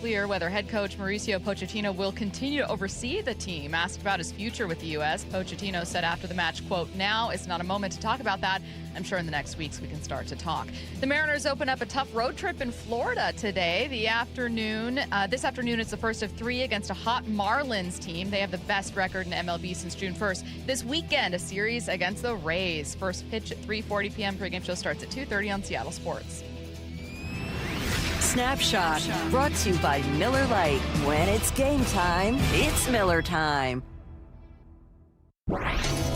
unclear whether head coach Mauricio Pochettino will continue to oversee the team. Asked about his future with the U.S., Pochettino said after the match, quote, "Now is not a moment to talk about that. I'm sure in the next weeks we can start to talk." The Mariners open up a tough road trip in Florida today. This afternoon, it's the first of 3 against a hot Marlins team. They have the best record in MLB since June 1st. This weekend, a series against the Rays. First pitch at 3:40 p.m. Pregame show starts at 2:30 on Seattle Sports. Snapshot, brought to you by Miller Lite. When it's game time, it's Miller time.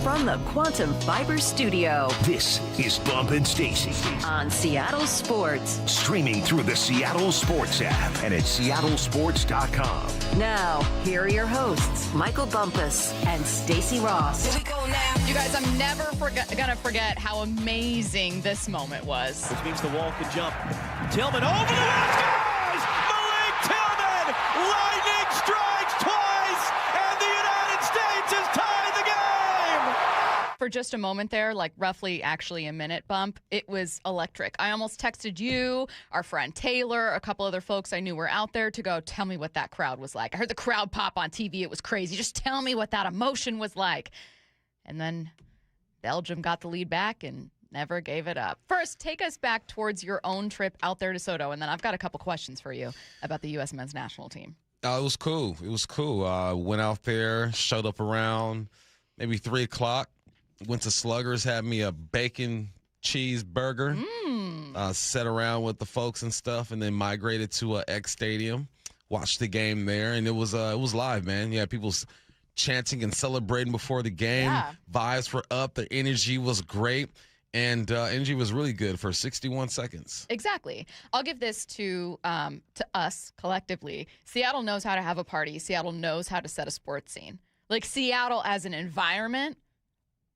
From the Quantum Fiber Studio, this is Bump and Stacy on Seattle Sports. Streaming through the Seattle Sports app and at seattlesports.com. Now, here are your hosts, Michael Bumpus and Stacy Ross. Here we go now. You guys, I'm never gonna forget how amazing this moment was. Which means the wall can jump. Tillman over the wall, scores! Malik Tillman! Lightning strikes twice, and the United States has tied the game! For just a moment there, like roughly actually a minute, Bump, it was electric. I almost texted you, our friend Taylor, a couple other folks I knew were out there to go, tell me what that crowd was like. I heard the crowd pop on TV. It was crazy. Just tell me what that emotion was like. And then Belgium got the lead back and never gave it up. First, take us back towards your own trip out there to Soto, and then I've got a couple questions for you about the U.S. men's national team. It was cool. It was cool. Went out there, showed up around maybe 3 o'clock, went to Sluggers, had me a bacon cheeseburger, sat around with the folks and stuff, and then migrated to X Stadium, watched the game there, and it was live, man. Yeah, people chanting and celebrating before the game. Yeah. Vibes were up. The energy was great. And energy was really good for 61 seconds. Exactly. I'll give this to us collectively. Seattle knows how to have a party. Seattle knows how to set a sports scene. Like, Seattle as an environment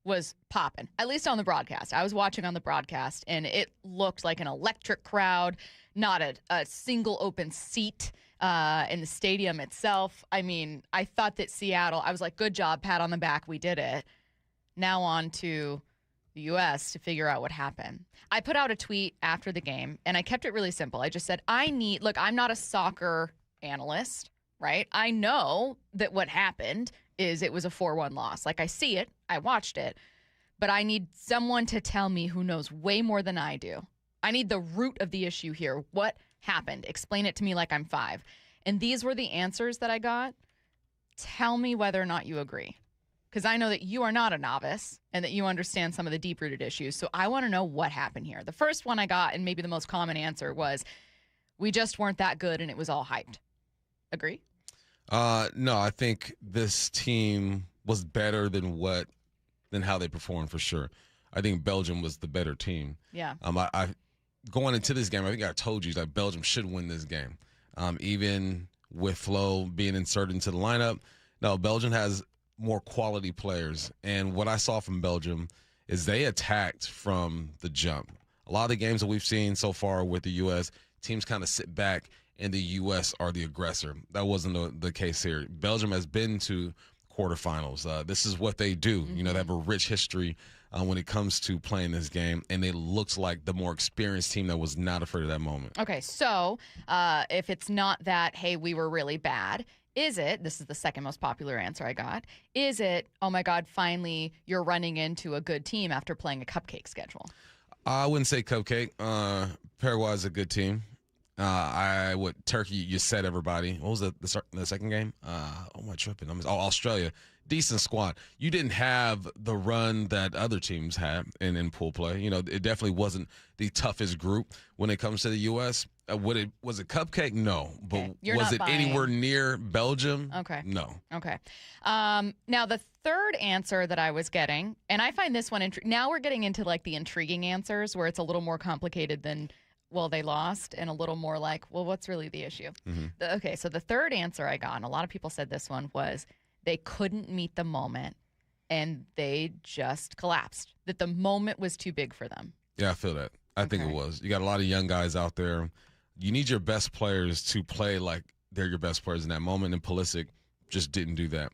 was popping, at least on the broadcast. I was watching on the broadcast, and it looked like an electric crowd, not a single open seat in the stadium itself. I mean, I thought that Seattle, I was like, good job, pat on the back, we did it. Now on to the U.S. to figure out what happened. I put out a tweet after the game, and I kept it really simple. I just said, look, I'm not a soccer analyst, right? I know that what happened is it was a 4-1 loss. Like, I see it, I watched it, but I need someone to tell me who knows way more than I do. I need the root of the issue here. What happened? Explain it to me like I'm 5. And these were the answers that I got. Tell me whether or not you agree. Because I know that you are not a novice and that you understand some of the deep-rooted issues. So I want to know what happened here. The first one I got, and maybe the most common answer, was we just weren't that good and it was all hyped. Agree? No, I think this team was better than how they performed, for sure. I think Belgium was the better team. Yeah. I going into this game, I think I told you that Belgium should win this game. Even with Flo being inserted into the lineup. No, Belgium has more quality players. And what I saw from Belgium is they attacked from the jump. A lot of the games that we've seen so far with the U.S., teams kind of sit back and the U.S. are the aggressor. That wasn't the case here. Belgium has been to quarterfinals. This is what they do. Mm-hmm. You know, they have a rich history when it comes to playing this game, and it looks like the more experienced team that was not afraid of that moment. Okay, so if it's not that, hey, we were really bad, is it, this is the second most popular answer I got, is it, oh my God, finally you're running into a good team after playing a cupcake schedule? I wouldn't say cupcake. Paraguay is a good team. Turkey, you said everybody. What was the second game? Oh, my tripping. Australia. Decent squad. You didn't have the run that other teams had in pool play. You know, it definitely wasn't the toughest group when it comes to the U.S. Was it cupcake? No. But okay. Was it anywhere near Belgium? Okay. No. Okay. Now, the third answer that I was getting, and I find this one, now we're getting into like the intriguing answers where it's a little more complicated than, well, they lost, and a little more like, well, what's really the issue? Mm-hmm. Okay, so the third answer I got, and a lot of people said this one, was they couldn't meet the moment, and they just collapsed, that the moment was too big for them. Yeah, I feel that. I think it was. You got a lot of young guys out there. You need your best players to play like they're your best players in that moment, and Pulisic just didn't do that.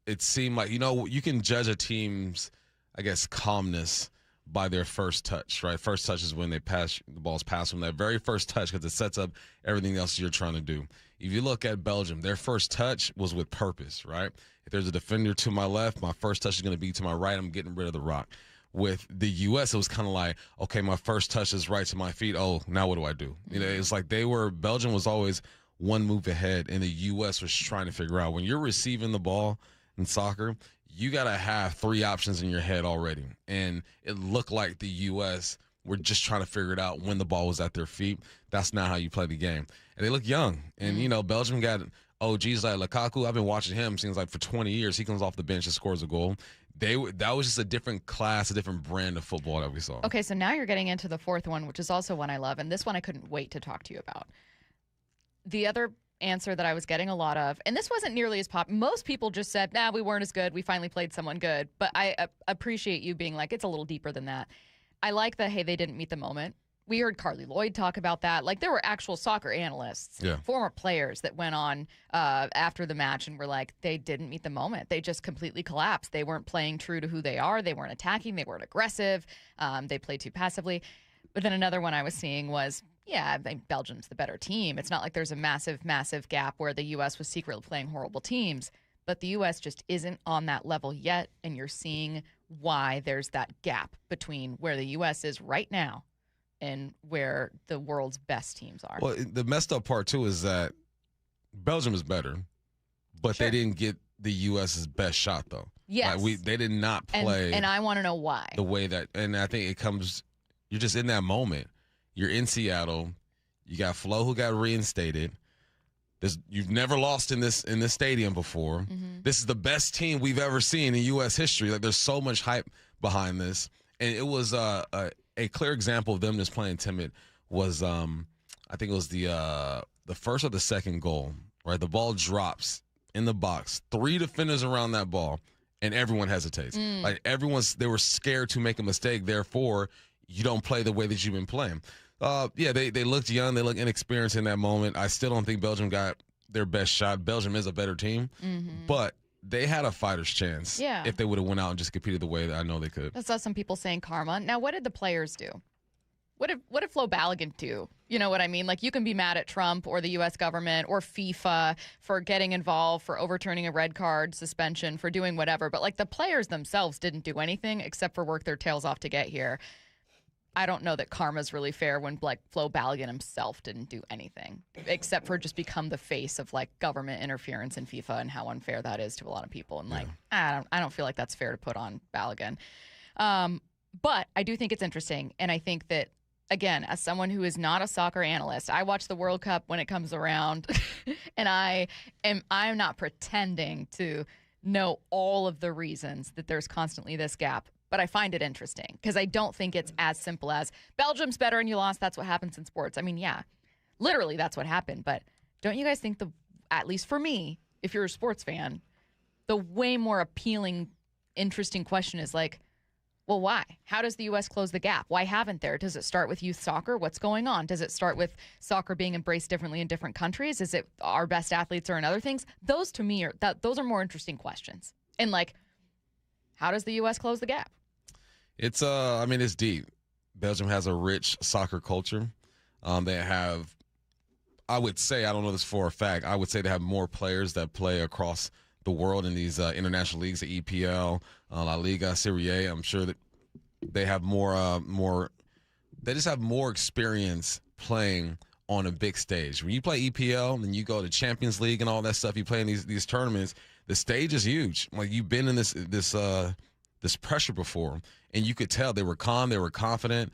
It seemed like, you can judge a team's, I guess, calmness by their first touch, right? First touch is when the ball's passed from that very first touch because it sets up everything else you're trying to do. If you look at Belgium, their first touch was with purpose, right? If there's a defender to my left, my first touch is going to be to my right. I'm getting rid of the rock. With the U.S., it was kind of like, okay, my first touch is right to my feet. Oh, now what do I do? You know, it's like Belgium was always one move ahead, and the U.S. was trying to figure out when you're receiving the ball in soccer, you got to have 3 options in your head already. And it looked like the U.S. were just trying to figure it out when the ball was at their feet. That's not how you play the game. And they look young. And, you know, Belgium got OGs like Lukaku. I've been watching him, seems like for 20 years. He comes off the bench and scores a goal. That was just a different class, a different brand of football that we saw. Okay, so now you're getting into the fourth one, which is also one I love. And this one I couldn't wait to talk to you about. The other answer that I was getting a lot of, and this wasn't nearly as popular. Most people just said, nah, we weren't as good. We finally played someone good. But I appreciate you being like, it's a little deeper than that. I like the, hey, they didn't meet the moment. We heard Carly Lloyd talk about that. Like, there were actual soccer analysts, former players that went on after the match and were like, they didn't meet the moment. They just completely collapsed. They weren't playing true to who they are. They weren't attacking. They weren't aggressive. They played too passively. But then another one I was seeing was, yeah, I think Belgium's the better team. It's not like there's a massive, massive gap where the U.S. was secretly playing horrible teams. But the U.S. just isn't on that level yet, and you're seeing why there's that gap between where the U.S. is right now and where the world's best teams are. Well, the messed up part, too, is that Belgium is better, but they didn't get the U.S.'s best shot, though. Yes. Like they did not play. And I want to know why. The way that, and I think it comes, you're just in that moment. You're in Seattle. You got Flo who got reinstated. You've never lost in this stadium before. Mm-hmm. This is the best team we've ever seen in U.S. history. Like, there's so much hype behind this, and it was a clear example of them just playing timid. Was I think it was the first or the second goal. Right, the ball drops in the box. 3 defenders around that ball, and everyone hesitates. Like they were scared to make a mistake. Therefore, you don't play the way that you've been playing. They looked young. They looked inexperienced in that moment. I still don't think Belgium got their best shot. Belgium is a better team, but they had a fighter's chance if they would have went out and just competed the way that I know they could. I saw some people saying karma. Now, what did the players do? What did Flo Balogun do? You know what I mean? Like, you can be mad at Trump or the U.S. government or FIFA for getting involved, for overturning a red card suspension, for doing whatever. But, like, the players themselves didn't do anything except for work their tails off to get here. I don't know that karma's really fair when, like, Flo Balogun himself didn't do anything except for just become the face of, like, government interference in FIFA and how unfair that is to a lot of people. And, like, I don't feel like that's fair to put on Balogun. But I do think it's interesting, and I think that, again, as someone who is not a soccer analyst, I watch the World Cup when it comes around, and I'm not pretending to know all of the reasons that there's constantly this gap. But I find it interesting because I don't think it's as simple as Belgium's better and you lost. That's what happens in sports. I mean, yeah, literally that's what happened. But don't you guys think at least for me, if you're a sports fan, the way more appealing, interesting question is like, well, why? How does the U.S. close the gap? Why haven't there? Does it start with youth soccer? What's going on? Does it start with soccer being embraced differently in different countries? Is it our best athletes are in other things? Those to me those are more interesting questions. And like, how does the U.S. close the gap? It's it's deep. Belgium has a rich soccer culture. They have, I would say, I don't know this for a fact, I would say they have more players that play across the world in these international leagues, the EPL, La Liga, Serie A. I'm sure that they have they just have more experience playing on a big stage. When you play EPL and you go to Champions League and all that stuff, you play in these tournaments, the stage is huge. Like, you've been in this pressure before, and you could tell they were calm, they were confident,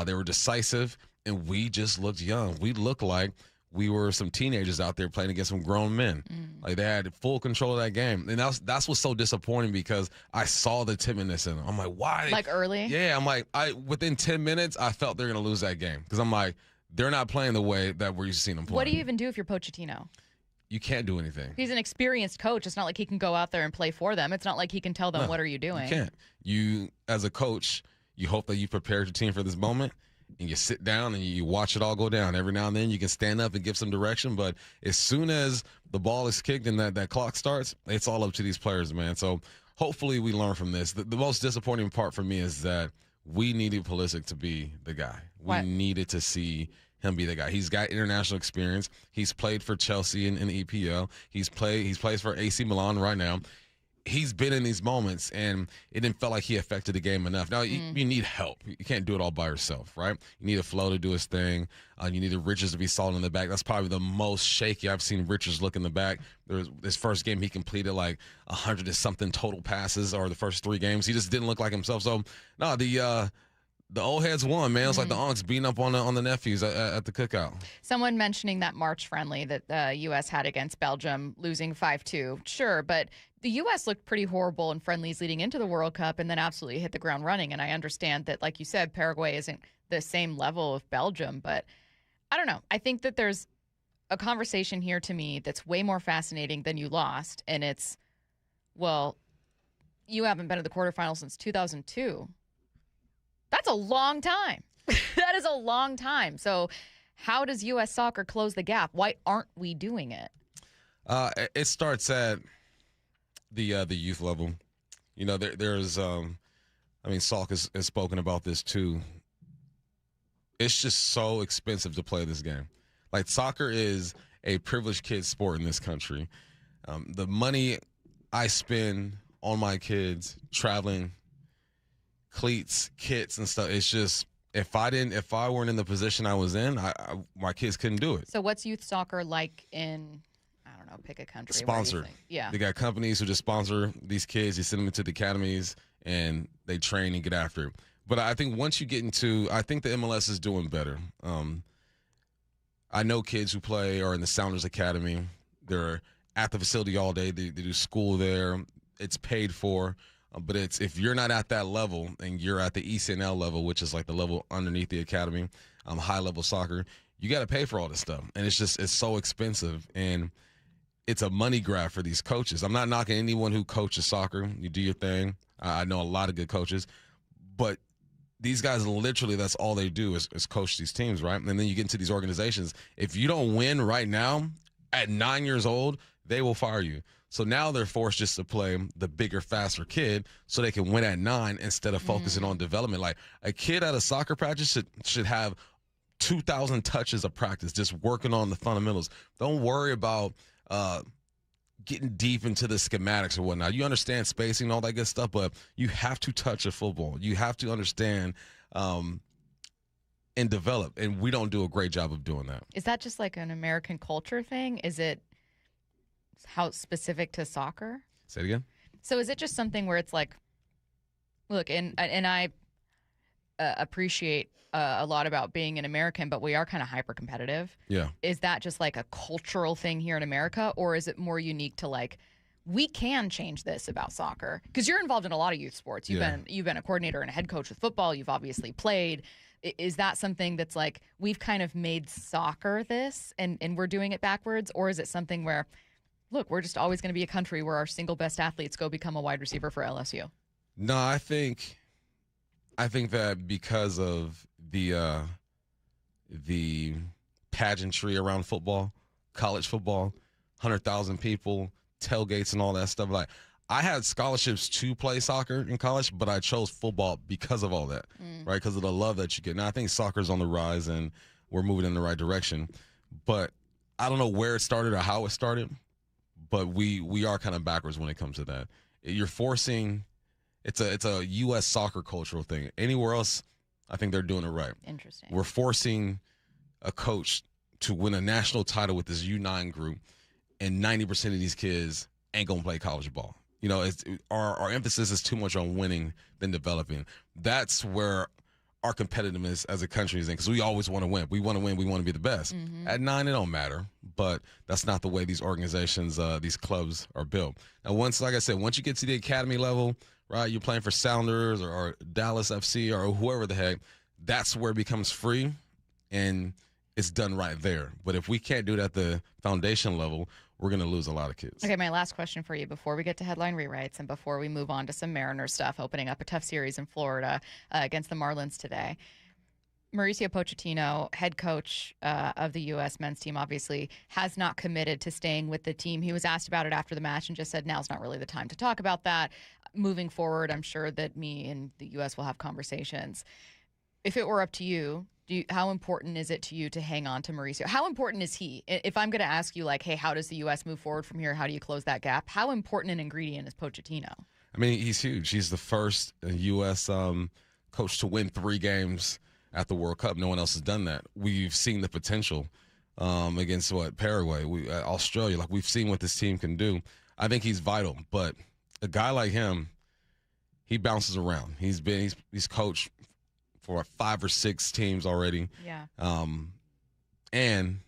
they were decisive, and we just looked young. We looked like we were some teenagers out there playing against some grown men. Like, they had full control of that game, and that's what's so disappointing because I saw the timidness in them. I'm like, why? Like early? Yeah, I'm like, within 10 minutes, I felt they're going to lose that game because I'm like, they're not playing the way that we're used to seeing them play. What do you even do if you're Pochettino? You can't do anything. He's an experienced coach. It's not like he can go out there and play for them. It's not like he can tell them, what are you doing? You can't. You, as a coach, you hope that you prepared your team for this moment, and you sit down and you watch it all go down. Every now and then you can stand up and give some direction, but as soon as the ball is kicked and that clock starts, it's all up to these players, man. So hopefully we learn from this. The most disappointing part for me is that we needed Pulisic to be the guy. We needed to see him be the guy. He's got international experience. He's played for Chelsea in the EPL. He plays for AC Milan right now. He's been in these moments, and it didn't feel like he affected the game enough. Now, you need help. You can't do it all by yourself, right? You need a Flo to do his thing. You need a Richards to be solid in the back. That's probably the most shaky I've seen Richards look in the back. This first game, he completed like 100-something total passes, or the first 3 games. He just didn't look like himself. So, no, the old heads won, man. It's like the aunts beating up on the nephews at the cookout. Someone mentioning that March friendly that the U.S. had against Belgium, losing 5-2. Sure, but the U.S. looked pretty horrible in friendlies leading into the World Cup and then absolutely hit the ground running. And I understand that, like you said, Paraguay isn't the same level of Belgium. But I don't know. I think that there's a conversation here to me that's way more fascinating than you lost. And it's, well, you haven't been to the quarterfinals since 2002. That's a long time. That is a long time. So how does U.S. soccer close the gap? Why aren't we doing it? It starts at the youth level. You know, there's Salk has spoken about this too. It's just so expensive to play this game. Like, soccer is a privileged kid sport in this country. The money I spend on my kids traveling, cleats, kits, and stuff, it's just, if I weren't in the position I was in, my kids couldn't do it. So what's youth soccer like in, I don't know, pick a country. Sponsored. Yeah. They got companies who just sponsor these kids. You send them into the academies, and they train and get after it. But I think once you get into, I think the MLS is doing better. I know kids who play are in the Sounders Academy. They're at the facility all day. They do school there. It's paid for. But it's, if you're not at that level and you're at the ECNL level, which is like the level underneath the academy, high-level soccer, you got to pay for all this stuff. And it's so expensive. And it's a money grab for these coaches. I'm not knocking anyone who coaches soccer. You do your thing. I know a lot of good coaches. But these guys, literally, that's all they do is coach these teams, right? And then you get into these organizations. If you don't win right now, at 9 years old, they will fire you. So now they're forced just to play the bigger, faster kid so they can win at 9 instead of focusing on development. Like, a kid at a soccer practice should have 2,000 touches of practice, just working on the fundamentals. Don't worry about getting deep into the schematics or whatnot. You understand spacing and all that good stuff, but you have to touch a football. You have to understand and develop, and we don't do a great job of doing that. Is that just like an American culture thing? Is it how specific to soccer? Say it again. So is it just something where it's like, look, and I appreciate a lot about being an American, but we are kind of hyper competitive. Yeah. Is that just like a cultural thing here in America, or is it more unique to, like, we can change this about soccer? Because you're involved in a lot of youth sports. You've been a coordinator and a head coach with football. You've obviously played. Is that something that's like, we've kind of made soccer this and we're doing it backwards? Or is it something where, look, we're just always going to be a country where our single best athletes go become a wide receiver for LSU? No, I think that because of the pageantry around football, college football, 100,000 people, tailgates and all that stuff. Like, I had scholarships to play soccer in college, but I chose football because of all that, right? Because of the love that you get. Now, I think soccer's on the rise and we're moving in the right direction. But I don't know where it started or how it started, but we are kind of backwards when it comes to that. You're forcing – it's a U.S. soccer cultural thing. Anywhere else, I think they're doing it right. Interesting. We're forcing a coach to win a national title with this U9 group, and 90% of these kids ain't going to play college ball. You know, our emphasis is too much on winning than developing. That's where our competitiveness as a country is in, because we always want to win. We want to win. We want to be the best. At 9, it don't matter, but that's not the way these organizations, these clubs are built. Now, like I said, once you get to the academy level, right, you're playing for Sounders or Dallas FC or whoever the heck, that's where it becomes free, and it's done right there. But if we can't do it at the foundation level, we're going to lose a lot of kids. Okay, my last question for you before we get to headline rewrites and before we move on to some Mariners stuff, opening up a tough series in Florida against the Marlins today. Mauricio Pochettino, head coach of the U.S. men's team, obviously has not committed to staying with the team. He was asked about it after the match and just said, now's not really the time to talk about that. moving forward, I'm sure that me and the U.S. will have conversations. If it were up to you, how important is it to you to hang on to Mauricio? How important is he? If I'm going to ask you, like, hey, how does the U.S. move forward from here? How do you close that gap? How important an ingredient is Pochettino? I mean, he's huge. He's the first U.S. Coach to win 3 games at the World Cup. No one else has done that. We've seen the potential against Paraguay, Australia. Like, we've seen what this team can do. I think he's vital. But a guy like him, he bounces around. He's coached for 5 or 6 teams already. Yeah. And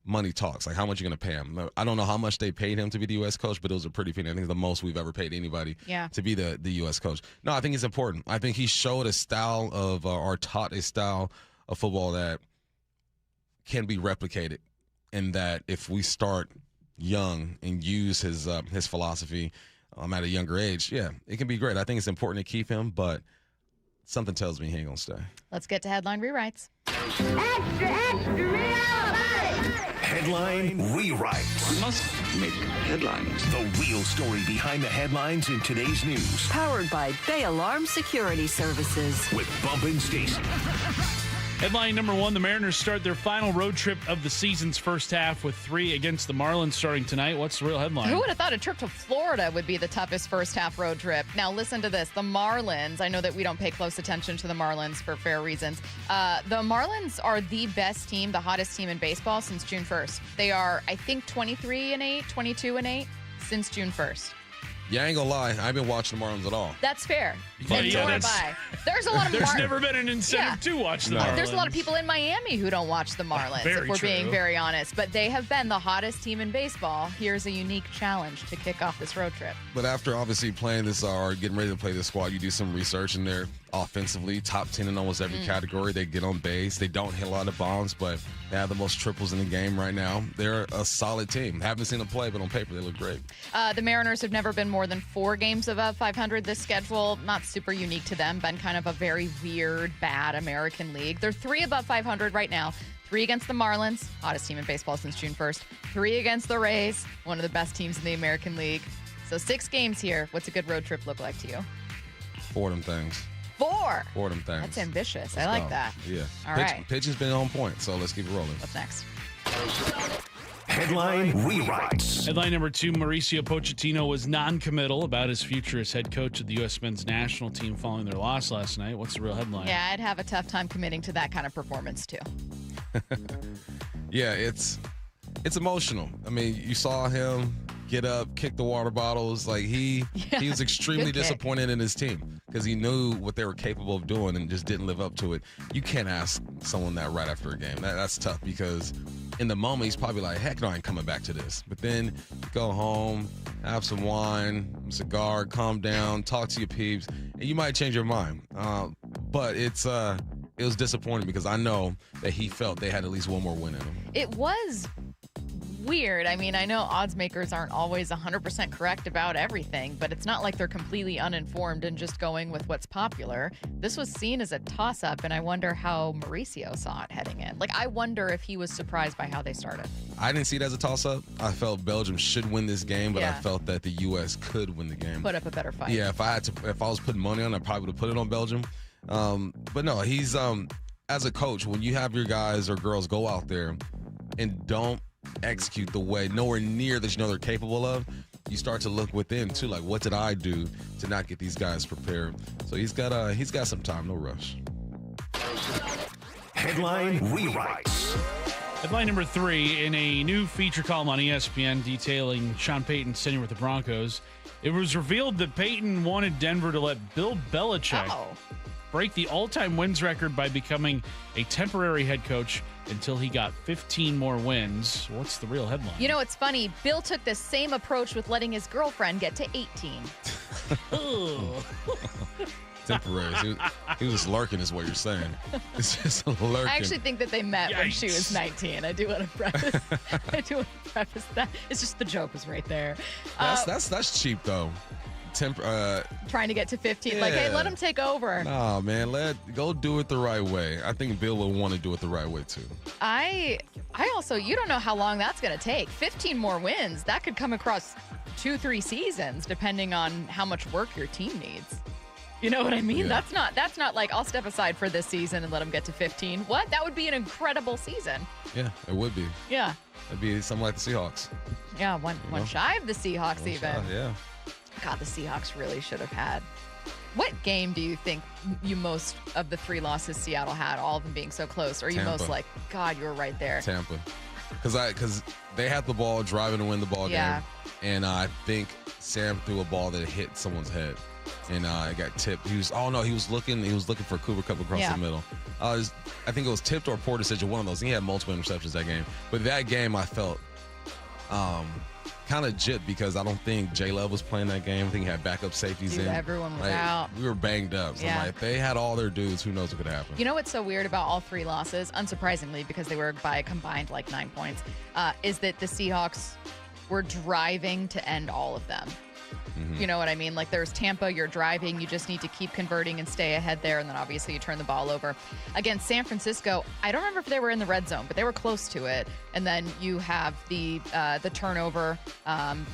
money talks. Like, how much are you going to pay him? I don't know how much they paid him to be the U.S. coach, but it was a pretty penny. I think it's the most we've ever paid anybody to be the U.S. coach. No, I think it's important. I think he showed a style of or taught a style of football that can be replicated, and that if we start young and use his philosophy at a younger age, it can be great. I think it's important to keep him, but something tells me he ain't going to stay. Let's get to headline rewrites. Extra, extra, real Headline rewrites. We must make headlines. The real story behind the headlines in today's news. Powered by Bay Alarm Security Services. With Bump and Stacy. Headline number 1, the Mariners start their final road trip of the season's first half with 3 against the Marlins starting tonight. What's the real headline? Who would have thought a trip to Florida would be the toughest first half road trip? Now, listen to this. The Marlins, I know that we don't pay close attention to the Marlins for fair reasons. The Marlins are the best team, the hottest team in baseball since June 1st. They are, I think, 23-8, 22-8 since June 1st. Yeah, I ain't gonna lie. I ain't been watching the Marlins at all. That's fair. But And nor have I. There's a lot of There's never been an incentive to watch the Marlins. There's a lot of people in Miami who don't watch the Marlins, if we're being very honest. But they have been the hottest team in baseball. Here's a unique challenge to kick off this road trip. But after obviously playing this or getting ready to play this squad, you do some research, and they're offensively top 10 in almost every category. They get on base. They don't hit a lot of bombs, but they have the most triples in the game right now. They're a solid team. Haven't seen them play, but on paper they look great. The Mariners have never been more than 4 games above 500 this schedule. Not super unique to them. Been kind of a very weird, bad American league. They're 3 above 500 right now. 3 against the Marlins, hottest team in baseball since June 1st. 3 against the Rays, one of the best teams in the American League. So 6 games here. What's a good road trip look like to you? 4 of them things. 4? 4 of them things. That's ambitious. Let's I like go. that. Yeah. All right. Pitch has been on point, so let's keep it rolling. What's next? Headline rewrites. Headline number 2, Mauricio Pochettino was non-committal about his future as head coach of the U.S. men's national team following their loss last night. What's the real headline? Yeah, I'd have a tough time committing to that kind of performance, too. Yeah, it's emotional. I mean, you saw him get up, kick the water bottles. Like he was extremely disappointed in his team because he knew what they were capable of doing and just didn't live up to it. You can't ask someone that right after a game. That's tough because in the moment he's probably like, heck no, I ain't coming back to this. But then go home, have some wine, a cigar, calm down, talk to your peeps, and you might change your mind. But it was disappointing because I know that he felt they had at least one more win in him. It was weird. I mean, I know odds makers aren't always 100% correct about everything, but it's not like they're completely uninformed and just going with what's popular. This was seen as a toss-up, and I wonder how Mauricio saw it heading in. Like, I wonder if he was surprised by how they started. I didn't see it as a toss-up. I felt Belgium should win this game, but I felt that the U.S. could win the game. Put up a better fight. Yeah, if I was putting money on it, I probably would have put it on Belgium. But no, he's as a coach, when you have your guys or girls go out there and don't execute the way nowhere near that you know they're capable of, you start to look within too, like what did I do to not get these guys prepared? So he's got some time, no rush. Headline rewrites. Headline number 3, in a new feature column on ESPN detailing Sean Payton's tenure with the Broncos, it was revealed that Payton wanted Denver to let Bill Belichick break the all-time wins record by becoming a temporary head coach until he got 15 more wins. What's the real headline? You know, it's funny. Bill took the same approach with letting his girlfriend get to 18. Temporary. He was just lurking is what you're saying. It's just lurking. I actually think that they met when she was 19. I do want to preface that. It's just the joke was right there. That's cheap though. trying to get to 15. Yeah. Like, hey, let him take over. Nah, man, go do it the right way. I think Bill will want to do it the right way too. I also, you don't know how long that's going to take. 15 more wins, that could come across 2-3 seasons, depending on how much work your team needs. You know what I mean? Yeah. That's not like, I'll step aside for this season and let him get to 15. What? That would be an incredible season. Yeah, it would be. Yeah. It'd be something like the Seahawks. Yeah, one shy of the Seahawks even. Yeah. God, the Seahawks really should have had. What game do you think you most of the 3 losses Seattle had, all of them being so close? Or are you Tampa. most like, God, you were right there? Tampa. Because they had the ball driving to win the ball game. And I think Sam threw a ball that hit someone's head. And it got tipped. He was looking for Cooper Kupp across the middle. I think it was tipped or poor decision, one of those. And he had multiple interceptions that game. But that game I felt kind of gypped because I don't think J Love was playing that game. I think he had backup safeties in. Everyone was out. We were banged up. So if they had all their dudes, who knows what could happen. You know what's so weird about all 3 losses, unsurprisingly, because they were by a combined 9 points, is that the Seahawks were driving to end all of them. You know what I mean? Like, there's Tampa, you're driving, you just need to keep converting and stay ahead there, and then obviously you turn the ball over. Against San Francisco, I don't remember if they were in the red zone, but they were close to it. And then you have the turnover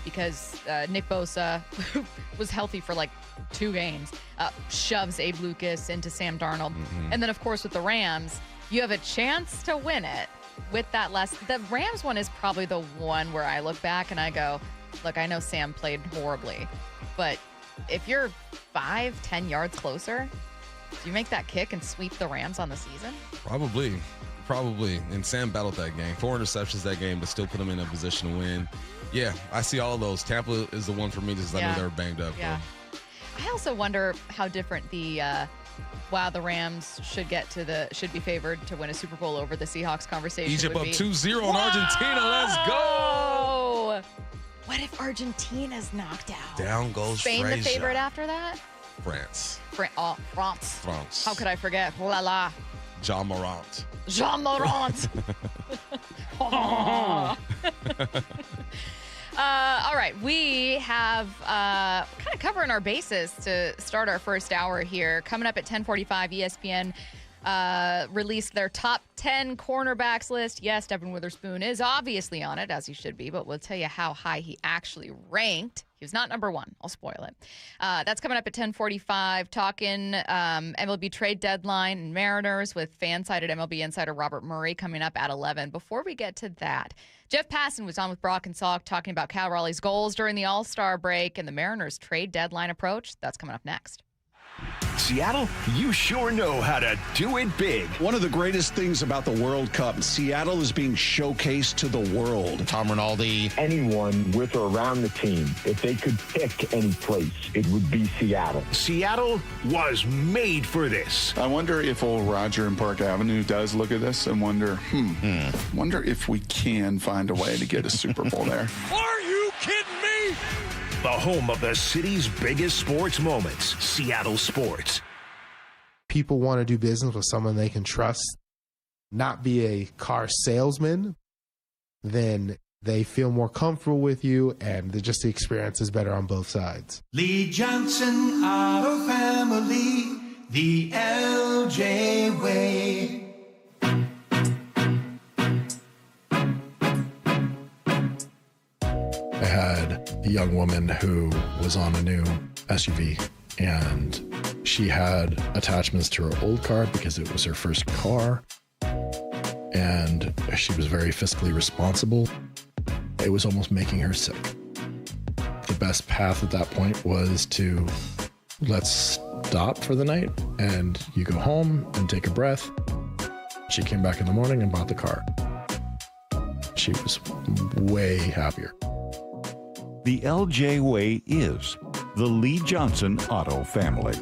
because Nick Bosa, who was healthy for 2 games, shoves Abe Lucas into Sam Darnold. And then, of course, with the Rams, you have a chance to win it with that the Rams one is probably the one where I look back and I go, look, I know Sam played horribly, but if you're 5-10 yards closer, do you make that kick and sweep the Rams on the season? Probably. And Sam battled that game. 4 interceptions that game, but still put him in a position to win. Yeah, I see all of those. Tampa is the one for me because I know they were banged up. Yeah. I also wonder how different the the Rams should be favored to win a Super Bowl over the Seahawks conversation. Egypt would up be. 2-0 on Argentina. Let's go. What if Argentina's knocked out? Down goes Spain Frazier. the favorite after that? France. France. How could I forget? La la. John Morant. All right, we have kind of covering our bases to start our first hour here. Coming up at 10:45, ESPN released their top 10 cornerbacks list. Yes, Devon Witherspoon is obviously on it, as he should be, but we'll tell you how high he actually ranked. He was not number 1. I'll spoil it. That's coming up at 10:45. Talking MLB trade deadline and Mariners with Fansided MLB insider Robert Murray coming up at 11. Before we get to that, Jeff Passan was on with Brock and Salk talking about Cal Raleigh's goals during the All-Star break and the Mariners trade deadline approach. That's coming up next. Seattle, you sure know how to do it big. One of the greatest things about the World Cup, Seattle is being showcased to the world. Tom Rinaldi. Anyone with or around the team, if they could pick any place, it would be Seattle. Seattle was made for this. I wonder if old Roger in Park Avenue does look at this and wonder, wonder if we can find a way to get a Super Bowl there. Are you kidding me? The home of the city's biggest sports moments, Seattle Sports. People want to do business with someone they can trust, not be a car salesman, then they feel more comfortable with you, and the experience is better on both sides. Lee Johnson Auto Family, the LJ way. I had a young woman who was on a new SUV, and she had attachments to her old car because it was her first car, and she was very fiscally responsible. It was almost making her sick. The best path at that point was to let's stop for the night, and you go home and take a breath. She came back in the morning and bought the car. She was way happier. The LJ way is the Lee Johnson Auto Family.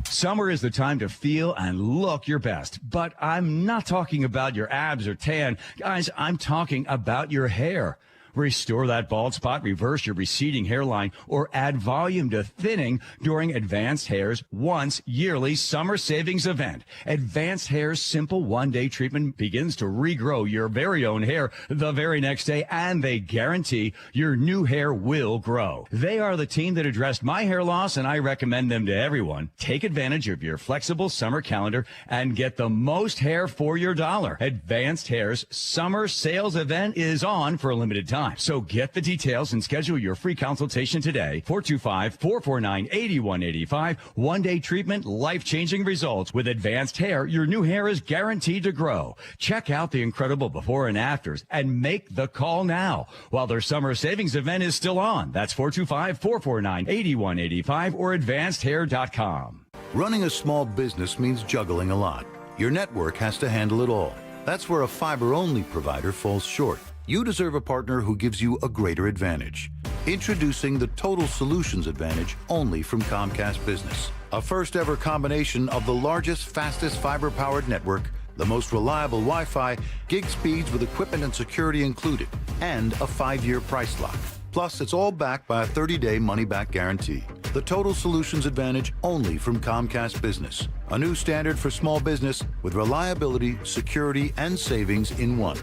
Summer is the time to feel and look your best, but I'm not talking about your abs or tan. Guys, I'm talking about your hair. Restore that bald spot, reverse your receding hairline, or add volume to thinning during Advanced Hair's once yearly summer savings event. Advanced Hair's simple one-day treatment begins to regrow your very own hair the very next day, and they guarantee your new hair will grow. They are the team that addressed my hair loss, and I recommend them to everyone. Take advantage of your flexible summer calendar and get the most hair for your dollar. Advanced Hair's summer sales event is on for a limited time. So get the details and schedule your free consultation today. 425-449-8185. One-day treatment, life-changing results. With Advanced Hair, your new hair is guaranteed to grow. Check out the incredible before and afters and make the call now while their summer savings event is still on. That's 425-449-8185 or advancedhair.com. Running a small business means juggling a lot. Your network has to handle it all. That's where a fiber-only provider falls short. You deserve a partner who gives you a greater advantage. Introducing the Total Solutions Advantage only from Comcast Business. A first-ever combination of the largest, fastest fiber-powered network, the most reliable Wi-Fi, gig speeds with equipment and security included, and a 5-year price lock. Plus, it's all backed by a 30-day money-back guarantee. The Total Solutions Advantage only from Comcast Business. A new standard for small business with reliability, security, and savings in one.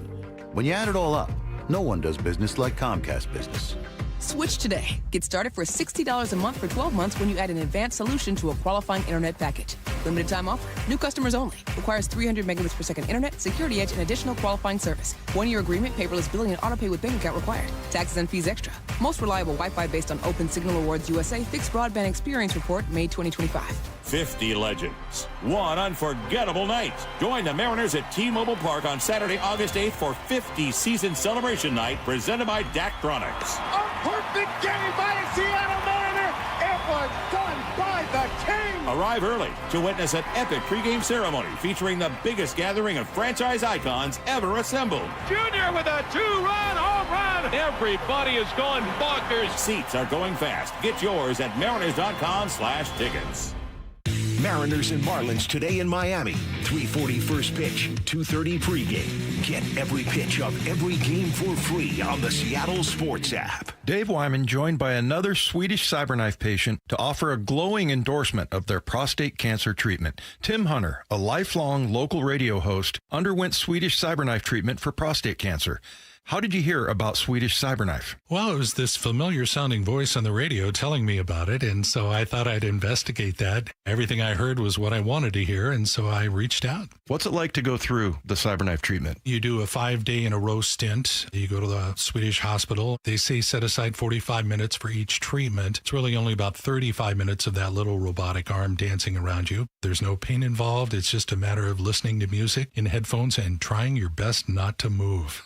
When you add it all up, no one does business like Comcast Business. Switch today. Get started for $60 a month for 12 months when you add an advanced solution to a qualifying internet package. Limited time offer. New customers only. Requires 300 megabits per second internet, security edge, and additional qualifying service. 1-year agreement, paperless billing, and autopay with bank account required. Taxes and fees extra. Most reliable Wi-Fi based on Open Signal Awards USA Fixed Broadband Experience Report, May 2025. 50 legends. One unforgettable night. Join the Mariners at T-Mobile Park on Saturday, August 8th for 50 season celebration night presented by Daktronics. A perfect game by a Seattle Mariner. It was done by the King. Arrive early to witness an epic pregame ceremony featuring the biggest gathering of franchise icons ever assembled. Junior with a 2-run home run. Everybody is going bonkers. Seats are going fast. Get yours at mariners.com/tickets. Mariners and Marlins today in Miami. 3:40 first pitch, 2:30 pregame. Get every pitch of every game for free on the Seattle Sports app. Dave Wyman joined by another Swedish cyberknife patient to offer a glowing endorsement of their prostate cancer treatment. Tim Hunter, a lifelong local radio host, underwent Swedish cyberknife treatment for prostate cancer. How did you hear about Swedish cyberknife? Well, it was this familiar sounding voice on the radio telling me about it, and so I thought I'd investigate that. Everything I heard was what I wanted to hear, and so I reached out. What's it like to go through the cyberknife treatment? You do a 5-day-in-a-row stint. You go to the Swedish hospital. They say set aside 45 minutes for each treatment. It's really only about 35 minutes of that little robotic arm dancing around you. There's no pain involved. It's just a matter of listening to music in headphones and trying your best not to move.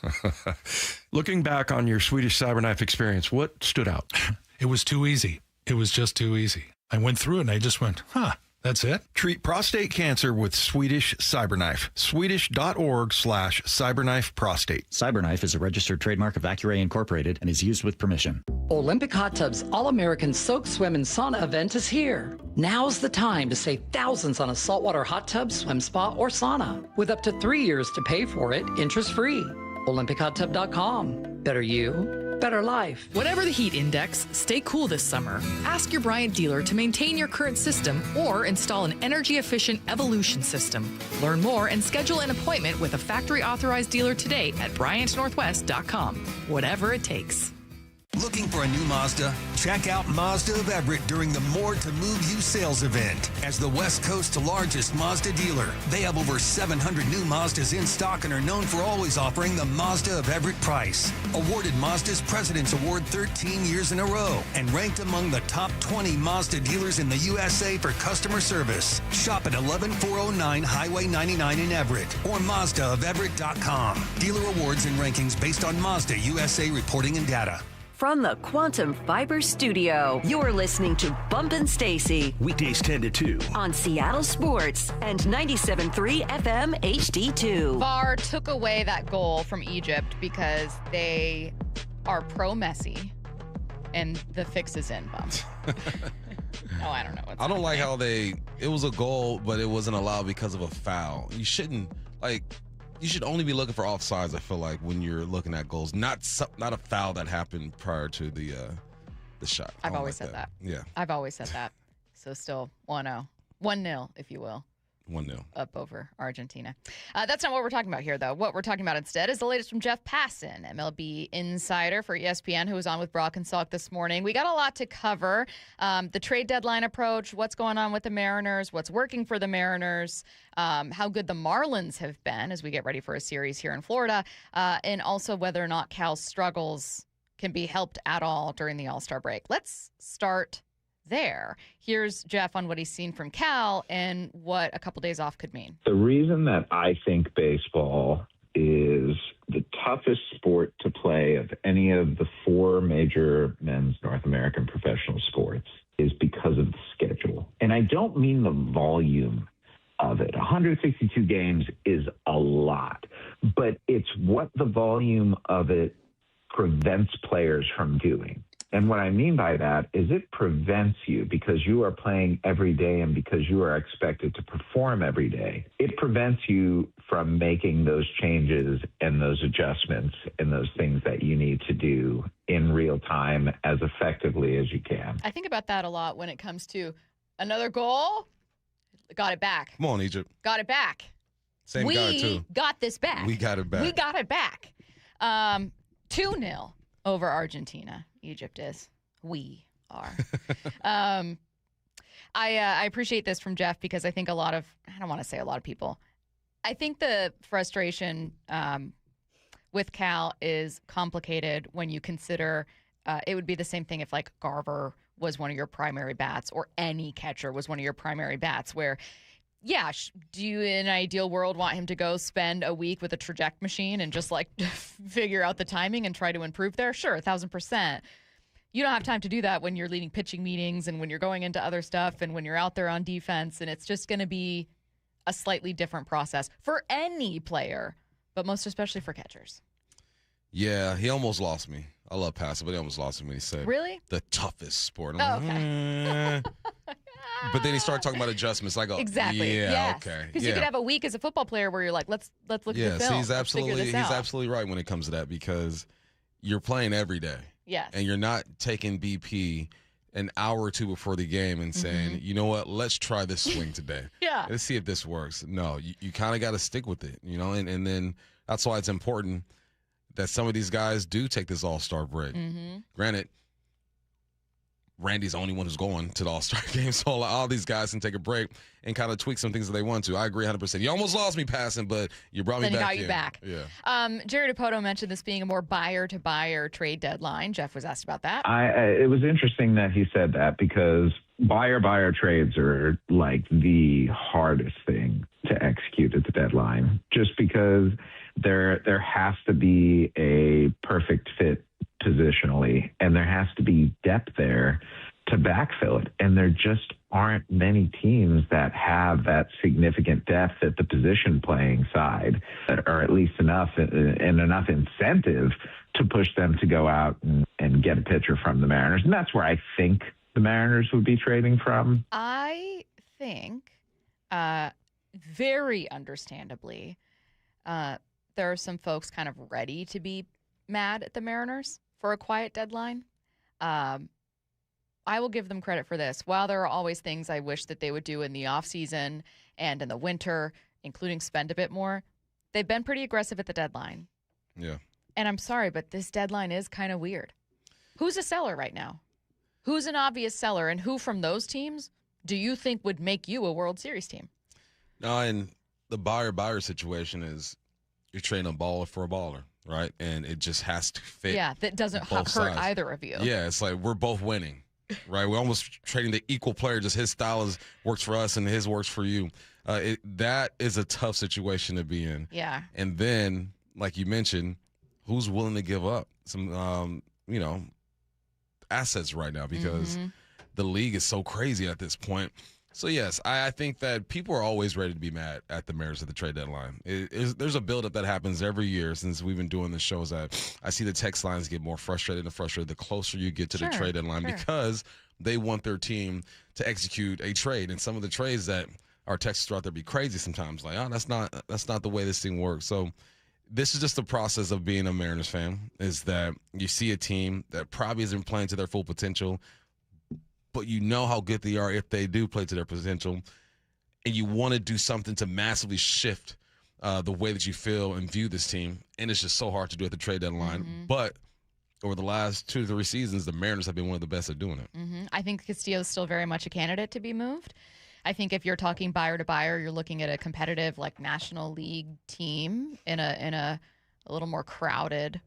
Looking back on your Swedish cyberknife experience, what stood out? It was too easy. It was just too easy. I went through it and I just went, that's it. Treat prostate cancer with Swedish cyberknife. Swedish.org/cyberknifeprostate. Cyberknife is a registered trademark of Accuray Incorporated and is used with permission. Olympic Hot Tub's All-American Soak, Swim, and Sauna event is here. Now's the time to save thousands on a saltwater hot tub, swim spa, or sauna. With up to 3 years to pay for it, interest-free. OlympicHotTub.com. Better you, better life. Whatever the heat index, stay cool this summer. Ask your Bryant dealer to maintain your current system or install an energy-efficient Evolution system. Learn more and schedule an appointment with a factory-authorized dealer today at BryantNorthwest.com. Whatever it takes. Looking for a new Mazda? Check out Mazda of Everett during the More to Move You sales event. As the West Coast's largest Mazda dealer, they have over 700 new Mazdas in stock and are known for always offering the Mazda of Everett price. Awarded Mazda's President's Award 13 years in a row and ranked among the top 20 Mazda dealers in the USA for customer service. Shop at 11409 Highway 99 in Everett or Mazdaofeverett.com. Dealer awards and rankings based on Mazda USA reporting and data. From the Quantum Fiber Studio, you're listening to Bump and Stacy. Weekdays 10 to 2. On Seattle Sports and 97.3 FM HD2. VAR took away that goal from Egypt because they are pro-Messi, and the fix is in, Bump. I don't know. I don't like how it was a goal, but it wasn't allowed because of a foul. You shouldn't, you should only be looking for offsides, I feel like, when you're looking at goals. Not a foul that happened prior to the shot. I've always said that. Yeah. I've always said that. So still 1-0. 1-0, if you will. 1-0. Up over Argentina. That's not what we're talking about here, though. What we're talking about instead is the latest from Jeff Passan, MLB insider for ESPN, who was on with Brock and Salk this morning. We got a lot to cover. The trade deadline approach, what's going on with the Mariners, what's working for the Mariners, how good the Marlins have been as we get ready for a series here in Florida, and also whether or not Cal's struggles can be helped at all during the All-Star break. Let's start there. Here's Jeff on what he's seen from Cal and what a couple days off could mean. The reason that I think baseball is the toughest sport to play of any of the 4 major men's North American professional sports is because of the schedule. And I don't mean the volume of it. 162 games is a lot, but it's what the volume of it prevents players from doing. And what I mean by that is it prevents you, because you are playing every day and because you are expected to perform every day. It prevents you from making those changes and those adjustments and those things that you need to do in real time as effectively as you can. I think about that a lot when it comes to another goal. Got it back. Come on, Egypt. Got it back. Same guy, too. We got this back. We got it back. We got it back. 2-0 over Argentina. Egypt is. We are. I appreciate this from Jeff because I think I don't want to say a lot of people. I think the frustration with Cal is complicated when you consider it would be the same thing if like Garver was one of your primary bats or any catcher was one of your primary bats where, yeah, do you in an ideal world want him to go spend a week with a traject machine and just like figure out the timing and try to improve there? Sure, 1,000%. You don't have time to do that when you're leading pitching meetings and when you're going into other stuff and when you're out there on defense, and it's just going to be a slightly different process for any player, but most especially for catchers. Yeah, he almost lost me. I love Passan, but he almost lost me when he said really the toughest sport. I'm like, okay. But then he started talking about adjustments. I go, exactly. Yeah, yes. okay. Because you could have a week as a football player where you're like, let's look at the film. So he's absolutely right when it comes to that, because you're playing every day. Yes. And you're not taking BP an hour or two before the game and saying, you know what, let's try this swing today. Yeah. Let's see if this works. No, you kind of got to stick with it, and then that's why it's important that some of these guys do take this All-Star break. Granted, Randy's the only one who's going to the All-Star game, so all these guys can take a break and kind of tweak some things that they want to. I agree 100%. You almost lost me passing, but you brought me back. Then he got you back. Yeah. Jerry DiPoto mentioned this being a more buyer-to-buyer trade deadline. Jeff was asked about that. It was interesting that he said that, because buyer trades are like the hardest thing to execute at the deadline, just because there has to be a perfect fit positionally, and there has to be depth there to backfill it. And there just aren't many teams that have that significant depth at the position playing side, or at least enough incentive to push them to go out and get a pitcher from the Mariners. And that's where I think the Mariners would be trading from. I think, very understandably, there are some folks kind of ready to be mad at the Mariners for a quiet deadline. I will give them credit for this. While there are always things I wish that they would do in the offseason and in the winter, including spend a bit more, they've been pretty aggressive at the deadline. Yeah. And I'm sorry, but this deadline is kind of weird. Who's a seller right now? Who's an obvious seller? And who from those teams do you think would make you a World Series team? No, and the buyer situation is you're trading a baller for a baller, right? And it just has to fit. Yeah, that doesn't hurt sides. either of you. Yeah, it's like we're both winning, right? We're almost trading the equal player, just his style works for us and his works for you. That is a tough situation to be in. Yeah. And then, like you mentioned, who's willing to give up some, assets right now, because the league is so crazy at this point. So, yes, I think that people are always ready to be mad at the Mariners at the trade deadline. There's a buildup that happens every year since we've been doing this show. That I see the text lines get more frustrated and frustrated the closer you get to the trade deadline, because they want their team to execute a trade. And some of the trades that our texts throughout there be crazy sometimes. Like, oh, that's not the way this thing works. So this is just the process of being a Mariners fan, is that you see a team that probably isn't playing to their full potential, but you know how good they are if they do play to their potential, and you want to do something to massively shift the way that you feel and view this team, and it's just so hard to do at the trade deadline. Mm-hmm. But over the last 2 to 3 seasons, the Mariners have been one of the best at doing it. Mm-hmm. I think Castillo is still very much a candidate to be moved. I think if you're talking buyer to buyer, you're looking at a competitive, like, National League team in a little more crowded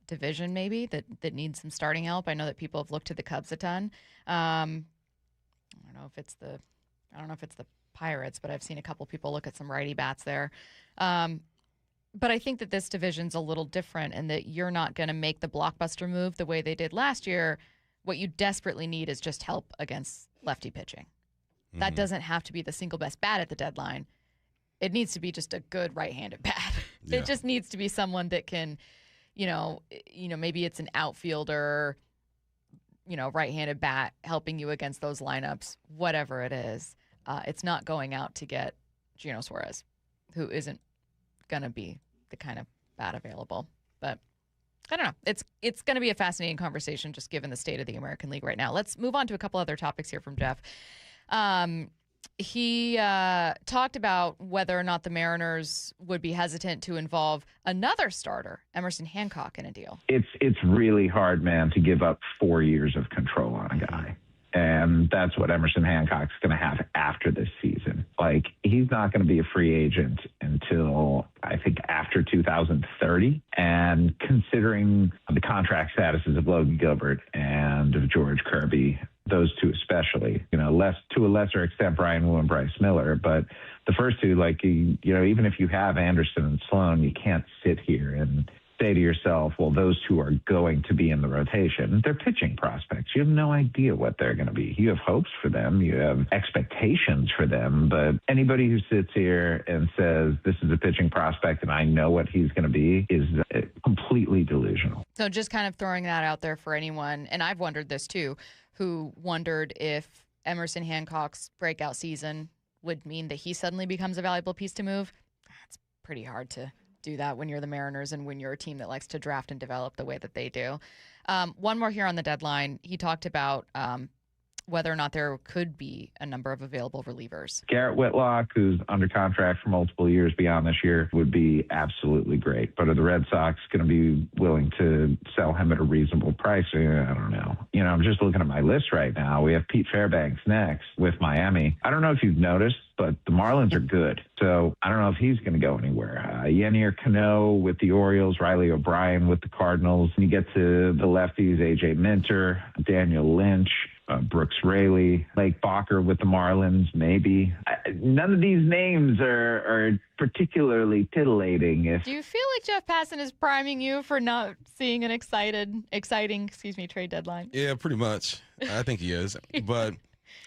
division, maybe that needs some starting help. I know that people have looked to the Cubs a ton. I don't know if it's the Pirates, but I've seen a couple people look at some righty bats there. But I think that this division's a little different, and that you're not going to make the blockbuster move the way they did last year. What you desperately need is just help against lefty pitching. Mm-hmm. That doesn't have to be the single best bat at the deadline. It needs to be just a good right-handed bat. Yeah. It just needs to be someone that can, maybe it's an outfielder, right-handed bat helping you against those lineups, whatever it is. It's not going out to get Gino Suarez, who isn't going to be the kind of bat available. But I don't know. It's going to be a fascinating conversation just given the state of the American League right now. Let's move on to a couple other topics here from Jeff. He talked about whether or not the Mariners would be hesitant to involve another starter, Emerson Hancock, in a deal. It's really hard, man, to give up 4 years of control on a guy. And that's what Emerson Hancock's going to have after this season. Like, he's not going to be a free agent until, I think, after 2030. And considering the contract statuses of Logan Gilbert and of George Kirby, those two especially, to a lesser extent, Brian Wu and Bryce Miller. But the first two, even if you have Anderson and Sloan, you can't sit here and say to yourself, well, those two are going to be in the rotation. They're pitching prospects. You have no idea what they're going to be. You have hopes for them. You have expectations for them. But anybody who sits here and says, this is a pitching prospect and I know what he's going to be, is completely delusional. So just kind of throwing that out there for anyone, and I've wondered this too, who wondered if Emerson Hancock's breakout season would mean that he suddenly becomes a valuable piece to move. It's pretty hard to do that when you're the Mariners and when you're a team that likes to draft and develop the way that they do. One more here on the deadline. He talked about whether or not there could be a number of available relievers. Garrett Whitlock, who's under contract for multiple years beyond this year, would be absolutely great. But are the Red Sox going to be willing to sell him at a reasonable price? I don't know. I'm just looking at my list right now. We have Pete Fairbanks next with Miami. I don't know if you've noticed, but the Marlins are good. So I don't know if he's going to go anywhere. Yennier Cano with the Orioles, Riley O'Brien with the Cardinals. And you get to the lefties, A.J. Minter, Daniel Lynch, Brooks Raley, Blake Bacher with the Marlins, maybe. None of these names are particularly titillating. Do you feel like Jeff Passan is priming you for not seeing an exciting trade deadline? Yeah, pretty much. I think he is. But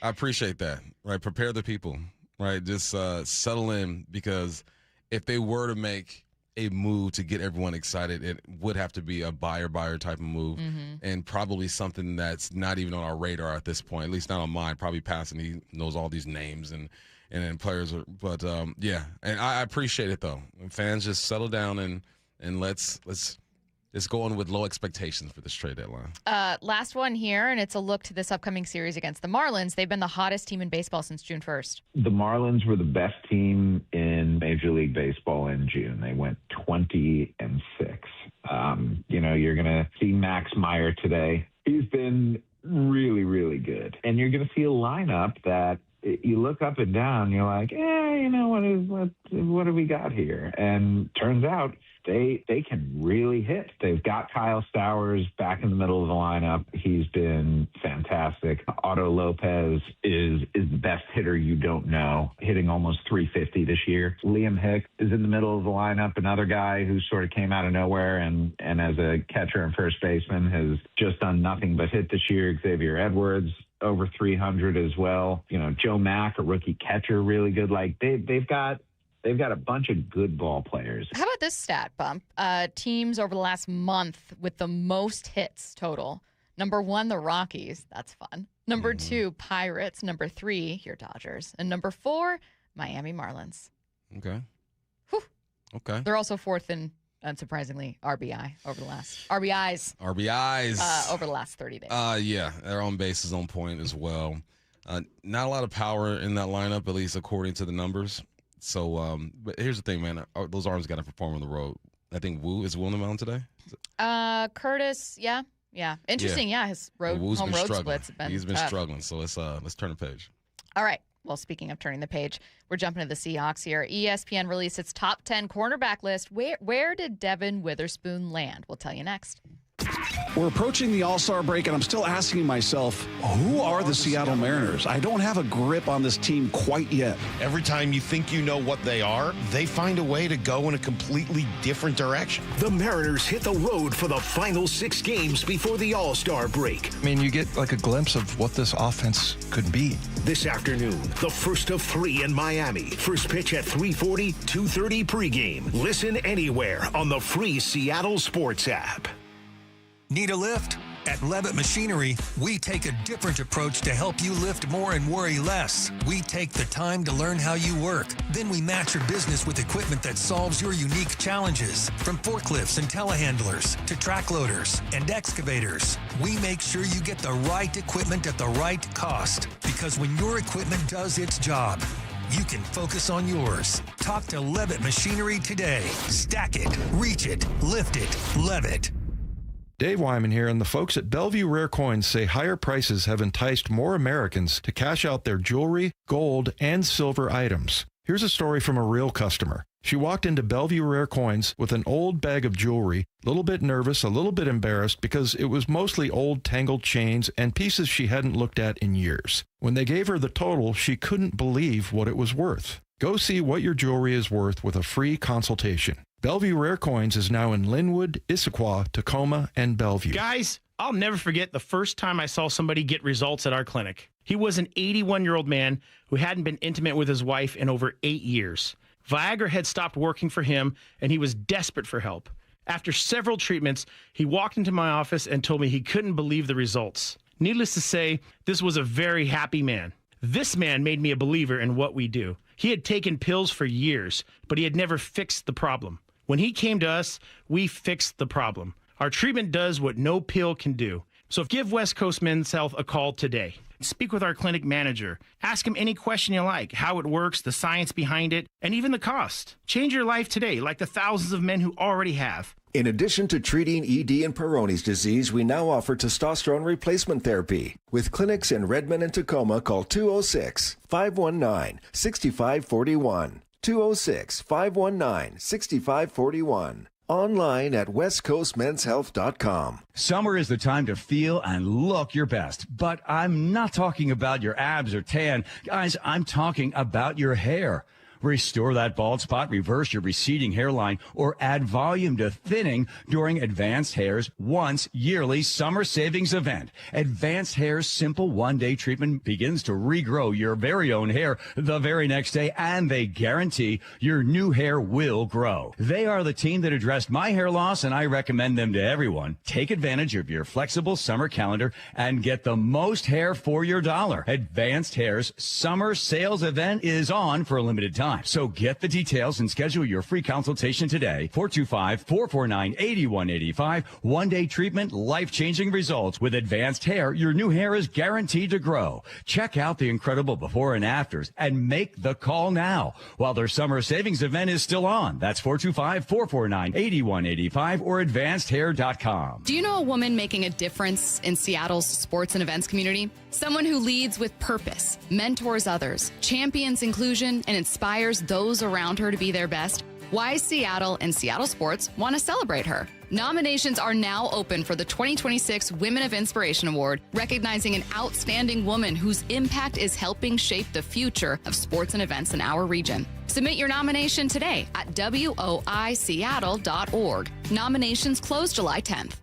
I appreciate that, right? Prepare the people, right? Just settle in, because if they were to make a move to get everyone excited, it would have to be a buyer type of move, and probably something that's not even on our radar at this point, at least not on mine. Probably Passan, he knows all these names and players, but yeah, and I appreciate it though. Fans, just settle down and let's go on with low expectations for this trade deadline. Last one here, and it's a look to this upcoming series against the Marlins. They've been the hottest team in baseball since June 1st. The Marlins were the best team in Major League Baseball in June. They went 20-6. You're going to see Max Meyer today. He's been really, really good. And you're going to see a lineup that you look up and down, you're like, what do we got here? And turns out they can really hit. They've got Kyle Stowers back in the middle of the lineup. He's been fantastic. Otto Lopez is the best hitter you don't know, hitting almost 350 this year. Liam Hicks is in the middle of the lineup, another guy who sort of came out of nowhere and as a catcher and first baseman has just done nothing but hit this year. Xavier Edwards, over 300 as well. Joe Mack, a rookie catcher, really good. Like they've got a bunch of good ball players. How about this stat, Bump? Teams over the last month with the most hits total. Number 1, the Rockies. That's fun. Number 2, Pirates. Number 3, your Dodgers. And number 4, Miami Marlins. Okay. Whew. Okay. They're also 4th in, unsurprisingly, RBIs over the last 30 days. Yeah, their own base is on point as well. Not a lot of power in that lineup, at least according to the numbers. So, but here's the thing, man. Those arms got to perform on the road. I think Wu on the mound today. Curtis, yeah. Interesting, yeah. His home road splits have been He's been tough. struggling. So let's turn the page. All right. Well, speaking of turning the page, we're jumping to the Seahawks here. ESPN released its top 10 cornerback list. Where did Devon Witherspoon land? We'll tell you next. We're approaching the All-Star break, and I'm still asking myself, who are the Seattle Mariners? I don't have a grip on this team quite yet. Every time you think you know what they are, they find a way to go in a completely different direction. The Mariners hit the road for the final 6 games before the All-Star break. I mean, you get like a glimpse of what this offense could be. This afternoon, the first of 3 in Miami. First pitch at 3:40, 2:30 pregame. Listen anywhere on the free Seattle Sports app. Need a lift? At Levitt Machinery, we take a different approach to help you lift more and worry less. We take the time to learn how you work. Then we match your business with equipment that solves your unique challenges. From forklifts and telehandlers to track loaders and excavators, we make sure you get the right equipment at the right cost. Because when your equipment does its job, you can focus on yours. Talk to Levitt Machinery today. Stack it, reach it, lift it, Levitt. Dave Wyman here, and the folks at Bellevue Rare Coins say higher prices have enticed more Americans to cash out their jewelry, gold, and silver items. Here's a story from a real customer. She walked into Bellevue Rare Coins with an old bag of jewelry, a little bit nervous, a little bit embarrassed because it was mostly old tangled chains and pieces she hadn't looked at in years. When they gave her the total, she couldn't believe what it was worth. Go see what your jewelry is worth with a free consultation. Bellevue Rare Coins is now in Linwood, Issaquah, Tacoma, and Bellevue. Guys, I'll never forget the first time I saw somebody get results at our clinic. He was an 81-year-old man who hadn't been intimate with his wife in over 8 years. Viagra had stopped working for him, and he was desperate for help. After several treatments, he walked into my office and told me he couldn't believe the results. Needless to say, this was a very happy man. This man made me a believer in what we do. He had taken pills for years, but he had never fixed the problem. When he came to us, we fixed the problem. Our treatment does what no pill can do. So give West Coast Men's Health a call today. Speak with our clinic manager. Ask him any question you like, how it works, the science behind it, and even the cost. Change your life today, like the thousands of men who already have. In addition to treating ED and Peyronie's disease, we now offer testosterone replacement therapy. With clinics in Redmond and Tacoma, call 206-519-6541. 206-519-6541. Online at westcoastmenshealth.com. Summer is the time to feel and look your best, but I'm not talking about your abs or tan. Guys, I'm talking about your hair. Restore that bald spot, reverse your receding hairline, or add volume to thinning during Advanced Hair's once yearly summer savings event. Advanced Hair's simple one-day treatment begins to regrow your very own hair the very next day, and they guarantee your new hair will grow. They are the team that addressed my hair loss, and I recommend them to everyone. Take advantage of your flexible summer calendar and get the most hair for your dollar. Advanced Hair's summer sales event is on for a limited time. So get the details and schedule your free consultation today. 425-449-8185. One-day treatment, life-changing results. With Advanced Hair, your new hair is guaranteed to grow. Check out the incredible before and afters and make the call now while their summer savings event is still on. That's 425-449-8185 or advancedhair.com. Do you know a woman making a difference in Seattle's sports and events community? Someone who leads with purpose, mentors others, champions inclusion, and inspires those around her to be their best? Wise Seattle and Seattle Sports want to celebrate her. Nominations are now open for the 2026 Women of Inspiration Award, recognizing an outstanding woman whose impact is helping shape the future of sports and events in our region. Submit your nomination today at woiseattle.org. Nominations close July 10th.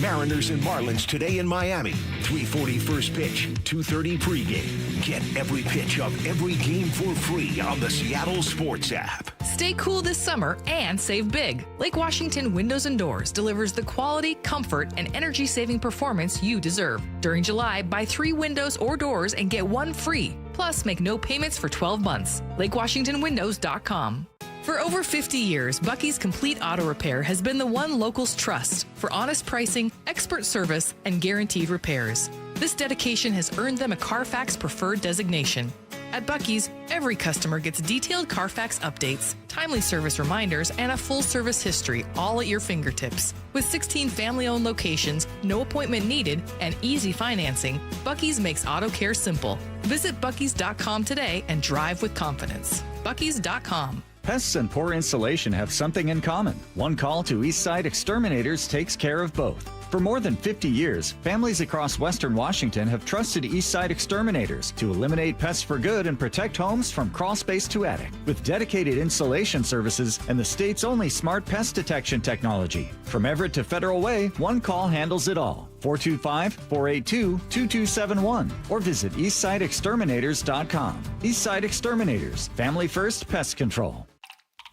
Mariners and Marlins today in Miami. 3:40 first pitch, 2:30 pregame. Get every pitch of every game for free on the Seattle Sports app. Stay cool this summer and save big. Lake Washington Windows and Doors delivers the quality, comfort, and energy-saving performance you deserve. During July, buy 3 windows or doors and get 1 free. Plus, make no payments for 12 months. LakeWashingtonWindows.com. For over 50 years, Bucky's Complete Auto Repair has been the one locals trust for honest pricing, expert service, and guaranteed repairs. This dedication has earned them a Carfax Preferred designation. At Bucky's, every customer gets detailed Carfax updates, timely service reminders, and a full service history, all at your fingertips. With 16 family-owned locations, no appointment needed, and easy financing, Bucky's makes auto care simple. Visit Bucky's.com today and drive with confidence. Bucky's.com. Pests and poor insulation have something in common. One call to Eastside Exterminators takes care of both. For more than 50 years, families across Western Washington have trusted Eastside Exterminators to eliminate pests for good and protect homes from crawl space to attic. With dedicated insulation services and the state's only smart pest detection technology. From Everett to Federal Way, one call handles it all. 425-482-2271 or visit EastsideExterminators.com. Eastside Exterminators, family first pest control.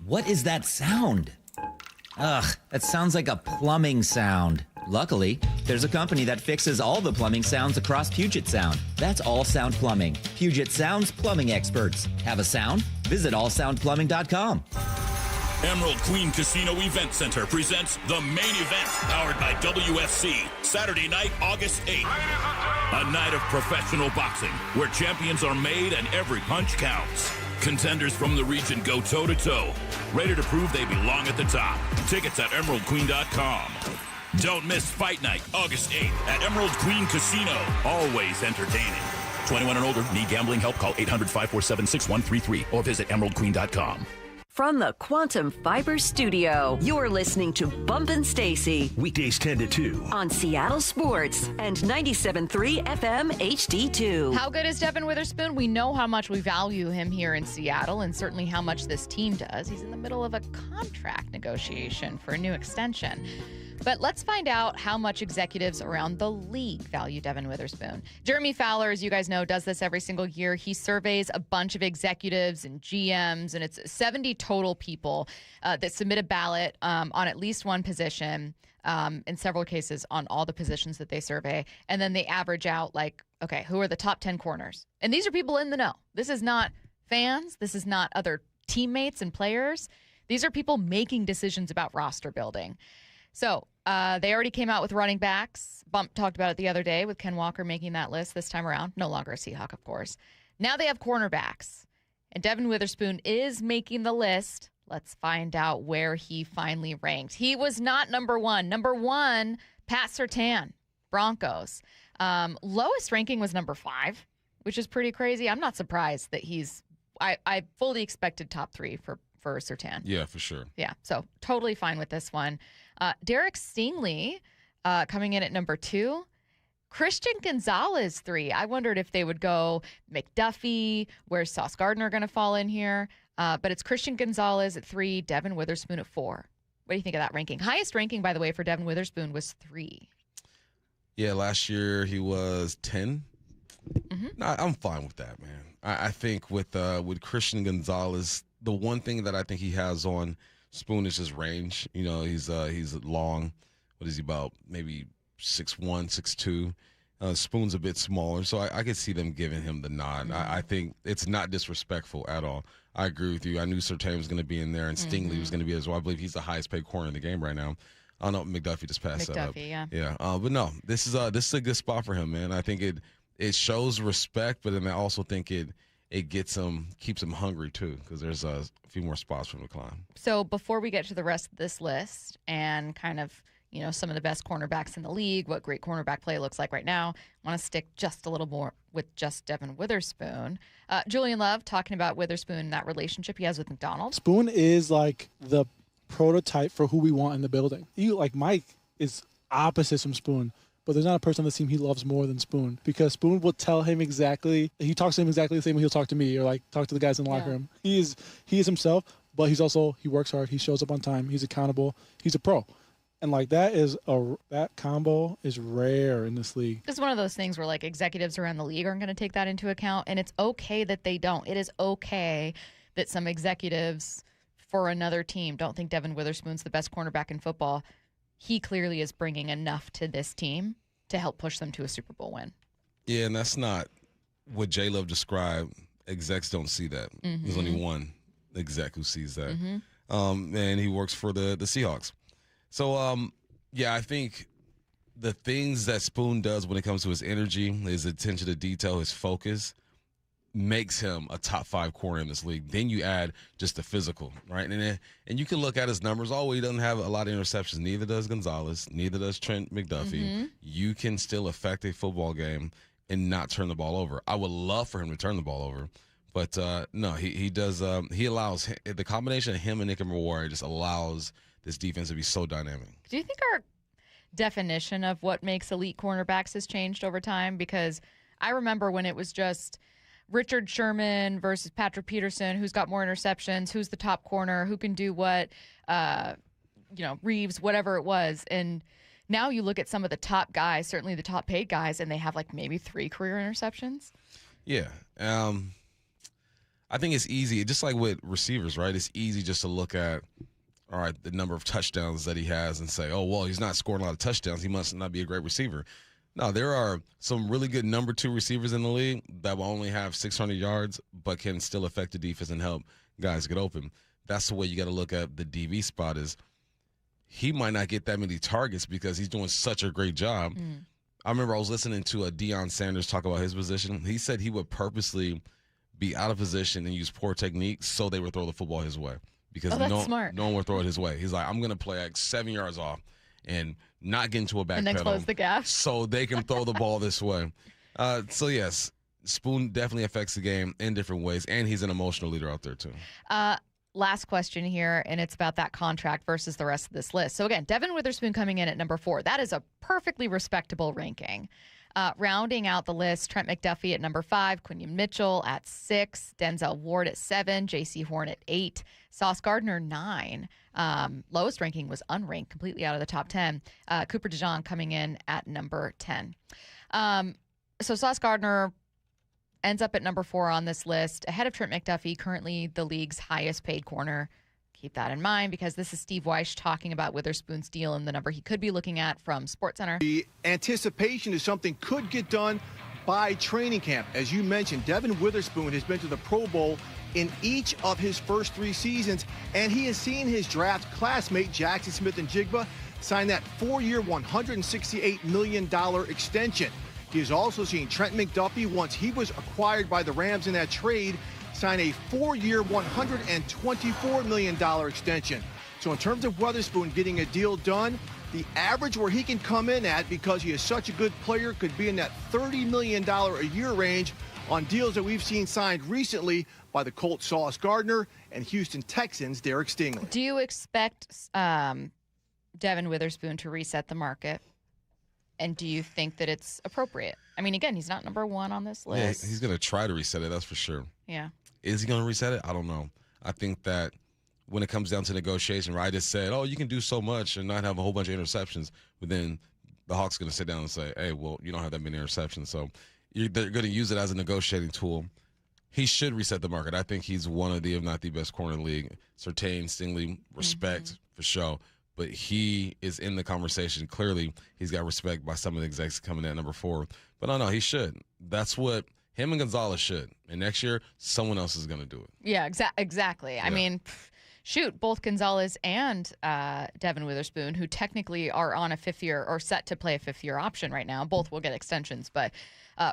What is that sound? Ugh, that sounds like a plumbing sound. Luckily, there's a company that fixes all the plumbing sounds across Puget Sound. That's All Sound Plumbing. Puget Sound's plumbing experts. Have a sound? Visit allsoundplumbing.com. Emerald Queen Casino Event Center presents the main event, powered by WFC, Saturday night, August 8th. A night of professional boxing, where champions are made and every punch counts. Contenders from the region go toe-to-toe, ready to prove they belong at the top. Tickets at emeraldqueen.com. Don't miss Fight Night, August 8th at Emerald Queen Casino. Always entertaining. 21 and older. Need gambling help? Call 800-547-6133 or visit emeraldqueen.com. From the Quantum Fiber Studio, you're listening to Bump and Stacy. Weekdays 10 to 2. On Seattle Sports and 97.3 FM HD2. How good is Devon Witherspoon? We know how much we value him here in Seattle and certainly how much this team does. He's in the middle of a contract negotiation for a new extension. But let's find out how much executives around the league value Devon Witherspoon. Jeremy Fowler, as you guys know, does this every single year. He surveys a bunch of executives and GMs, and it's 70 total people that submit a ballot on at least one position, in several cases on all the positions that they survey. And then they average out, like, okay, who are the top 10 corners? And these are people in the know. This is not fans. This is not other teammates and players. These are people making decisions about roster building. So they already came out with running backs. Bump talked about it the other day with Ken Walker making that list this time around. No longer a Seahawk, of course. Now they have cornerbacks. And Devon Witherspoon is making the list. Let's find out where he finally ranked. He was not number one. Number one, Pat Surtain, Broncos. Lowest ranking was number 5, which is pretty crazy. I'm not surprised that I fully expected top 3 for Surtain. Yeah, for sure. Yeah, so totally fine with this one. Derek Stingley coming in at number 2. Christian Gonzalez 3. I wondered if they would go McDuffie. Where's Sauce Gardner going to fall in here? But it's Christian Gonzalez at 3, Devon Witherspoon at 4. What do you think of that ranking? Highest ranking, by the way, for Devon Witherspoon was 3. Yeah, last year he was 10. Mm-hmm. No, I'm fine with that, man. I think with Christian Gonzalez, the one thing that I think he has on Spoon is his range. You know, he's long. What is he, about maybe 6'1", 6'2". Spoon's a bit smaller, so I could see them giving him the nod. Mm-hmm. I think it's not disrespectful at all. I agree with you. I knew Surtain was going to be in there, and Stingley was going to be as well. I believe he's the highest paid corner in the game right now. I don't know, McDuffie just passed that up. Yeah. But no, this is a good spot for him, man. I think it shows respect, but then I also think it keeps him hungry too, because there's a few more spots for him to climb. So before we get to the rest of this list and kind of, you know, some of the best cornerbacks in the league, what great cornerback play looks like right now, I want to stick just a little more with just Devon Witherspoon. Julian Love talking about Witherspoon, that relationship he has with McDonald. Spoon is like the prototype for who we want in the building. Mike is opposite from Spoon. But there's not a person on the team he loves more than Spoon, because Spoon will tell him exactly. He talks to him exactly the same way he'll talk to me, or like talk to the guys in the locker room. He is himself, but he works hard. He shows up on time. He's accountable. He's a pro. And like that combo is rare in this league. It's one of those things where like executives around the league aren't going to take that into account, and it's okay that they don't. It is okay that some executives for another team don't think Devon Witherspoon's the best cornerback in football. He clearly is bringing enough to this team to help push them to a Super Bowl win. Yeah, and that's not what J-Love described. Execs don't see that. Mm-hmm. There's only one exec who sees that. Mm-hmm. And he works for the Seahawks. So, yeah, I think the things that Spoon does when it comes to his energy, his attention to detail, his focus, makes him a top 5 corner in this league. Then you add just the physical, right? And you can look at his numbers. Oh, he doesn't have a lot of interceptions. Neither does Gonzalez. Neither does Trent McDuffie. Mm-hmm. You can still affect a football game and not turn the ball over. I would love for him to turn the ball over. But, no, he does. He allows the combination of him and Nick Morwari just allows this defense to be so dynamic. Do you think our definition of what makes elite cornerbacks has changed over time? Because I remember when it was just Richard Sherman versus Patrick Peterson, who's got more interceptions, who's the top corner, who can do what, Reeves, whatever it was. And now you look at some of the top guys, certainly the top paid guys, and they have like maybe 3 career interceptions. Yeah. I think it's easy, just like with receivers, right? It's easy just to look at, all right, the number of touchdowns that he has and say, oh, well, he's not scoring a lot of touchdowns. He must not be a great receiver. No, there are some really good number 2 receivers in the league that will only have 600 yards but can still affect the defense and help guys get open. That's the way you got to look at the DB spot is he might not get that many targets because he's doing such a great job. I remember I was listening to Deion Sanders talk about his position. He said he would purposely be out of position and use poor technique so they would throw the football his way. Because smart. No one will throw it his way. He's like, I'm going to play like 7 yards off and not get into a back and then pedal close the gap so they can throw the ball this way. So, yes, Spoon definitely affects the game in different ways, and he's an emotional leader out there too. Last question here, and it's about that contract versus the rest of this list. So, again, Devon Witherspoon coming in at number 4. That is a perfectly respectable ranking. Rounding out the list, Trent McDuffie at number 5, Quinion Mitchell at 6, Denzel Ward at 7, J.C. Horn at 8, Sauce Gardner 9. Lowest ranking was unranked, completely out of the top 10. Cooper DeJean coming in at number 10. So Sauce Gardner ends up at number 4 on this list, ahead of Trent McDuffie, currently the league's highest paid corner. Keep that in mind because this is Steve Weish talking about Witherspoon's deal and the number he could be looking at from SportsCenter. The anticipation is something could get done by training camp. As you mentioned, Devon Witherspoon has been to the Pro Bowl in each of his first 3 seasons, and he has seen his draft classmate Jackson Smith-Njigba sign that 4-year, $168 million extension. He has also seen Trent McDuffie, once he was acquired by the Rams in that trade, sign a 4-year, $124 million extension. So in terms of Witherspoon getting a deal done, the average where he can come in at, because he is such a good player, could be in that $30 million a year range on deals that we've seen signed recently by the Colts' Sauce Gardner and Houston Texans' Derek Stingley. Do you expect Devon Witherspoon to reset the market? And do you think that it's appropriate? I mean, again, he's not number 1 on this list. Yeah, he's going to try to reset it, that's for sure. Yeah. Is he going to reset it? I don't know. I think that when it comes down to negotiation, where I just said, oh, you can do so much and not have a whole bunch of interceptions, but then the Hawks going to sit down and say, hey, well, you don't have that many interceptions, so they're going to use it as a negotiating tool. He should reset the market. I think he's one of the, if not the best corner in the league. Surtain, Stingley, respect for sure. But he is in the conversation. Clearly, he's got respect by some of the execs coming in at number 4. But no, he should. That's what him and Gonzalez should. And next year, someone else is going to do it. Yeah, exactly. Yeah. I mean, shoot, both Gonzalez and Devon Witherspoon, who technically are on a 5th year or set to play a 5th year option right now, both will get extensions, but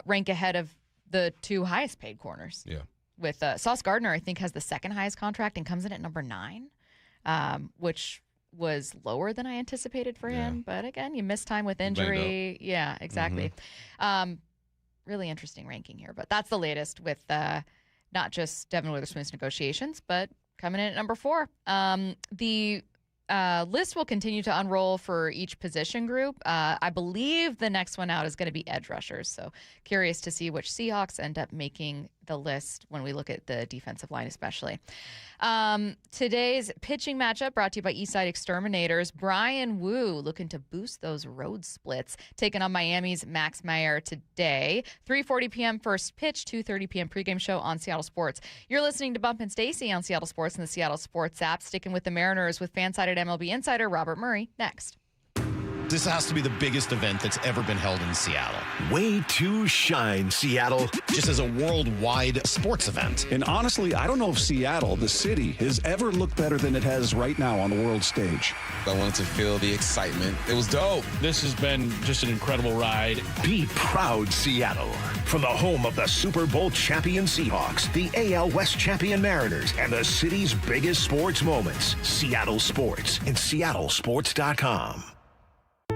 rank ahead of the 2 highest paid corners. Yeah. With Sauce Gardner, I think, has the 2nd highest contract and comes in at number 9, which was lower than I anticipated for him. But again, you miss time with injury. Yeah, exactly. Really interesting ranking here. But that's the latest with not just Devon Witherspoon's negotiations, but coming in at number 4. The list will continue to unroll for each position group. I believe the next one out is going to be edge rushers. So curious to see which Seahawks end up making the list when we look at the defensive line especially. Today's pitching matchup brought to you by Eastside Exterminators. Brian Wu looking to boost those road splits, taking on Miami's Max Meyer today. 3:40 p.m. first pitch, 2:30 p.m. pregame show on Seattle Sports. You're listening to Bump and Stacy on Seattle Sports and the Seattle Sports app. Sticking with the Mariners with Fansided MLB insider Robert Murray next. This has to be the biggest event that's ever been held in Seattle. Way to shine, Seattle. Just as a worldwide sports event. And honestly, I don't know if Seattle, the city, has ever looked better than it has right now on the world stage. I wanted to feel the excitement. It was dope. This has been just an incredible ride. Be proud, Seattle. From the home of the Super Bowl champion Seahawks, the AL West champion Mariners, and the city's biggest sports moments, Seattle Sports and SeattleSports.com.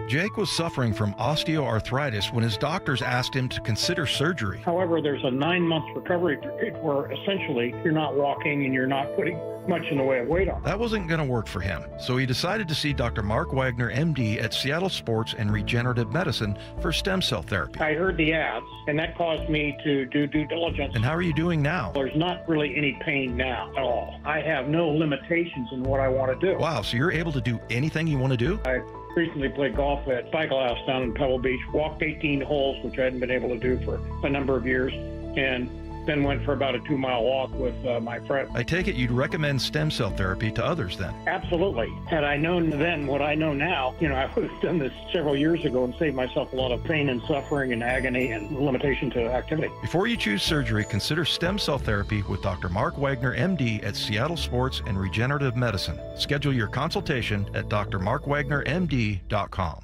Jake was suffering from osteoarthritis when his doctors asked him to consider surgery. However, there's a 9-month recovery period where essentially you're not walking and you're not putting much in the way of weight on. That wasn't going to work for him, so he decided to see Dr. Mark Wagner, MD, at Seattle Sports and Regenerative Medicine for stem cell therapy. I heard the ads, and that caused me to do due diligence. And how are you doing now? There's not really any pain now at all. I have no limitations in what I want to do. Wow, so you're able to do anything you want to do? I recently played golf at Cycle House down in Pebble Beach, walked 18 holes, which I hadn't been able to do for a number of years, and then went for about a 2-mile walk with my friend. I take it you'd recommend stem cell therapy to others then? Absolutely. Had I known then what I know now, I would have done this several years ago and saved myself a lot of pain and suffering and agony and limitation to activity. Before you choose surgery, consider stem cell therapy with Dr. Mark Wagner, MD, at Seattle Sports and Regenerative Medicine. Schedule your consultation at drmarkwagnermd.com.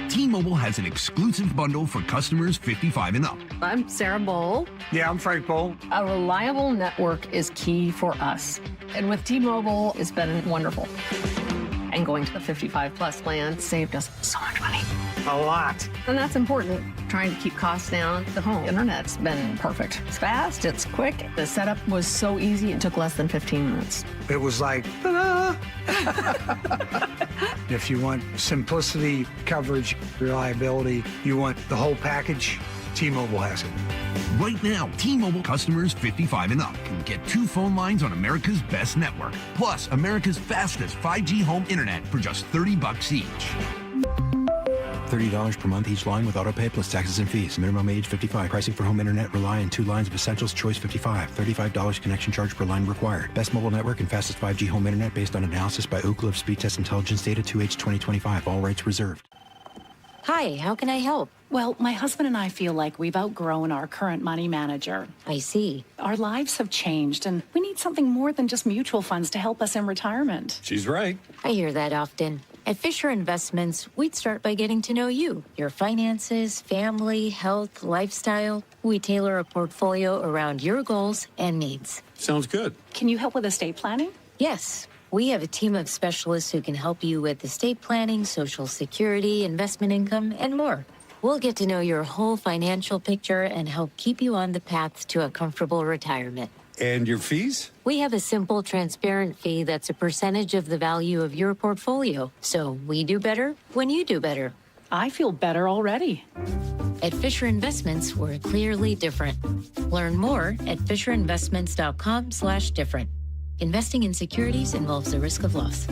T-Mobile has an exclusive bundle for customers 55 and up. I'm Sarah Bowl. Yeah, I'm Frank Bowl. A reliable network is key for us. And with T-Mobile, it's been wonderful. And going to the 55-plus plan saved us so much money. A lot. And that's important. Trying to keep costs down. The home internet's been perfect. It's fast, it's quick. The setup was so easy, it took less than 15 minutes. It was like, ta-da! If you want simplicity, coverage, reliability, you want the whole package, T-Mobile has it. Right now, T-Mobile customers 55 and up can get 2 phone lines on America's best network, plus America's fastest 5G home internet for just $30 each. $30 per month each line with auto pay plus taxes and fees. Minimum age 55. Pricing for home internet rely on 2 lines of Essentials Choice 55. $35 connection charge per line required. Best mobile network and fastest 5G home internet based on analysis by Ookla of Speed Test Intelligence Data 2H 2025. All rights reserved. Hi, how can I help? Well, my husband and I feel like we've outgrown our current money manager. I see. Our lives have changed, and we need something more than just mutual funds to help us in retirement. She's right. I hear that often. At Fisher Investments, we'd start by getting to know you, your finances, family, health, lifestyle. We tailor a portfolio around your goals and needs. Sounds good. Can you help with estate planning? Yes. We have a team of specialists who can help you with estate planning, Social Security, investment income, and more. We'll get to know your whole financial picture and help keep you on the path to a comfortable retirement. And your fees? We have a simple, transparent fee that's a percentage of the value of your portfolio. So we do better when you do better. I feel better already. At Fisher Investments, we're clearly different. Learn more at FisherInvestments.com/different. Investing in securities involves the risk of loss.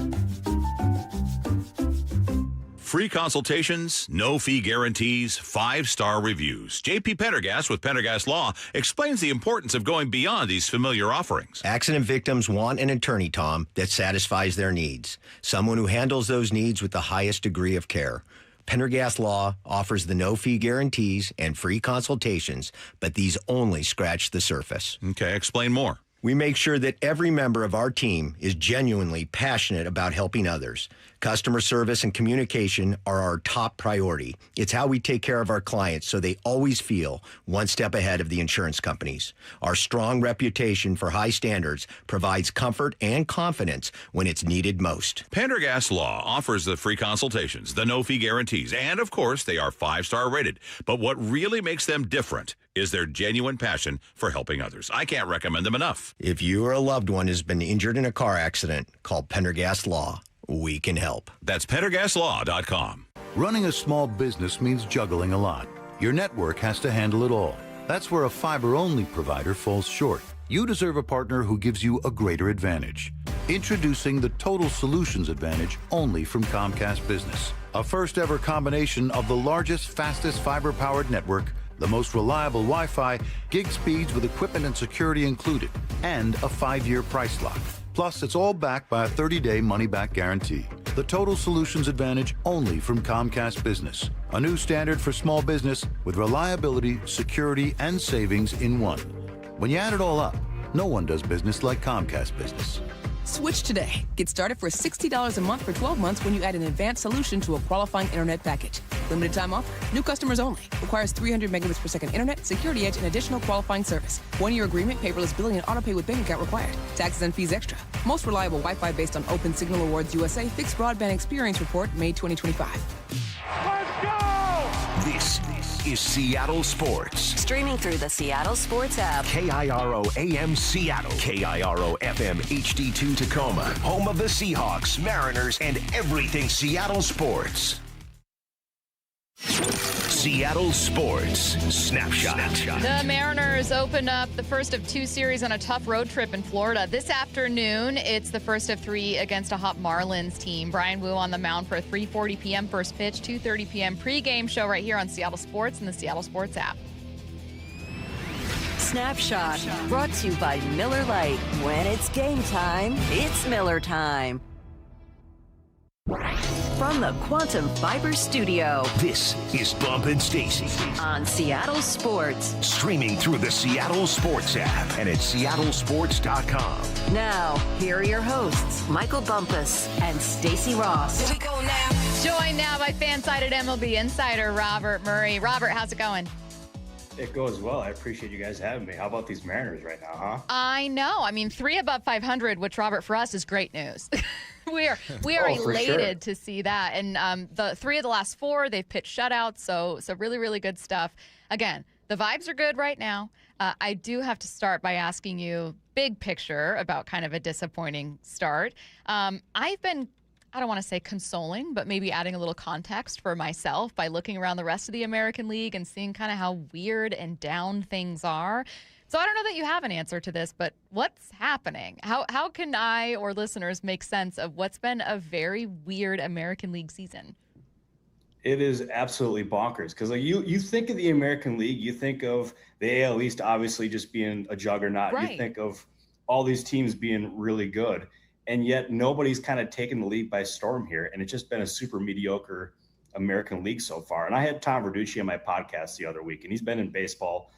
Free consultations, no fee guarantees, 5-star reviews. J.P. Pendergast with Pendergast Law explains the importance of going beyond these familiar offerings. Accident victims want an attorney, Tom, that satisfies their needs. Someone who handles those needs with the highest degree of care. Pendergast Law offers the no-fee guarantees and free consultations, but these only scratch the surface. Okay, explain more. We make sure that every member of our team is genuinely passionate about helping others. Customer service and communication are our top priority. It's how we take care of our clients so they always feel one step ahead of the insurance companies. Our strong reputation for high standards provides comfort and confidence when it's needed most. Pendergast Law offers the free consultations, the no-fee guarantees, and, of course, they are 5-star rated. But what really makes them different is their genuine passion for helping others. I can't recommend them enough. If you or a loved one has been injured in a car accident, call Pendergast Law. We can help. That's PendergastLaw.com. Running a small business means juggling a lot. Your network has to handle it all. That's where a fiber-only provider falls short. You deserve a partner who gives you a greater advantage. Introducing the Total Solutions Advantage only from Comcast Business. A first-ever combination of the largest, fastest fiber-powered network, the most reliable Wi-Fi, gig speeds with equipment and security included, and a 5-year price lock. Plus, it's all backed by a 30-day money-back guarantee. The Total Solutions Advantage only from Comcast Business. A new standard for small business with reliability, security, and savings in one. When you add it all up, no one does business like Comcast Business. Switch today. Get started for $60 a month for 12 months when you add an advanced solution to a qualifying internet package. Limited time offer. New customers only. Requires 300 megabits per second internet, security edge, and additional qualifying service. 1-year agreement, paperless billing, and autopay with bank account required. Taxes and fees extra. Most reliable Wi-Fi based on Open Signal Awards USA Fixed Broadband Experience Report, May 2025. Let's go! This is Seattle Sports. Streaming through the Seattle Sports app. KIRO AM Seattle. KIRO FM HD2 Tacoma. Home of the Seahawks, Mariners, and everything Seattle sports. Seattle Sports Snapshot. The Mariners opened up the first of 2 series on a tough road trip in Florida. This afternoon, it's the first of 3 against a hot Marlins team. Brian Wu on the mound for a 3:40 p.m. first pitch, 2:30 p.m. pregame show right here on Seattle Sports and the Seattle Sports app. Snapshot, brought to you by Miller Lite. When it's game time, it's Miller time. From the Quantum Fiber Studio, this is Bump and Stacy on Seattle Sports. Streaming through the Seattle Sports app and at seattlesports.com. Now, here are your hosts, Michael Bumpus and Stacy Ross. Here we go now. Joined now by Fansided MLB insider Robert Murray. Robert, how's it going? It goes well. I appreciate you guys having me. How about these Mariners right now, huh? I know. I mean, 3 above 500, which, Robert, for us is great news. we are elated to see that. And the 3 of the last 4, they've pitched shutouts, so really, really good stuff. Again, the vibes are good right now. I do have to start by asking you big picture about kind of a disappointing start. I've been, I don't want to say consoling, but maybe adding a little context for myself by looking around the rest of the American League and seeing kind of how weird and down things are. So I don't know that you have an answer to this, but what's happening? How can I or listeners make sense of what's been a very weird American League season? It is absolutely bonkers because like you think of the American League, you think of the AL East obviously just being a juggernaut. Right. You think of all these teams being really good. And yet nobody's kind of taken the league by storm here. And it's just been a super mediocre American League so far. And I had Tom Verducci on my podcast the other week, and he's been in baseball,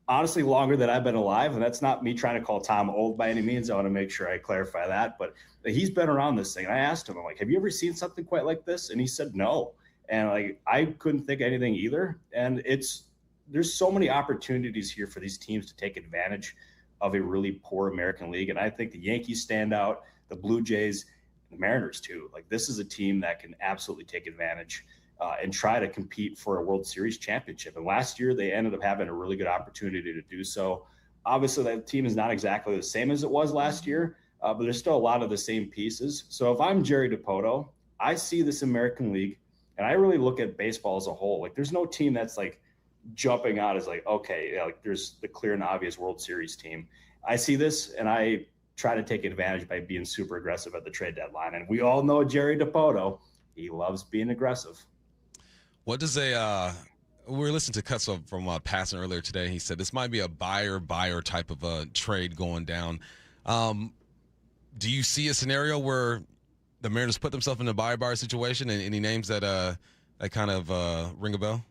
honestly, longer than I've been alive. And that's not me trying to call Tom old by any means. I want to make sure I clarify that. But he's been around this thing. And I asked him, I'm like, have you ever seen something quite like this? And he said, no. And like, I couldn't think of anything either. And there's so many opportunities here for these teams to take advantage of a really poor American League. And I think the Yankees stand out. The Blue Jays, the Mariners too. Like this is a team that can absolutely take advantage and try to compete for a World Series championship. And last year they ended up having a really good opportunity to do so. Obviously that team is not exactly the same as it was last year, but there's still a lot of the same pieces. So if I'm Jerry DiPoto, I see this American League and I really look at baseball as a whole. Like there's no team that's like jumping out as like, okay, yeah, like there's the clear and obvious World Series team. I see this and I try to take advantage by being super aggressive at the trade deadline. And we all know Jerry DiPoto. He loves being aggressive. What does we were listening to cuts from Passan earlier today. He said this might be a buyer type of a trade going down. Do you see a scenario where the Mariners put themselves in a buyer situation, and any names that kind of ring a bell?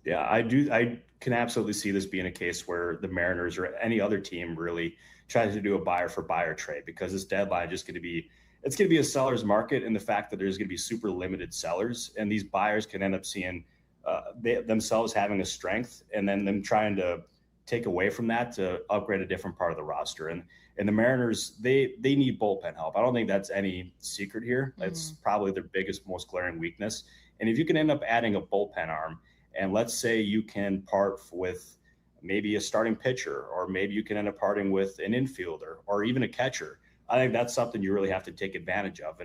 Yeah, I do. I can absolutely see this being a case where the Mariners or any other team really tries to do a buyer for buyer trade, because this deadline is going to be a seller's market, and the fact that there's going to be super limited sellers, and these buyers can end up seeing themselves having a strength and then them trying to take away from that to upgrade a different part of the roster. And the Mariners, they need bullpen help. I don't think that's any secret here. That's probably their biggest, most glaring weakness. And if you can end up adding a bullpen arm, and let's say you can part with maybe a starting pitcher, or maybe you can end up parting with an infielder or even a catcher, I think that's something you really have to take advantage of.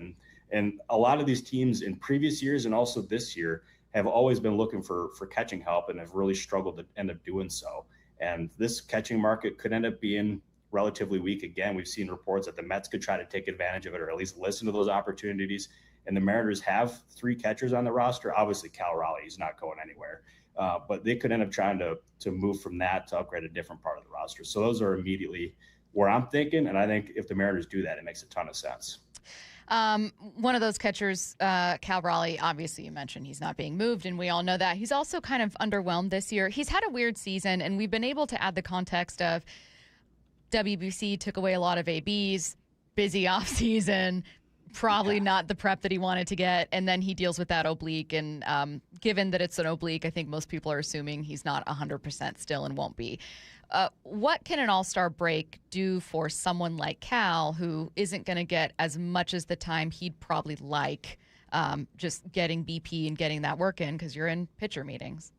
And a lot of these teams in previous years and also this year have always been looking for catching help and have really struggled to end up doing so. And this catching market could end up being relatively weak again. We've seen reports that the Mets could try to take advantage of it or at least listen to those opportunities. And the Mariners have 3 catchers on the roster. Obviously, Cal Raleigh is not going anywhere. But they could end up trying to move from that to upgrade a different part of the roster. So those are immediately where I'm thinking. And I think if the Mariners do that, it makes a ton of sense. One of those catchers, Cal Raleigh, obviously you mentioned he's not being moved, and we all know that. He's also kind of underwhelmed this year. He's had a weird season, and we've been able to add the context of WBC took away a lot of ABs, busy offseason, probably not the prep that he wanted to get, and then he deals with that oblique. And given that it's an oblique, I think most people are assuming he's not 100% still and won't be. What can an all-star break do for someone like Cal who isn't going to get as much as the time he'd probably like just getting BP and getting that work in because you're in pitcher meetings?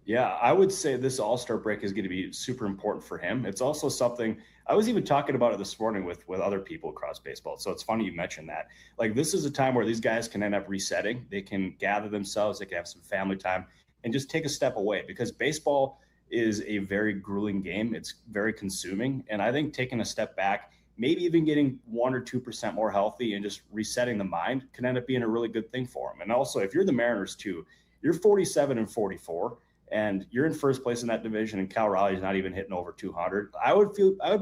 Yeah, I would say this all-star break is going to be super important for him. It's also something I was even talking about it this morning with other people across baseball. So it's funny you mentioned that. Like, this is a time where these guys can end up resetting. They can gather themselves. They can have some family time and just take a step away, because baseball is a very grueling game. It's very consuming. And I think taking a step back, maybe even getting 1 or 2% more healthy and just resetting the mind can end up being a really good thing for him. And also, if you're the Mariners too, you're 47-44. And you're in first place in that division, and Cal Raleigh's not even hitting over 200. I would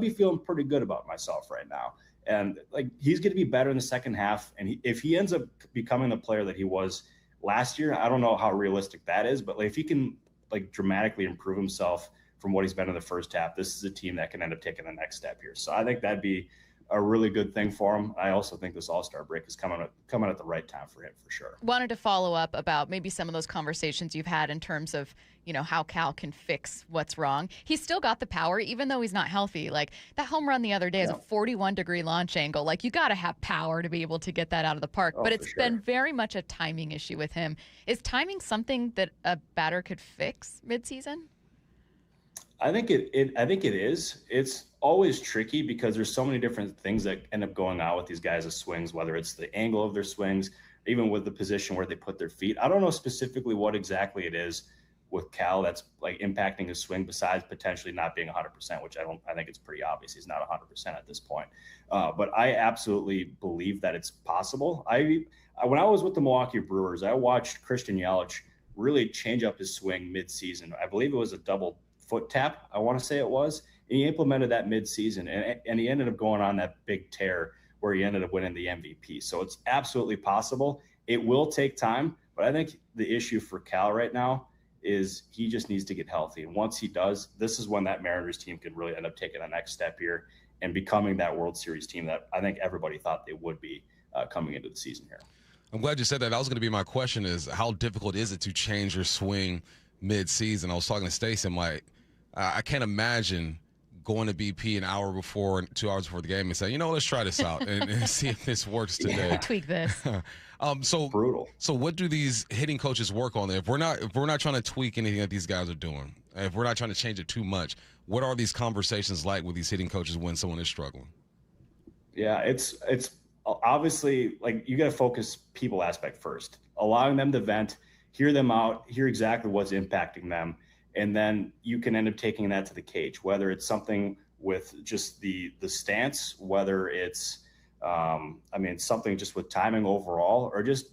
be feeling pretty good about myself right now. And like, he's going to be better in the second half. And if he ends up becoming the player that he was last year, I don't know how realistic that is, but like, if he can like dramatically improve himself from what he's been in the first half, this is a team that can end up taking the next step here. So I think that'd be a really good thing for him. I also think this all-star break is coming at the right time for him, for sure. Wanted to follow up about maybe some of those conversations you've had in terms of, you know, how Cal can fix what's wrong. He's still got the power, even though he's not healthy. Like, that home run the other day is a 41-degree launch angle. Like, you got to have power to be able to get that out of the park. But it's been very much a timing issue with him. Is timing something that a batter could fix midseason? I think it is. It's always tricky because there's so many different things that end up going on with these guys' swings, whether it's the angle of their swings, even with the position where they put their feet. I don't know specifically what exactly it is with Cal that's like impacting his swing, besides potentially not being 100%, which I think it's pretty obvious he's not 100% at this point. But I absolutely believe that it's possible. When I was with the Milwaukee Brewers, I watched Christian Yelich really change up his swing mid-season. I believe it was a double foot tap, I want to say it was. And he implemented that mid-season, and he ended up going on that big tear where he ended up winning the MVP. So it's absolutely possible. It will take time, but I think the issue for Cal right now is he just needs to get healthy. And once he does, this is when that Mariners team could really end up taking the next step here and becoming that World Series team that I think everybody thought they would be coming into the season here. I'm glad you said that. That was going to be my question, is how difficult is it to change your swing mid-season? I was talking to Stacey, I'm like, I can't imagine going to BP an hour before, 2 hours before the game and say, you know, let's try this out and see if this works today. Tweak this. So brutal. So what do these hitting coaches work on? If we're not trying to tweak anything that these guys are doing, if we're not trying to change it too much, what are these conversations like with these hitting coaches when someone is struggling? Yeah, it's obviously, like, you got to focus people aspect first, allowing them to vent, hear them out, hear exactly what's impacting them. And then you can end up taking that to the cage, whether it's something with just the stance, whether it's, something just with timing overall, or just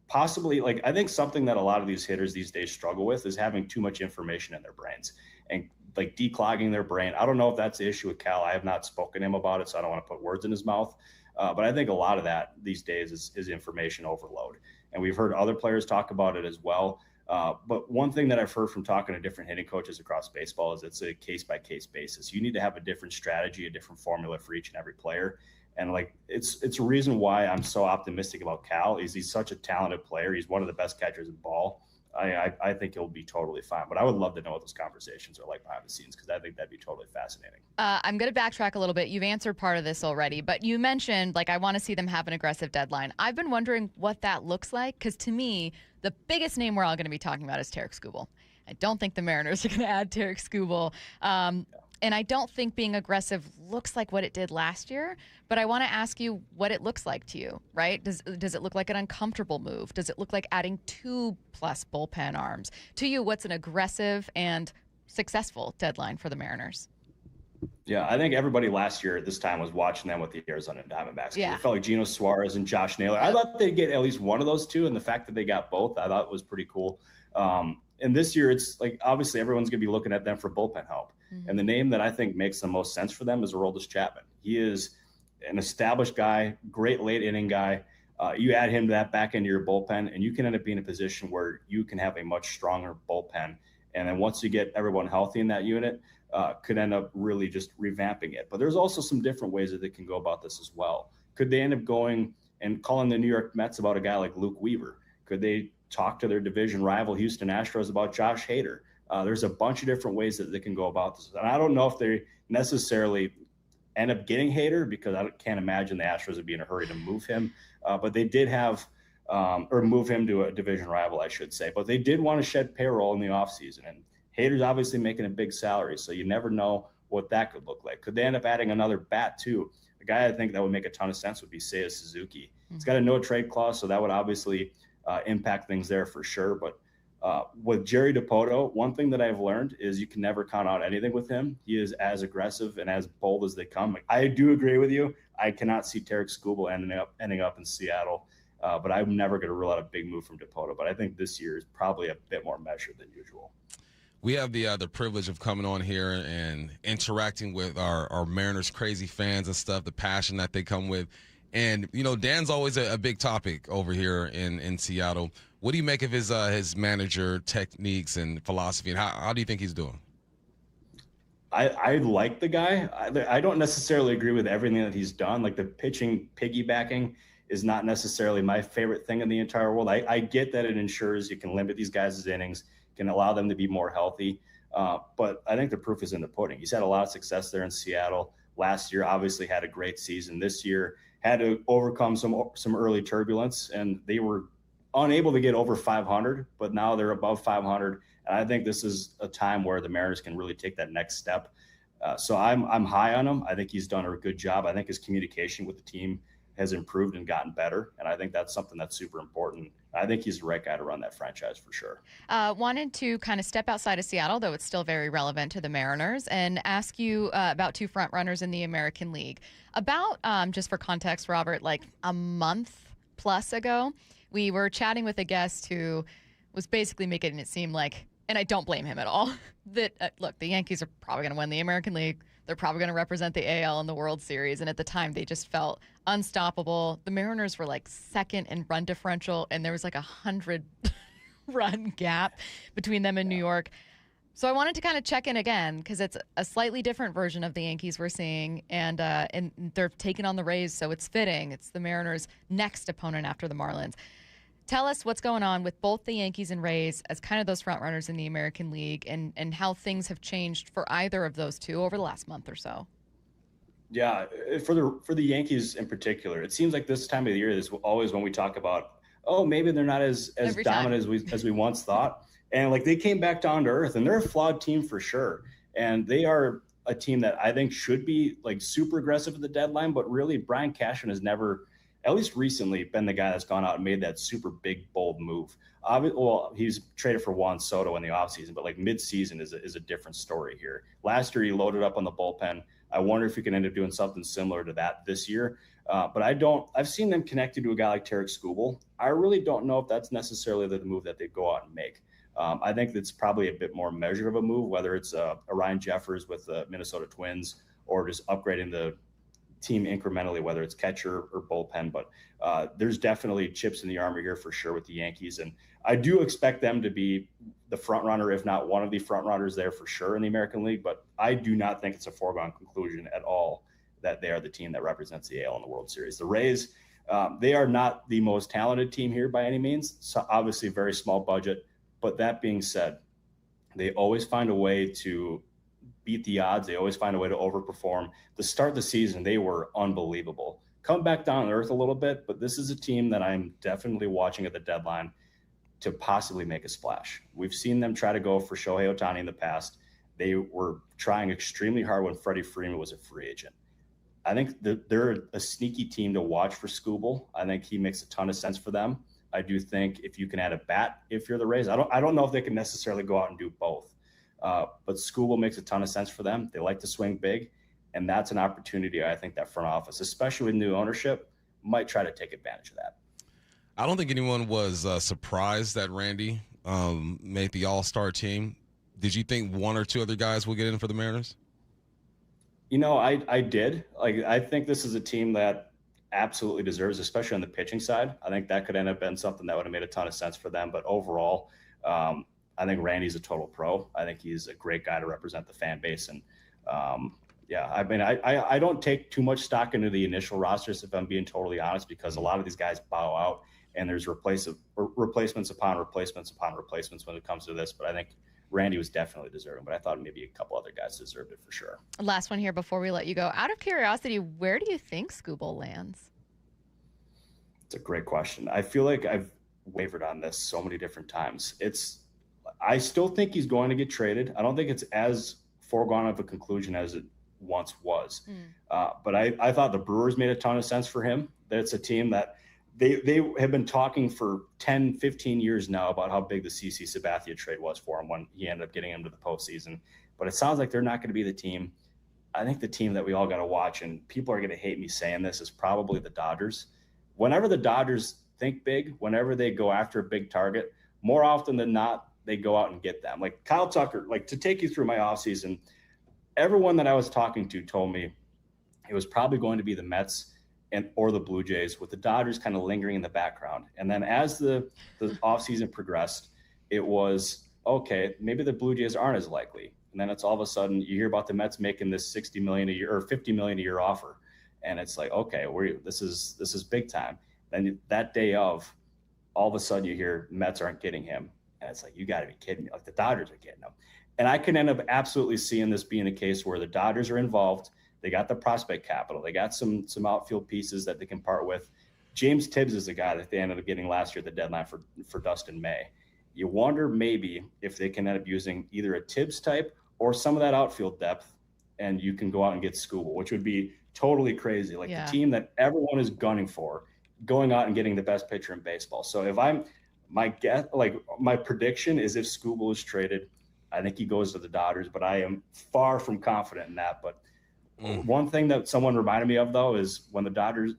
possibly, like, I think something that a lot of these hitters these days struggle with is having too much information in their brains and like declogging their brain. I don't know if that's the issue with Cal. I have not spoken to him about it, so I don't want to put words in his mouth. But I think a lot of that these days is information overload. And we've heard other players talk about it as well. But one thing that I've heard from talking to different hitting coaches across baseball is it's a case-by-case basis. You need to have a different strategy, a different formula for each and every player. And like, it's a reason why I'm so optimistic about Cal is he's such a talented player. He's one of the best catchers in ball. I think he'll be totally fine. But I would love to know what those conversations are like behind the scenes, because I think that'd be totally fascinating. I'm going to backtrack a little bit. You've answered part of this already, but you mentioned, like, I want to see them have an aggressive deadline. I've been wondering what that looks like, because to me, the biggest name we're all going to be talking about is Tarek Skubal. I don't think the Mariners are going to add Tarek Skubal. And I don't think being aggressive looks like what it did last year, but I want to ask you what it looks like to you, right? Does it look like an uncomfortable move? Does it look like adding 2+ bullpen arms? To you, what's an aggressive and successful deadline for the Mariners? Yeah, I think everybody last year at this time was watching them with the Arizona Diamondbacks. Yeah. It felt like Geno Suarez and Josh Naylor. I thought they'd get at least one of those two, and the fact that they got both, I thought was pretty cool. And this year, it's like obviously everyone's going to be looking at them for bullpen help. Mm-hmm. And the name that I think makes the most sense for them is Aroldis Chapman. He is an established guy, great late inning guy. You add him to that back end of your bullpen, and you can end up being in a position where you can have a much stronger bullpen. And then once you get everyone healthy in that unit, could end up really just revamping it. But there's also some different ways that they can go about this as well. Could they end up going and calling the New York Mets about a guy like Luke Weaver? Could they talk to their division rival Houston Astros about Josh Hader? There's a bunch of different ways that they can go about this. And I don't know if they necessarily end up getting Hader, because I can't imagine the Astros would be in a hurry to move him. But they did have, or move him to a division rival, I should say. But they did want to shed payroll in the offseason. And Hader's obviously making a big salary, so you never know what that could look like. Could they end up adding another bat too? A guy I think that would make a ton of sense would be Seiya Suzuki. Mm-hmm. He's got a no-trade clause, so that would obviously impact things there for sure. But with Jerry Dipoto, one thing that I've learned is you can never count out anything with him. He is as aggressive and as bold as they come. I do agree with you. I cannot see Tarek Skubal ending up in Seattle, but I'm never going to rule out a big move from Dipoto. But I think this year is probably a bit more measured than usual. We have the privilege of coming on here and interacting with our Mariners crazy fans and stuff, the passion that they come with. And, you know, Dan's always a big topic over here in Seattle. What do you make of his manager techniques and philosophy, and how do you think he's doing? I like the guy. I don't necessarily agree with everything that he's done. Like the pitching piggybacking is not necessarily my favorite thing in the entire world. I get that it ensures you can limit these guys' innings, can allow them to be more healthy. But I think the proof is in the pudding. He's had a lot of success there in Seattle. Last year, obviously had a great season. This year had to overcome some early turbulence, and they were unable to get over 500, but now they're above 500. And I think this is a time where the Mariners can really take that next step. So I'm high on him. I think he's done a good job. I think his communication with the team has improved and gotten better. And I think that's something that's super important. I think he's the right guy to run that franchise for sure. Wanted to kind of step outside of Seattle, though it's still very relevant to the Mariners, and ask you about two front runners in the American League. About, just for context, Robert, like a month plus ago, we were chatting with a guest who was basically making it seem like, and I don't blame him at all, that, look, the Yankees are probably going to win the American League. They're probably going to represent the AL in the World Series. And at the time, they just felt unstoppable. The Mariners were like second in run differential, and there was like 100-run gap between them and New York. So I wanted to kind of check in again, because it's a slightly different version of the Yankees we're seeing, and they're taking on the Rays, so it's fitting. It's the Mariners' next opponent after the Marlins. Tell us what's going on with both the Yankees and Rays as kind of those front runners in the American League, and how things have changed for either of those two over the last month or so. Yeah, for the Yankees in particular, it seems like this time of the year is always when we talk about, oh, maybe they're not as dominant as we once thought. And like they came back down to earth, and they're a flawed team for sure. And they are a team that I think should be like super aggressive at the deadline, but really Brian Cashman has never, at least recently, been the guy that's gone out and made that super big, bold move. Well, he's traded for Juan Soto in the offseason, but like mid-season is a different story here. Last year, he loaded up on the bullpen. I wonder if he can end up doing something similar to that this year. But I've seen them connected to a guy like Tarek Skubal. I really don't know if that's necessarily the move that they go out and make. I think that's probably a bit more measured of a move, whether it's a Ryan Jeffers with the Minnesota Twins or just upgrading the team incrementally, whether it's catcher or bullpen. But there's definitely chips in the armor here for sure with the Yankees. And I do expect them to be the front runner, if not one of the front runners there for sure in the American League. But I do not think it's a foregone conclusion at all that they are the team that represents the AL in the World Series. The Rays, they are not the most talented team here by any means. So obviously very small budget. But that being said, they always find a way to beat the odds. They always find a way to overperform. To start the season, they were unbelievable. Come back down to earth a little bit, but this is a team that I'm definitely watching at the deadline to possibly make a splash. We've seen them try to go for Shohei Ohtani in the past. They were trying extremely hard when Freddie Freeman was a free agent. I think that they're a sneaky team to watch for Skubal. I think he makes a ton of sense for them. I do think if you can add a bat, if you're the Rays, I don't know if they can necessarily go out and do both. But Skubal makes a ton of sense for them. They like to swing big, and that's an opportunity I think that front office, especially with new ownership, might try to take advantage of that. I don't think anyone was surprised that Randy made the All-Star team. Did you think one or two other guys will get in for the Mariners? You know, I did. I think this is a team that absolutely deserves, especially on the pitching side. I think that could end up being something that would have made a ton of sense for them. But overall, I think Randy's a total pro. I think he's a great guy to represent the fan base. And I don't take too much stock into the initial rosters, if I'm being totally honest, because a lot of these guys bow out and there's replacements upon replacements upon replacements when it comes to this. But I think Randy was definitely deserving, but I thought maybe a couple other guys deserved it for sure. Last one here before we let you go. Out of curiosity, where do you think Skubal lands? It's a great question. I feel like I've wavered on this so many different times. I still think he's going to get traded. I don't think it's as foregone of a conclusion as it once was. But I thought the Brewers made a ton of sense for him. That it's a team that they have been talking for 10, 15 years now about how big the CC Sabathia trade was for him when he ended up getting him to the postseason. But it sounds like they're not going to be the team. I think the team that we all got to watch, and people are going to hate me saying this, is probably the Dodgers. Whenever the Dodgers think big, whenever they go after a big target, more often than not, they go out and get them. Like Kyle Tucker, to take you through my offseason, everyone that I was talking to told me it was probably going to be the Mets or the Blue Jays, with the Dodgers kind of lingering in the background. And then as the offseason progressed, it was, okay, maybe the Blue Jays aren't as likely. And then it's all of a sudden you hear about the Mets making this $60 million a year or $50 million a year offer. And it's like, okay, this is big time. Then that day of, all of a sudden you hear Mets aren't getting him. And it's like, you got to be kidding me. Like, the Dodgers are getting him. And I can end up absolutely seeing this being a case where the Dodgers are involved. They got the prospect capital. They got some outfield pieces that they can part with. James Tibbs is the guy that they ended up getting last year at the deadline for Dustin May. You wonder maybe if they can end up using either a Tibbs type or some of that outfield depth, and you can go out and get Skubal, which would be totally crazy. The team that everyone is gunning for, going out and getting the best pitcher in baseball. So if my prediction is if Skubal is traded, I think he goes to the Dodgers, but I am far from confident in that. But one thing that someone reminded me of, though, is when the Dodgers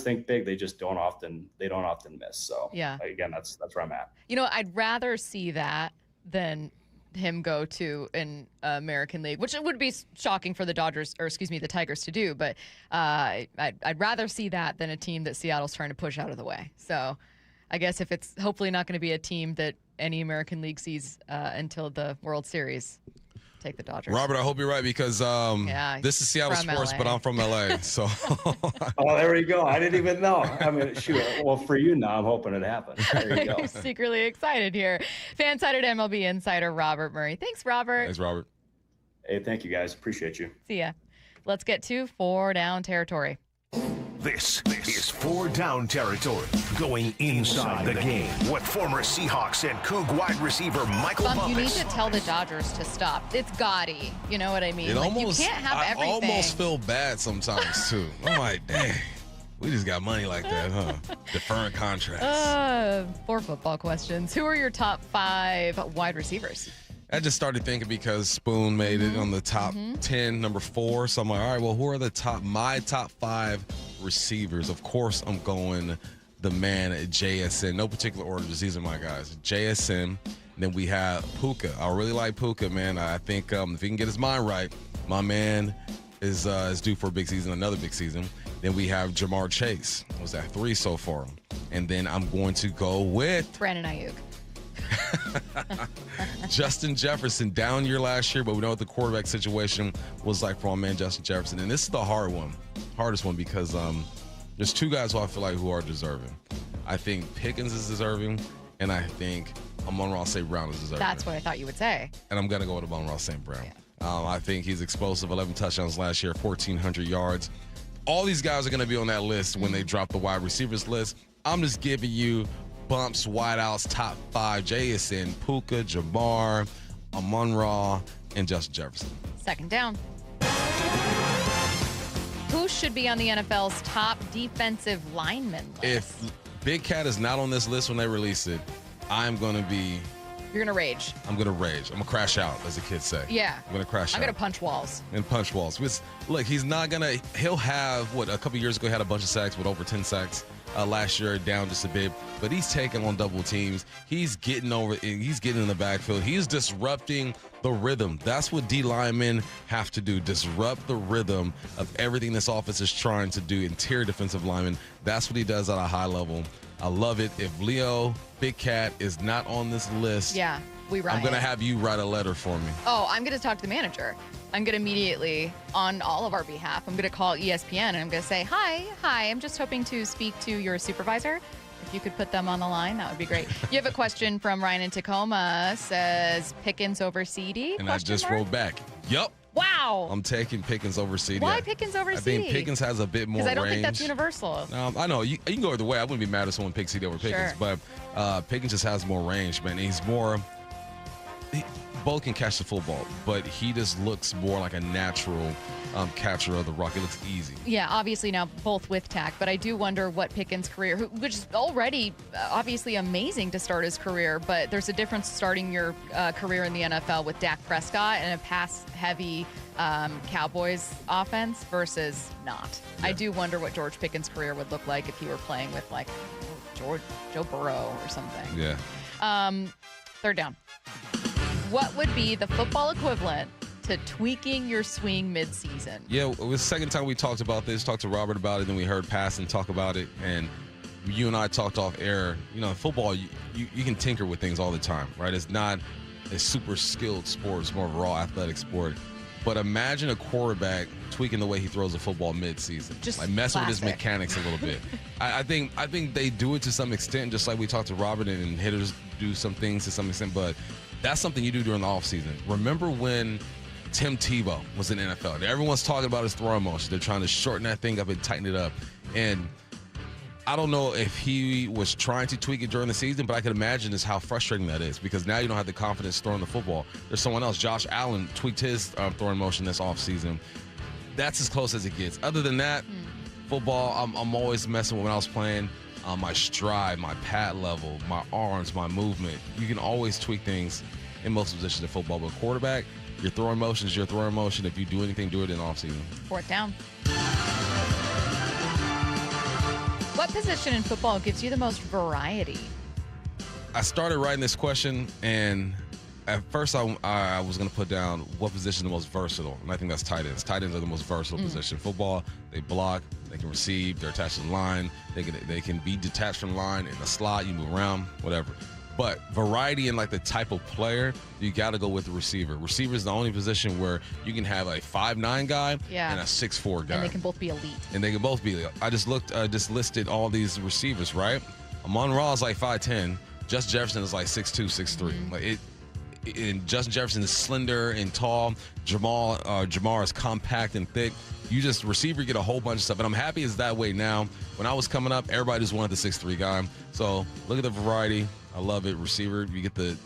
think big, they don't often miss. So again, that's where I'm at. I'd rather see that than him go to an American League, which it would be shocking for the Tigers to do. But I'd rather see that than a team that Seattle's trying to push out of the way. So I guess if it's hopefully not going to be a team that any American League sees until the World Series, take the Dodgers. Robert, I hope you're right, because this is Seattle sports, LA. but I'm from LA. So oh, there we go. I didn't even know. I mean, shoot. Well, for you now, I'm hoping it happens. There you go. You're secretly excited here. Fansided MLB insider Robert Murray. Thanks, Robert. Thanks, Robert. Hey, thank you, guys. Appreciate you. See ya. Let's get to 4 Down territory. This is 4 Down territory, going inside the game with former Seahawks and Coug wide receiver Michael Bump, you need Bumpus. to tell the Dodgers to stop. It's gaudy. You know what I mean? You can't have everything. I almost feel bad sometimes, too. I'm like, dang, we just got money like that, huh? Deferring contracts. 4 football questions. Who are your top 5 wide receivers? I just started thinking because Spoon made it on the top 10, number 4. So I'm like, all right, well, who are my top 5 receivers? Of course, I'm going the man at JSN. No particular order. These are my guys. JSN. Then we have Puka. I really like Puka, man. I think if he can get his mind right, my man is due for a big season, another big season. Then we have Jamar Chase. Was that 3 so far? And then I'm going to go with Brandon Ayuk. Justin Jefferson, down year last year, but we know what the quarterback situation was like for our man Justin Jefferson. And this is the hardest one, because there's 2 guys who I feel like who are deserving. I think Pickens is deserving, and I think Amon-Ra St. Brown is deserving. That's what I thought you would say. And I'm going to go with Amon-Ra St. Brown. I think he's explosive, 11 touchdowns last year, 1,400 yards. All these guys are going to be on that list when they drop the wide receivers list. I'm just giving you Bump's wideouts top 5: JSN, Puka, Jamar, Amon-Ra, and Justin Jefferson. Second down. Who should be on the NFL's top defensive lineman list? If Big Cat is not on this list when they release it, I'm going to be... You're going to rage. I'm going to rage. I'm going to crash out, as the kids say. Yeah. I'm going to crash out. I'm going to punch walls. And punch walls. Which, look, he's not going to... He'll have, a couple years ago, he had a bunch of sacks with over 10 sacks. Last year, down just a bit. But he's taking on double teams. He's getting in the backfield. He's disrupting the rhythm. That's what D linemen have to do. Disrupt the rhythm of everything this offense is trying to do. Interior defensive lineman. That's what he does at a high level. I love it. If Leo Big Cat is not on this list, yeah, we riot. I'm going to have you write a letter for me. Oh, I'm going to talk to the manager. I'm going to immediately, on all of our behalf, I'm going to call ESPN and I'm going to say, hi, I'm just hoping to speak to your supervisor. If you could put them on the line, that would be great. You have a question from Ryan in Tacoma, says Pickens over CD? And I just wrote back, yup. Wow. I'm taking Pickens over CD. Why Pickens over CD? I think Pickens has a bit more range. Because I don't think that's universal. I know. You can go either way. I wouldn't be mad if someone picks CD over Pickens. Sure. But Pickens just has more range, man. Both can catch the football, but he just looks more like a natural catcher of the rock. It looks easy. Yeah, obviously now both with tack, but I do wonder what Pickens' career, which is already obviously amazing to start his career, but there's a difference starting your career in the NFL with Dak Prescott and a pass-heavy Cowboys offense versus not. Yeah. I do wonder what George Pickens' career would look like if he were playing with like Joe Burrow or something. Yeah. Third down. What would be the football equivalent to tweaking your swing mid-season? Yeah, it was the second time we talked about this, talked to Robert about it, then we heard Passan talk about it, and you and I talked off air. You know, in football, you can tinker with things all the time, right? It's not a super skilled sport. It's more of a raw athletic sport. But imagine a quarterback tweaking the way he throws a football mid-season. Just like messing classic. with his mechanics a little bit. I think they do it to some extent, just like we talked to Robert, and hitters do some things to some extent, but that's something you do during the offseason. Remember when Tim Tebow was in the NFL? Everyone's talking about his throwing motion. They're trying to shorten that thing up and tighten it up. And I don't know if he was trying to tweak it during the season, but I can imagine just how frustrating that is because now you don't have the confidence throwing the football. There's someone else. Josh Allen tweaked his throwing motion this offseason. That's as close as it gets. Other than that, football, I'm always messing with when I was playing. My stride, my pad level, my arms, my movement. You can always tweak things in most positions in football. But quarterback, your throwing motion is your throwing motion. If you do anything, do it in offseason. Fourth down. What position in football gives you the most variety? I started writing this question, and at first I was going to put down what position is the most versatile, and I think that's tight ends. Tight ends are the most versatile position. Football, they block, they can receive, they're attached to the line, they can be detached from the line, in the slot, you move around, whatever. But variety in like the type of player, you got to go with the receiver. Receiver is the only position where you can have a 5'9" guy and a 6'4" guy. And they can both be elite. I just listed all these receivers, right? Amon-Ra is like 5'10". Justin Jefferson is like 6'2", 6'3". Like and Justin Jefferson is slender and tall. Jamar is compact and thick. Receiver get a whole bunch of stuff. And I'm happy it's that way now. When I was coming up, everybody just wanted the 6'3" guy. So look at the variety. I love it. Receiver, you get the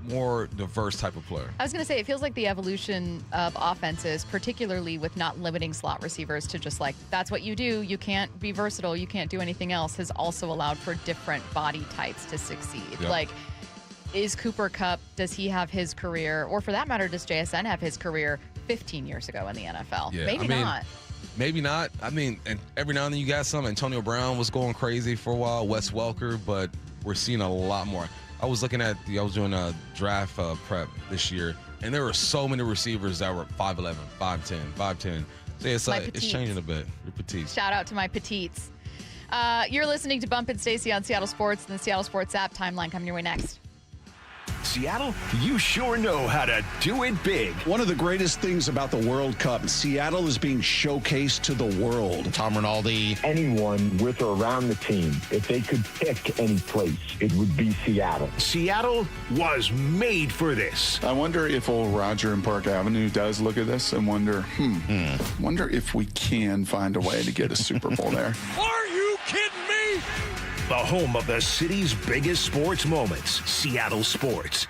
more diverse type of player. I was going to say, it feels like the evolution of offenses, particularly with not limiting slot receivers to just like, that's what you do. You can't be versatile. You can't do anything else, has also allowed for different body types to succeed. Yep. Like, is Cooper Kupp, does he have his career, or for that matter, does JSN have his career 15 years ago in the NFL? Yeah, Maybe not. Maybe not. I mean, and every now and then you got some. Antonio Brown was going crazy for a while, Wes Welker, but we're seeing a lot more. I was doing a draft prep this year, and there were so many receivers that were 5'11", 5'10", 5'10". So it's changing a bit. Your petites. Shout out to my petites. You're listening to Bump and Stacy on Seattle Sports and the Seattle Sports app. Timeline coming your way next. Seattle, you sure know how to do it big. One of the greatest things about the World Cup, Seattle is being showcased to the world. Tom Rinaldi. Anyone with or around the team, if they could pick any place, it would be Seattle. Seattle was made for this. I wonder if old Roger in Park Avenue does look at this and wonder, wonder if we can find a way to get a Super Bowl there. Are you kidding me? The home of the city's biggest sports moments, Seattle Sports.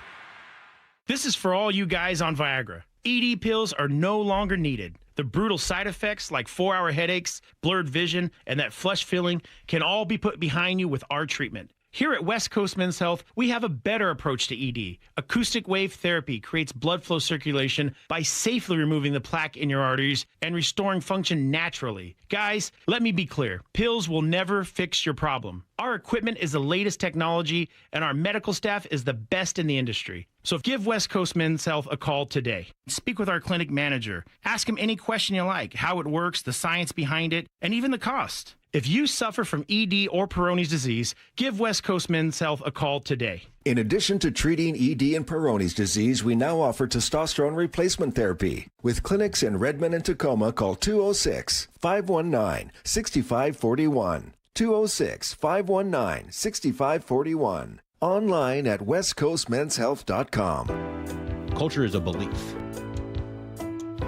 This is for all you guys on Viagra. ED pills are no longer needed. The brutal side effects like 4-hour headaches, blurred vision, and that flush feeling can all be put behind you with our treatment. Here at West Coast Men's Health, we have a better approach to ED. Acoustic wave therapy creates blood flow circulation by safely removing the plaque in your arteries and restoring function naturally. Guys, let me be clear. Pills will never fix your problem. Our equipment is the latest technology, and our medical staff is the best in the industry. So give West Coast Men's Health a call today. Speak with our clinic manager. Ask him any question you like, how it works, the science behind it, and even the cost. If you suffer from ED or Peyronie's disease, give West Coast Men's Health a call today. In addition to treating ED and Peyronie's disease, we now offer testosterone replacement therapy. With clinics in Redmond and Tacoma, call 206-519-6541. 206-519-6541. Online at westcoastmenshealth.com. Culture is a belief.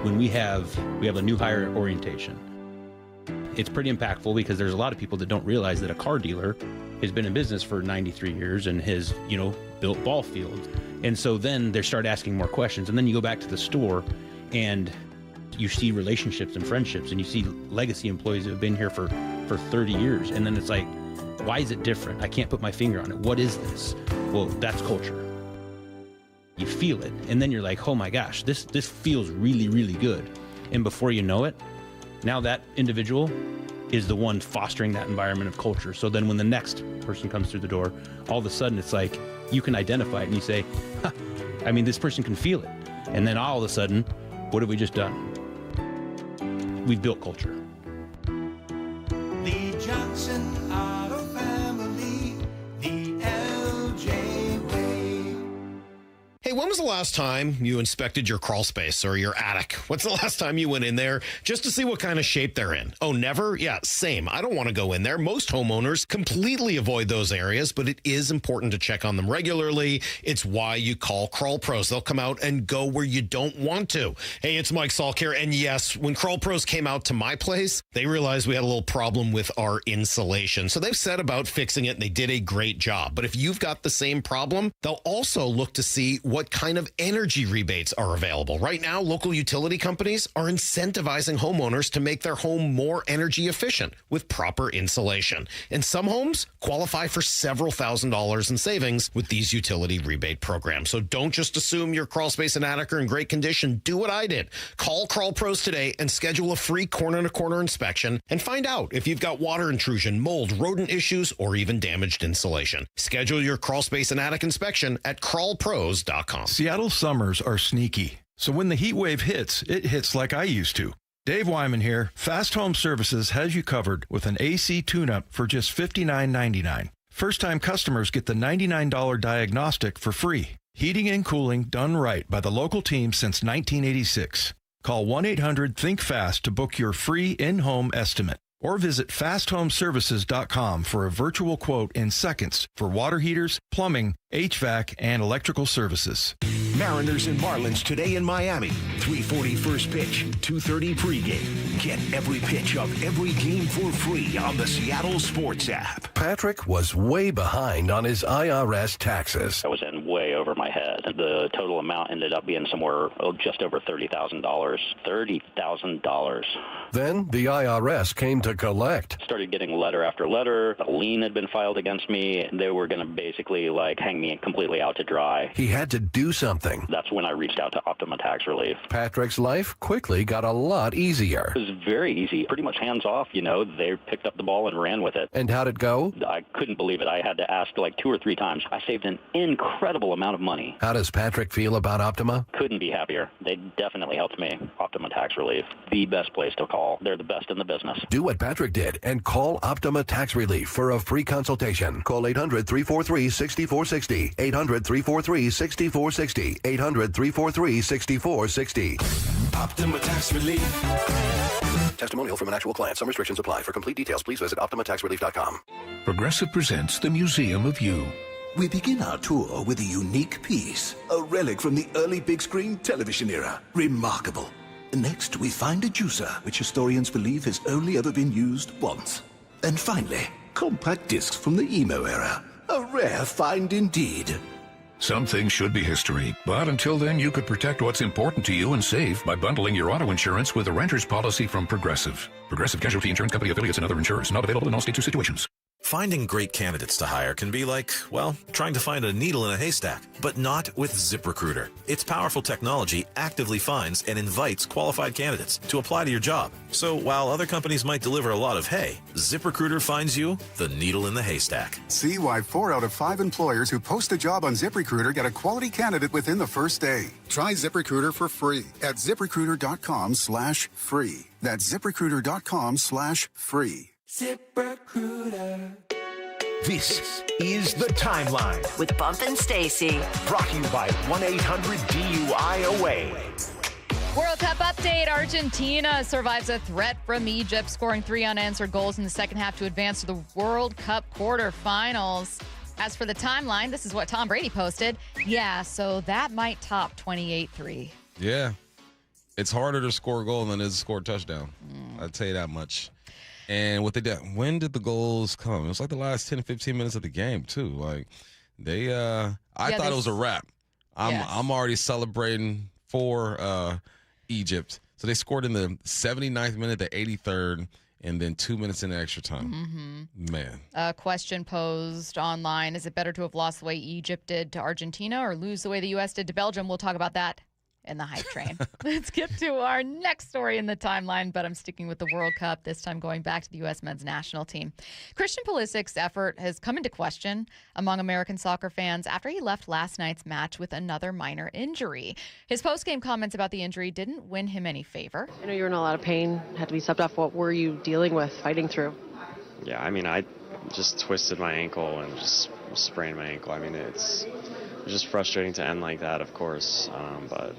When we have a new hire orientation, it's pretty impactful because there's a lot of people that don't realize that a car dealer has been in business for 93 years and has, built ball fields. And so then they start asking more questions. And then you go back to the store and you see relationships and friendships, and you see legacy employees who have been here for 30 years. And then it's like, why is it different? I can't put my finger on it. What is this? Well, that's culture. You feel it. And then you're like, oh my gosh, this feels really, really good. And before you know it, now that individual is the one fostering that environment of culture. So then when the next person comes through the door, all of a sudden it's like you can identify it and you say, this person can feel it. And then all of a sudden, what have we just done? We've built culture. The Johnson Auto Family, the LJ way. Hey, when was the last time you inspected your crawl space or your attic? What's the last time you went in there just to see what kind of shape they're in? Oh, never? Yeah, same. I don't want to go in there. Most homeowners completely avoid those areas, but it is important to check on them regularly. It's why you call Crawl Pros. They'll come out and go where you don't want to. Hey, it's Mike Salk here. And yes, when Crawl Pros came out to my place, they realized we had a little problem with our insulation. So they've set about fixing it, and they did a great job. But if you've got the same problem, they'll also look to see what kind of energy rebates are available. Right now, local utility companies are incentivizing homeowners to make their home more energy efficient with proper insulation. And some homes qualify for several $1,000s in savings with these utility rebate programs. So don't just assume your crawl space and attic are in great condition. Do what I did. Call Crawl Pros today and schedule a free corner-to-corner inspection and find out if you've got water intrusion, mold, rodent issues, or even damaged insulation. Schedule your crawl space and attic inspection at crawlpros.com. Seattle summers are sneaky, so when the heat wave hits, it hits like I used to. Dave Wyman here. Fast Home Services has you covered with an AC tune-up for just $59.99. First-time customers get the $99 diagnostic for free. Heating and cooling done right by the local team since 1986. Call 1-800-THINK-FAST to book your free in-home estimate. Or visit fasthomeservices.com for a virtual quote in seconds for water heaters, plumbing, HVAC, and electrical services. Mariners and Marlins today in Miami. 3:40 first pitch, 2:30 pregame. Get every pitch of every game for free on the Seattle Sports app. Patrick was way behind on his IRS taxes. I was in way over my head. The total amount ended up being somewhere just over $30,000. $30,000. Then the IRS came to collect. Started getting letter after letter. A lien had been filed against me. They were going to basically hang me completely out to dry. He had to do something. That's when I reached out to Optima Tax Relief. Patrick's life quickly got a lot easier. It was very easy. Pretty much hands off, They picked up the ball and ran with it. And how'd it go? I couldn't believe it. I had to ask 2 or 3 times. I saved an incredible amount of money. How does Patrick feel about Optima? Couldn't be happier. They definitely helped me. Optima Tax Relief. The best place to call. They're the best in the business. Do what Patrick did and call Optima Tax Relief for a free consultation. Call 800-343-6460. 800-343-6460. 800-343-6460. Optima Tax Relief. Testimonial from an actual client. Some restrictions apply. For complete details, please visit OptimaTaxRelief.com. Progressive presents the Museum of You. We begin our tour with a unique piece, a relic from the early big screen television era. Remarkable. Next, we find a juicer, which historians believe has only ever been used once. And finally, compact discs from the emo era. A rare find indeed. Some things should be history, but until then, you could protect what's important to you and save by bundling your auto insurance with a renter's policy from Progressive. Progressive Casualty Insurance Company affiliates and other insurers. Not available in all states or situations. Finding great candidates to hire can be like, well, trying to find a needle in a haystack, but not with ZipRecruiter. Its powerful technology actively finds and invites qualified candidates to apply to your job. So while other companies might deliver a lot of hay, ZipRecruiter finds you the needle in the haystack. See why 4 out of 5 employers who post a job on ZipRecruiter get a quality candidate within the first day. Try ZipRecruiter for free at ZipRecruiter.com/free. That's ZipRecruiter.com/free. ZipRecruiter. This is The Timeline with Bump and Stacy. Brought to you by 1-800-DUI-AWAY. World Cup update. Argentina survives a threat from Egypt, scoring 3 unanswered goals in the second half to advance to the World Cup quarterfinals. As for the timeline, this is what Tom Brady posted. Yeah, so that might top 28-3. Yeah. It's harder to score a goal than it is to score a touchdown. I'll tell you that much. And what they did, when did the goals come? It was like the last 10 to 15 minutes of the game, too. Like, I thought it was a wrap. I'm already celebrating for Egypt. So they scored in the 79th minute, the 83rd, and then 2 minutes in the extra time. Man. A question posed online. Is it better to have lost the way Egypt did to Argentina or lose the way the U.S. did to Belgium? We'll talk about that in the hype train. Let's get to our next story in the timeline, but I'm sticking with the World Cup, this time going back to the U.S. men's national team. Christian Pulisic's effort has come into question among American soccer fans after he left last night's match with another minor injury. His post-game comments about the injury didn't win him any favor. I know you were in a lot of pain, had to be subbed off. What were you dealing with, fighting through? Yeah, I mean, I just twisted my ankle and just sprained my ankle. I mean, it's just frustrating to end like that, of course. But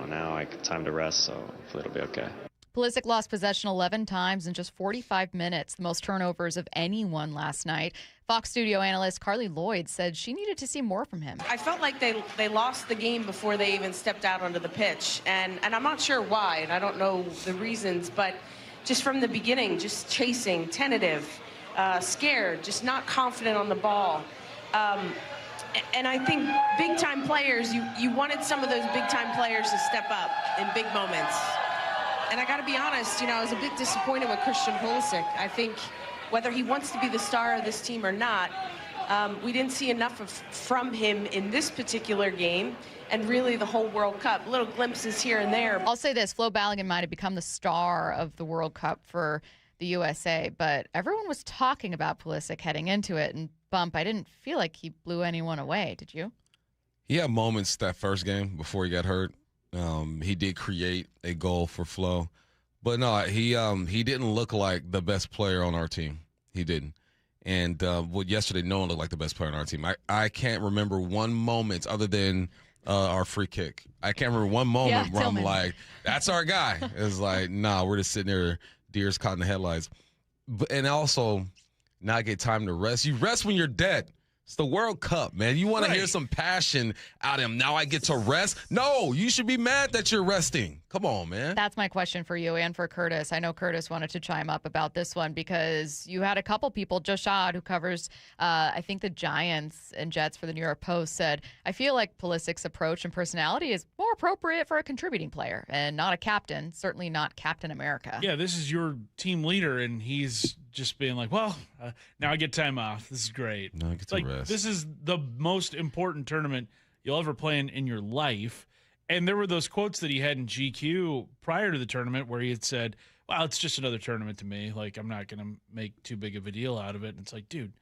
now I got time to rest, so hopefully it'll be okay. Pulisic lost possession 11 times in just 45 minutes, the most turnovers of anyone last night. Fox studio analyst Carly Lloyd said she needed to see more from him. I felt like they lost the game before they even stepped out onto the pitch, and I'm not sure why, and I don't know the reasons, but just from the beginning, just chasing, tentative, scared, just not confident on the ball. And I think big-time players, you wanted some of those big-time players to step up in big moments. And I got to be honest, I was a bit disappointed with Christian Pulisic. I think whether he wants to be the star of this team or not, we didn't see enough from him in this particular game and really the whole World Cup. Little glimpses here and there. I'll say this, Flo Balogun might have become the star of the World Cup for the USA, but everyone was talking about Pulisic heading into it, and Bump, I didn't feel like he blew anyone away. Did you? He had moments that first game before he got hurt. He did create a goal for Flo, but no, he didn't look like the best player on our team. He didn't. And yesterday, no one looked like the best player on our team. I can't remember one moment other than our free kick. I can't remember one moment where I'm like, that's our guy. It's like, nah, we're just sitting there, deers caught in the headlights. And also, not get time to rest. You rest when you're dead. It's the World Cup, man. You want to hear some passion out of him. Now I get to rest? No, you should be mad that you're resting. Come on, man. That's my question for you and for Curtis. I know Curtis wanted to chime up about this one because you had a couple people, Joe Schad, who covers, I think, the Giants and Jets for the New York Post, said, I feel like Pulisic's approach and personality is more appropriate for a contributing player and not a captain, certainly not Captain America. Yeah, this is your team leader, and he's just being like, well, now I get time off. This is great. No, I get to rest. This is the most important tournament you'll ever play in your life. And there were those quotes that he had in GQ prior to the tournament where he had said, well, it's just another tournament to me. Like, I'm not going to make too big of a deal out of it. And it's like, dude,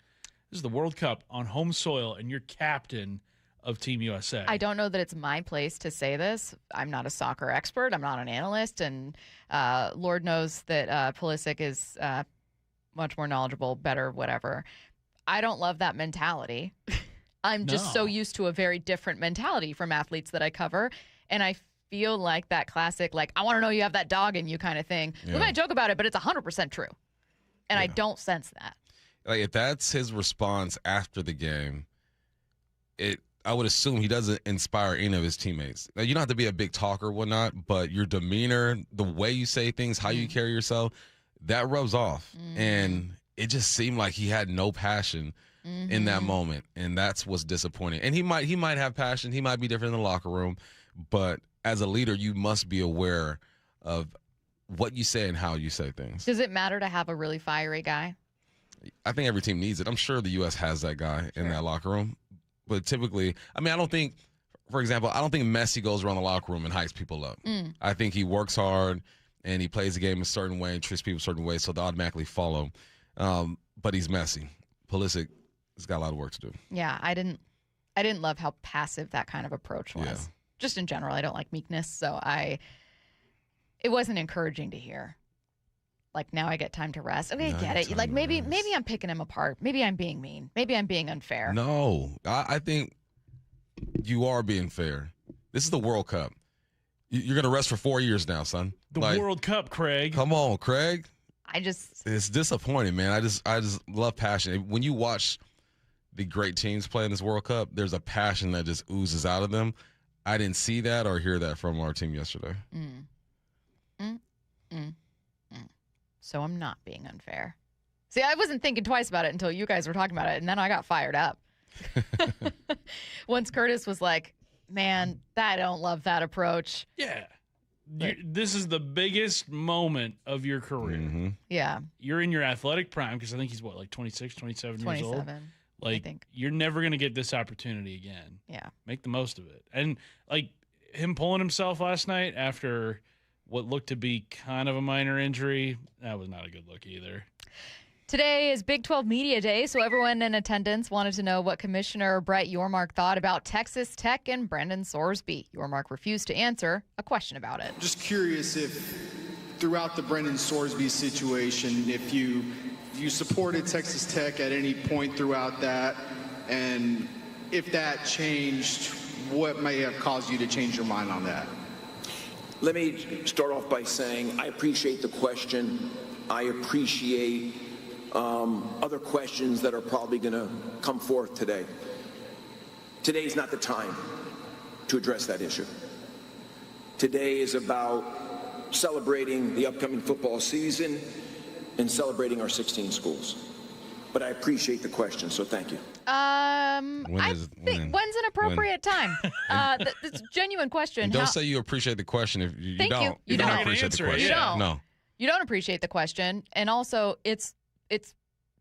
this is the World Cup on home soil, and you're captain of Team USA. I don't know that it's my place to say this. I'm not a soccer expert. I'm not an analyst. And Lord knows that Pulisic is much more knowledgeable, better, whatever. I don't love that mentality. I'm just so used to a very different mentality from athletes that I cover. And I feel like that classic, like, I want to know you have that dog in you kind of thing. Yeah. We might joke about it, but it's 100% true. And I don't sense that. Like, if that's his response after the game, I would assume he doesn't inspire any of his teammates. Now, you don't have to be a big talker or whatnot, but your demeanor, the way you say things, how you carry yourself, that rubs off. And it just seemed like he had no passion in that moment, and that's what's disappointing. And he might have passion. He might be different in the locker room, but as a leader, you must be aware of what you say and how you say things. Does it matter to have a really fiery guy? I think every team needs it. I'm sure the U.S. has that guy in that locker room. But typically, I mean, I don't think Messi goes around the locker room and hypes people up. I think he works hard and he plays the game a certain way and treats people a certain way, so they automatically follow. But he's Messi. Pulisic has got a lot of work to do. Yeah, I didn't love how passive that kind of approach was. Yeah. Just in general, I don't like meekness, so it wasn't encouraging to hear. Like, now I get time to rest. Okay, I get it. Like, maybe I'm picking him apart. Maybe I'm being mean. Maybe I'm being unfair. No, I think you are being fair. This is the World Cup. You're going to rest for 4 years now, son. The World Cup, Craig. Come on, Craig. It's disappointing, man. I just love passion. When you watch the great teams play in this World Cup, there's a passion that just oozes out of them. I didn't see that or hear that from our team yesterday. So I'm not being unfair. See, I wasn't thinking twice about it until you guys were talking about it, and then I got fired up. Once Curtis was like, man, I don't love that approach. Yeah. This is the biggest moment of your career. Yeah. You're in your athletic prime because I think he's, 26, 27 years old? 27, Like, I think. You're never going to get this opportunity again. Yeah. Make the most of it. And, like, him pulling himself last night after what looked to be kind of a minor injury, that was not a good look either. Today is Big 12 Media Day, so everyone in attendance wanted to know what Commissioner Brett Yormark thought about Texas Tech and Brendan Sorsby. Yormark refused to answer a question about it. Just curious if throughout the Brendan Sorsby situation, if you supported Texas Tech at any point throughout that, and if that changed, what may have caused you to change your mind on that? Let me start off by saying I appreciate the question. I appreciate other questions that are probably going to come forth today. Today is not the time to address that issue. Today is about celebrating the upcoming football season and celebrating our 16 schools. But I appreciate the question, so thank you. When's an appropriate time? It's a genuine question. And don't say you appreciate the question if you Thank don't. You don't appreciate the question. You don't. No. You don't appreciate the question, and also it's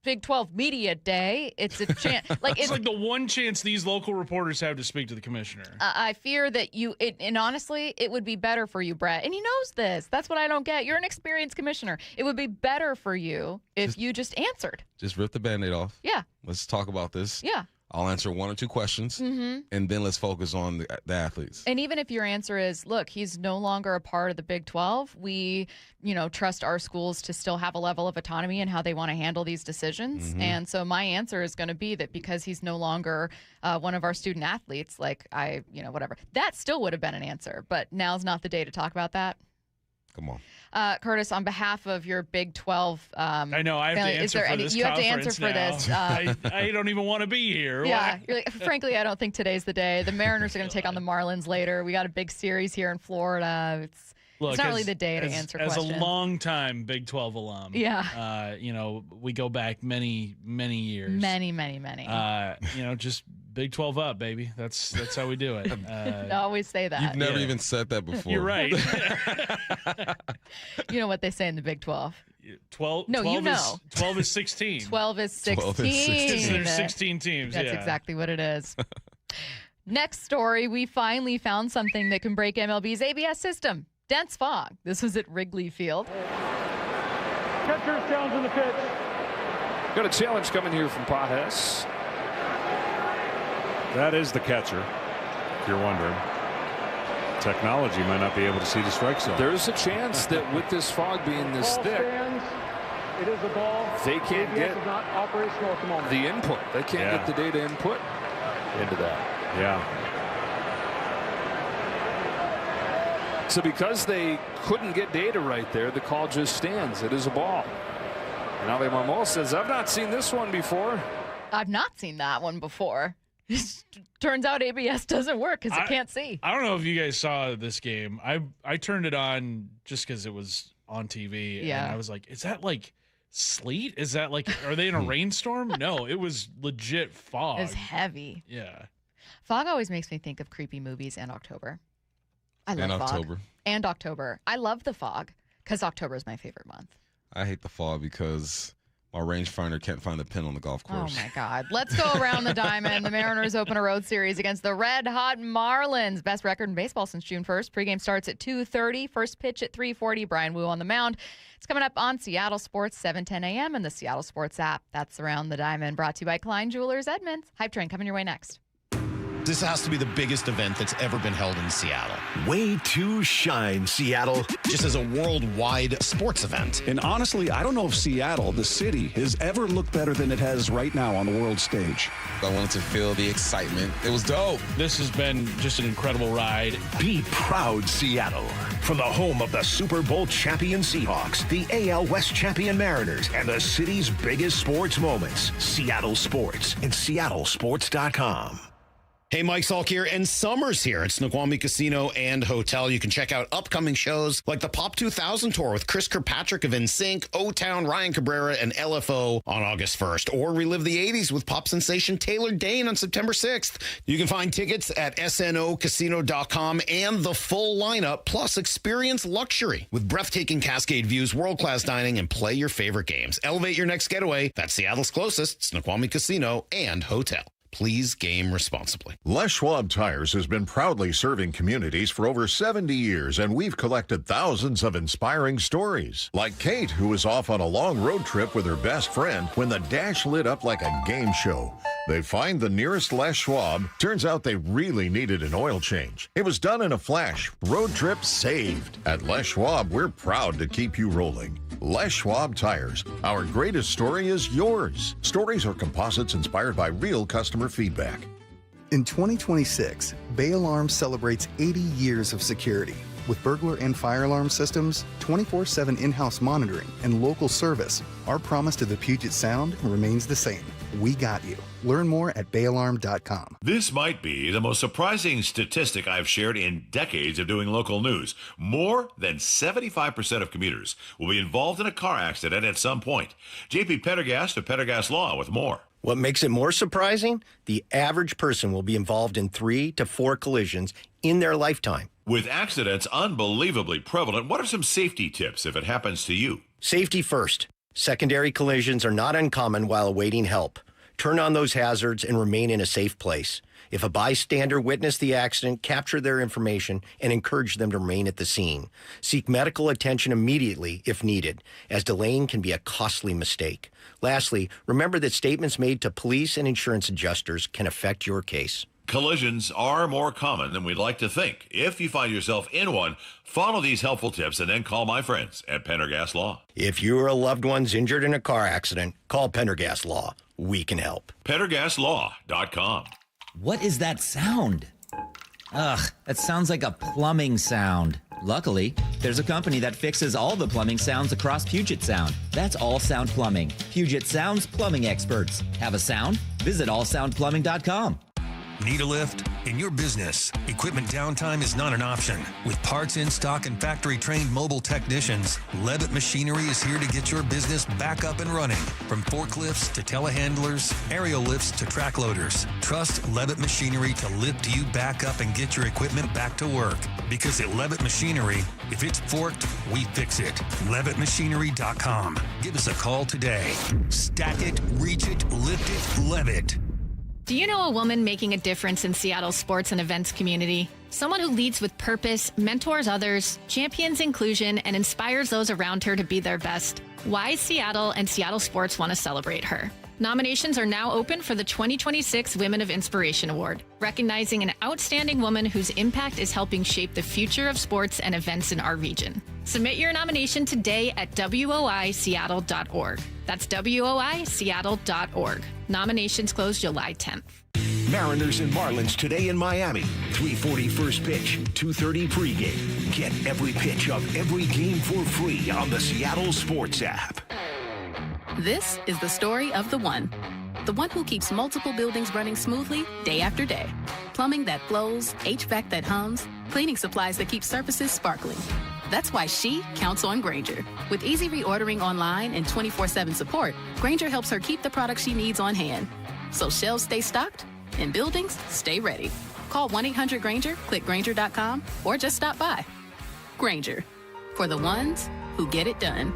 Big 12 Media Day. It's a chance. It's like the one chance these local reporters have to speak to the commissioner. I fear that and honestly, it would be better for you, Brett. And he knows this. That's what I don't get. You're an experienced commissioner. It would be better for you if you just answered. Just rip the Band-Aid off. Yeah. Let's talk about this. Yeah. I'll answer one or two questions, and then let's focus on the athletes. And even if your answer is, look, he's no longer a part of the Big 12, we, trust our schools to still have a level of autonomy in how they want to handle these decisions. And so my answer is going to be that because he's no longer one of our student athletes, whatever. That still would have been an answer, but now's not the day to talk about that. Come on. Curtis, on behalf of your Big 12 I know, I have family, to answer for this. You have to answer for this. I don't even want to be here. Yeah. You're like, frankly, I don't think today's the day. The Mariners are going to take on the Marlins later. We got a big series here in Florida. It's not really the day to answer questions. As a long-time Big 12 alum, we go back many, many years. Many. Just Big 12 up, baby. That's how we do it. I always say that. You've never even said that before. You're right. You know what they say in the Big 12? 12. No, 12 you know. 12 is 16. 12 is 16. 12 is 16. There's 16 teams. That's exactly what it is. Next story, we finally found something that can break MLB's ABS system. Dense fog. This was at Wrigley Field. Catcher's challenge in the pitch. Got a challenge coming here from Pajes. That is the catcher, if you're wondering. Technology might not be able to see the strike zone. There's a chance that with this fog being this thick, it is a ball. They can't get not operational at the moment. The input. They can't get the data input into that. Yeah. So because they couldn't get data right there, the call just stands. It is a ball. And Ali Marmol says, I've not seen this one before. I've not seen that one before. Turns out ABS doesn't work because it can't see. I don't know if you guys saw this game. I turned it on just because it was on TV. Yeah. And I was like, is that like sleet? Is that like, are they in a rainstorm? No, it was legit fog. It was heavy. Yeah. Fog always makes me think of creepy movies and October. I love fog. October. And October. I love the fog because October is my favorite month. I hate the fog because my rangefinder can't find the pin on the golf course. Oh, my God. Let's go around the diamond. The Mariners open a road series against the red-hot Marlins. Best record in baseball since June 1st. Pregame starts at 2:30. First pitch at 3:40. Brian Wu on the mound. It's coming up on Seattle Sports, 7:10 a.m. and the Seattle Sports app. That's Around the Diamond, brought to you by Klein Jewelers Edmonds. Hype Train coming your way next. This has to be the biggest event that's ever been held in Seattle. Way to shine, Seattle. Just as a worldwide sports event. And honestly, I don't know if Seattle, the city, has ever looked better than it has right now on the world stage. I wanted to feel the excitement. It was dope. This has been just an incredible ride. Be proud, Seattle. From the home of the Super Bowl champion Seahawks, the AL West champion Mariners, and the city's biggest sports moments. Seattle Sports and SeattleSports.com. Hey, Mike Salk here, and summer's here at Snoqualmie Casino and Hotel. You can check out upcoming shows like the Pop 2000 Tour with Chris Kirkpatrick of NSYNC, O-Town, Ryan Cabrera, and LFO on August 1st. Or relive the 80s with pop sensation Taylor Dane on September 6th. You can find tickets at snocasino.com and the full lineup, plus experience luxury with breathtaking Cascade views, world-class dining, and play your favorite games. Elevate your next getaway. That's Seattle's closest, Snoqualmie Casino and Hotel. Please game responsibly. Les Schwab Tires has been proudly serving communities for over 70 years, and we've collected thousands of inspiring stories. Like Kate, who was off on a long road trip with her best friend when the dash lit up like a game show. They find the nearest Les Schwab. Turns out they really needed an oil change. It was done in a flash. Road trip saved. At Les Schwab, we're proud to keep you rolling. Les Schwab Tires. Our greatest story is yours. Stories are composites inspired by real customer feedback. In 2026, Bay Alarm celebrates 80 years of security. With burglar and fire alarm systems, 24/7 in-house monitoring, and local service, our promise to the Puget Sound remains the same. We got you. Learn more at bayalarm.com. This might be the most surprising statistic I've shared in decades of doing local news. More than 75% of commuters will be involved in a car accident at some point. JP Pendergast of Pendergast Law with more. What makes it more surprising? The average person will be involved in 3 to 4 collisions in their lifetime. With accidents unbelievably prevalent, what are some safety tips if it happens to you? Safety first. Secondary collisions are not uncommon while awaiting help. Turn on those hazards and remain in a safe place. If a bystander witnessed the accident, capture their information and encourage them to remain at the scene. Seek medical attention immediately if needed, as delaying can be a costly mistake. Lastly, remember that statements made to police and insurance adjusters can affect your case. Collisions are more common than we'd like to think. If you find yourself in one, follow these helpful tips and then call my friends at Pendergast Law. If you or a loved one's injured in a car accident, call Pendergast Law. We can help. PendergastLaw.com. What is that sound? Ugh, that sounds like a plumbing sound. Luckily, there's a company that fixes all the plumbing sounds across Puget Sound. That's All Sound Plumbing. Puget Sound's plumbing experts. Have a sound? Visit allsoundplumbing.com. Need a lift? In your business, equipment downtime is not an option. With parts in stock and factory-trained mobile technicians, Levitt Machinery is here to get your business back up and running. From forklifts to telehandlers, aerial lifts to track loaders. Trust Levitt Machinery to lift you back up and get your equipment back to work. Because at Levitt Machinery, if it's forked, we fix it. LevittMachinery.com. Give us a call today. Stack it, reach it, lift it, Levitt. Do you know a woman making a difference in Seattle's sports and events community? Someone who leads with purpose, mentors others, champions inclusion, and inspires those around her to be their best. Why Seattle and Seattle Sports want to celebrate her. Nominations are now open for the 2026 Women of Inspiration Award, recognizing an outstanding woman whose impact is helping shape the future of sports and events in our region. Submit your nomination today at woiseattle.org. That's woiseattle.org. Nominations close July 10th. Mariners and Marlins today in Miami. 3:40 first pitch, 2:30 pregame. Get every pitch of every game for free on the Seattle Sports app. This is the story of the one who keeps multiple buildings running smoothly day after day. Plumbing that flows, HVAC that hums, cleaning supplies that keep surfaces sparkling. That's why she counts on Grainger. With easy reordering online and 24/7 support, Grainger helps her keep the products she needs on hand. So shelves stay stocked and buildings stay ready. Call 1-800-GRAINGER, click Grainger.com, or just stop by. Grainger, for the ones who get it done.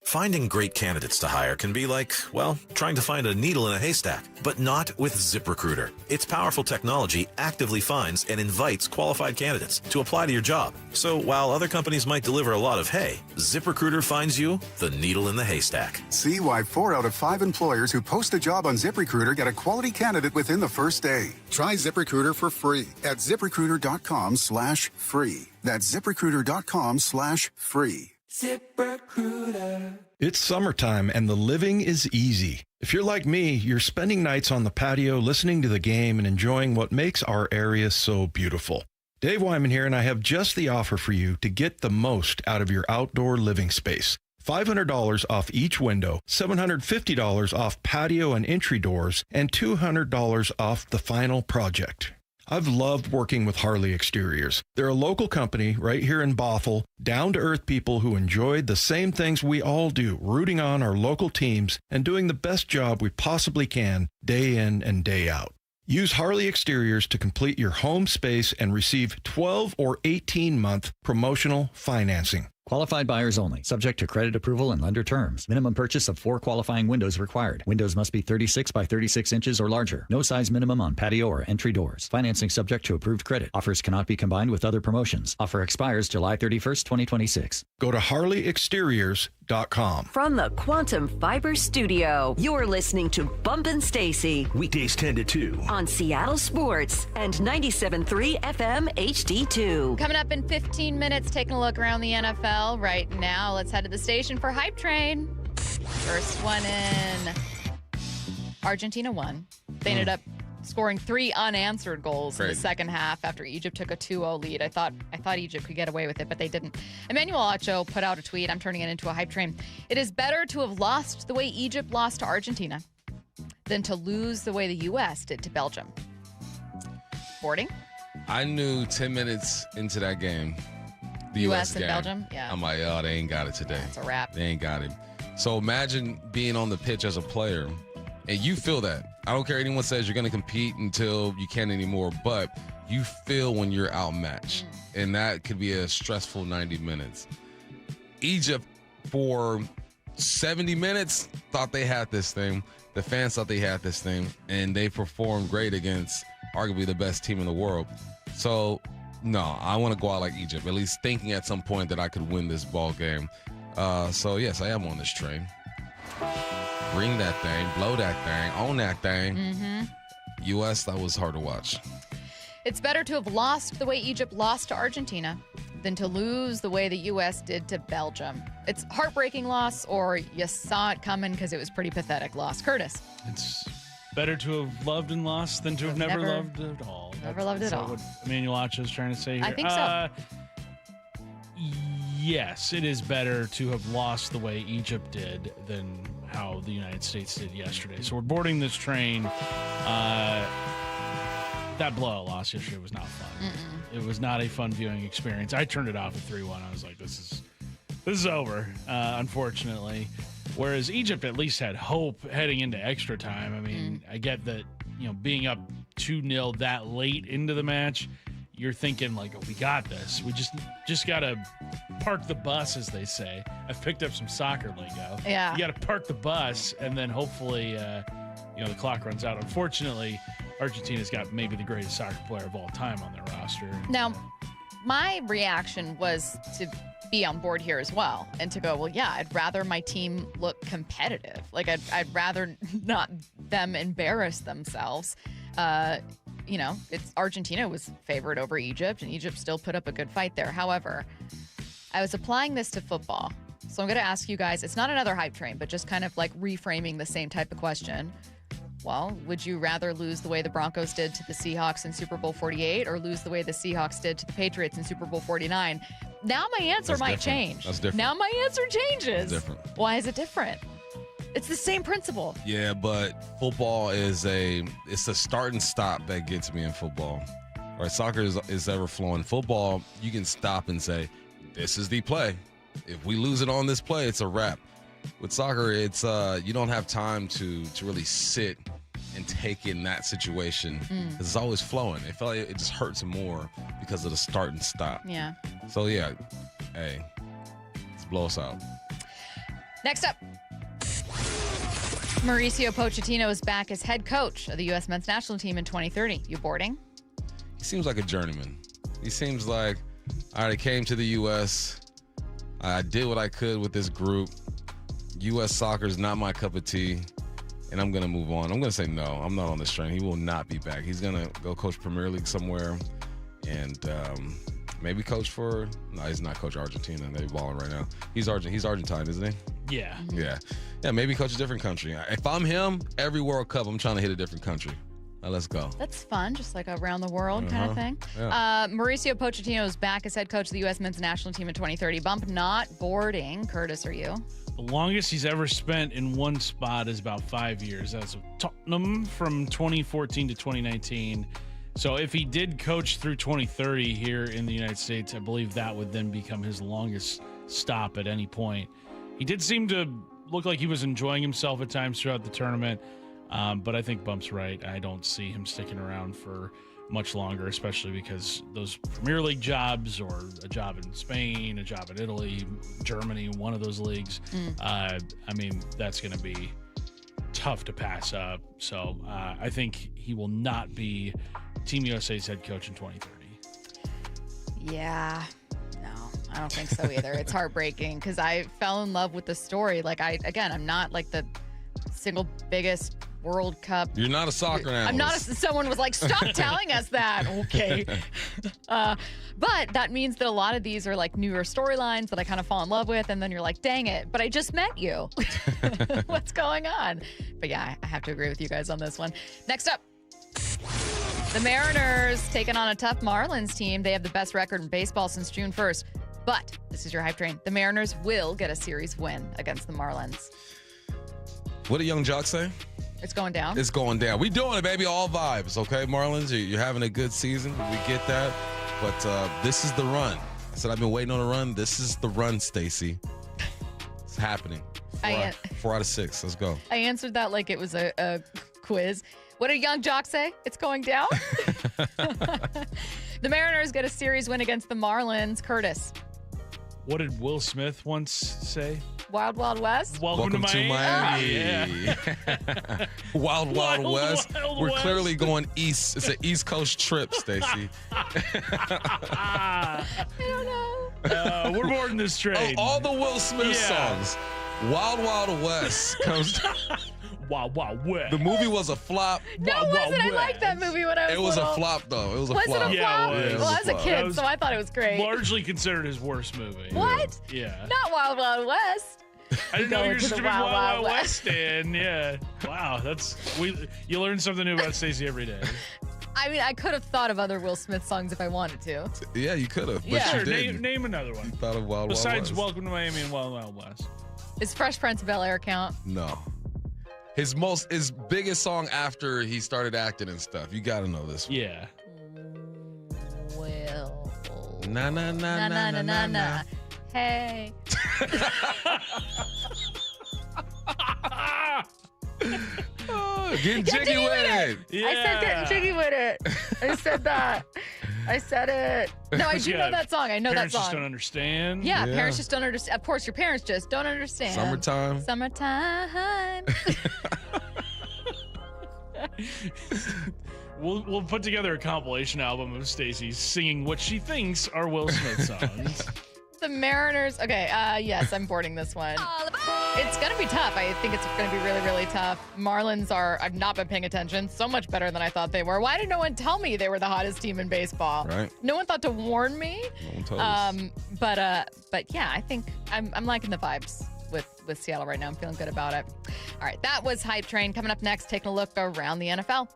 Finding great candidates to hire can be like, well, trying to find a needle in a haystack, but not with ZipRecruiter. Its powerful technology actively finds and invites qualified candidates to apply to your job. So while other companies might deliver a lot of hay, ZipRecruiter finds you the needle in the haystack. See why 4 out of 5 employers who post a job on ZipRecruiter get a quality candidate within the first day. Try ZipRecruiter for free at ZipRecruiter.com/free. That's ZipRecruiter.com/free. ZipRecruiter. It's summertime and the living is easy. If you're like me, you're spending nights on the patio listening to the game and enjoying what makes our area so beautiful. Dave Wyman here, and I have just the offer for you to get the most out of your outdoor living space. $500 off each window, $750 off patio and entry doors, and $200 off the final project. I've loved working with Harley Exteriors. They're a local company right here in Bothell, down-to-earth people who enjoyed the same things we all do, rooting on our local teams and doing the best job we possibly can day in and day out. Use Harley Exteriors to complete your home space and receive 12 or 18-month promotional financing. Qualified buyers only. Subject to credit approval and lender terms. Minimum purchase of 4 qualifying windows required. Windows must be 36 by 36 inches or larger. No size minimum on patio or entry doors. Financing subject to approved credit. Offers cannot be combined with other promotions. Offer expires July 31st, 2026. Go to HarleyExteriors.com. From the Quantum Fiber Studio, you're listening to Bumpin' Stacy. Weekdays 10 to 2. On Seattle Sports and 97.3 FM HD2. Coming up in 15 minutes, taking a look around the NFL. Right now, let's head to the station for Hype Train. First one in. Argentina won. They ended up scoring 3 unanswered goals in the second half after Egypt took a 2-0 lead. I thought Egypt could get away with it, but they didn't. Emmanuel Ocho put out a tweet. I'm turning it into a hype train. It is better to have lost the way Egypt lost to Argentina than to lose the way the U.S. did to Belgium. Boarding? I knew 10 minutes into that game, the U.S. and game, Belgium? Yeah. I'm like, oh, they ain't got it today. It's a wrap. They ain't got it. So imagine being on the pitch as a player, and you feel that. I don't care anyone says you're going to compete until you can't anymore, but you feel when you're outmatched, and that could be a stressful 90 minutes. Egypt, for 70 minutes, thought they had this thing. The fans thought they had this thing, and they performed great against arguably the best team in the world. So, no, I want to go out like Egypt, at least thinking at some point that I could win this ball game. So, yes, I am on this train. Bring that thing, blow that thing, own that thing. U.S., that was hard to watch. It's better to have lost the way Egypt lost to Argentina than to lose the way the U.S. did to Belgium. It's heartbreaking loss, or you saw it coming because it was pretty pathetic loss. Curtis. It's better to have loved and lost than to have never loved at all. Never loved at all. What Emmanuel Ocho is trying to say here. I think so. Yes, it is better to have lost the way Egypt did than how the United States did yesterday. So we're boarding this train. That blowout loss yesterday was not fun. It was not a fun viewing experience. I turned it off at 3-1. I was like, this is over, unfortunately. Whereas Egypt at least had hope heading into extra time. I mean, I get that, being up 2-0 that late into the match, you're thinking like, oh, we got this. We just got to park the bus, as they say. I've picked up some soccer lingo. Yeah. You got to park the bus, and then hopefully, the clock runs out. Unfortunately, Argentina's got maybe the greatest soccer player of all time on their roster. Now, my reaction was to be on board here as well and to go, well, yeah, I'd rather my team look competitive. Like, I'd rather not them embarrass themselves. It's Argentina was favored over Egypt, and Egypt still put up a good fight there. However, I was applying this to football. So I'm going to ask you guys, it's not another hype train, but just kind of like reframing the same type of question. Well, would you rather lose the way the Broncos did to the Seahawks in Super Bowl 48 or lose the way the Seahawks did to the Patriots in Super Bowl 49? Now my answer might change. That's different. Now my answer changes. That's different. Why is it different? It's the same principle. Yeah, but football it's the start and stop that gets me in football. Right? Soccer is ever flowing. Football, you can stop and say, this is the play. If we lose it on this play, it's a wrap. With soccer, it's you don't have time to really sit and take in that situation. It's always flowing. It felt like it just hurts more because of the start and stop. Yeah. So, yeah, hey, let's blow us out. Next up, Mauricio Pochettino is back as head coach of the U.S. men's national team in 2030. You boarding? He seems like a journeyman. He seems like, all right, I came to the U.S., I did what I could with this group. U.S. soccer is not my cup of tea, and I'm going to move on. I'm going to say no. I'm not on this train. He will not be back. He's going to go coach Premier League somewhere and maybe coach for – no, he's not coach Argentina. They're balling right now. He's Argentine, isn't he? Yeah. Yeah, maybe coach a different country. If I'm him, every World Cup, I'm trying to hit a different country. Let's go. That's fun, just like around the world kind of thing. Yeah. Mauricio Pochettino is back as head coach of the U.S. men's national team in 2030. Bump not boarding. Curtis, are you? The longest he's ever spent in one spot is about 5 years. That's of Tottenham from 2014 to 2019. So if he did coach through 2030 here in the United States, I believe that would then become his longest stop at any point. He did seem to look like he was enjoying himself at times throughout the tournament. But I think Bump's right. I don't see him sticking around for much longer, especially because those Premier League jobs or a job in Spain, a job in Italy, Germany, one of those leagues, I mean, that's going to be tough to pass up. So I think he will not be Team USA's head coach in 2030. Yeah. No, I don't think so either. It's heartbreaking because I fell in love with the story. Like, I'm not like the single biggest World Cup. You're not a soccer analyst. I'm not. Someone was like, stop telling us that. Okay. But that means that a lot of these are like newer storylines that I kind of fall in love with. And then you're like, dang it, but I just met you. What's going on? But yeah, I have to agree with you guys on this one. Next up, the Mariners taking on a tough Marlins team. They have the best record in baseball since June 1st. But this is your hype train. The Mariners will get a series win against the Marlins. What did Young Jock say? It's going down. It's going down. We doing it, baby. All vibes, okay, Marlins? You're having a good season. We get that. But this is the run. I said I've been waiting on a run. This is the run, Stacy. It's happening. 4 out of 6. Let's go. I answered that like it was a quiz. What did Young Jock say? It's going down? The Mariners get a series win against the Marlins. Curtis. What did Will Smith once say? Wild Wild West? Welcome to Miami. Yeah. Wild West. We're clearly going east. It's an East Coast trip, Stacy. I don't know. We're boarding this train. All the Will Smith songs. Wild Wild West comes. Wild Wild West. The movie was a flop. No, it wasn't. I liked that movie when I was It was little. a flop, though. It was a was flop. it a flop? Yeah, it was. Well, I was a kid, so I thought it was great. Largely considered his worst movie. What? Yeah. Not Wild Wild West. I didn't know you were such a big Wild Wild West. West fan. Yeah. Wow. You learn something new about Stacey every day. I mean, I could have thought of other Will Smith songs if I wanted to. Yeah, you could have. But Yeah. you Sure, didn't. name another one. You thought of Wild Besides Wild West. Welcome to Miami and Wild Wild West. Is Fresh Prince of Bel-Air count? No. His biggest song after he started acting and stuff. You got to know this one. Yeah. Will. Na na na na na na na. Hey. Getting jiggy with it. I said getting jiggy with it. I said that. I said it. No, I do know that song. I know that Parents song. just don't understand. Yeah, parents just don't understand. Of course, your parents just don't understand. Summertime. Summertime. We'll put together a compilation album of Stacey singing what she thinks are Will Smith songs. The Mariners. Okay, yes, I'm boarding this one. It's going to be tough. I think it's going to be really, really tough. Marlins I've not been paying attention. So much better than I thought they were. Why did no one tell me they were the hottest team in baseball? Right. No one thought to warn me. No one told us. But yeah, I think I'm liking the vibes with Seattle right now. I'm feeling good about it. All right, that was Hype Train. Coming up next, taking a look around the NFL.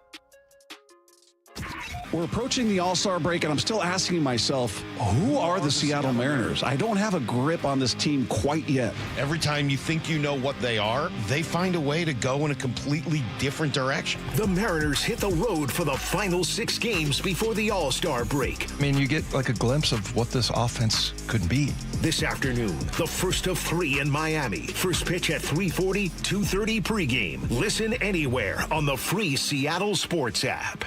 We're approaching the All-Star break, and I'm still asking myself, who are the Seattle Mariners? I don't have a grip on this team quite yet. Every time you think you know what they are, they find a way to go in a completely different direction. The Mariners hit the road for the final 6 games before the All-Star break. I mean, you get like a glimpse of what this offense could be. This afternoon, the first of 3 in Miami. First pitch at 3:40, 2:30 pregame. Listen anywhere on the free Seattle Sports app.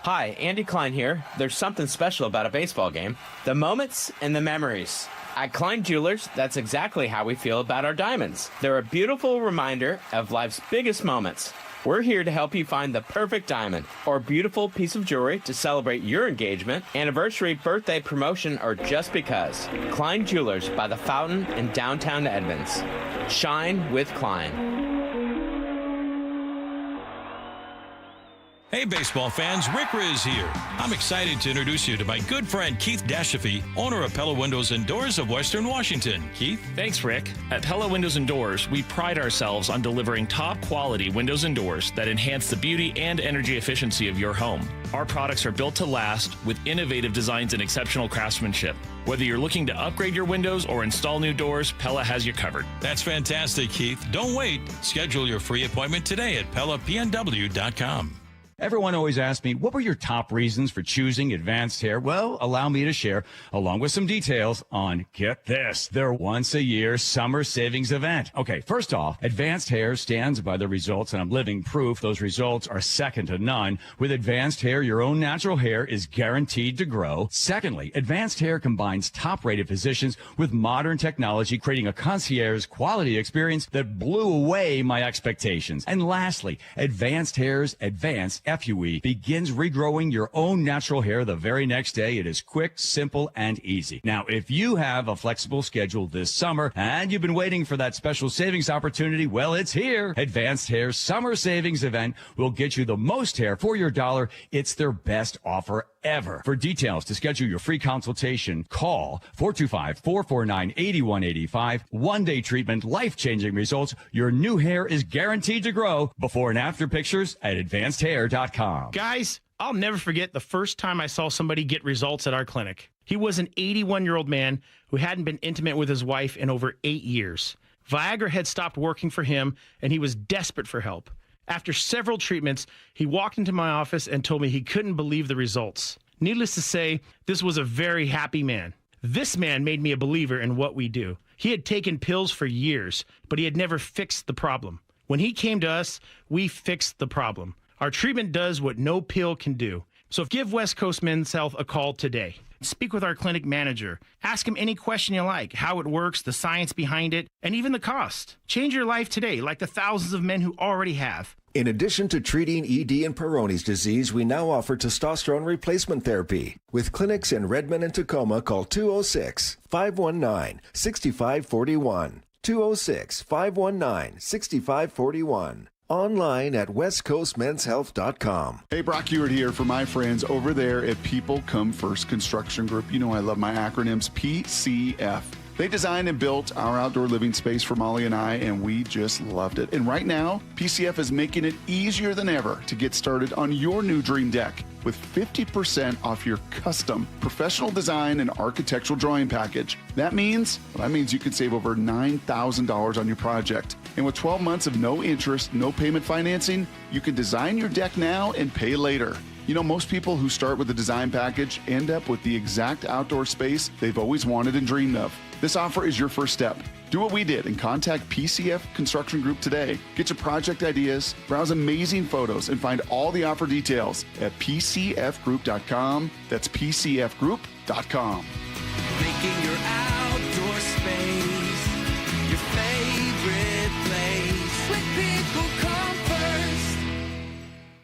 Hi, Andy Klein here. There's something special about a baseball game. The moments and the memories. At Klein Jewelers, that's exactly how we feel about our diamonds. They're a beautiful reminder of life's biggest moments. We're here to help you find the perfect diamond or beautiful piece of jewelry to celebrate your engagement, anniversary, birthday, promotion, or just because. Klein Jewelers by the Fountain in downtown Edmonds. Shine with Klein. Hey, baseball fans, Rick Riz here. I'm excited to introduce you to my good friend Keith Dashafee, owner of Pella Windows and Doors of Western Washington. Keith? Thanks, Rick. At Pella Windows and Doors, we pride ourselves on delivering top-quality windows and doors that enhance the beauty and energy efficiency of your home. Our products are built to last with innovative designs and exceptional craftsmanship. Whether you're looking to upgrade your windows or install new doors, Pella has you covered. That's fantastic, Keith. Don't wait. Schedule your free appointment today at PellaPNW.com. Everyone always asks me, what were your top reasons for choosing Advanced Hair? Well, allow me to share, along with some details, on, get this, their once-a-year summer savings event. Okay, first off, Advanced Hair stands by the results, and I'm living proof those results are second to none. With Advanced Hair, your own natural hair is guaranteed to grow. Secondly, Advanced Hair combines top-rated physicians with modern technology, creating a concierge quality experience that blew away my expectations. And lastly, Advanced Hair's Advanced FUE begins regrowing your own natural hair the very next day. It is quick, simple, and easy. Now, if you have a flexible schedule this summer and you've been waiting for that special savings opportunity, well, it's here. Advanced Hair's Summer Savings Event will get you the most hair for your dollar. It's their best offer ever. For details to schedule your free consultation, call 425-449-8185. One-day treatment, life-changing results. Your new hair is guaranteed to grow. Before and after pictures at advancedhair.com. Guys, I'll never forget the first time I saw somebody get results at our clinic. He was an 81-year-old man who hadn't been intimate with his wife in over 8 years. Viagra had stopped working for him, and he was desperate for help. After several treatments, he walked into my office and told me he couldn't believe the results. Needless to say, this was a very happy man. This man made me a believer in what we do. He had taken pills for years, but he had never fixed the problem. When he came to us, we fixed the problem. Our treatment does what no pill can do. So give West Coast Men's Health a call today. Speak with our clinic manager. Ask him any question you like, how it works, the science behind it, and even the cost. Change your life today, like the thousands of men who already have. In addition to treating ED and Peyronie's disease, we now offer testosterone replacement therapy. With clinics in Redmond and Tacoma, call 206-519-6541. 206-519-6541. Online at westcoastmenshealth.com. Hey, Brock Ewart here for my friends over there at People Come First Construction Group. You know I love my acronyms, PCF. They designed and built our outdoor living space for Molly and I, and we just loved it. And right now, PCF is making it easier than ever to get started on your new dream deck with 50% off your custom professional design and architectural drawing package. That means you can save over $9,000 on your project. And with 12 months of no interest, no payment financing, you can design your deck now and pay later. You know, most people who start with a design package end up with the exact outdoor space they've always wanted and dreamed of. This offer is your first step. Do what we did and contact PCF Construction Group today. Get your project ideas, browse amazing photos, and find all the offer details at PCFgroup.com. That's PCFgroup.com. Making your outdoor space your favorite place. When people come first.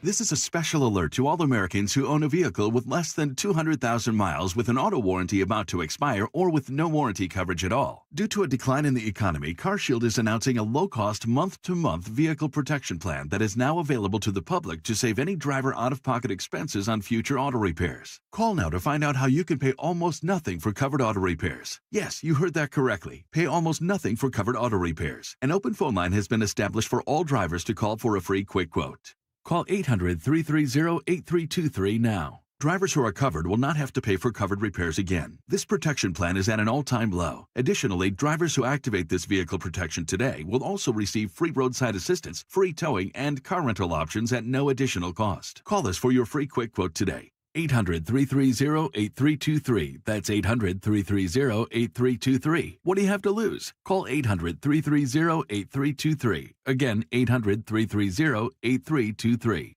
This is a special alert to all Americans who own a vehicle with less than 200,000 miles with an auto warranty about to expire or with no warranty coverage at all. Due to a decline in the economy, CarShield is announcing a low-cost month-to-month vehicle protection plan that is now available to the public to save any driver out-of-pocket expenses on future auto repairs. Call now to find out how you can pay almost nothing for covered auto repairs. Yes, you heard that correctly. Pay almost nothing for covered auto repairs. An open phone line has been established for all drivers to call for a free quick quote. Call 800-330-8323 now. Drivers who are covered will not have to pay for covered repairs again. This protection plan is at an all-time low. Additionally, drivers who activate this vehicle protection today will also receive free roadside assistance, free towing, and car rental options at no additional cost. Call us for your free quick quote today. 800-330-8323. That's 800-330-8323. What do you have to lose? Call 800-330-8323. Again, 800-330-8323.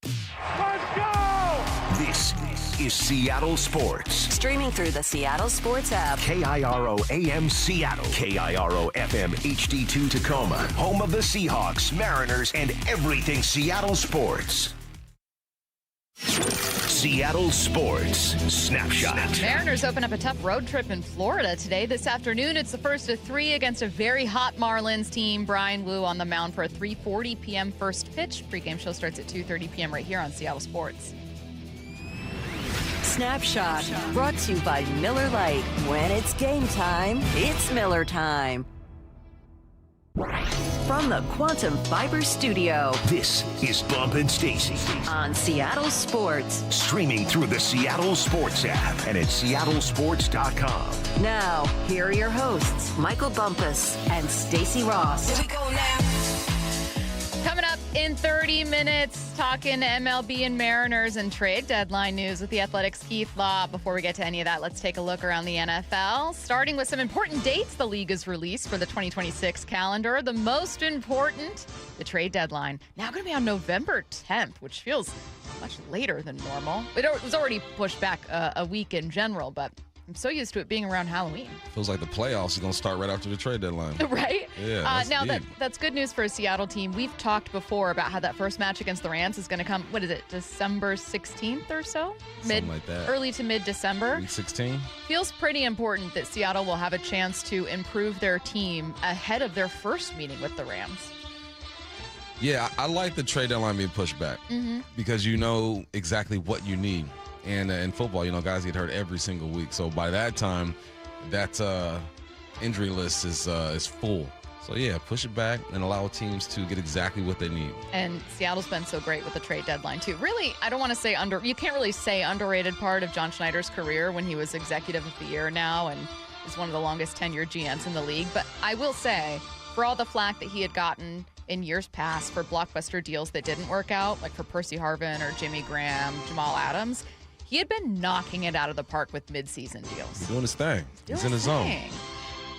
This is Seattle Sports. Streaming through the Seattle Sports app. KIRO AM Seattle. KIRO FM HD2 Tacoma. Home of the Seahawks, Mariners, and everything Seattle sports. Seattle Sports Snapshot. Mariners open up a tough road trip in Florida today. This afternoon, it's the first of 3 against a very hot Marlins team. Brian Wu on the mound for a 3:40 p.m. first pitch. Pre-game show starts at 2:30 p.m. right here on Seattle Sports. Snapshot, brought to you by Miller Lite. When it's game time, it's Miller time. From the Quantum Fiber Studio, this is Bump and Stacy on Seattle Sports. Streaming through the Seattle Sports app and at seattlesports.com. Now, here are your hosts, Michael Bumpus and Stacy Ross. Here we go now. Coming up in 30 minutes, talking MLB and Mariners and trade deadline news with the Athletics' Keith Law. Before we get to any of that, let's take a look around the NFL, starting with some important dates the league has released for the 2026 calendar. The most important, the trade deadline, now going to be on November 10th, which feels much later than normal. It was already pushed back a week in general, but I'm so used to it being around Halloween. Feels like the playoffs are going to start right after the trade deadline. Right? Yeah. Now, that's good news for a Seattle team. We've talked before about how that first match against the Rams is going to come, what is it, December 16th or so? Something like that. Early to mid-December. Week 16. Feels pretty important that Seattle will have a chance to improve their team ahead of their first meeting with the Rams. Yeah, I like the trade deadline being pushed back because you know exactly what you need. And in football, you know, guys get hurt every single week. So by that time, that injury list is full. So, yeah, push it back and allow teams to get exactly what they need. And Seattle's been so great with the trade deadline, too. Really, I don't want to say you can't really say underrated part of John Schneider's career when he was executive of the year now and is one of the longest tenured GMs in the league. But I will say, for all the flack that he had gotten in years past for blockbuster deals that didn't work out, like for Percy Harvin or Jimmy Graham, Jamal Adams, he had been knocking it out of the park with midseason deals. He's doing his thing. He's in his zone.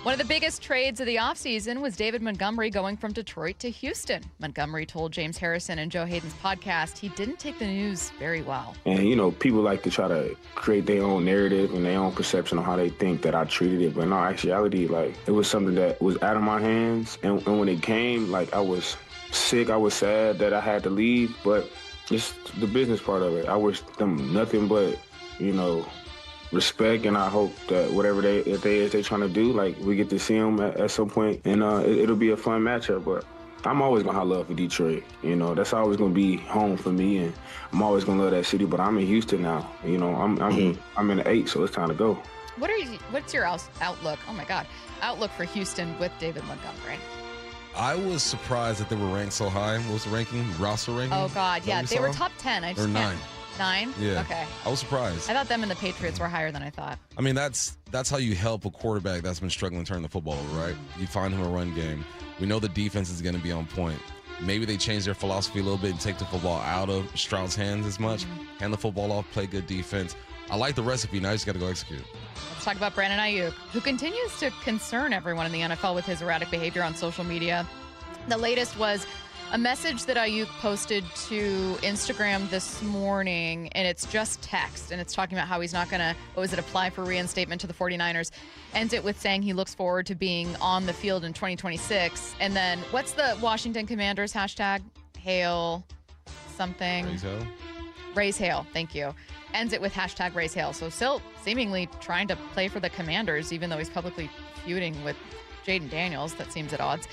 One of the biggest trades of the offseason was David Montgomery going from Detroit to Houston. Montgomery told James Harrison and Joe Hayden's podcast he didn't take the news very well. And, you know, people like to try to create their own narrative and their own perception of how they think that I treated it. But in all actuality, like, it was something that was out of my hands. And when it came, like, I was sick. I was sad that I had to leave. But it's the business part of it. I wish them nothing but, you know, respect, and I hope that whatever they're trying to do, like, we get to see them at some point, and it'll be a fun matchup. But I'm always gonna have love for Detroit. You know, that's always gonna be home for me, and I'm always gonna love that city. But I'm in Houston now. You know, I'm in the 8, so it's time to go. What's your outlook? Oh my God, outlook for Houston with David Montgomery. I was surprised that they were ranked so high. What was the ranking? Roster ranking? Oh, God, yeah. They were top 10. I just or 9. 9? Yeah. Okay. I was surprised. I thought them and the Patriots were higher than I thought. I mean, that's how you help a quarterback that's been struggling to turn the football over, right? You find him a run game. We know the defense is going to be on point. Maybe they change their philosophy a little bit and take the football out of Stroud's hands as much. Hand the football off, play good defense. I like the recipe. Now you just got to go execute. Let's talk about Brandon Ayuk, who continues to concern everyone in the NFL with his erratic behavior on social media. The latest was a message that Ayuk posted to Instagram this morning, and it's just text, and it's talking about how he's not going to, apply for reinstatement to the 49ers. Ends it with saying he looks forward to being on the field in 2026. And then what's the Washington Commanders hashtag? Hail something. Raise hail. Raise hail. Thank you. Ends it with hashtag raise hail. So still seemingly trying to play for the Commanders, even though he's publicly feuding with Jaden Daniels. That seems at odds.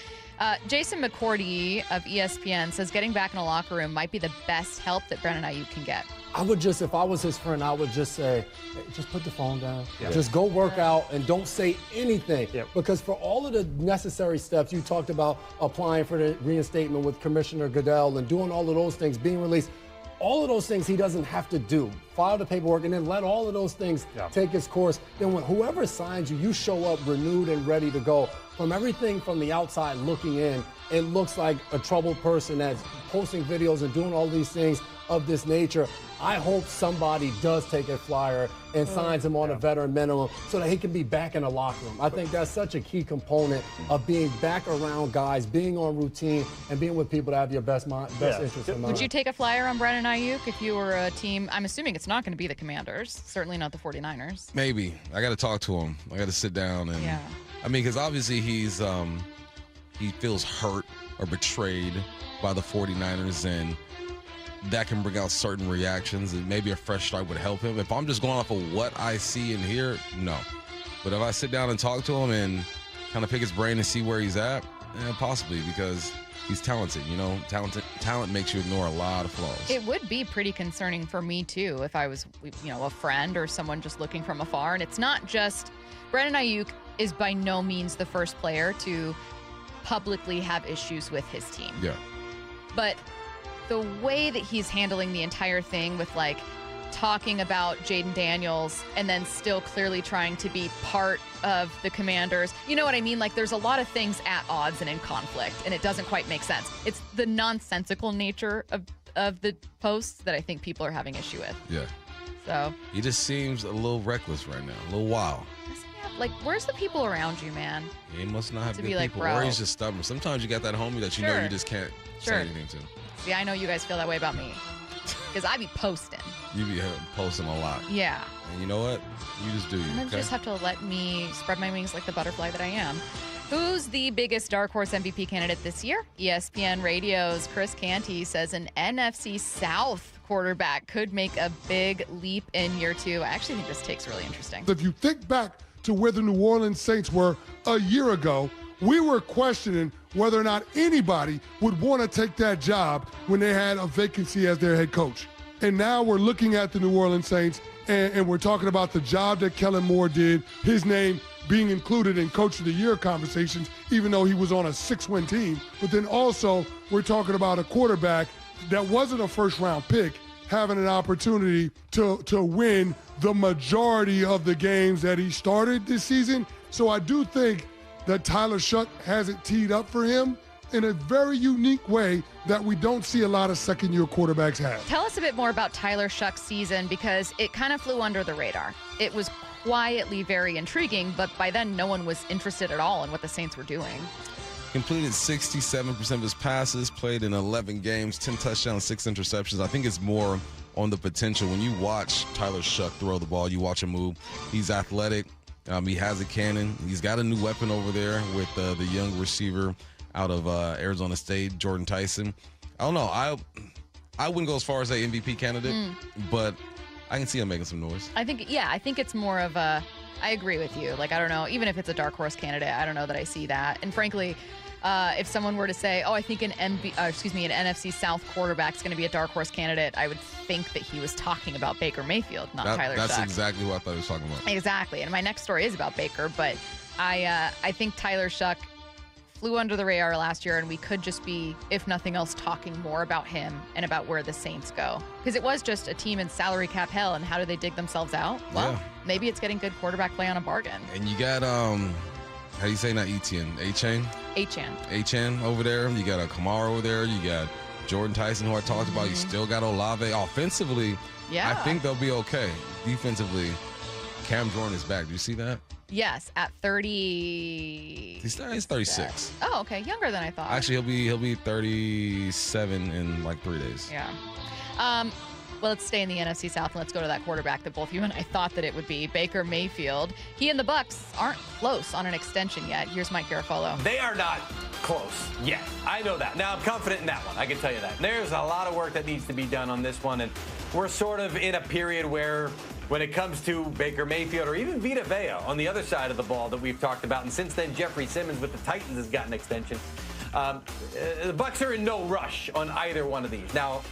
Jason McCourty of ESPN says getting back in a locker room might be the best help that Brandon Ayuk can get. I would just, if I was his friend, I would just say, hey, just put the phone down. Yeah. Just go work out and don't say anything. Yeah. Because for all of the necessary steps, you talked about applying for the reinstatement with Commissioner Goodell and doing all of those things, being released, all of those things he doesn't have to do. File the paperwork and then let all of those things take its course. Then when whoever signs you, you show up renewed and ready to go. From everything from the outside looking in, it looks like a troubled person that's posting videos and doing all these things of this nature. I hope somebody does take a flyer and signs him on a veteran minimum so that he can be back in the locker room. I think that's such a key component of being back around guys, being on routine, and being with people that have your best interest in mind. Would you take a flyer on Brandon Ayuk if you were a team? I'm assuming it's not going to be the Commanders, certainly not the 49ers. Maybe. I got to talk to him. I got to sit down and I mean, because obviously he feels hurt or betrayed by the 49ers, and that can bring out certain reactions, and maybe a fresh start would help him. If I'm just going off of what I see and hear, no. But if I sit down and talk to him and kind of pick his brain and see where he's at, possibly, because he's talented. You know, talent makes you ignore a lot of flaws. It would be pretty concerning for me too if I was, a friend or someone just looking from afar. And it's not just Brandon Ayuk is by no means the first player to publicly have issues with his team. Yeah. But the way that he's handling the entire thing with talking about Jaden Daniels and then still clearly trying to be part of the Commanders. You know what I mean? There's a lot of things at odds and in conflict, and it doesn't quite make sense. It's the nonsensical nature of the posts that I think people are having issue with. Yeah. So he just seems a little reckless right now, a little wild. Where's the people around you, man? He must not have To good be like, people, bro. or he's just stubborn. Sometimes you got that homie that you know you just can't say anything to. See, I know you guys feel that way about me because I be posting. You be posting a lot. Yeah. And you know what? You just do you. Sometimes you just have to let me spread my wings like the butterfly that I am. Who's the biggest dark horse MVP candidate this year? ESPN Radio's Chris Canty says an NFC South quarterback could make a big leap in year 2. I actually think this take's really interesting. If you think back to where the New Orleans Saints were a year ago, we were questioning whether or not anybody would want to take that job when they had a vacancy as their head coach. And now we're looking at the New Orleans Saints, and we're talking about the job that Kellen Moore did, his name being included in Coach of the Year conversations, even though he was on a 6-win team. But then also, we're talking about a quarterback that wasn't a first-round pick having an opportunity to win the majority of the games that he started this season. So I do think that Tyler Shuck has it teed up for him in a very unique way that we don't see a lot of second-year quarterbacks have. Tell us a bit more about Tyler Shuck's season, because it kind of flew under the radar. It was quietly very intriguing, but by then no one was interested at all in what the Saints were doing. Completed 67% of his passes, played in 11 games, 10 touchdowns, 6 interceptions. I think it's more on the potential. When you watch Tyler Shuck throw the ball, you watch him move. He's athletic. He has a cannon. He's got a new weapon over there with the young receiver out of Arizona State, Jordan Tyson. I don't know. I wouldn't go as far as a MVP candidate, but I can see him making some noise. I think it's more of a, I agree with you. I don't know, even if it's a dark horse candidate, I don't know that I see that. And frankly, if someone were to say, I think an NFC South quarterback's going to be a dark horse candidate, I would think that he was talking about Baker Mayfield, not Tyler Shuck. That's exactly what I thought he was talking about. Exactly. And my next story is about Baker, but I think Tyler Shuck flew under the radar last year, and we could just be, if nothing else, talking more about him and about where the Saints go. Because it was just a team in salary cap hell, and how do they dig themselves out? Well, maybe it's getting good quarterback play on a bargain. And you got, how do you say, not Etienne, Achane? Achane over there. You got a Kamara over there. You got Jordan Tyson, who I talked about. You still got Olave. Offensively, I think they'll be okay. Defensively, Cam Jordan is back. Do you see that? Yes, at 30. He's 36. Oh, okay, younger than I thought. Actually, he'll be 37 in 3 days. Yeah. Well, let's stay in the NFC South and let's go to that quarterback that both you and I thought that it would be, Baker Mayfield. He and the Bucs aren't close on an extension yet. Here's Mike Garafolo. They are not close yet. I know that. Now, I'm confident in that one. I can tell you that. There's a lot of work that needs to be done on this one, and we're sort of in a period where, when it comes to Baker Mayfield or even Vita Vea on the other side of the ball that we've talked about, and since then Jeffrey Simmons with the Titans has gotten an extension. The Bucs are in no rush on either one of these. Now,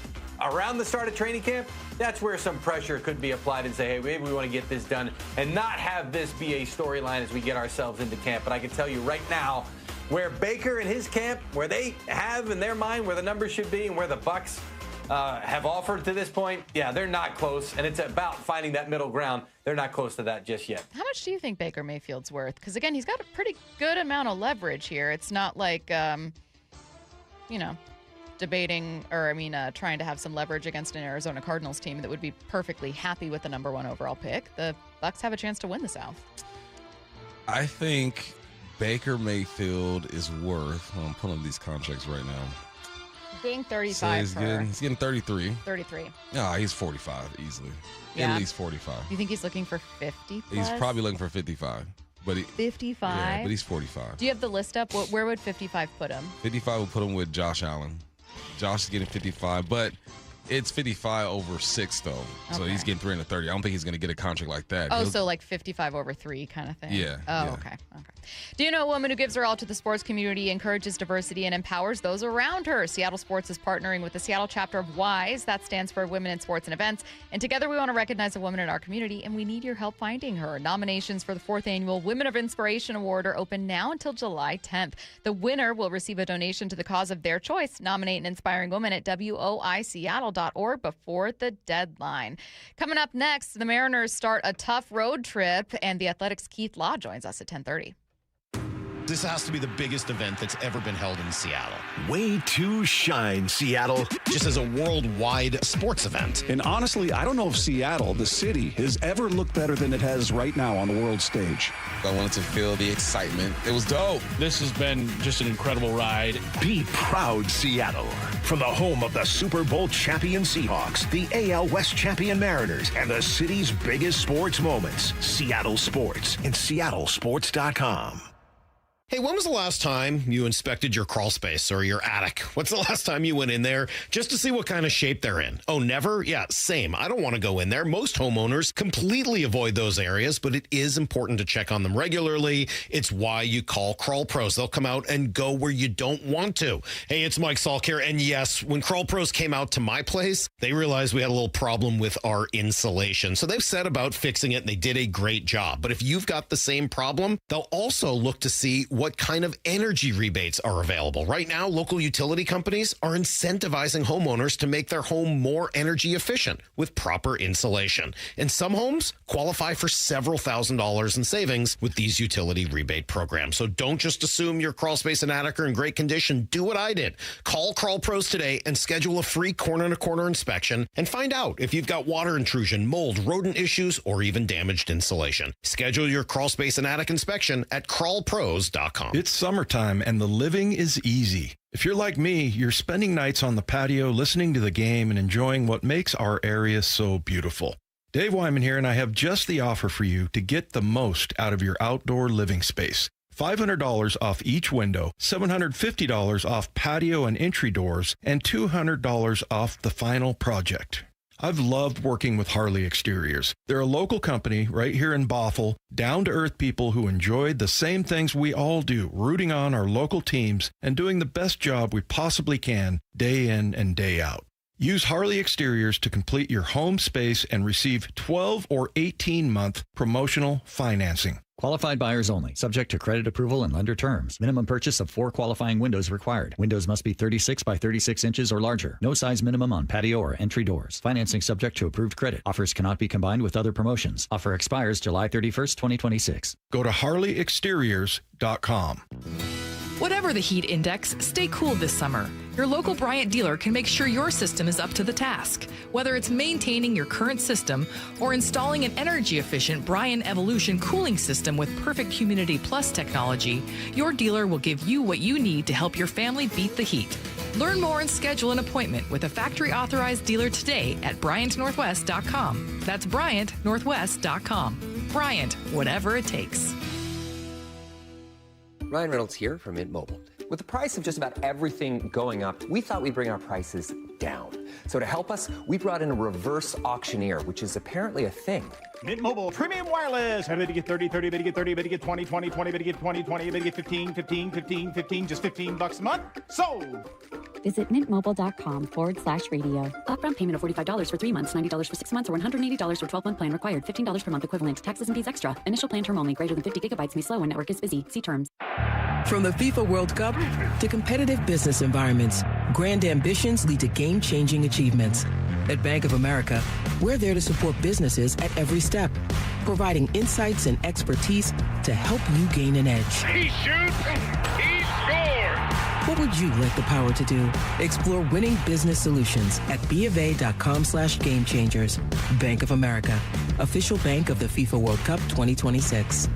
around the start of training camp, that's where some pressure could be applied and say, hey, maybe we want to get this done and not have this be a storyline as we get ourselves into camp. But I can tell you right now, where Baker and his camp, where they have in their mind where the numbers should be and where the Bucs have offered to this point, yeah, they're not close. And it's about finding that middle ground. They're not close to that just yet. How much do you think Baker Mayfield's worth? Because, again, he's got a pretty good amount of leverage here. It's not like, debating trying to have some leverage against an Arizona Cardinals team that would be perfectly happy with the number 1 overall pick. The Bucs have a chance to win the South. I think Baker Mayfield is worth, I'm pulling up these contracts right now. Getting 35 he's getting 33. 33. No, he's 45 easily. Yeah. At least 45. You think he's looking for 50 plus? He's probably looking for 55. But 55? Yeah, but he's 45. Do you have the list up? Where would 55 put him? 55 would put him with Josh Allen. Josh is getting 55, but it's 55 over 6, though. So he's getting 330. I don't think he's going to get a contract like that. Oh, so like 55 over 3 kind of thing? Yeah. Oh, yeah. Okay. Do you know a woman who gives her all to the sports community, encourages diversity, and empowers those around her? Seattle Sports is partnering with the Seattle chapter of WISE. That stands for Women in Sports and Events. And together we want to recognize a woman in our community, and we need your help finding her. Nominations for the 4th annual Women of Inspiration Award are open now until July 10th. The winner will receive a donation to the cause of their choice. Nominate an inspiring woman at woiseattle.org before the deadline. Coming up next, the Mariners start a tough road trip, and the Athletics' Keith Law joins us at 10:30. This has to be the biggest event that's ever been held in Seattle. Way to shine, Seattle. Just as a worldwide sports event. And honestly, I don't know if Seattle, the city, has ever looked better than it has right now on the world stage. I wanted to feel the excitement. It was dope. This has been just an incredible ride. Be proud, Seattle. From the home of the Super Bowl champion Seahawks, the AL West champion Mariners, and the city's biggest sports moments. Seattle Sports and SeattleSports.com. Hey, when was the last time you inspected your crawl space or your attic? What's the last time you went in there just to see what kind of shape they're in? Oh, never? Yeah, same. I don't want to go in there. Most homeowners completely avoid those areas, but it is important to check on them regularly. It's why you call Crawl Pros. They'll come out and go where you don't want to. Hey, it's Mike Salk here. And yes, when Crawl Pros came out to my place, they realized we had a little problem with our insulation. So they've set about fixing it, and they did a great job. But if you've got the same problem, they'll also look to see what kind of energy rebates are available. Right now, local utility companies are incentivizing homeowners to make their home more energy efficient with proper insulation. And some homes qualify for several $1,000s in savings with these utility rebate programs. So don't just assume your crawl space and attic are in great condition. Do what I did. Call Crawl Pros today and schedule a free corner-to-corner inspection and find out if you've got water intrusion, mold, rodent issues, or even damaged insulation. Schedule your crawl space and attic inspection at crawlpros.com. It's summertime and the living is easy. If you're like me, you're spending nights on the patio listening to the game and enjoying what makes our area so beautiful. Dave Wyman here, and I have just the offer for you to get the most out of your outdoor living space. $500 off each window, $750 off patio and entry doors, and $200 off the final project. I've loved working with Harley Exteriors. They're a local company right here in Bothell, down-to-earth people who enjoy the same things we all do, rooting on our local teams and doing the best job we possibly can day in and day out. Use Harley Exteriors to complete your home space and receive 12 or 18-month promotional financing. Qualified buyers only. Subject to credit approval and lender terms. Minimum purchase of 4 qualifying windows required. Windows must be 36 by 36 inches or larger. No size minimum on patio or entry doors. Financing subject to approved credit. Offers cannot be combined with other promotions. Offer expires July 31st, 2026. Go to HarleyExteriors.com. Whatever the heat index, stay cool this summer. Your local Bryant dealer can make sure your system is up to the task. Whether it's maintaining your current system or installing an energy-efficient Bryant Evolution cooling system with perfect Humidity Plus technology, your dealer will give you what you need to help your family beat the heat. Learn more and schedule an appointment with a factory-authorized dealer today at BryantNorthwest.com. That's BryantNorthwest.com. Bryant, whatever it takes. Ryan Reynolds here from Mint Mobile. With the price of just about everything going up, we thought we'd bring our prices down. So to help us, we brought in a reverse auctioneer, which is apparently a thing. Mint Mobile Premium Wireless. How to get 30, 30, to get 30, to get 20, 20, 20, to get 20, 20, to get 15, 15, 15, 15, just $15 a month. Sold! Visit mintmobile.com/radio. Upfront payment of $45 for 3 months, $90 for 6 months, or $180 for 12-month plan required. $15 per month equivalent. Taxes and fees extra. Initial plan term only. Greater than 50 gigabytes may slow when network is busy. See terms. From the FIFA World Cup to competitive business environments, Grand ambitions lead to game-changing achievements. At Bank of America, we're there to support businesses at every step, providing insights and expertise to help you gain an edge. He shoots, he scores! What would you like the power to do? Explore winning business solutions at BofA.com/gamechangers. Bank of America, official bank of the FIFA World Cup 2026.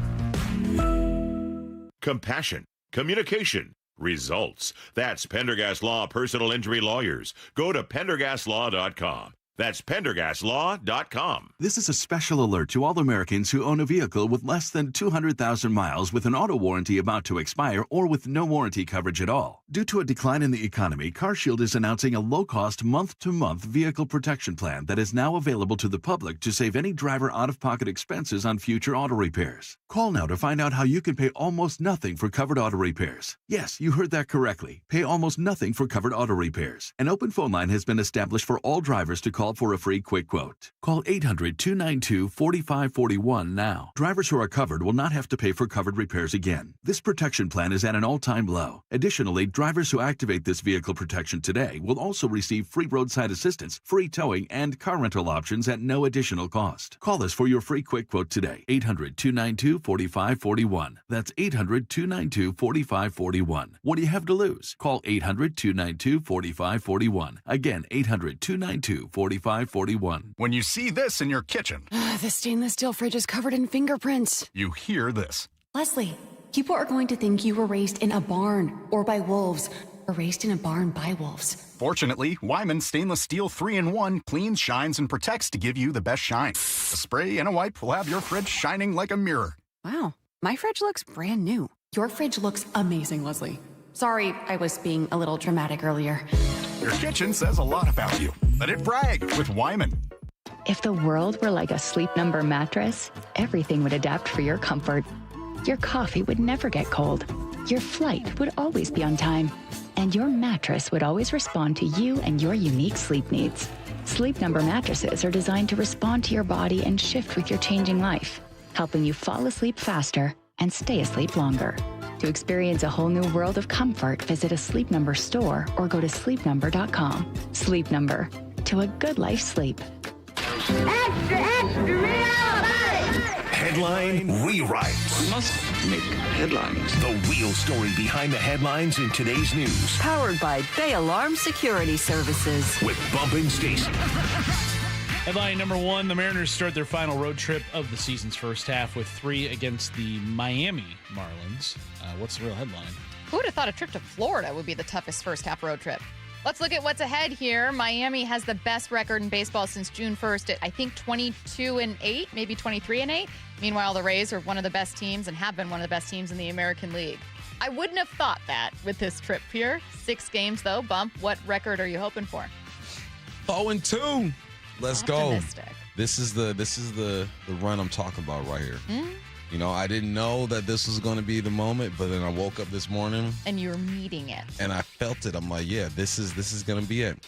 Compassion, communication, results. That's Pendergast Law Personal Injury Lawyers. Go to PendergastLaw.com. That's PendergastLaw.com. This is a special alert to all Americans who own a vehicle with less than 200,000 miles with an auto warranty about to expire or with no warranty coverage at all. Due to a decline in the economy, CarShield is announcing a low-cost month-to-month vehicle protection plan that is now available to the public to save any driver out-of-pocket expenses on future auto repairs. Call now to find out how you can pay almost nothing for covered auto repairs. Yes, you heard that correctly. Pay almost nothing for covered auto repairs. An open phone line has been established for all drivers to call for a free quick quote. Call 800-292-4541 now. Drivers who are covered will not have to pay for covered repairs again. This protection plan is at an all-time low. Additionally, drivers who activate this vehicle protection today will also receive free roadside assistance, free towing, and car rental options at no additional cost. Call us for your free quick quote today. 800-292-4541. That's 800-292-4541. What do you have to lose? Call 800-292-4541. Again, 800-292-4541. When you see this in your kitchen, The stainless steel fridge is covered in fingerprints. you hear this. Leslie, people are going to think you were raised in a barn or by wolves, or raised in a barn by wolves. Fortunately, Wyman Stainless Steel 3-in-1 cleans, shines, and protects to give you the best shine. A spray and a wipe will have your fridge shining like a mirror. Wow, my fridge looks brand new. Your fridge looks amazing, Leslie. Sorry, I was being a little dramatic earlier. Your kitchen says a lot about you. Let it brag with Wyman. If the world were like a Sleep Number mattress, everything would adapt for your comfort. Your coffee would never get cold. Your flight would always be on time. And your mattress would always respond to you and your unique sleep needs. Sleep Number mattresses are designed to respond to your body and shift with your changing life, helping you fall asleep faster and stay asleep longer. To experience a whole new world of comfort, visit a Sleep Number store or go to sleepnumber.com. Sleep Number. To a good life sleep. Extra, extra, real Headline rewrites. We must make headlines. The real story behind the headlines in today's news. Powered by Bay Alarm Security Services. With Bump and Stacy. Headline number one, the Mariners start their final road trip of the season's first half with 3 against the Miami Marlins. What's the real headline? Who would have thought a trip to Florida would be the toughest first half road trip? Let's look at what's ahead here. Miami has the best record in baseball since June 1st at, I think, 22-8, maybe 23-8. Meanwhile, the Rays are one of the best teams and have been one of the best teams in the American League. I wouldn't have thought that with this trip here. 6 games, though. Bump, what record are you hoping for? 0-2. Let's go. Optimistic. This is the run I'm talking about right here. You know, I didn't know that this was going to be the moment, but then I woke up this morning And you're meeting it. and I felt it. I'm like, yeah, this is going to be it.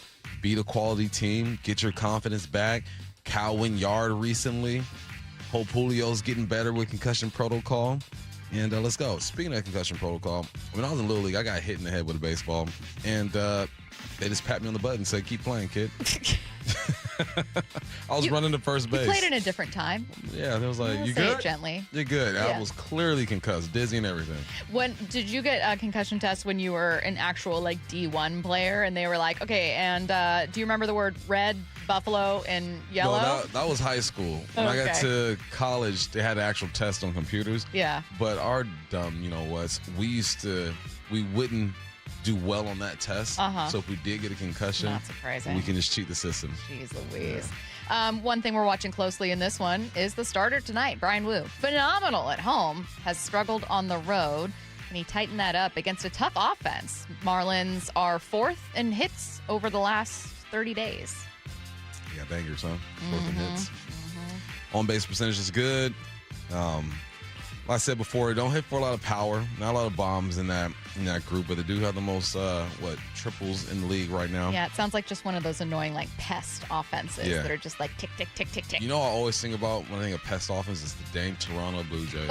Beat a quality team, get your confidence back. Cal went yard recently. Hope Julio's getting better with concussion protocol. And let's go. Speaking of concussion protocol, when I was in Little League, I got hit in the head with a baseball. And they just pat me on the butt and said, keep playing, kid. I was running to first base. You played in a different time. Yeah, it was like, you Say good? it gently. You're good. Yeah. I was clearly concussed, dizzy and everything. When did you get a concussion test when you were an actual like D1 player and they were like, okay, and do you remember the word red, buffalo, and yellow? No, that was high school. When I got Okay. to college, they had an actual test on computers. Yeah. But our dumb, was we wouldn't do well on that test. Uh-huh. So if we did get a concussion, Not surprising. we can just cheat the system. Jeez Louise. One thing we're watching closely in this one is the starter tonight, Brian Wu. Phenomenal at home, has struggled on the road, and he tightened that up against a tough offense. Marlins are 4th in hits over the last 30 days. Yeah, bangers, huh? 4th in hits. On base percentage is good. Like I said before, don't hit for a lot of power. Not a lot of bombs in that group, but they do have the most triples in the league right now. Yeah, it sounds like just one of those annoying like pest offenses that are just like tick, tick, tick, tick, tick. You know what I always think about when I think of pest offense is the dang Toronto Blue Jays.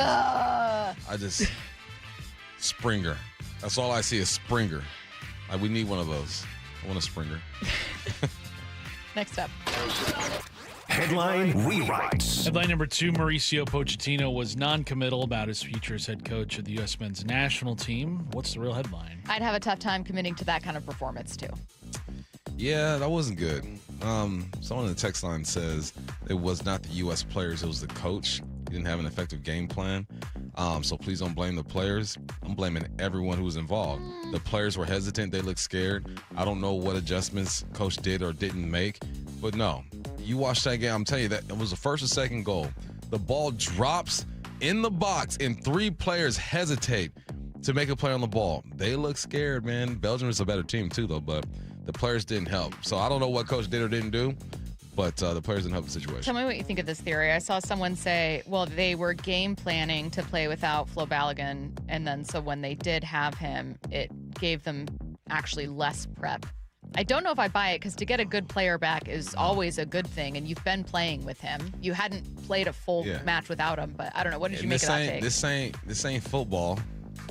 Springer. That's all I see is Springer. Like, we need one of those. I want a Springer. Next up. Headline rewrites. Headline number 2, Mauricio Pochettino was non-committal about his future as head coach of the U.S. men's national team. What's the real headline? I'd have a tough time committing to that kind of performance, too. Yeah, that wasn't good. Someone in the text line says it was not the U.S. players, it was the coach. He didn't have an effective game plan. So please don't blame the players. I'm blaming everyone who was involved. The players were hesitant. They looked scared. I don't know what adjustments coach did or didn't make. But no, you watch that game, I'm telling you that it was the first or second goal. The ball drops in the box and 3 players hesitate to make a play on the ball. They look scared, man. Belgium is a better team too, though, but the players didn't help. So I don't know what coach did or didn't do, but the players didn't help the situation. Tell me what you think of this theory. I saw someone say, well, they were game planning to play without Flo Balogun, and then so when they did have him, it gave them actually less prep. I don't know if I buy it, because to get a good player back is always a good thing, and you've been playing with him. You hadn't played a full match without him, but I don't know. What did you make of that take? This ain't football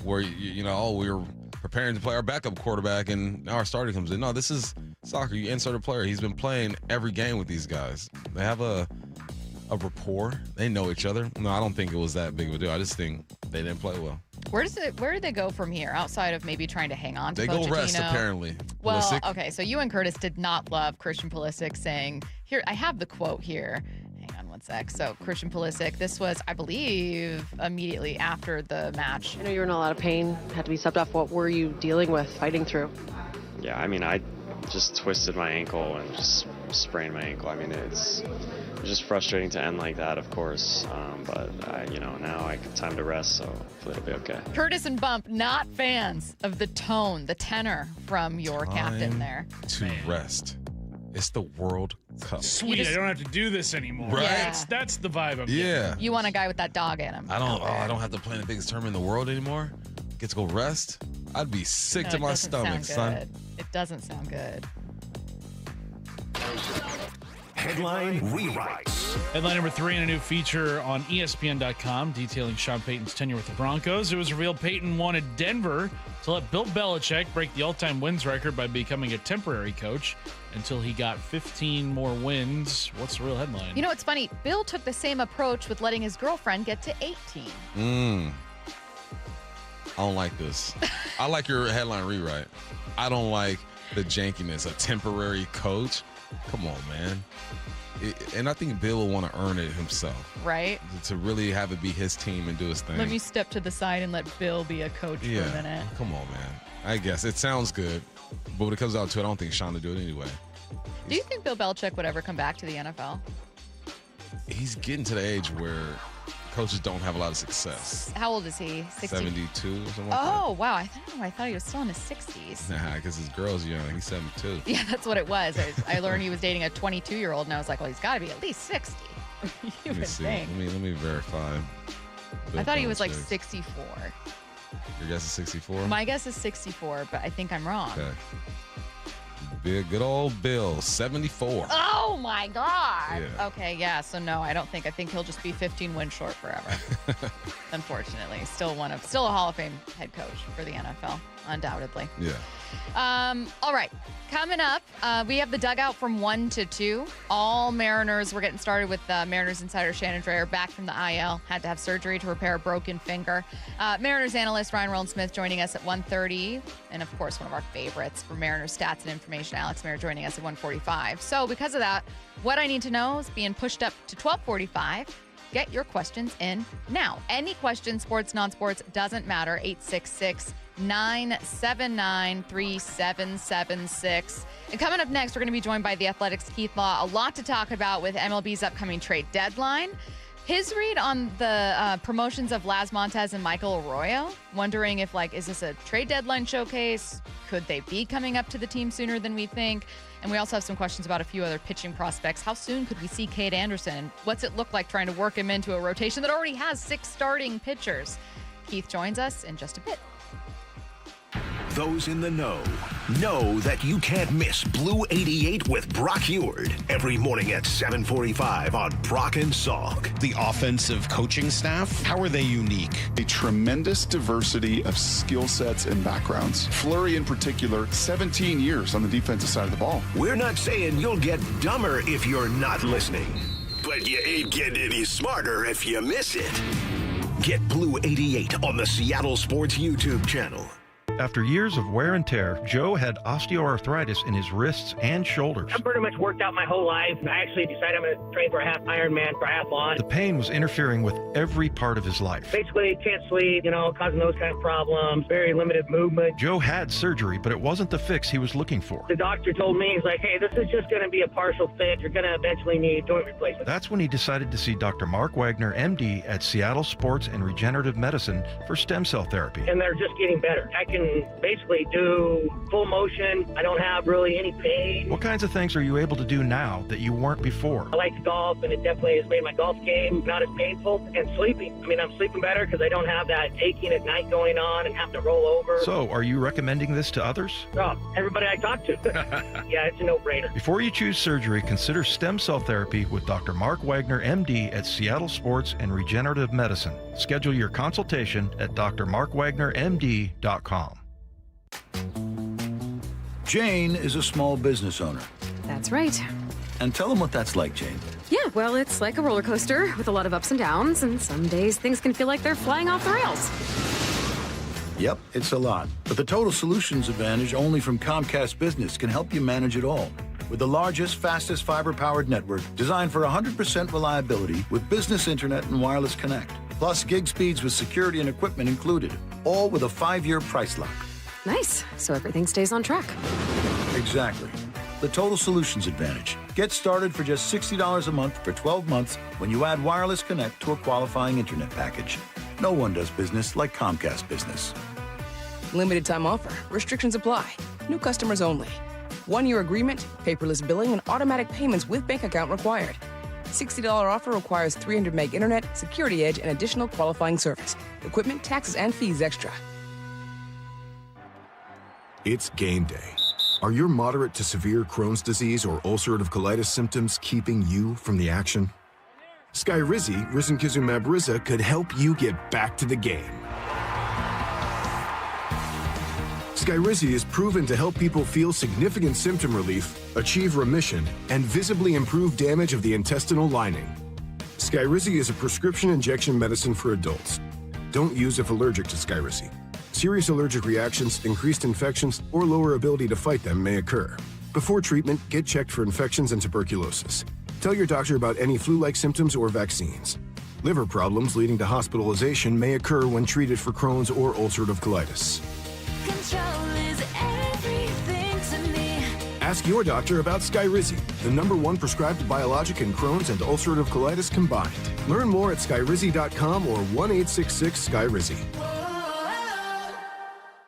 where, we were preparing to play our backup quarterback and now our starter comes in. No, this is soccer. You insert a player. He's been playing every game with these guys. They have a rapport. They know each other. No, I don't think it was that big of a deal. I just think they didn't play well. Where do they go from here outside of maybe trying to hang on to Pochettino? They go rest, apparently. Well, Pulisic. okay, so you and Curtis did not love Christian Pulisic saying, here, I have the quote here. Hang on one sec. So Christian Pulisic, this was, I believe, immediately after the match. I know you were in a lot of pain, had to be subbed off. What were you dealing with, fighting through? Yeah, I mean, I just twisted my ankle and just sprained my ankle. I mean, it's just frustrating to end like that, of course. But now I have time to rest, so hopefully it'll be okay. Curtis and Bump, not fans of the tone, the tenor from your captain there. To rest. It's the World Cup. Sweet, I don't have to do this anymore. Right? Yeah. That's the vibe I'm getting. You want a guy with that dog in him. I don't have to play in the biggest tournament in the world anymore. Get to go rest. I'd be sick to my stomach, son. It doesn't sound good. Headline rewrites. Headline number 3 in a new feature on ESPN.com detailing Sean Payton's tenure with the Broncos. It was revealed Payton wanted Denver to let Bill Belichick break the all-time wins record by becoming a temporary coach until he got 15 more wins. What's the real headline? You know, it's funny. Bill took the same approach with letting his girlfriend get to 18. I don't like this. I like your headline rewrite. I don't like the jankiness. A temporary coach. Come on, man. And I think Bill will want to earn it himself. Right? To really have it be his team and do his thing. Let me step to the side and let Bill be a coach for a minute. Come on, man. I guess. It sounds good. But when it comes out to it, I don't think Sean will do it anyway. Do you think Bill Belichick would ever come back to the NFL? He's getting to the age where coaches don't have a lot of success. How old is he? 60? 72 or something like that. Oh, wow. I thought he was still in his 60s. Nah, because his girl's young. He's 72. Yeah, that's what it was. I learned he was dating a 22-year-old, and I was like, well, he's got to be at least 60. Let me see. Let me verify. I thought he was like 64. Your guess is 64? My guess is 64, but I think I'm wrong. Okay. Good old Bill, 74. Oh, my God. Yeah. Okay, yeah. So, no, I think he'll just be 15 wins short forever. Unfortunately. Still a Hall of Fame head coach for the NFL, undoubtedly. Yeah. All right. Coming up, we have the dugout from 1 to 2. All Mariners. We're getting started with Mariners insider Shannon Drayer back from the IL. Had to have surgery to repair a broken finger. Mariners analyst Ryan Rowland-Smith joining us at 1:30. And, of course, one of our favorites for Mariners stats and information, Alex Mayer, joining us at 1:45. So because of that, what I need to know is being pushed up to 12:45. Get your questions in now. Any questions, sports, non-sports, doesn't matter. 866-979-3776. And coming up next, we're going to be joined by the Athletics' Keith Law. A lot to talk about with MLB's upcoming trade deadline. His read on the promotions of Laz Montez and Michael Arroyo, wondering if, is this a trade deadline showcase? Could they be coming up to the team sooner than we think? And we also have some questions about a few other pitching prospects. How soon could we see Cade Anderson? What's it look like trying to work him into a rotation that already has 6 starting pitchers? Keith joins us in just a bit. Those in the know. Know that you can't miss Blue 88 with Brock Heward every morning at 7:45 on Brock and Salk. The offensive coaching staff, how are they unique? A tremendous diversity of skill sets and backgrounds. Fleury in particular, 17 years on the defensive side of the ball. We're not saying you'll get dumber if you're not listening, but you ain't getting any smarter if you miss it. Get Blue 88 on the Seattle Sports YouTube channel. After years of wear and tear, Joe had osteoarthritis in his wrists and shoulders. I've pretty much worked out my whole life. I actually decided I'm going to train for a half Ironman triathlon. The pain was interfering with every part of his life. Basically, can't sleep, causing those kind of problems, very limited movement. Joe had surgery, but it wasn't the fix he was looking for. The doctor told me, he's like, hey, this is just going to be a partial fix. You're going to eventually need joint replacement. That's when he decided to see Dr. Mark Wagner, MD, at Seattle Sports and Regenerative Medicine for stem cell therapy. And they're just getting better. I can basically do full motion. I don't have really any pain. What kinds of things are you able to do now that you weren't before? I like to golf, and it definitely has made my golf game not as painful. And sleeping. I'm sleeping better because I don't have that aching at night going on and have to roll over. So, are you recommending this to others? Oh, everybody I talk to. Yeah, it's a no-brainer. Before you choose surgery, consider stem cell therapy with Dr. Mark Wagner, MD, at Seattle Sports and Regenerative Medicine. Schedule your consultation at drmarkwagnermd.com. Jane is a small business owner. That's right. And tell them what that's like, Jane. Yeah, well, it's like a roller coaster with a lot of ups and downs, and some days things can feel like they're flying off the rails. Yep, it's a lot. But the Total Solutions Advantage only from Comcast Business can help you manage it all. With the largest, fastest fiber-powered network designed for 100% reliability with business internet and wireless connect. Plus gig speeds with security and equipment included. All with a 5-year price lock. Nice. So everything stays on track. Exactly. The Total Solutions Advantage. Get started for just $60 a month for 12 months when you add wireless connect to a qualifying internet package. No one does business like Comcast Business. Limited time offer. Restrictions apply. New customers only. 1-year agreement, paperless billing, and automatic payments with bank account required. $60 offer requires 300 meg internet, security edge, and additional qualifying service. Equipment, taxes, and fees extra. It's game day. Are your moderate to severe Crohn's disease or ulcerative colitis symptoms keeping you from the action? Skyrizi, risankizumab Riza, could help you get back to the game. Skyrizi is proven to help people feel significant symptom relief, achieve remission, and visibly improve damage of the intestinal lining. Skyrizi is a prescription injection medicine for adults. Don't use if allergic to Skyrizi. Serious allergic reactions, increased infections, or lower ability to fight them may occur. Before treatment, get checked for infections and tuberculosis. Tell your doctor about any flu-like symptoms or vaccines. Liver problems leading to hospitalization may occur when treated for Crohn's or ulcerative colitis. Control is everything to me. Ask your doctor about Skyrizi, the #1 prescribed biologic in Crohn's and ulcerative colitis combined. Learn more at skyrizi.com or 1-866-SKYRIZI.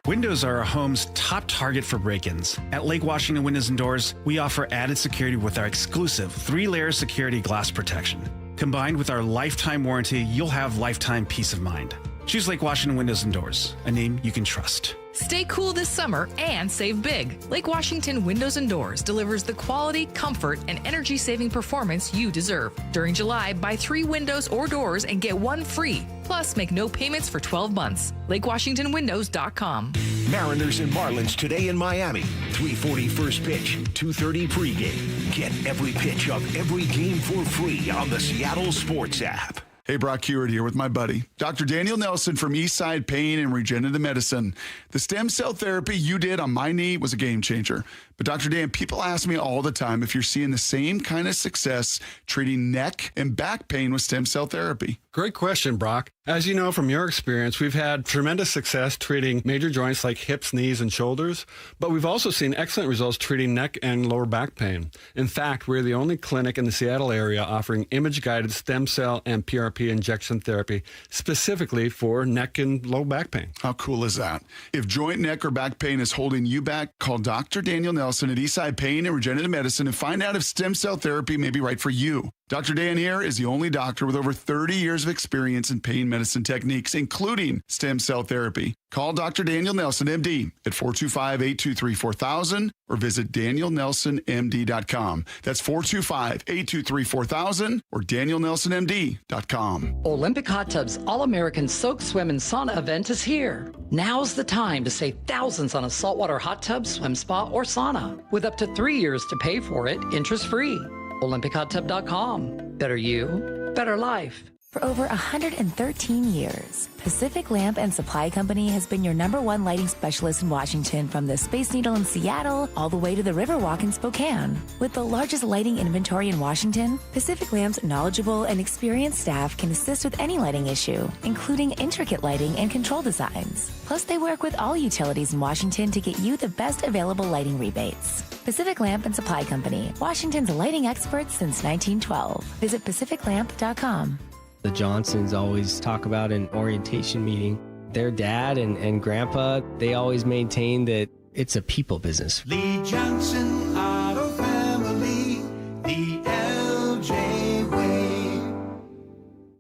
Windows are our home's top target for break-ins. At Lake Washington Windows and Doors, we offer added security with our exclusive 3-layer security glass protection. Combined with our lifetime warranty, you'll have lifetime peace of mind. Choose Lake Washington Windows and Doors, a name you can trust. Stay cool this summer and save big. Lake Washington Windows and Doors delivers the quality, comfort, and energy-saving performance you deserve. During July, buy 3 windows or doors and get 1 free. Plus, make no payments for 12 months. LakeWashingtonWindows.com. Mariners and Marlins today in Miami. 3:40 first pitch, 2:30 pregame. Get every pitch of every game for free on the Seattle Sports app. Hey, Brock Heward here with my buddy, Dr. Daniel Nelson from Eastside Pain and Regenerative Medicine. The stem cell therapy you did on my knee was a game changer. But Dr. Dan, people ask me all the time if you're seeing the same kind of success treating neck and back pain with stem cell therapy. Great question, Brock. As you know from your experience, we've had tremendous success treating major joints like hips, knees, and shoulders, but we've also seen excellent results treating neck and lower back pain. In fact, we're the only clinic in the Seattle area offering image-guided stem cell and PRP injection therapy specifically for neck and low back pain. How cool is that? If joint, neck, or back pain is holding you back, call Dr. Daniel Nelson at Eastside Pain and Regenerative Medicine and find out if stem cell therapy may be right for you. Dr. Dan here is the only doctor with over 30 years of experience in pain medicine techniques, including stem cell therapy. Call Dr. Daniel Nelson, MD, at 425-823-4000 or visit danielnelsonmd.com. That's 425-823-4000 or danielnelsonmd.com. Olympic Hot Tub's All-American Soak, Swim, and Sauna event is here. Now's the time to save thousands on a saltwater hot tub, swim spa, or sauna. With up to 3 years to pay for it, interest-free. OlympicHotTub.com. Better you, better life. For over 113 years, Pacific Lamp and Supply Company has been your #1 lighting specialist in Washington, from the Space Needle in Seattle all the way to the Riverwalk in Spokane. With the largest lighting inventory in Washington, Pacific Lamp's knowledgeable and experienced staff can assist with any lighting issue, including intricate lighting and control designs. Plus, they work with all utilities in Washington to get you the best available lighting rebates. Pacific Lamp and Supply Company, Washington's lighting experts since 1912. Visit pacificlamp.com. The Johnsons always talk about an orientation meeting. Their dad and grandpa, they always maintain that it's a people business. Lee Johnson Auto Family, the LJ way.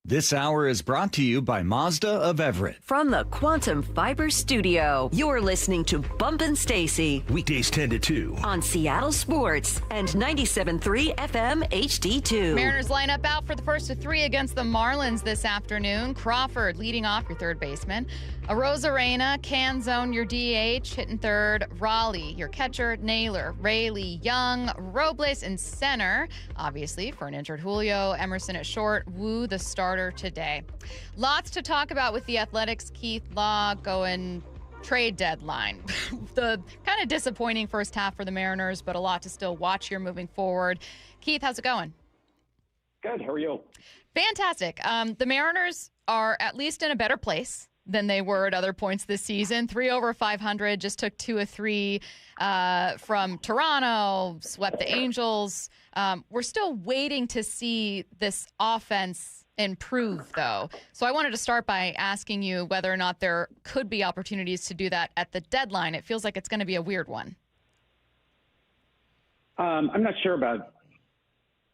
This hour is brought to you by Mazda of Everett. From the Quantum Fiber Studio, you're listening to Bump and Stacy. Weekdays 10 to 2. On Seattle Sports and 97.3 FM HD2. Mariners line up out for the first of 3 against the Marlins this afternoon. Crawford leading off your third baseman. Arozarena, Canzone, your DH, hitting third. Raleigh, your catcher. Naylor, Rayleigh, Young, Robles in center. Obviously, for an injured Julio. Emerson at short. Wu, the starter today. Lots to talk about with the Athletics' Keith Law going trade deadline. The kind of disappointing first half for the Mariners, but a lot to still watch here moving forward. Keith, how's it going? Good. How are you? Fantastic. The Mariners are at least in a better place than they were at other points this season. 3 over 500, just took 2 of 3 from Toronto, swept the Angels. We're still waiting to see this offense improve, though. So I wanted to start by asking you whether or not there could be opportunities to do that at the deadline. It feels like it's going to be a weird one. I'm not sure about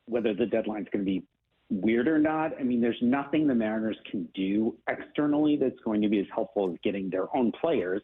whether the deadline's going to be weird or not. I mean, there's nothing the Mariners can do externally that's going to be as helpful as getting their own players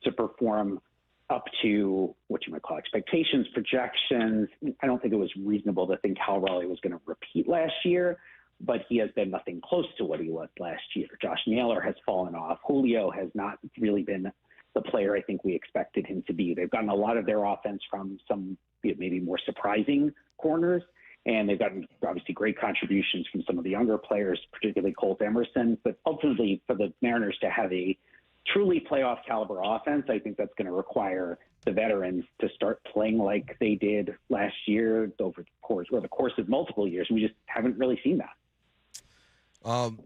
to perform up to what you might call expectations, projections. I don't think it was reasonable to think Cal Raleigh was going to repeat last year, but he has been nothing close to what he was last year. Josh Naylor has fallen off. Julio has not really been the player I think we expected him to be. They've gotten a lot of their offense from some maybe more surprising corners, and they've gotten obviously great contributions from some of the younger players, particularly Colt Emerson. But ultimately, for the Mariners to have a truly playoff caliber offense, I think that's going to require the veterans to start playing like they did last year over the course of multiple years. We just haven't really seen that.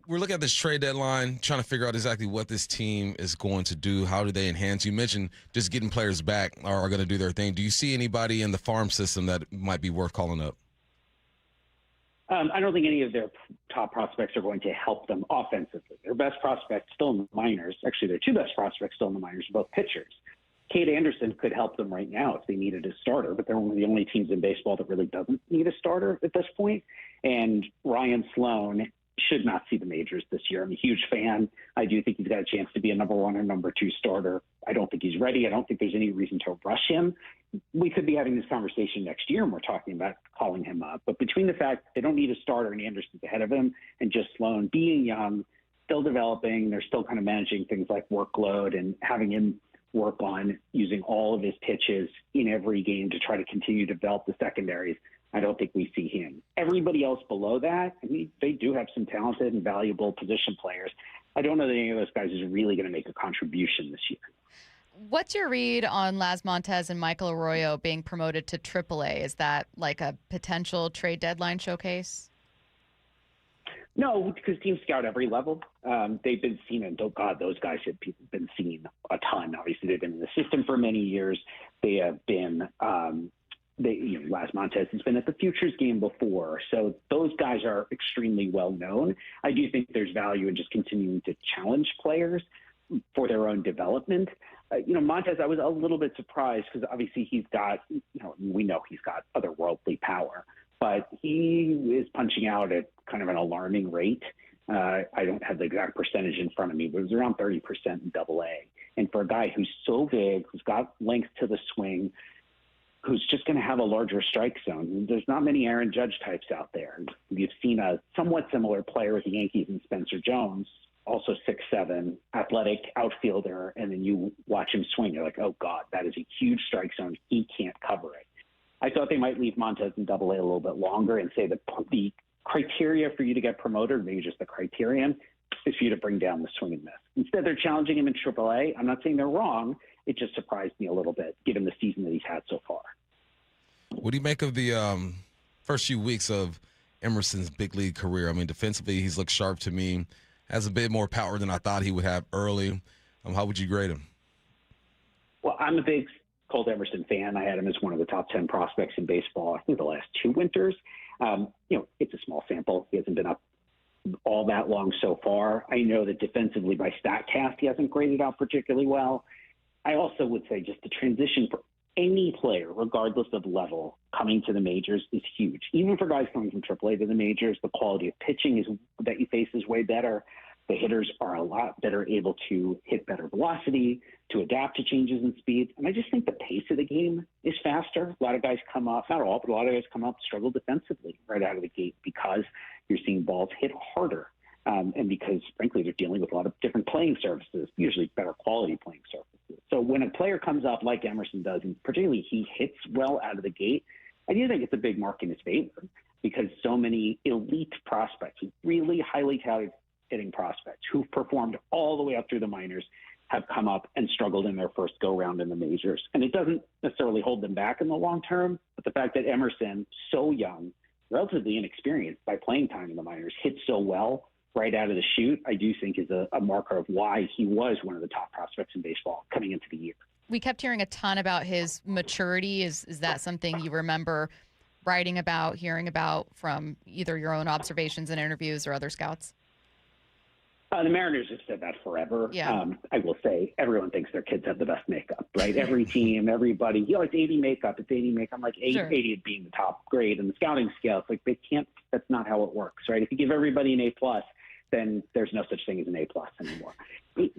We're looking at this trade deadline, trying to figure out exactly what this team is going to do. How do they enhance? You mentioned just getting players back are going to do their thing. Do you see anybody in the farm system that might be worth calling up? I don't think any of their top prospects are going to help them offensively. Their best prospects still in the minors, actually their 2 best prospects still in the minors, are both pitchers. Cade Anderson could help them right now if they needed a starter, but they're one of the only teams in baseball that really doesn't need a starter at this point. And Ryan Sloan should not see the majors this year. I'm a huge fan. I do think he's got a chance to be a number 1 or number 2 starter. I don't think he's ready. I don't think there's any reason to rush him. We could be having this conversation next year, and we're talking about calling him up. But between the fact they don't need a starter and Anderson's ahead of him, and just Sloan being young, still developing, they're still kind of managing things like workload and having him work on using all of his pitches in every game to try to continue to develop the secondaries. I don't think we see him. Everybody else below that, I mean, they do have some talented and valuable position players. I don't know that any of those guys is really going to make a contribution this year. What's your read on Las Montez and Michael Arroyo being promoted to AAA? Is that like a potential trade deadline showcase? No, because teams scout every level. They've been seen, and God, those guys have been seen a ton. Obviously, they've been in the system for many years. They have been Las Montez has been at the Futures game before. So those guys are extremely well known. I do think there's value in just continuing to challenge players for their own development. Montez, I was a little bit surprised because obviously he's got, we know he's got otherworldly power, but he is punching out at kind of an alarming rate. I don't have the exact percentage in front of me, but it was around 30% in AA. And for a guy who's so big, who's got length to the swing, who's just going to have a larger strike zone, there's not many Aaron Judge types out there. You've seen a somewhat similar player with the Yankees and Spencer Jones, also 6'7", athletic outfielder, and then you watch him swing. You're like, oh, God, that is a huge strike zone. He can't cover it. I thought they might leave Montez in AA a little bit longer and say that the criteria for you to get promoted, maybe just the criterion, is for you to bring down the swing and miss. Instead, they're challenging him in AAA. I'm not saying they're wrong. It just surprised me a little bit, given the season that he's had so far. What do you make of the first few weeks of Emerson's big league career? I mean, defensively, he's looked sharp to me, has a bit more power than I thought he would have early. How would you grade him? Well, I'm a big Colt Emerson fan. I had him as one of the top 10 prospects in baseball, I think, the last 2 winters. It's a small sample. He hasn't been up all that long so far. I know that defensively by StatCast, he hasn't graded out particularly well. I also would say just the transition for any player, regardless of level, coming to the majors is huge. Even for guys coming from AAA to the majors, the quality of pitching that you face is way better. The hitters are a lot better able to hit better velocity, to adapt to changes in speed. And I just think the pace of the game is faster. A lot of guys come up, not all, but a lot of guys come up, struggle defensively right out of the gate because you're seeing balls hit harder. And because, frankly, they're dealing with a lot of different playing surfaces, usually better quality playing surfaces. So when a player comes up like Emerson does, and particularly he hits well out of the gate, I do think it's a big mark in his favor because so many elite prospects, really highly touted hitting prospects who've performed all the way up through the minors have come up and struggled in their first go-round in the majors. And it doesn't necessarily hold them back in the long term, but the fact that Emerson, so young, relatively inexperienced by playing time in the minors, hit so well right out of the chute, I do think is a marker of why he was one of the top prospects in baseball coming into the year. We kept hearing a ton about his maturity. Is that something you remember writing about, hearing about from either your own observations and interviews or other scouts? The Mariners have said that forever. Yeah. I will say everyone thinks their kids have the best makeup, right? Every team, everybody, it's 80 makeup. It's 80 makeup. I'm like 80 being the top grade in the scouting scale. It's like they can't. That's not how it works, right? If you give everybody an A+, then there's no such thing as an A+ anymore.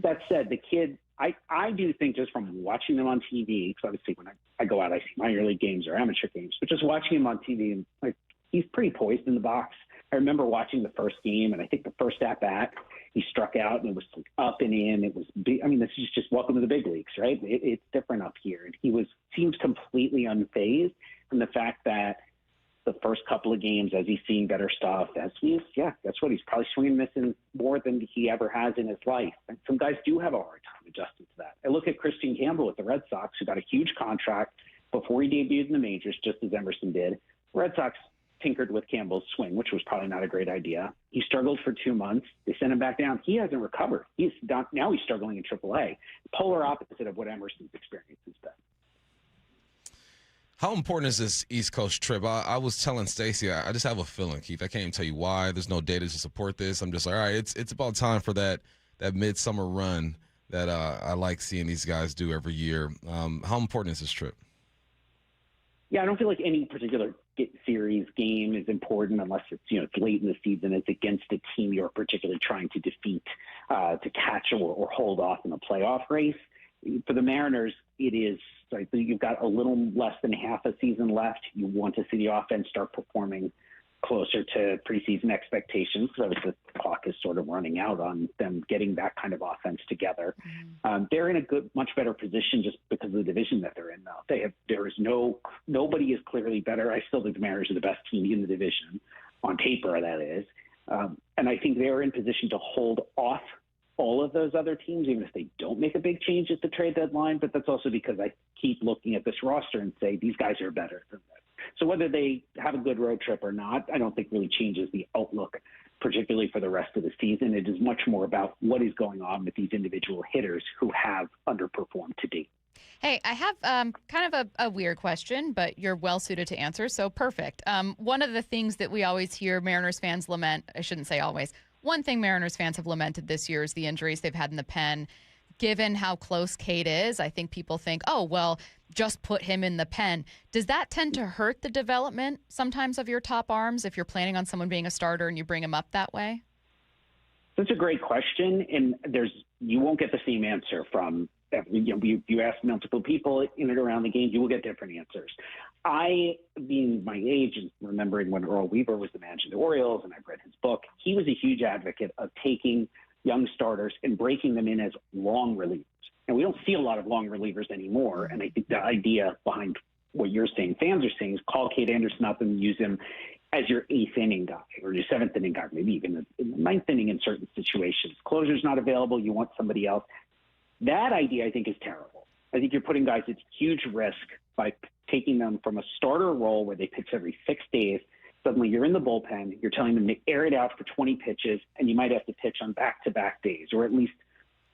That said, the kid, I do think just from watching them on TV, because obviously when I go out, I see minor league games or amateur games, but just watching him on TV, and like he's pretty poised in the box. I remember watching the first game, and I think the first at-bat, he struck out, and it was like up and in. It was big. I mean, this is just welcome to the big leagues, right? It's different up here. And he seems completely unfazed from the fact that the first couple of games, as he's seeing better stuff, that's what he's probably swinging and missing more than he ever has in his life. And some guys do have a hard time adjusting to that. I look at Christian Campbell with the Red Sox, who got a huge contract before he debuted in the majors, just as Emerson did. Red Sox tinkered with Campbell's swing, which was probably not a great idea. He struggled for 2 months. They sent him back down. He hasn't recovered. Now he's struggling in AAA. Polar opposite of what Emerson's experience has been. How important is this East Coast trip? I was telling Stacy, I just have a feeling, Keith. I can't even tell you why. There's no data to support this. I'm just like, all right, it's about time for that midsummer run that I like seeing these guys do every year. How important is this trip? Yeah, I don't feel like any particular series game is important unless it's late in the season. It's against a team you're particularly trying to defeat, to catch or hold off in a playoff race. For the Mariners, it is like you've got a little less than half a season left. You want to see the offense start performing closer to preseason expectations because obviously the clock is sort of running out on them getting that kind of offense together. They're in a much better position just because of the division that they're in now. Nobody is clearly better. I still think the Mariners are the best team in the division on paper, that is. And I think they're in position to hold off all of those other teams, even if they don't make a big change at the trade deadline. But that's also because I keep looking at this roster and say these guys are better than that. So whether they have a good road trip or not, I don't think really changes the outlook, particularly for the rest of the season. It is much more about what is going on with these individual hitters who have underperformed to date. Hey, I have kind of a weird question, but you're well suited to answer, so perfect. One of the things that we always hear Mariners fans lament, I shouldn't say always, one thing Mariners fans have lamented this year is the injuries they've had in the pen. given how close Cade is, I think people think, oh, well, just put him in the pen. Does that tend to hurt the development sometimes of your top arms if you're planning on someone being a starter and you bring him up that way? That's a great question, and you won't get the same answer from you ask multiple people in and around the game, you will get different answers. I, being my age and remembering when Earl Weaver was the manager of the Orioles, and I've read his book, he was a huge advocate of taking young starters and breaking them in as long relievers. And we don't see a lot of long relievers anymore. And I think the idea behind what you're saying, fans are saying, is call Cade Anderson up and use him as your eighth inning guy or your seventh inning guy, maybe even in the ninth inning in certain situations. Closer's not available. You want somebody else. That idea, I think, is terrible. I think you're putting guys at huge risk by taking them from a starter role where they pitch every 6 days. Suddenly you're in the bullpen, you're telling them to air it out for 20 pitches, and you might have to pitch on back-to-back days, or at least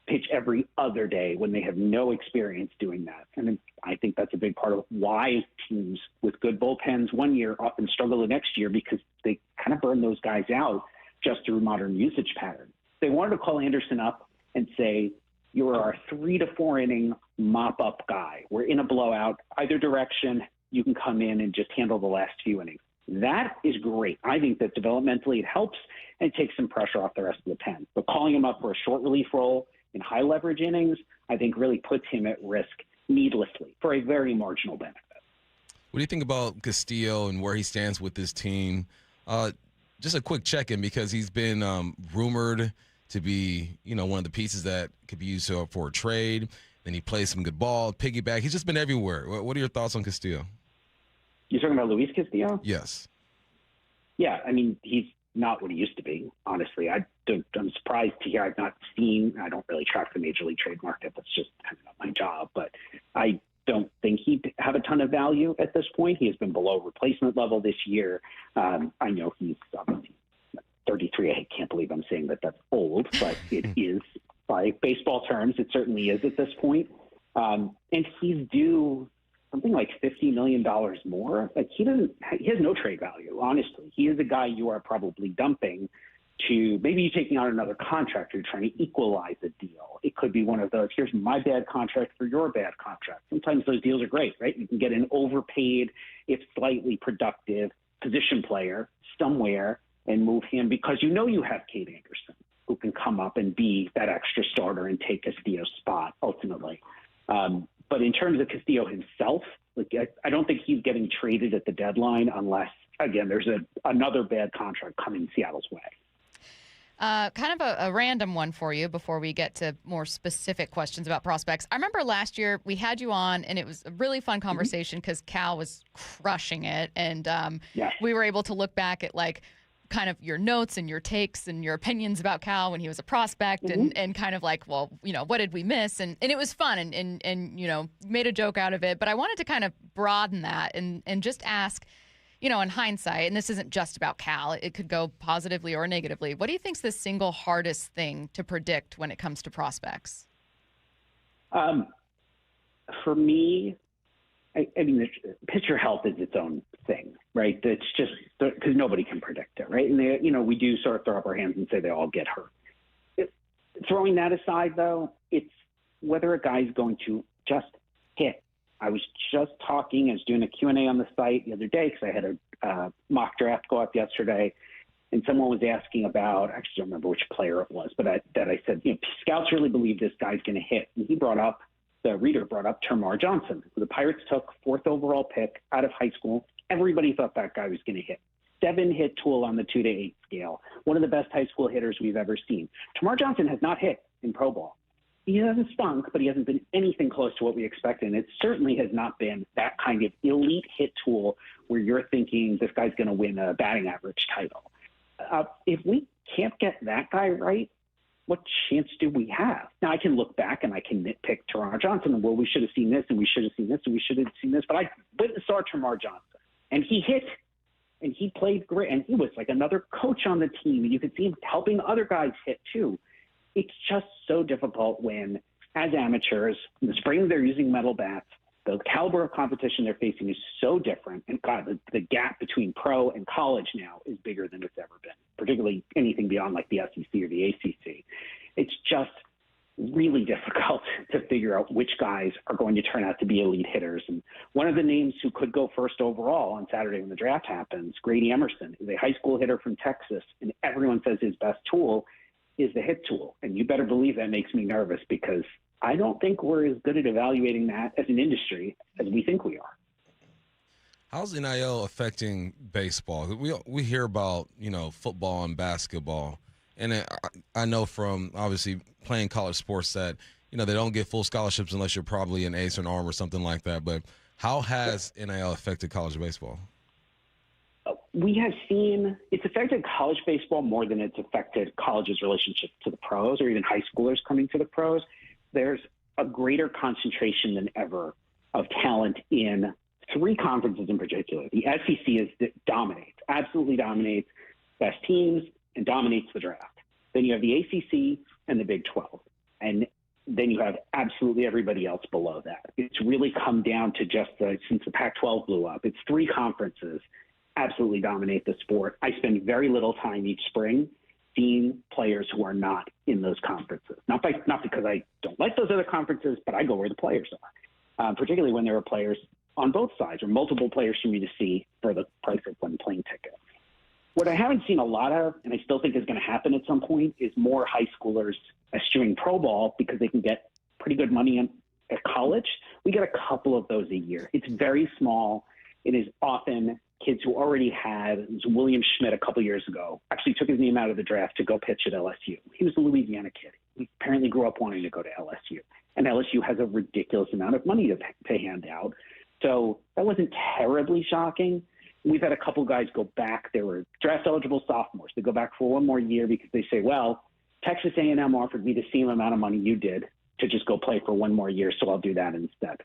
pitch every other day when they have no experience doing that. And I think that's a big part of why teams with good bullpens one year often struggle the next year, because they kind of burn those guys out just through modern usage patterns. They wanted to call Anderson up and say, you are our 3 to 4 inning mop-up guy. We're in a blowout. Either direction, you can come in and just handle the last few innings. That is great. I think that developmentally it helps and takes some pressure off the rest of the pen. But calling him up for a short relief role in high leverage innings, I think really puts him at risk needlessly for a very marginal benefit. What do you think about Castillo and where he stands with this team? Just a quick check-in, because he's been rumored to be, one of the pieces that could be used for a trade. Then he plays some good ball, piggyback. He's just been everywhere. What are your thoughts on Castillo? You're talking about Luis Castillo? Yes. Yeah, I mean, he's not what he used to be, honestly. I'm surprised to hear. I don't really track the Major League trade market. That's just kind of not my job. But I don't think he'd have a ton of value at this point. He has been below replacement level this year. I know he's obviously 33. I can't believe I'm saying that that's old, but it is by baseball terms. It certainly is at this point. And he's due something like $50 million more. Like he has no trade value, honestly. He is a guy you are probably dumping to maybe you taking out another contract. You're trying to equalize a deal. It could be one of those, here's my bad contract for your bad contract. Sometimes those deals are great, right? You can get an overpaid, if slightly productive position player somewhere and move him because you have Cade Anderson, who can come up and be that extra starter and take Castillo's spot ultimately. But in terms of Castillo himself, I don't think he's getting traded at the deadline unless, again, there's another bad contract coming Seattle's way. Kind of a random one for you before we get to more specific questions about prospects. I remember last year we had you on, and it was a really fun conversation because Cal was crushing it. And we were able to look back at kind of your notes and your takes and your opinions about Cal when he was a prospect and kind of what did we miss? And it was fun and made a joke out of it. But I wanted to kind of broaden that and just ask, in hindsight, and this isn't just about Cal, it could go positively or negatively. What do you think's the single hardest thing to predict when it comes to prospects? For me, I mean, pitcher health is its own thing, right? It's just because nobody can predict it, right? And we do sort of throw up our hands and say they all get hurt. Throwing that aside, though, it's whether a guy's going to just hit. I was just I was doing a Q&A on the site the other day because I had a mock draft go up yesterday, and someone was asking about, I actually don't remember which player it was, but I said, scouts really believe this guy's going to hit. And the reader brought up Termarr Johnson, who the Pirates took 4th overall pick out of high school. Everybody thought that guy was going to hit. 7-hit tool on the 2 to 8 scale. One of the best high school hitters we've ever seen. Termarr Johnson has not hit in pro ball. He hasn't stunk, but he hasn't been anything close to what we expected. And it certainly has not been that kind of elite hit tool where you're thinking this guy's going to win a batting average title. If we can't get that guy right, what chance do we have? Now, I can look back and I can nitpick Termarr Johnson and, we should have seen this and we should have seen this and we should have seen this. But I saw Termarr Johnson, and he hit and he played great. And he was like another coach on the team. And you could see him helping other guys hit too. It's just so difficult when, as amateurs, in the spring they're using metal bats. The caliber of competition they're facing is so different. And God, the gap between pro and college now is bigger than it's ever been, particularly anything beyond like the SEC or the ACC. It's just really difficult to figure out which guys are going to turn out to be elite hitters. And one of the names who could go first overall on Saturday when the draft happens, Grady Emerson, is a high school hitter from Texas, and everyone says his best tool is the hit tool. And you better believe that makes me nervous because I don't think we're as good at evaluating that as an industry as we think we are. How's NIL affecting baseball? We hear about, football and basketball. And I know from obviously playing college sports that, they don't get full scholarships unless you're probably an ace or an arm or something like that. But how has NIL affected college baseball? We have seen it's affected college baseball more than it's affected college's relationship to the pros or even high schoolers coming to the pros. There's a greater concentration than ever of talent in three conferences in particular. The SEC dominates, absolutely dominates best teams and dominates the draft. Then you have the ACC and the Big 12. And then you have absolutely everybody else below that. It's really come down to just since the Pac-12 blew up, it's three conferences absolutely dominate the sport. I spend very little time each spring seeing players who are not in those conferences. Not because I don't like those other conferences, but I go where the players are, particularly when there are players on both sides or multiple players for me to see for the price of one plane ticket. What I haven't seen a lot of, and I still think is going to happen at some point, is more high schoolers eschewing pro ball because they can get pretty good money at college. We get a couple of those a year. It's very small. It is often kids who already had William Schmidt a couple years ago, actually took his name out of the draft to go pitch at LSU. He was a Louisiana kid. He apparently grew up wanting to go to LSU. And LSU has a ridiculous amount of money to hand out. So that wasn't terribly shocking. We've had a couple guys go back. They were draft-eligible sophomores. They go back for one more year because they say, well, Texas A&M offered me the same amount of money you did to just go play for one more year, so I'll do that instead.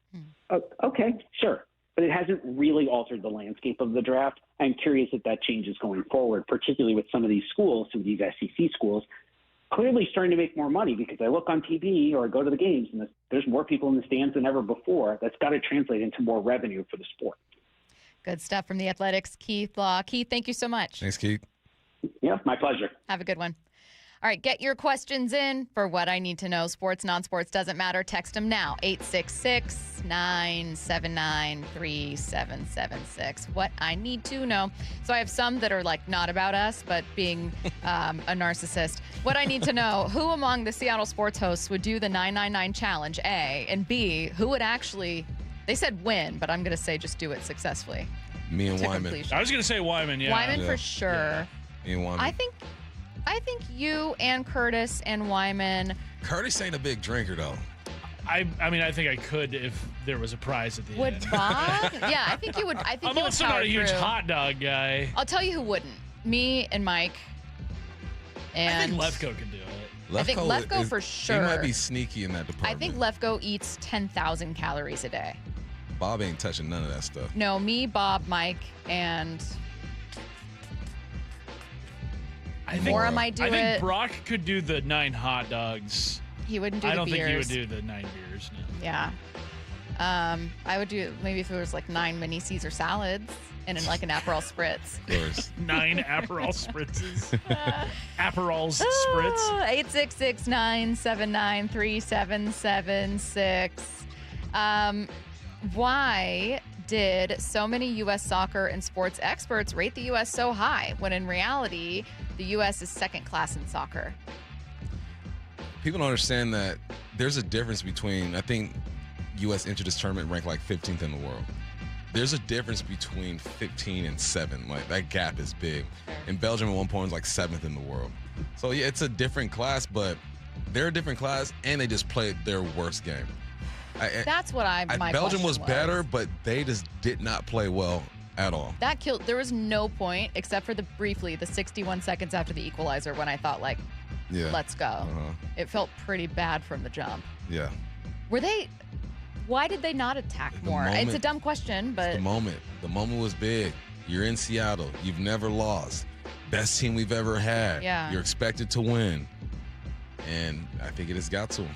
Okay, sure. But it hasn't really altered the landscape of the draft. I'm curious if that changes going forward, particularly with some of these schools, some of these SEC schools, clearly starting to make more money because I look on TV or I go to the games and there's more people in the stands than ever before. That's got to translate into more revenue for the sport. Good stuff from the Athletics, Keith Law. Keith, thank you so much. Thanks, Keith. Yeah, my pleasure. Have a good one. All right, get your questions in for What I Need to Know. Sports, non-sports, doesn't matter. Text them now, 866-979-3776. What I need to know. So I have some that are not about us, but being a narcissist. What I need to know, who among the Seattle sports hosts would do the 999 challenge, A, and B, who would actually, they said win, but I'm going to say just do it successfully. Me and Wyman. I was going to say Wyman, yeah. Wyman for sure. Yeah. Me and Wyman. I think you and Curtis and Wyman. Curtis ain't a big drinker, though. I mean, I think I could if there was a prize at the end. Would Bob? Yeah, I think you would. I think I'm also not a huge hot dog guy. I'll tell you who wouldn't. Me and Mike. And I think Lefko could do it. I think Lefko for sure. He might be sneaky in that department. I think Lefko eats 10,000 calories a day. Bob ain't touching none of that stuff. No, me, Bob, Mike, and Maura might do it. I think Brock could do the 9 hot dogs. He wouldn't do the beers. I don't think he would do the 9 beers. No. Yeah. I would do maybe if it was 9 mini Caesar salads and an Aperol spritz. Of course. 9 Aperol spritzes. Aperol's spritz. 866-979-3776. Why did so many U.S. soccer and sports experts rate the U.S. so high when in reality the U.S. is second class in soccer? People don't understand that there's a difference between, I think U.S. entered this tournament ranked 15th in the world. There's a difference between 15 and 7. That gap is big. And Belgium at one point was 7th in the world. So yeah, it's a different class, but they're a different class and they just played their worst game. That's what my Belgium was question better, but they just did not play well at all. That killed. There was no point except for the 61 seconds after the equalizer when I thought let's go. Uh-huh. It felt pretty bad from the jump. Yeah. Why did they not attack more? It's a dumb question, but the moment was big. You're in Seattle. You've never lost. Best team we've ever had. Yeah. You're expected to win. And I think it has got to them.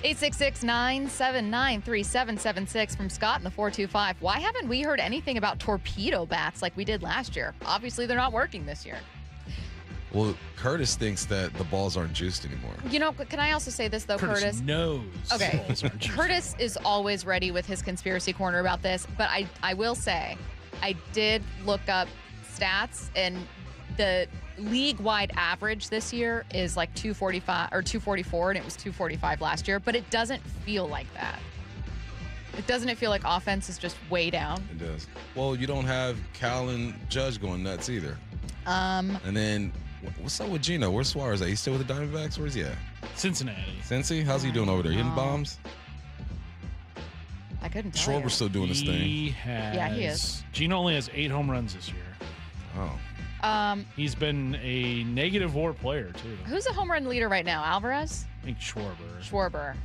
866-979-3776 from Scott in the 425. Why haven't we heard anything about torpedo bats like we did last year? Obviously, they're not working this year. Well, Curtis thinks that the balls aren't juiced anymore. You know, can I also say this, though, Curtis? knows. Okay. balls aren't juiced Curtis is always ready with his conspiracy corner about this, but I will say, I did look up stats, and the league-wide average this year is like 245 or 244, and it was 245 last year, but it doesn't feel like that. Doesn't it feel like offense is just way down? It does. Well, you don't have Cal and Judge going nuts either. And then, what's up with Gino? Where's Suarez at? He's still with the Diamondbacks? Where's he at? Cincinnati. Cincy? How's he doing over there? Hitting bombs? I couldn't tell you. Schwarber's still doing his thing. He is. Gino only has 8 home runs this year. Oh. He's been a negative WAR player, too. Who's the home run leader right now? Alvarez? I think Schwarber.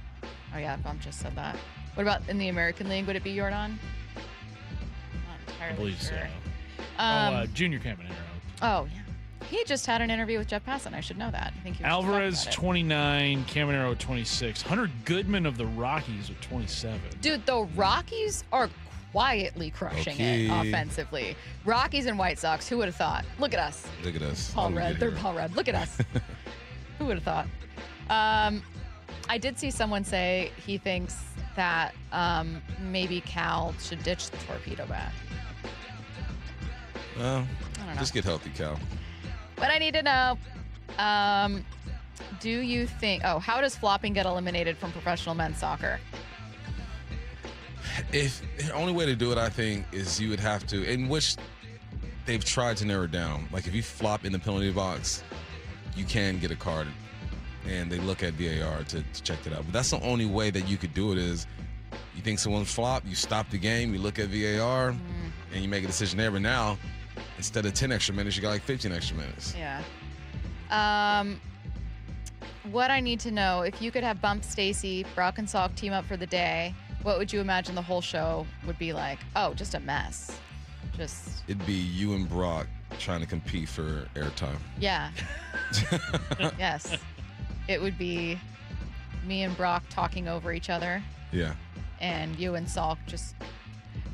Oh, yeah, Bump just said that. What about in the American League? Would it be Jordan? Not entirely I believe sure. so. Junior Caminero. Oh, yeah. He just had an interview with Jeff Passan. I should know that. I think he was Alvarez, 29. Caminero, 26. Hunter Goodman of the Rockies with 27. Dude, the Rockies are quietly crushing it offensively. Rockies and White Sox, who would have thought? Look at us. Look at us. Paul Red. They're Paul Red. Look at us. Who would have thought? I did see someone say he thinks that maybe Cal should ditch the torpedo bat. Well, I don't know. just get healthy, Cal. What I need to know, do you think, how does flopping get eliminated from professional men's soccer? If the only way to do it, I think, is you would have to, in which they've tried to narrow it down. Like if you flop in the penalty box, you can get a card, and they look at VAR to check that out. But that's the only way that you could do it is you think someone's flopped, you stop the game, you look at VAR, and you make a decision there. But now, instead of 10 extra minutes, you got like 15 extra minutes. Yeah. What I need to know, if you could have Bump Stacy, Brock and Salk team up for the day, what would you imagine the whole show would be like? Oh, just a mess. It'd be you and Brock trying to compete for airtime. Yeah. Yes. It would be me and Brock talking over each other. Yeah. And you and Salk just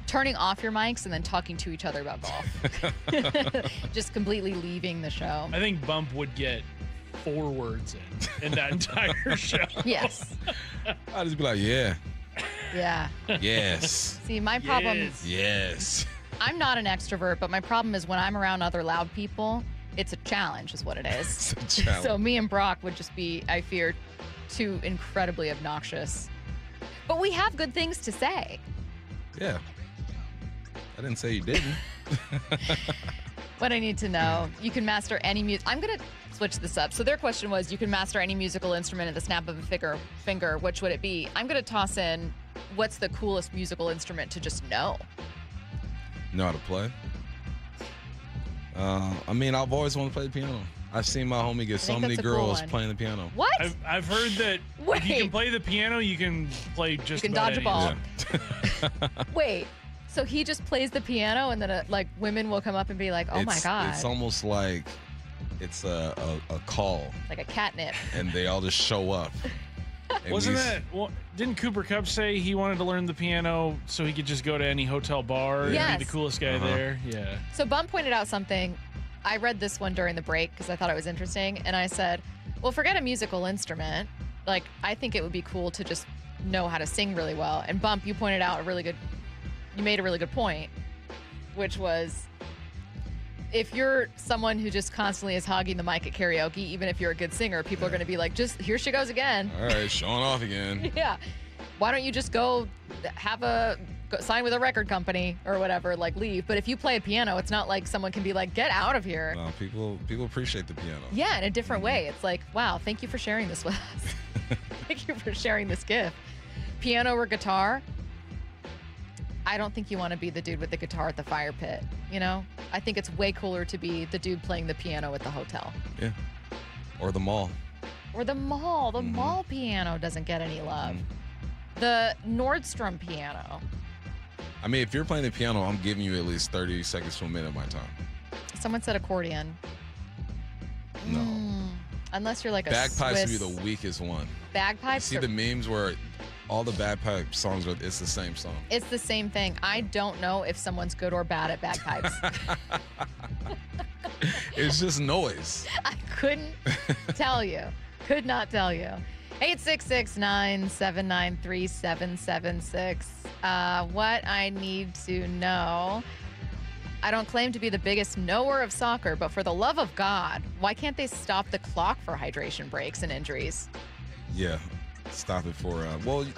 turning off your mics and then talking to each other about golf. Just completely leaving the show. I think Bump would get 4 words in that entire show. Yes. I'd just be like, yeah. Yeah. Yes. See, my problem... Yes. I'm not an extrovert, but my problem is when I'm around other loud people, it's a challenge is what it is. It's a challenge. So me and Brock would just be, I fear, too incredibly obnoxious. But we have good things to say. Yeah. I didn't say you didn't. What I need to know, you can master any music. I'm going to switch this up. So their question was, you can master any musical instrument at the snap of a finger. Which would it be? I'm going to toss in, what's the coolest musical instrument to just know? Know how to play? I mean, I've always wanted to play the piano. I've seen my homie get so many girls playing the piano. What? I've heard that if you can play the piano, you can play just about dodge a ball. Yeah. Wait, so he just plays the piano and then like women will come up and be like, oh my God. It's almost like it's a call. Like a catnip. And they all just show up. Wasn't that? Well, didn't Cooper Kupp say he wanted to learn the piano so he could just go to any hotel bar and be the coolest guy there? Yeah. So Bump pointed out something. I read this one during the break because I thought it was interesting. And I said, well, forget a musical instrument. Like, I think it would be cool to just know how to sing really well. And Bump, you pointed out you made a really good point, which was, if you're someone who just constantly is hogging the mic at karaoke, even if you're a good singer, people are going to be like, just here she goes again. All right, showing off again. Yeah. Why don't you just go sign with a record company or whatever, like leave. But if you play a piano, it's not like someone can be like, get out of here. No, people appreciate the piano. Yeah, in a different way. It's like, wow, thank you for sharing this with us. Thank you for sharing this gift. Piano or guitar? I don't think you want to be the dude with the guitar at the fire pit, you know? I think it's way cooler to be the dude playing the piano at the hotel. Yeah. Or the mall. Or the mall. The mall piano doesn't get any love. The Nordstrom piano. I mean, if you're playing the piano, I'm giving you at least 30 seconds to a minute of my time. Someone said accordion. No. Unless you're like a Bagpipes Swiss. would be the weakest one. Bagpipes? See the memes where all the bagpipe songs it's the same song. It's the same thing. I don't know if someone's good or bad at bagpipes. It's just noise. I couldn't tell you. Could not tell you. 866-979-3776. What I need to know. I don't claim to be the biggest knower of soccer, but for the love of God, why can't they stop the clock for hydration breaks and injuries? Yeah. Stop it for,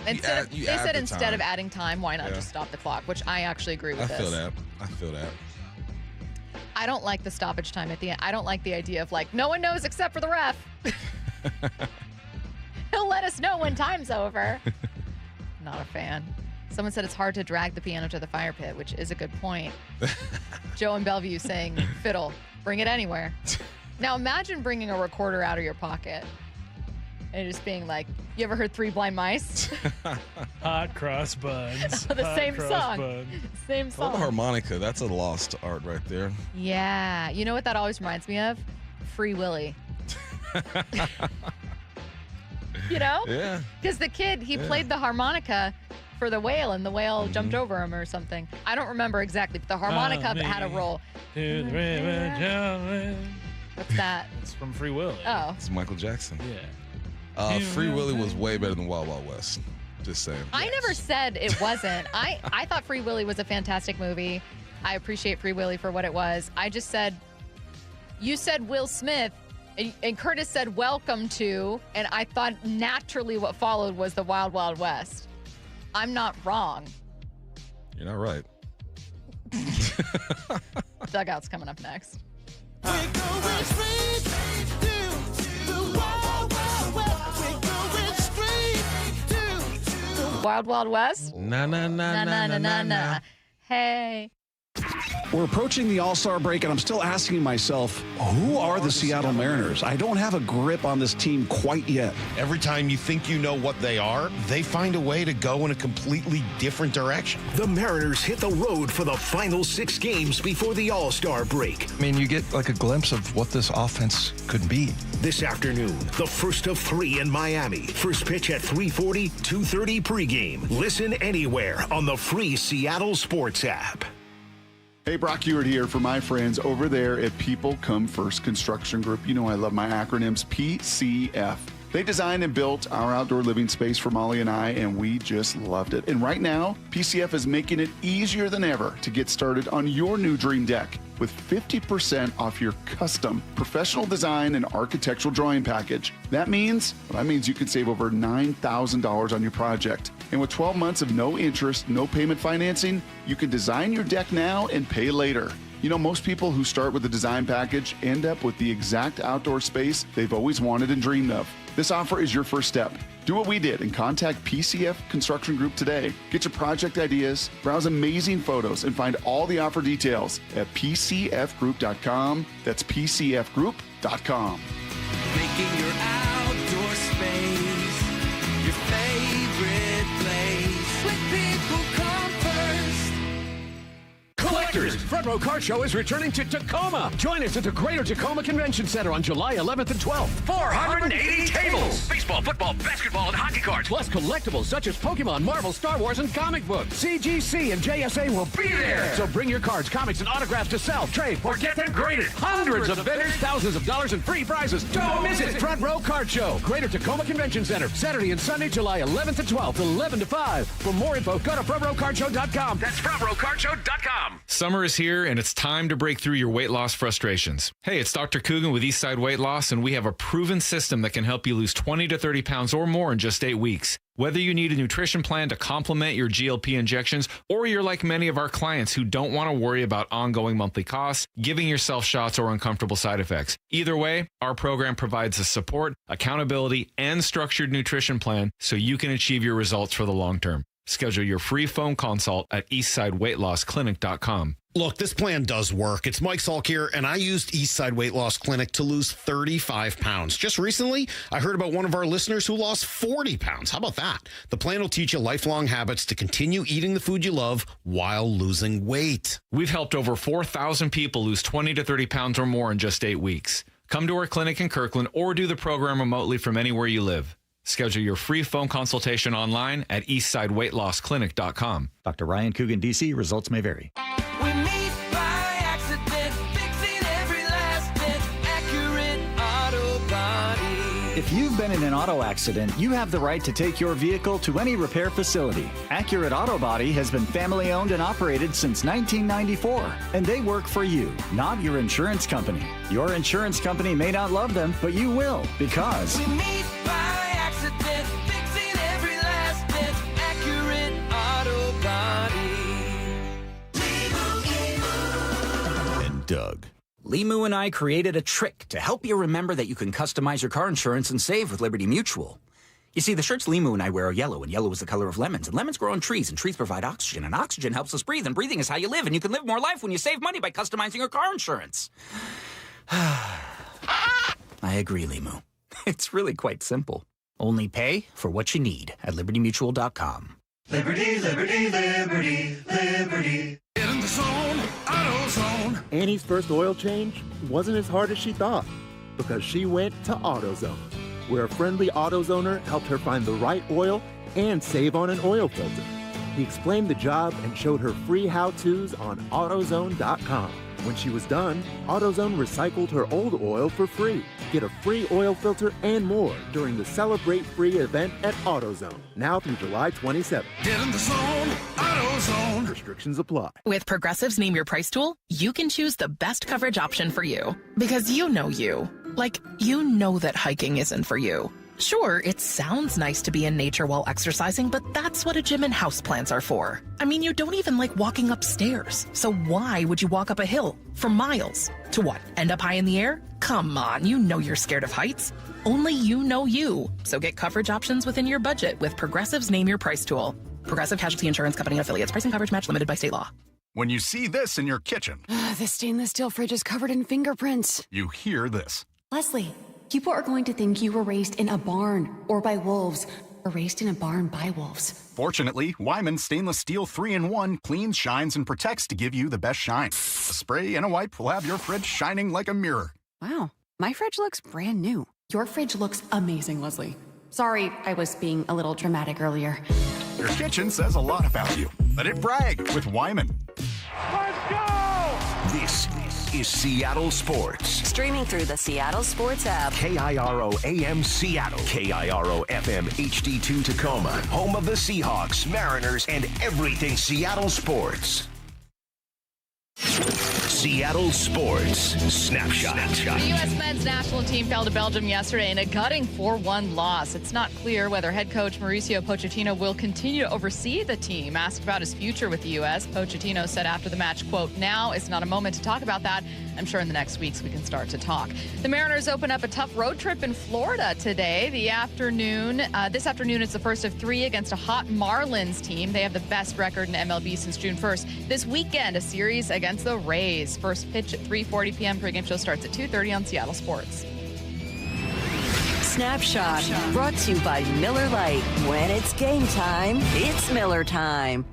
they said instead of adding time, why not just stop the clock, which I actually agree with I feel that. I don't like the stoppage time at the end. I don't like the idea of like, no one knows except for the ref. He'll let us know when time's over. Not a fan. Someone said it's hard to drag the piano to the fire pit, which is a good point. Joe in Bellevue saying, fiddle, bring it anywhere. Now imagine bringing a recorder out of your pocket and just being like, you ever heard Three Blind Mice? Hot cross buns. The same song. Same song. Oh, the harmonica. That's a lost art right there. Yeah. You know what that always reminds me of? Free Willy. You know? Yeah. Because the kid, he played the harmonica for the whale, and the whale jumped over him or something. I don't remember exactly, but the harmonica had a role. What's that? It's from Free Willy. Oh. It's Michael Jackson. Yeah. Free Willy was way better than Wild Wild West. Just saying. I never said it wasn't. I thought Free Willy was a fantastic movie. I appreciate Free Willy for what it was. I just said, you said Will Smith, and Curtis said welcome to, and I thought naturally what followed was the Wild Wild West. I'm not wrong. You're not right. Dugout's coming up next. Wild Wild West? Na na na na na na na. Hey. We're approaching the All-Star break, and I'm still asking myself, who are the Seattle Mariners? I don't have a grip on this team quite yet. Every time you think you know what they are, they find a way to go in a completely different direction. The Mariners hit the road for the final 6 games before the All-Star break. I mean, you get like a glimpse of what this offense could be. This afternoon, the first of 3 in Miami. First pitch at 3:40, 2:30 pregame. Listen anywhere on the free Seattle Sports app. Hey, Brock Ewart here for my friends over there at People Come First Construction Group. You know I love my acronyms, PCF. They designed and built our outdoor living space for Molly and I, and we just loved it. And right now, PCF is making it easier than ever to get started on your new dream deck with 50% off your custom professional design and architectural drawing package. That means you can save over $9,000 on your project. And with 12 months of no interest, no payment financing, you can design your deck now and pay later. You know, most people who start with a design package end up with the exact outdoor space they've always wanted and dreamed of. This offer is your first step. Do what we did and contact PCF Construction Group today. Get your project ideas, browse amazing photos, and find all the offer details at PCFgroup.com. That's PCFgroup.com. Making your outdoor space your favorite place. With People Come First. Collectors, Front Row Car Show is returning to Tacoma. Join us at the Greater Tacoma Convention Center on July 11th and 12th. 480 tables. Baseball, football, basketball, and hockey cards. Plus collectibles such as Pokemon, Marvel, Star Wars, and comic books. CGC and JSA will be there. So bring your cards, comics, and autographs to sell, trade, or get them graded. Hundreds of vendors, thousands of dollars, and free prizes. Don't miss it. Front Row Car Show. Greater Tacoma Convention Center. Saturday and Sunday, July 11th and 12th, 11 to 5. For more info, go to frontrowcarshow.com. That's frontrowcarshow.com. Summer is here, and it's time to break through your weight loss frustrations. Hey, it's Dr. Coogan with Eastside Weight Loss, and we have a proven system that can help you lose 20 to 30 pounds or more in just 8 weeks. Whether you need a nutrition plan to complement your GLP injections, or you're like many of our clients who don't want to worry about ongoing monthly costs, giving yourself shots, or uncomfortable side effects. Either way, our program provides the support, accountability, and structured nutrition plan so you can achieve your results for the long term. Schedule your free phone consult at eastsideweightlossklinik.com. Look, this plan does work. It's Mike Salk here, and I used Eastside Weight Loss Clinic to lose 35 pounds. Just recently, I heard about one of our listeners who lost 40 pounds. How about that? The plan will teach you lifelong habits to continue eating the food you love while losing weight. We've helped over 4,000 people lose 20 to 30 pounds or more in just 8 weeks. Come to our clinic in Kirkland or do the program remotely from anywhere you live. Schedule your free phone consultation online at eastsideweightlossklinik.com. Dr. Ryan Coogan, D.C. Results may vary. We meet by accident, fixing every last If you've been in an auto accident, you have the right to take your vehicle to any repair facility. Accurate Auto Body has been family owned and operated since 1994, and they work for you, not your insurance company. Your insurance company may not love them, but you will, because We meet by accident, fixing every last bit. Accurate Auto Body. And Doug. Limu and I created a trick to help you remember that you can customize your car insurance and save with Liberty Mutual. You see, the shirts Limu and I wear are yellow, and yellow is the color of lemons, and lemons grow on trees, and trees provide oxygen, and oxygen helps us breathe, and breathing is how you live, and you can live more life when you save money by customizing your car insurance. I agree, Limu. It's really quite simple. Only pay for what you need at libertymutual.com. Liberty, liberty, liberty, liberty. Get in the zone, AutoZone. Annie's first oil change wasn't as hard as she thought because she went to AutoZone, where a friendly AutoZoner helped her find the right oil and save on an oil filter. He explained the job and showed her free how-tos on AutoZone.com. When she was done, AutoZone recycled her old oil for free. Get a free oil filter and more during the Celebrate Free event at AutoZone, now through July 27th. Get in the zone, AutoZone. Restrictions apply. With Progressive's Name Your Price tool, you can choose the best coverage option for you. Because you know you. Like, you know that hiking isn't for you. Sure, it sounds nice to be in nature while exercising, but that's what a gym and houseplants are for. I mean, you don't even like walking upstairs. So why would you walk up a hill for miles? To what, end up high in the air? Come on, you know you're scared of heights. Only you know you. So get coverage options within your budget with Progressive's Name Your Price tool. Progressive Casualty Insurance Company affiliates. Price and coverage match limited by state law. When you see this in your kitchen, The stainless steel fridge is covered in fingerprints. you hear this. Leslie, people are going to think you were raised in a barn or by wolves, or raised in a barn by wolves. Fortunately, Wyman's stainless steel 3-in-1 cleans, shines, and protects to give you the best shine. A spray and a wipe will have your fridge shining like a mirror. Wow, my fridge looks brand new. Your fridge looks amazing, Leslie. Sorry, I was being a little dramatic earlier. Your kitchen says a lot about you. Let it brag with Wyman. Let's go! This is Seattle Sports. Streaming through the Seattle Sports app. KIRO AM Seattle. KIRO FM HD2 Tacoma. Home of the Seahawks, Mariners, and everything Seattle sports. Seattle Sports Snapshot. The U.S. men's national team fell to Belgium yesterday in a gutting 4-1 loss. It's not clear whether head coach Mauricio Pochettino will continue to oversee the team. Asked about his future with the U.S., Pochettino said after the match, quote, "Now is not a moment to talk about that. I'm sure in the next weeks we can start to talk." The Mariners open up a tough road trip in Florida today. This afternoon, it's the first of 3 against a hot Marlins team. They have the best record in MLB since June 1st. This weekend, a series against the Rays. First pitch at 3:40 p.m. Pregame show starts at 2:30 on Seattle Sports. Snapshot, brought to you by Miller Lite. When it's game time, it's Miller time.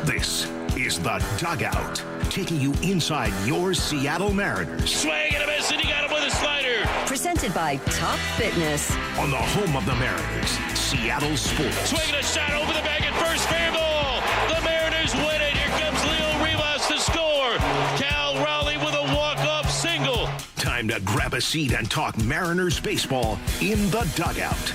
This is The Dugout, taking you inside your Seattle Mariners. Swing and a miss, and he got him with a slider. Presented by Top Fitness. On the home of the Mariners, Seattle Sports. Swinging a shot over the bag at first, fair ball. The Mariners win it. Here comes Leo Rivas to score. Cal Raleigh with a walk-off single. Time to grab a seat and talk Mariners baseball in The Dugout.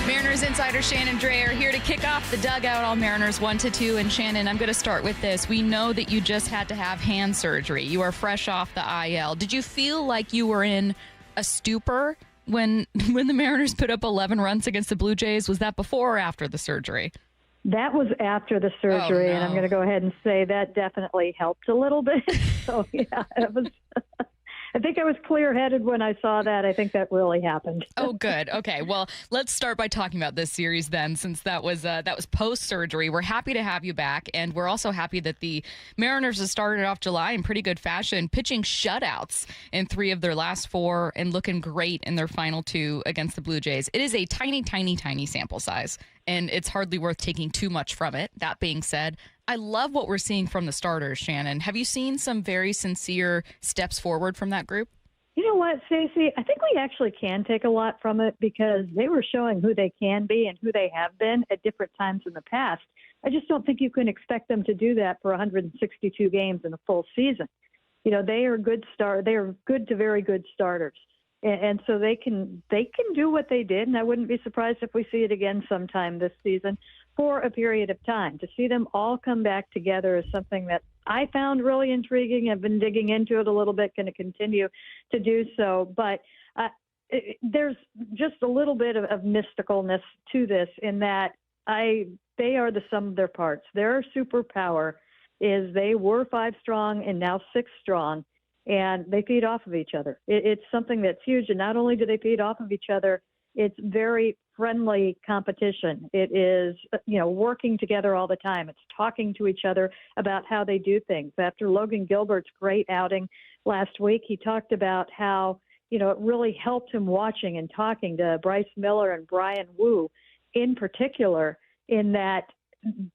Mariners insider Shannon Drayer here to kick off the dugout. All Mariners 1-2. And Shannon, I'm going to start with this. We know that you just had to have hand surgery. You are fresh off the IL. Did you feel like you were in a stupor when the Mariners put up 11 runs against the Blue Jays? Was that before or after the surgery? That was after the surgery, Oh, no. and I'm going to go ahead and say that definitely helped a little bit. So, yeah, it was. I think I was clear-headed when I saw that. I think that really happened. Oh, good. Okay. Well, let's start by talking about this series then, since that was post-surgery. We're happy to have you back, and we're also happy that the Mariners have started off July in pretty good fashion, pitching shutouts in 3 of their last 4 and looking great in their final 2 against the Blue Jays. It is a tiny, tiny, tiny sample size, and it's hardly worth taking too much from it. That being said, I love what we're seeing from the starters, Shannon. Have you seen some very sincere steps forward from that group? You know what, Stacey? I think we actually can take a lot from it because they were showing who they can be and who they have been at different times in the past. I just don't think you can expect them to do that for 162 games in a full season. You know, they are good to very good starters. And so they can do what they did, and I wouldn't be surprised if we see it again sometime this season for a period of time. To see them all come back together is something that I found really intriguing. I've been digging into it a little bit, going to continue to do so. But there's just a little bit of mysticalness to this in that they are the sum of their parts. Their superpower is they were 5 strong and now 6 strong, and they feed off of each other. It's something that's huge, and not only do they feed off of each other, it's very friendly competition. It is, working together all the time. It's talking to each other about how they do things. After Logan Gilbert's great outing last week, he talked about how, it really helped him watching and talking to Bryce Miller and Brian Wu in particular, in that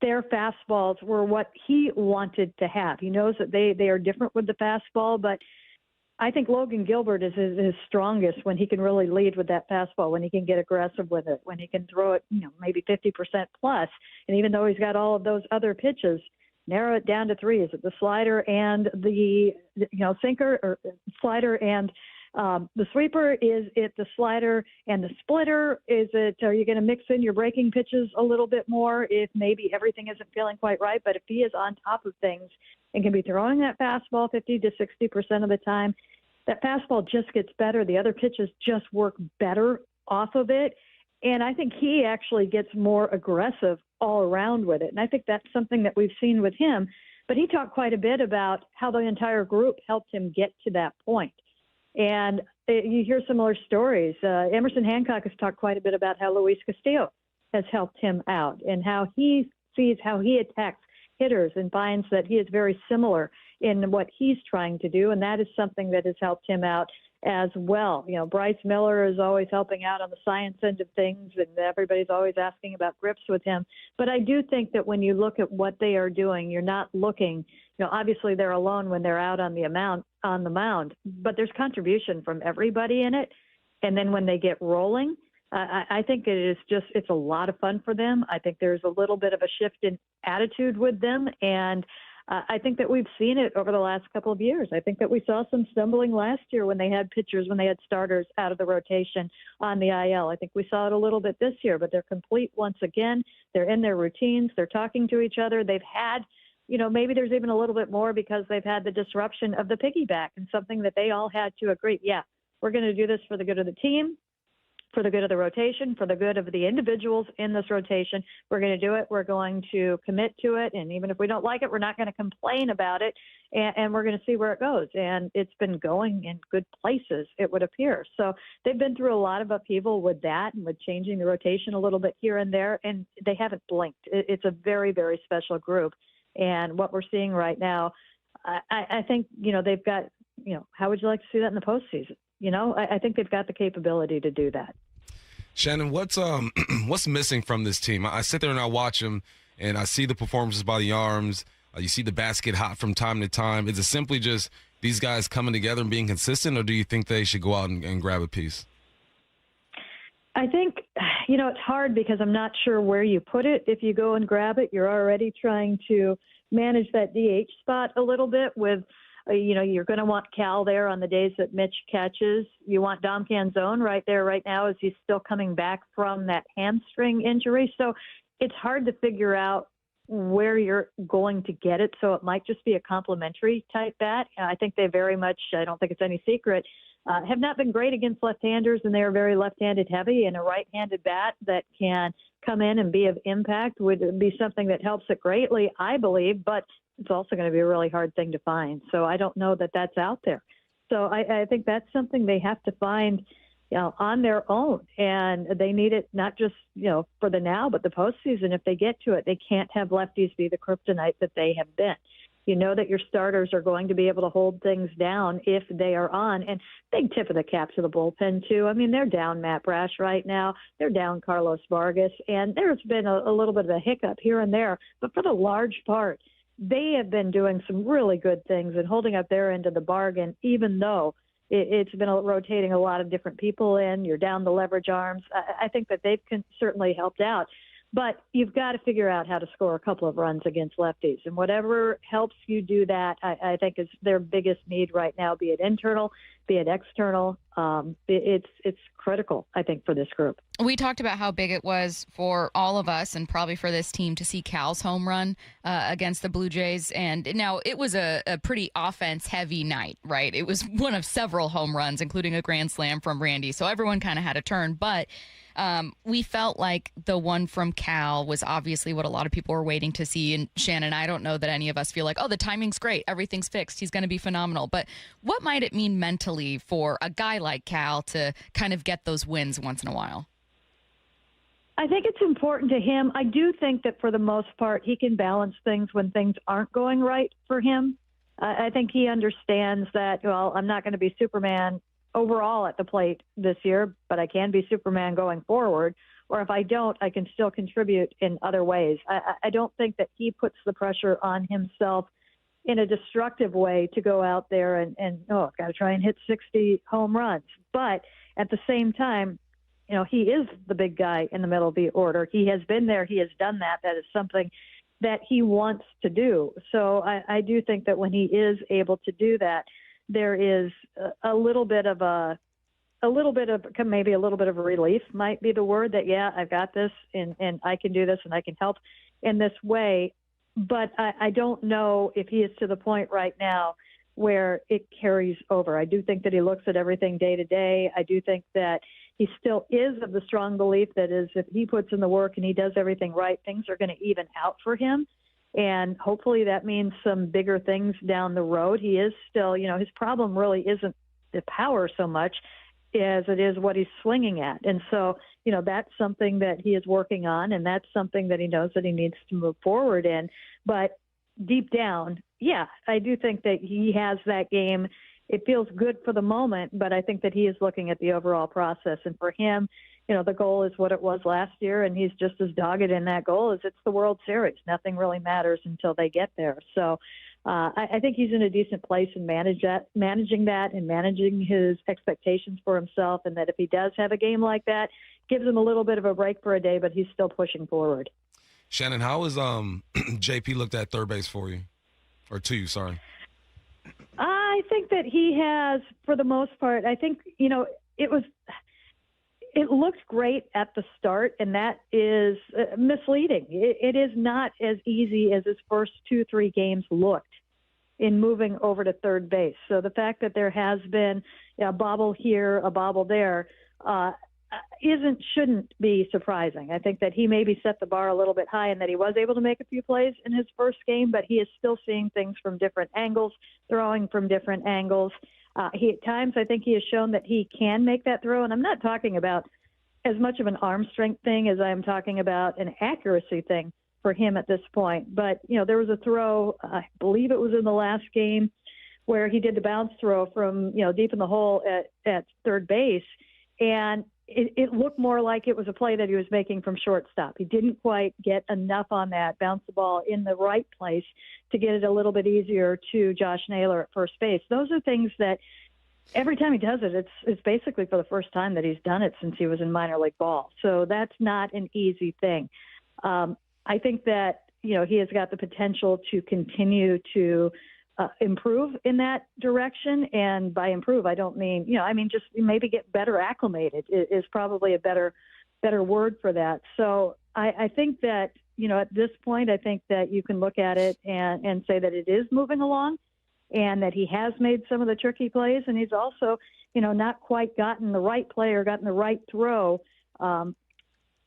their fastballs were what he wanted to have. He knows that they are different with the fastball, but I think Logan Gilbert is his strongest when he can really lead with that fastball, when he can get aggressive with it, when he can throw it, maybe 50% plus. And even though he's got all of those other pitches, narrow it down to 3. Is it the slider and the sinker, or slider and the sweeper? Is it the slider and the splitter? Are you going to mix in your breaking pitches a little bit more if maybe everything isn't feeling quite right? But if he is on top of things and can be throwing that fastball 50 to 60% of the time, that fastball just gets better. The other pitches just work better off of it. And I think he actually gets more aggressive all around with it. And I think that's something that we've seen with him. But he talked quite a bit about how the entire group helped him get to that point. And you hear similar stories. Emerson Hancock has talked quite a bit about how Luis Castillo has helped him out and how he sees how he attacks hitters and finds that he is very similar in what he's trying to do. And that is something that has helped him out as well. Bryce Miller is always helping out on the science end of things, and everybody's always asking about grips with him. But I do think that when you look at what they are doing, you're not looking, obviously they're alone when they're out on the mound, but there's contribution from everybody in it. And then when they get rolling, I think it's a lot of fun for them. I think there's a little bit of a shift in attitude with them. And I think that we've seen it over the last couple of years. I think that we saw some stumbling last year when they had pitchers, when they had starters out of the rotation on the IL. I think we saw it a little bit this year, but they're complete once again. They're in their routines. They're talking to each other. They've had, maybe there's even a little bit more because they've had the disruption of the piggyback and something that they all had to agree. Yeah, we're going to do this for the good of the team, for the good of the rotation, for the good of the individuals in this rotation. We're going to do it. We're going to commit to it. And even if we don't like it, we're not going to complain about it. And we're going to see where it goes. And it's been going in good places, it would appear. So they've been through a lot of upheaval with that and with changing the rotation a little bit here and there. And they haven't blinked. It's a very, very special group. And what we're seeing right now, I think, they've got, how would you like to see that in the postseason? I think they've got the capability to do that. Shannon, what's missing from this team? I sit there and I watch them, and I see the performances by the arms. You see the basket hot from time to time. Is it simply just these guys coming together and being consistent, or do you think they should go out and grab a piece? I think, it's hard because I'm not sure where you put it. If you go and grab it, you're already trying to manage that DH spot a little bit with – you're going to want Cal there on the days that Mitch catches. You want Dom Canzone right there right now as he's still coming back from that hamstring injury. So it's hard to figure out where you're going to get it. So it might just be a complimentary type bat. I think they very much, I don't think it's any secret, have not been great against left-handers, and they're very left-handed heavy, and a right-handed bat that can come in and be of impact would be something that helps it greatly, I believe, but it's also going to be a really hard thing to find. So I don't know that that's out there. So I think that's something they have to find, on their own. And they need it not just, for the now, but the postseason. If they get to it, they can't have lefties be the kryptonite that they have been. That your starters are going to be able to hold things down if they are on. And big tip of the cap to the bullpen, too. I mean, they're down Matt Brash right now. They're down Carlos Vargas. And there's been a little bit of a hiccup here and there. But for the large part, they have been doing some really good things and holding up their end of the bargain, even though it's been rotating a lot of different people in. You're down the leverage arms. I think that they've certainly helped out. But you've got to figure out how to score a couple of runs against lefties. And whatever helps you do that, I think is their biggest need right now, be it internal, be it external. It's critical, I think, for this group. We talked about how big it was for all of us and probably for this team to see Cal's home run against the Blue Jays. And now it was a pretty offense-heavy night, right? It was one of several home runs, including a grand slam from Randy. So everyone kind of had a turn. But we felt like the one from Cal was obviously what a lot of people were waiting to see. And Shannon, I don't know that any of us feel like, oh, the timing's great. Everything's fixed. He's going to be phenomenal. But what might it mean mentally for a guy like Cal to kind of get those wins once in a while? I think it's important to him. I do think that for the most part, he can balance things when things aren't going right for him. I think he understands that, well, I'm not going to be Superman overall at the plate this year, but I can be Superman going forward. Or if I don't, I can still contribute in other ways. I don't think that he puts the pressure on himself in a destructive way to go out there and I've got to try and hit 60 home runs. But at the same time, he is the big guy in the middle of the order. He has been there. He has done that. That is something that he wants to do. So I do think that when he is able to do that, there is a little bit of maybe a little bit of relief might be the word that, yeah, I've got this and I can do this and I can help in this way. But I don't know if he is to the point right now where it carries over. I do think that he looks at everything day to day. I do think that he still is of the strong belief that is if he puts in the work and he does everything right, things are going to even out for him. And hopefully that means some bigger things down the road. He is still, his problem really isn't the power so much as it is what he's swinging at. And so, that's something that he is working on, and that's something that he knows that he needs to move forward in. But deep down, yeah, I do think that he has that game. It feels good for the moment, but I think that he is looking at the overall process. And for him, the goal is what it was last year, and he's just as dogged in that goal as it's the World Series. Nothing really matters until they get there. So I think he's in a decent place in managing that and managing his expectations for himself, and that if he does have a game like that, gives him a little bit of a break for a day, but he's still pushing forward. Shannon, how is JP looked at third base for you? Or to you, sorry. I think that he has, for the most part, I think, it looked great at the start, and that is misleading. It is not as easy as his first 2-3 games looked in moving over to third base. So the fact that there has been a bobble here, a bobble there, shouldn't be surprising. I think that he maybe set the bar a little bit high and that he was able to make a few plays in his first game, but he is still seeing things from different angles, throwing from different angles. He at times, I think he has shown that he can make that throw, and I'm not talking about as much of an arm strength thing as I am talking about an accuracy thing for him at this point. But, there was a throw, I believe it was in the last game, where he did the bounce throw from, deep in the hole at third base, and it looked more like it was a play that he was making from shortstop. He didn't quite get enough on that, bounce the ball in the right place to get it a little bit easier to Josh Naylor at first base. Those are things that every time he does it, it's basically for the first time that he's done it since he was in minor league ball. So that's not an easy thing. I think that, he has got the potential to continue to improve in that direction. And by improve, I don't mean, just maybe get better acclimated is probably a better word for that. So I think that, at this point, I think that you can look at it and say that it is moving along and that he has made some of the tricky plays. And he's also, not quite gotten the right play or gotten the right throw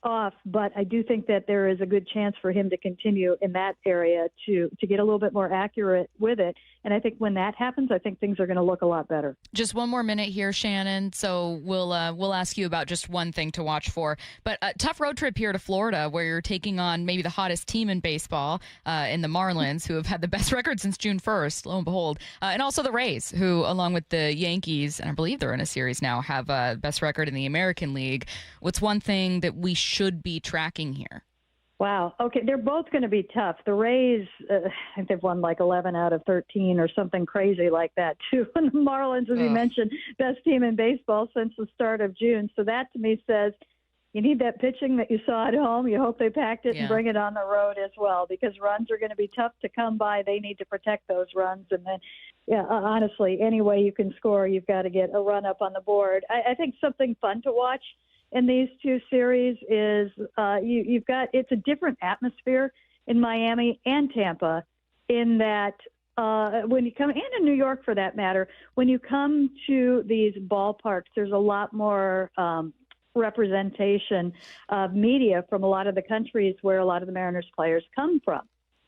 off, but I do think that there is a good chance for him to continue in that area to get a little bit more accurate with it. And I think when that happens, I think things are going to look a lot better. Just one more minute here, Shannon. So we'll ask you about just one thing to watch for. But a tough road trip here to Florida where you're taking on maybe the hottest team in baseball in the Marlins, who have had the best record since June 1st, lo and behold. And also the Rays, who, along with the Yankees, and I believe they're in a series now, have best record in the American League. What's one thing that we should be tracking here? Wow. Okay, they're both going to be tough. The Rays, I think they've won like 11 out of 13 or something crazy like that, too. And the Marlins, as you mentioned, best team in baseball since the start of June. So that, to me, says you need that pitching that you saw at home. You hope they packed it and bring it on the road as well, because runs are going to be tough to come by. They need to protect those runs. And then, honestly, any way you can score, you've got to get a run up on the board. I think something fun to watch in these two series is you've got, it's a different atmosphere in Miami and Tampa, in that when you come, and in New York for that matter, when you come to these ballparks, there's a lot more representation of media from a lot of the countries where a lot of the Mariners players come from.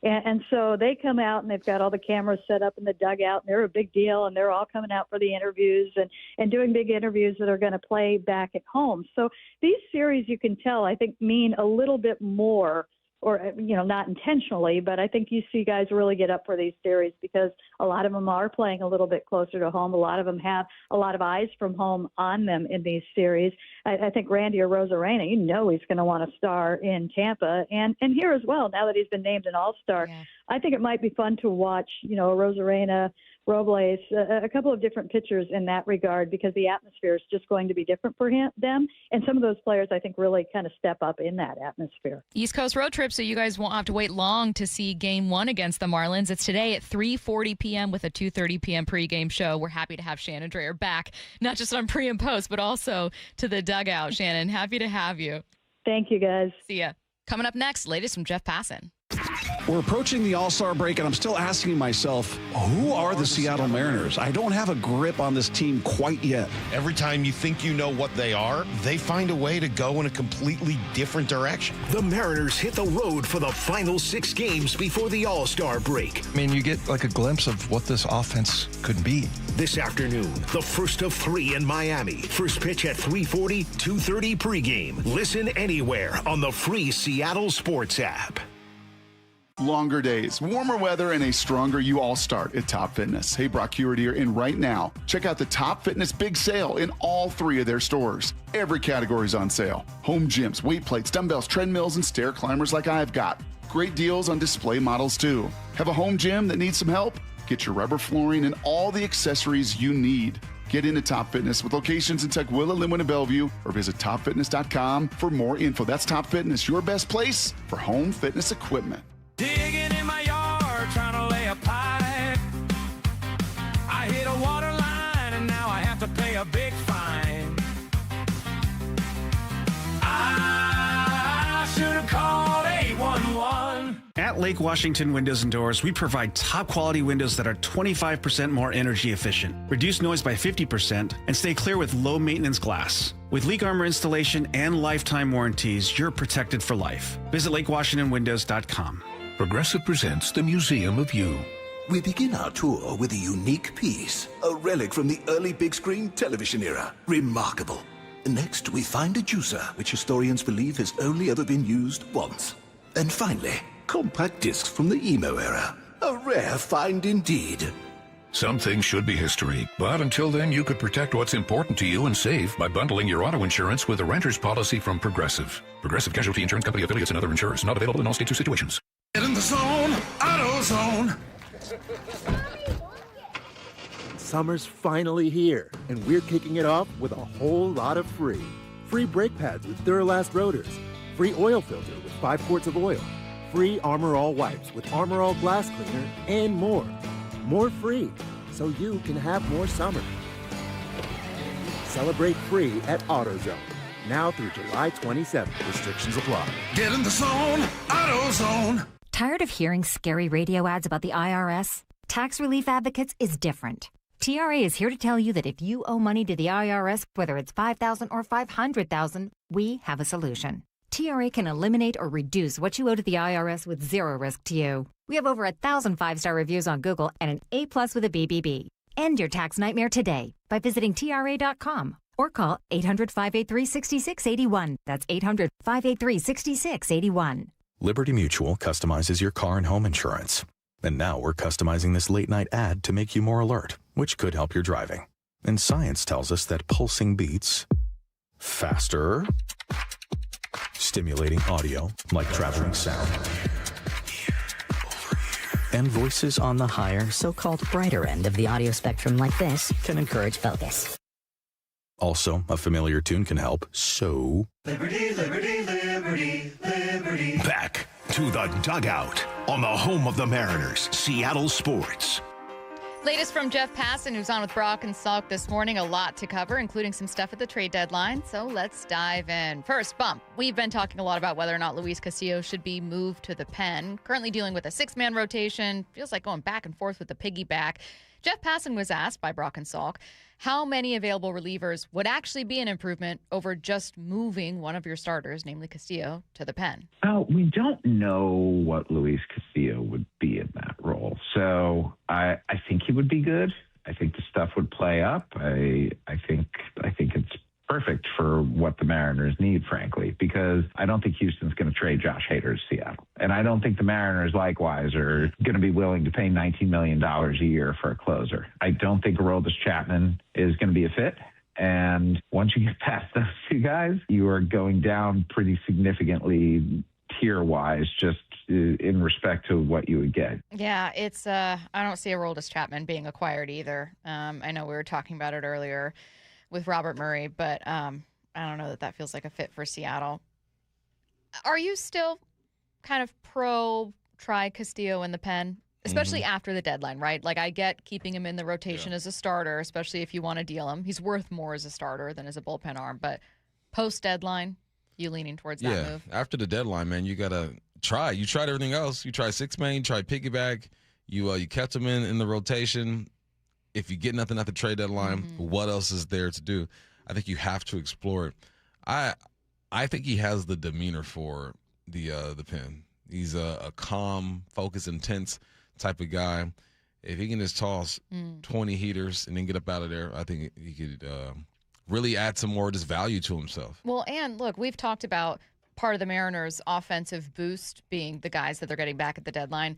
And so they come out and they've got all the cameras set up in the dugout, and they're a big deal, and they're all coming out for the interviews and doing big interviews that are going to play back at home. So these series, you can tell, I think, mean a little bit more, or, not intentionally, but I think you see guys really get up for these series because a lot of them are playing a little bit closer to home. A lot of them have a lot of eyes from home on them in these series. I think Randy Arozarena, he's going to want to star in Tampa and here as well, now that he's been named an All-Star. Yeah. I think it might be fun to watch, Arozarena, Robles, a couple of different pitchers in that regard, because the atmosphere is just going to be different for them. And some of those players, I think, really kind of step up in that atmosphere. East Coast road trip, so you guys won't have to wait long to see Game 1 against the Marlins. It's today at 3:40 p.m. with a 2:30 p.m. pregame show. We're happy to have Shannon Drayer back, not just on pre and post, but also to the dugout. Shannon, happy to have you. Thank you, guys. See ya. Coming up next, latest from Jeff Passan. We're approaching the All-Star break, and I'm still asking myself, who are the Seattle Mariners? I don't have a grip on this team quite yet. Every time you think you know what they are, they find a way to go in a completely different direction. The Mariners hit the road for the final 6 games before the All-Star break. I mean, you get like a glimpse of what this offense could be. This afternoon, the first of 3 in Miami. First pitch at 3:40, 2:30 pregame. Listen anywhere on the free Seattle Sports app. Longer days, warmer weather, and a stronger you all start at Top Fitness. Hey, Brock Hewitt here, and right now, check out the Top Fitness Big Sale in all 3 of their stores. Every category is on sale. Home gyms, weight plates, dumbbells, treadmills, and stair climbers like I've got. Great deals on display models, too. Have a home gym that needs some help? Get your rubber flooring and all the accessories you need. Get into Top Fitness with locations in Tukwila, Linwood, and Bellevue, or visit topfitness.com for more info. That's Top Fitness, your best place for home fitness equipment. Digging in my yard, trying to lay a pipe. I hit a water line and now I have to pay a big fine. I should have called 811. At Lake Washington Windows and Doors, we provide top quality windows that are 25% more energy efficient, reduce noise by 50%, and stay clear with low maintenance glass. With leak armor installation and lifetime warranties, you're protected for life. Visit LakeWashingtonWindows.com. Progressive presents the Museum of You. We begin our tour with a unique piece, a relic from the early big screen television era. Remarkable. Next, we find a juicer, which historians believe has only ever been used once. And finally, compact discs from the emo era. A rare find indeed. Some things should be history, but until then, you could protect what's important to you and save by bundling your auto insurance with a renter's policy from Progressive. Progressive Casualty Insurance Company affiliates and other insurers. Not available in all states or situations. Get in the zone, AutoZone. Summer's finally here, and we're kicking it off with a whole lot of free. Free brake pads with Duralast rotors. Free oil filter with 5 quarts of oil. Free Armor All wipes with Armor All glass cleaner, and more. More free, so you can have more summer. Celebrate free at AutoZone. Now through July 27th. Restrictions apply. Get in the zone, AutoZone. Tired of hearing scary radio ads about the IRS? Tax Relief Advocates is different. TRA is here to tell you that if you owe money to the IRS, whether it's $5,000 or $500,000, we have a solution. TRA can eliminate or reduce what you owe to the IRS with zero risk to you. We have over 1,000 5-star reviews on Google and an A+ with a BBB. End your tax nightmare today by visiting TRA.com or call 800-583-6681. That's 800-583-6681. Liberty Mutual customizes your car and home insurance. And now we're customizing this late-night ad to make you more alert, which could help your driving. And science tells us that pulsing beats faster, stimulating audio like traveling sound, and voices on the higher, so-called brighter end of the audio spectrum like this can encourage focus. Also, a familiar tune can help, so... Liberty Dugout on the home of the Mariners, Seattle Sports. Latest from Jeff Passan, who's on with Brock and Salk this morning. A lot to cover, including some stuff at the trade deadline. So let's dive in. First, Bump. We've been talking a lot about whether or not Luis Castillo should be moved to the pen. Currently dealing with a 6-man rotation. Feels like going back and forth with the piggyback. Jeff Passan was asked by Brock and Salk how many available relievers would actually be an improvement over just moving one of your starters, namely Castillo, to the pen. We don't know what Luis Castillo would be in that role. So I think he would be good. I think the stuff would play up. I think it's perfect for what the Mariners need, frankly, because I don't think Houston's going to trade Josh Hader to Seattle. And I don't think the Mariners, likewise, are going to be willing to pay $19 million a year for a closer. I don't think Aroldis Chapman is going to be a fit. And once you get past those two guys, you are going down pretty significantly tier-wise, just in respect to what you would get. Yeah, it's I don't see Aroldis Chapman being acquired either. I know we were talking about it earlier with Robert Murray, but I don't know that feels like a fit for Seattle. Are you still kind of pro try Castillo in the pen, especially after the deadline, right? Like, I get keeping him in the rotation as a starter, especially if you want to deal him. He's worth more as a starter than as a bullpen arm, but post-deadline, you leaning towards that move? After the deadline, man, you got to try. You tried everything else. You tried 6-man, you tried piggyback, you kept him in the rotation. If you get nothing at the trade deadline, what else is there to do? I think you have to explore it. I think he has the demeanor for the pen. He's a calm, focused, intense type of guy. If he can just toss 20 heaters and then get up out of there, I think he could really add some more just value to himself. Well, and look, we've talked about part of the Mariners' offensive boost being the guys that they're getting back at the deadline.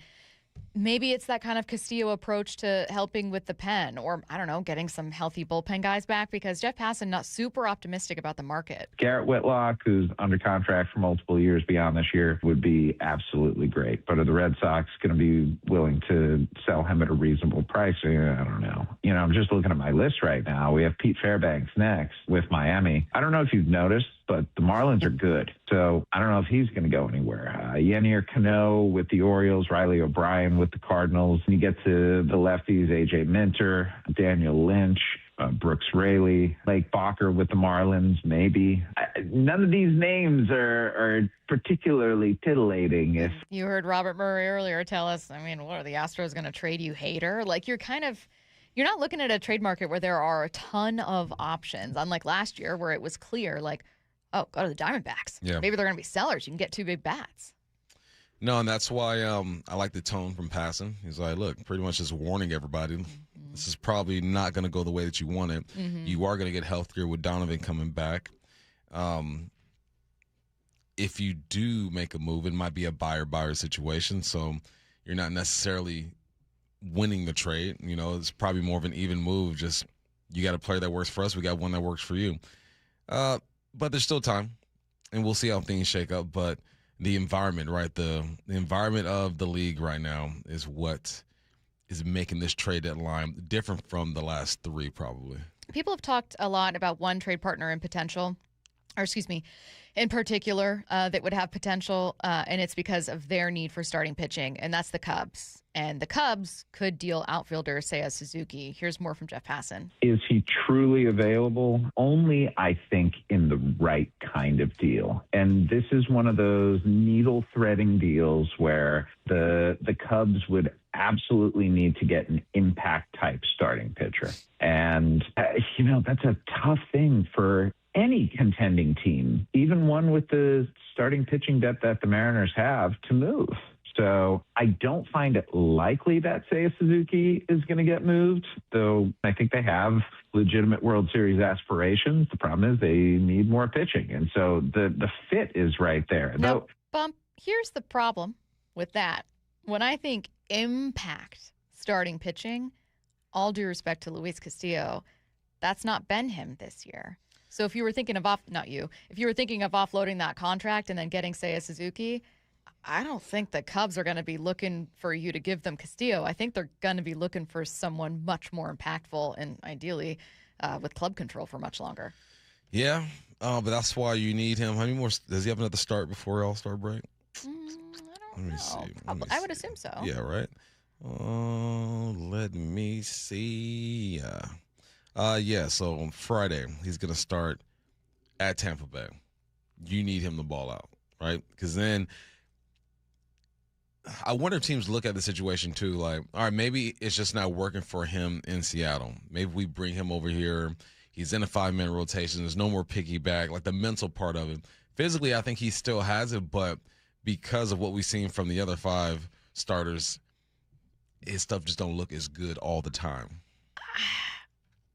Maybe it's that kind of Castillo approach to helping with the pen, or, I don't know, getting some healthy bullpen guys back, because Jeff Passan not super optimistic about the market. Garrett Whitlock, who's under contract for multiple years beyond this year, would be absolutely great. But are the Red Sox going to be willing to sell him at a reasonable price? I don't know. I'm just looking at my list right now. We have Pete Fairbanks next with Miami. I don't know if you've noticed, but the Marlins are good. So I don't know if he's going to go anywhere. Yennier Cano with the Orioles, Riley O'Brien with the Cardinals. And you get to the lefties, A.J. Minter, Daniel Lynch, Brooks Raley, Blake Bacher with the Marlins, maybe. None of these names are particularly titillating. You heard Robert Murray earlier tell us, what are the Astros going to trade you, Hader? Like, you're not looking at a trade market where there are a ton of options, unlike last year where it was clear, like, oh, go to the Diamondbacks. Yeah. Maybe they're going to be sellers. You can get 2 big bats. No, and that's why I like the tone from Passan. He's like, look, pretty much just warning everybody. This is probably not going to go the way that you want it. You are going to get healthier with Donovan coming back. If you do make a move, it might be a buyer situation. So you're not necessarily winning the trade. It's probably more of an even move. Just, you got a player that works for us. We got one that works for you. But there's still time, and we'll see how things shake up. But the environment, right, the environment of the league right now is what is making this trade deadline different from the last 3 probably. People have talked a lot about one trade partner in particular that would have potential, and it's because of their need for starting pitching, and that's the Cubs. And the Cubs could deal outfielder Seiya Suzuki. Here's more from Jeff Passan. Is he truly available? Only, I think, in the right kind of deal. And this is one of those needle-threading deals where the Cubs would absolutely need to get an impact-type starting pitcher. And, that's a tough thing for any contending team, even one with the starting pitching depth that the Mariners have, to move. So I don't find it likely that Seiya Suzuki is going to get moved, though I think they have legitimate World Series aspirations. The problem is they need more pitching. And so the fit is right there. Now, Bump, here's the problem with that. When I think impact starting pitching, all due respect to Luis Castillo, that's not been him this year. So if you were thinking of if you were thinking of offloading that contract and then getting Seiya Suzuki, I don't think the Cubs are going to be looking for you to give them Castillo. I think they're going to be looking for someone much more impactful and ideally with club control for much longer. Yeah, but that's why you need him. How many more? Does he have another start before All-Star break? I don't Let me see. I would assume so. Yeah, right. Let me see. Yeah, so on Friday, he's going to start at Tampa Bay. You need him to ball out, right? Because then I wonder if teams look at the situation too, like, all right, maybe it's just not working for him in Seattle. Maybe we bring him over here. He's in a 5-man rotation. There's no more piggyback, like the mental part of it. Physically, I think he still has it, but because of what we've seen from the other 5 starters, his stuff just don't look as good all the time.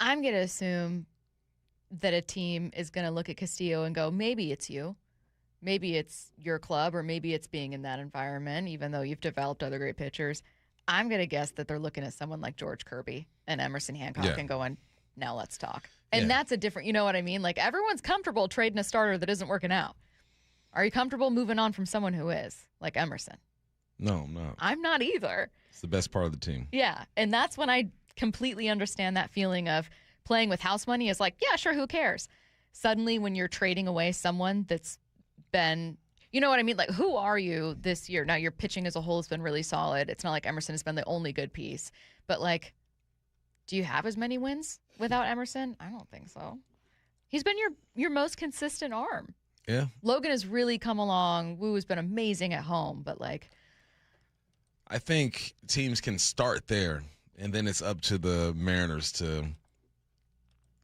I'm going to assume that a team is going to look at Castillo and go, maybe it's you. Maybe it's your club, or maybe it's being in that environment, even though you've developed other great pitchers. I'm going to guess that they're looking at someone like George Kirby and Emerson Hancock and going, now let's talk. And that's a different, you know what I mean? Like, everyone's comfortable trading a starter that isn't working out. Are you comfortable moving on from someone who is, like Emerson? No, I'm not. I'm not either. It's the best part of the team. Yeah, and that's when I completely understand that feeling of playing with house money is like, yeah, sure, who cares? Suddenly, when you're trading away someone that's been, you know what I mean? Like, who are you this year? Now, your pitching as a whole has been really solid. It's not like Emerson has been the only good piece. But, like, do you have as many wins without Emerson? I don't think so. He's been your most consistent arm. Yeah. Logan has really come along. Woo has been amazing at home. But, like, I think teams can start there, and then it's up to the Mariners to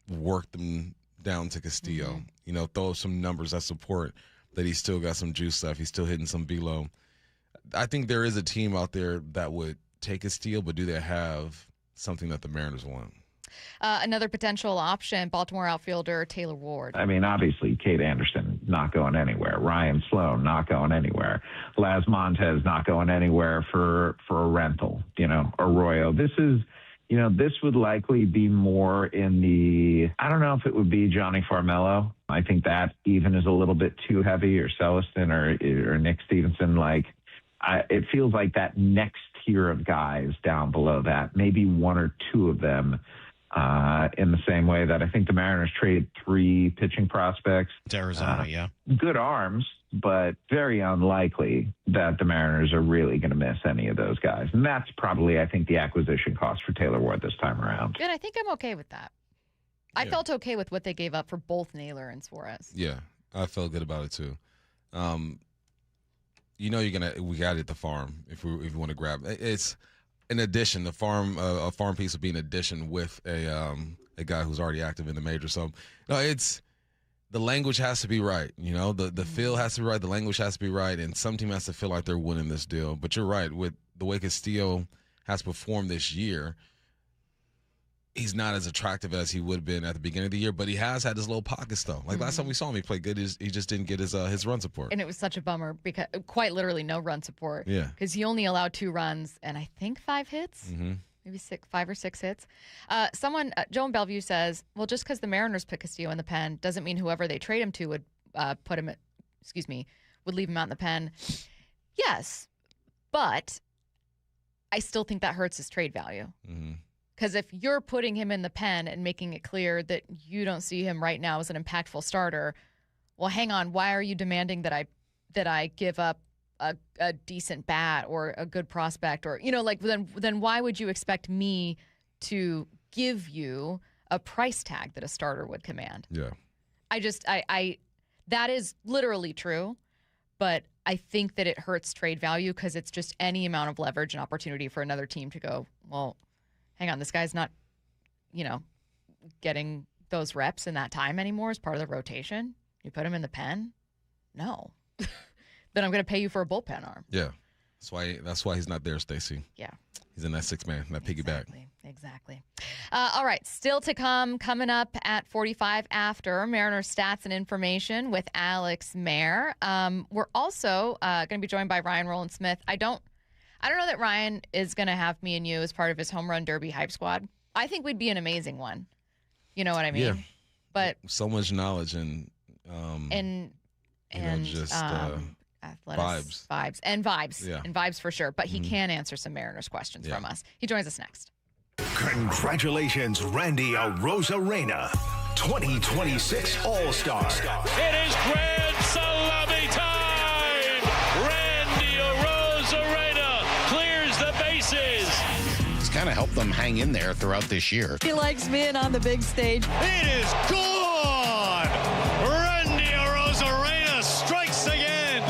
work them down to Castillo. Mm-hmm. You know, throw some numbers that support that he's still got some juice left. He's still hitting some velo. I think there is a team out there that would take a steal, but do they have something that the Mariners want? Another potential option, Baltimore outfielder Taylor Ward. I mean, obviously, Kate Anderson not going anywhere. Ryan Sloan not going anywhere. Las Montez not going anywhere for a rental, you know, Arroyo. This is, you know, this would likely be more in the, I don't know if it would be Johnny Farmello. I think that even is a little bit too heavy, or Celestin or Nick Stevenson. Like, it feels like that next tier of guys down below that, maybe 1 or 2 of them, in the same way that I think the Mariners traded 3 pitching prospects. To Arizona, yeah. Good arms, but very unlikely that the Mariners are really going to miss any of those guys. And that's probably, I think, the acquisition cost for Taylor Ward this time around. And I think I'm okay with that. I felt okay with what they gave up for both Naylor and Suarez. Yeah, I felt good about it too. You know, we got it at the farm if you want to grab it. It's an addition. The farm, a farm piece would be an addition with a guy who's already active in the major. So, no, it's the language has to be right. You know, the feel has to be right. The language has to be right, and some team has to feel like they're winning this deal. But you're right, with the way Castillo has performed this year, he's not as attractive as he would have been at the beginning of the year, but he has had his little pockets, though. Like, last time we saw him, he played good. He just didn't get his run support. And it was such a bummer, because quite literally no run support. Yeah. Because he only allowed 2 runs and I think 5 hits. Mm-hmm. Maybe 5 or 6 hits. Joan Bellevue says, well, just because the Mariners put Castillo in the pen doesn't mean whoever they trade him to would would leave him out in the pen. Yes, but I still think that hurts his trade value. Mm-hmm. Because if you're putting him in the pen and making it clear that you don't see him right now as an impactful starter, well, hang on. Why are you demanding that I give up a decent bat or a good prospect, or, you know, like, then why would you expect me to give you a price tag that a starter would command? Yeah. I that is literally true, but I think that it hurts trade value because it's just any amount of leverage and opportunity for another team to go, well, hang on, this guy's not, you know, getting those reps in that time anymore as part of the rotation. You put him in the pen? No. Then I'm going to pay you for a bullpen arm. Yeah. That's why he's not there, Stacy. Yeah. He's in that 6-man, that piggyback. Exactly. All right. Still to come, coming up at 45 after Mariners stats and information with Alex Mayer. We're also going to be joined by Ryan Rowland-Smith. I don't know that Ryan is going to have me and you as part of his home run derby hype squad. I think we'd be an amazing one. You know what I mean? Yeah. But so much knowledge and athletics, vibes, yeah. And vibes for sure. But he can answer some Mariners questions from us. He joins us next. Congratulations, Randy Arozarena, 2026 All-Star. It is grand salami time! Randy Arozarena! help them hang in there throughout this year. He likes being on the big stage. It is gone! Randy Arozarena strikes again.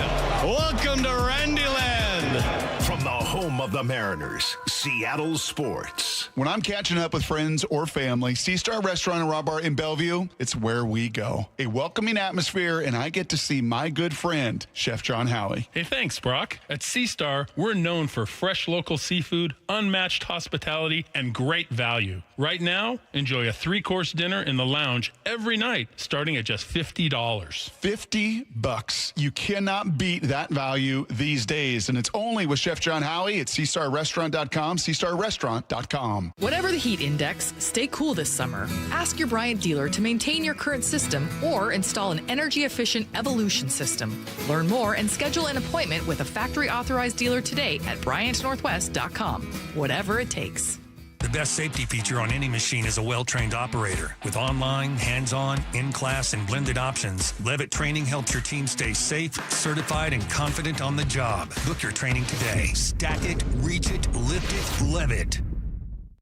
Welcome to Randyland. From the home of the Mariners, Seattle Sports. When I'm catching up with friends or family, C-Star Restaurant and Raw Bar in Bellevue, it's where we go. A welcoming atmosphere, and I get to see my good friend, Chef John Howie. Hey, thanks, Brock. At C-Star, we're known for fresh local seafood, unmatched hospitality, and great value. Right now, enjoy a 3-course dinner in the lounge every night, starting at just $50. $50. You cannot beat that value these days, and it's only with Chef John Howie at CStarRestaurant.com, CStarRestaurant.com. Whatever the heat index, stay cool this summer. Ask your Bryant dealer to maintain your current system or install an energy-efficient Evolution system. Learn more and schedule an appointment with a factory-authorized dealer today at BryantNorthwest.com. Whatever it takes. The best safety feature on any machine is a well-trained operator. With online, hands-on, in-class, and blended options, Levitt Training helps your team stay safe, certified, and confident on the job. Book your training today. Stack it, reach it, lift it, Levitt.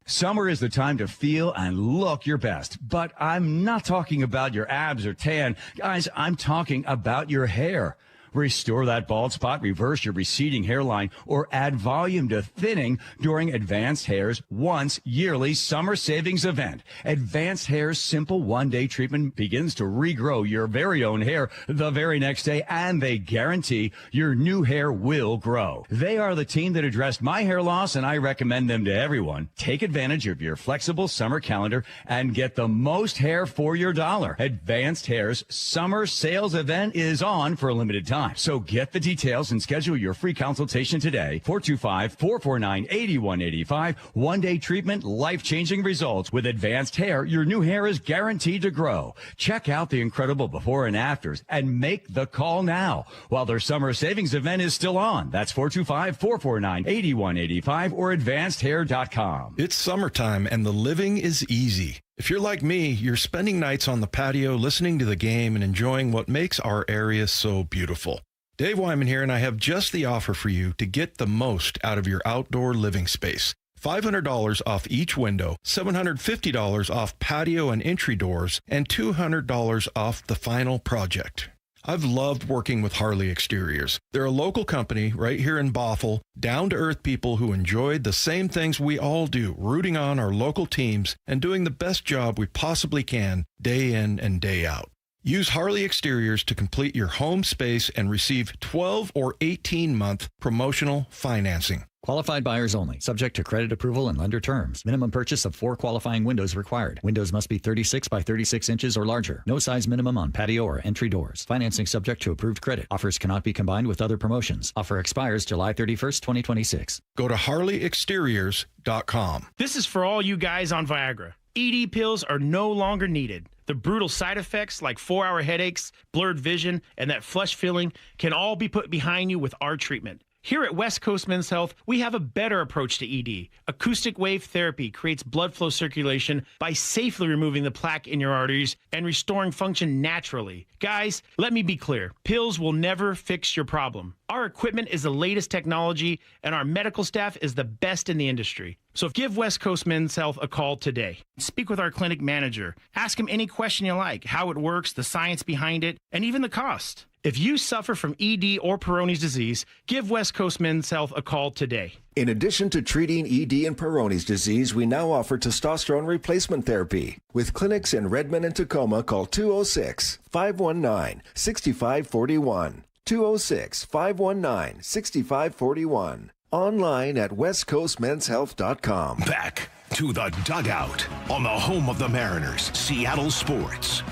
Summer is the time to feel and look your best, but I'm not talking about your abs or tan. Guys, I'm talking about your hair. Restore that bald spot, reverse your receding hairline, or add volume to thinning during Advanced Hair's once yearly summer savings event. Advanced Hair's simple one-day treatment begins to regrow your very own hair the very next day, and they guarantee your new hair will grow. They are the team that addressed my hair loss, and I recommend them to everyone. Take advantage of your flexible summer calendar and get the most hair for your dollar. Advanced Hair's summer sales event is on for a limited time. So get the details and schedule your free consultation today. 425-449-8185. One-day treatment, life-changing results. With Advanced Hair, your new hair is guaranteed to grow. Check out the incredible before and afters and make the call now while their summer savings event is still on. That's 425-449-8185 or advancedhair.com. It's summertime and the living is easy. If you're like me, you're spending nights on the patio listening to the game and enjoying what makes our area so beautiful. Dave Wyman here, and I have just the offer for you to get the most out of your outdoor living space. $500 off each window, $750 off patio and entry doors, and $200 off the final project. I've loved working with Harley Exteriors. They're a local company right here in Bothell, down-to-earth people who enjoyed the same things we all do, rooting on our local teams and doing the best job we possibly can day in and day out. Use Harley Exteriors to complete your home space and receive 12 or 18-month promotional financing. Qualified buyers only. Subject to credit approval and lender terms. Minimum purchase of 4 qualifying windows required. Windows must be 36 by 36 inches or larger. No size minimum on patio or entry doors. Financing subject to approved credit. Offers cannot be combined with other promotions. Offer expires July 31st, 2026. Go to HarleyExteriors.com. This is for all you guys on Viagra. ED pills are no longer needed. The brutal side effects like 4-hour headaches, blurred vision, and that flush feeling can all be put behind you with our treatment. Here at West Coast Men's Health, we have a better approach to ED. Acoustic wave therapy creates blood flow circulation by safely removing the plaque in your arteries and restoring function naturally. Guys, let me be clear. Pills will never fix your problem. Our equipment is the latest technology, and our medical staff is the best in the industry. So give West Coast Men's Health a call today. Speak with our clinic manager. Ask him any question you like, how it works, the science behind it, and even the cost. If you suffer from ED or Peyronie's disease, give West Coast Men's Health a call today. In addition to treating ED and Peyronie's disease, we now offer testosterone replacement therapy. With clinics in Redmond and Tacoma, call 206-519-6541. 206-519-6541. Online at westcoastmenshealth.com. Back to the dugout on the home of the Mariners, Seattle Sports.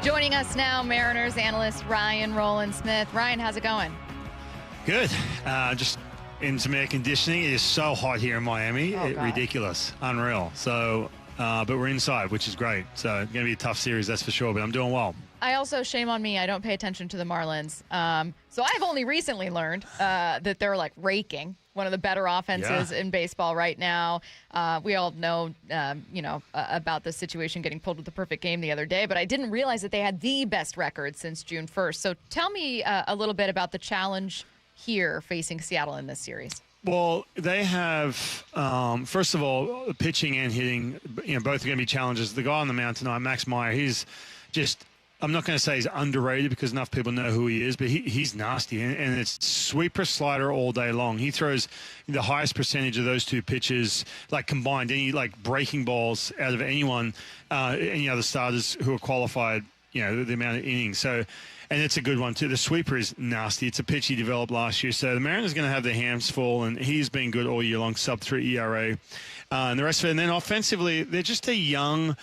Joining us now, Mariners analyst Ryan Rowland-Smith. Ryan, how's it going? Good. Just in some air conditioning. It is so hot here in Miami. Ridiculous. Unreal. So, but we're inside, which is great. So it's going to be a tough series, that's for sure, but I'm doing well. I also, shame on me, I don't pay attention to the Marlins. So I've only recently learned that they're like raking, one of the better offenses in baseball right now. We all know, about the situation getting pulled with the perfect game the other day, but I didn't realize that they had the best record since June 1st. So tell me a little bit about the challenge here facing Seattle in this series. Well, they have, first of all, pitching and hitting, both are going to be challenges. The guy on the mound tonight, Max Meyer, he's just, I'm not going to say he's underrated because enough people know who he is, but he's nasty. And it's sweeper, slider all day long. He throws the highest percentage of those two pitches, like combined, any like breaking balls out of anyone, any other starters who are qualified, the amount of innings. So, and it's a good one, too. The sweeper is nasty. It's a pitch he developed last year. So the Mariners are going to have their hands full, and he's been good all year long, sub-3 ERA. And the rest of it. And then offensively, they're just a young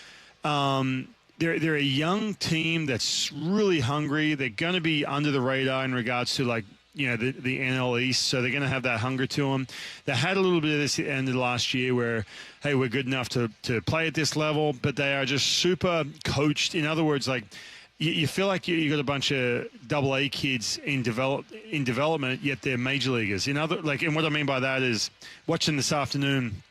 they're a young team that's really hungry. They're going to be under the radar in regards to, the NL East, so they're going to have that hunger to them. They had a little bit of this at the end of last year where, hey, we're good enough to play at this level, but they are just super coached. In other words, you feel like you got a bunch of AA kids in development, yet they're major leaguers. And what I mean by that is watching this afternoon,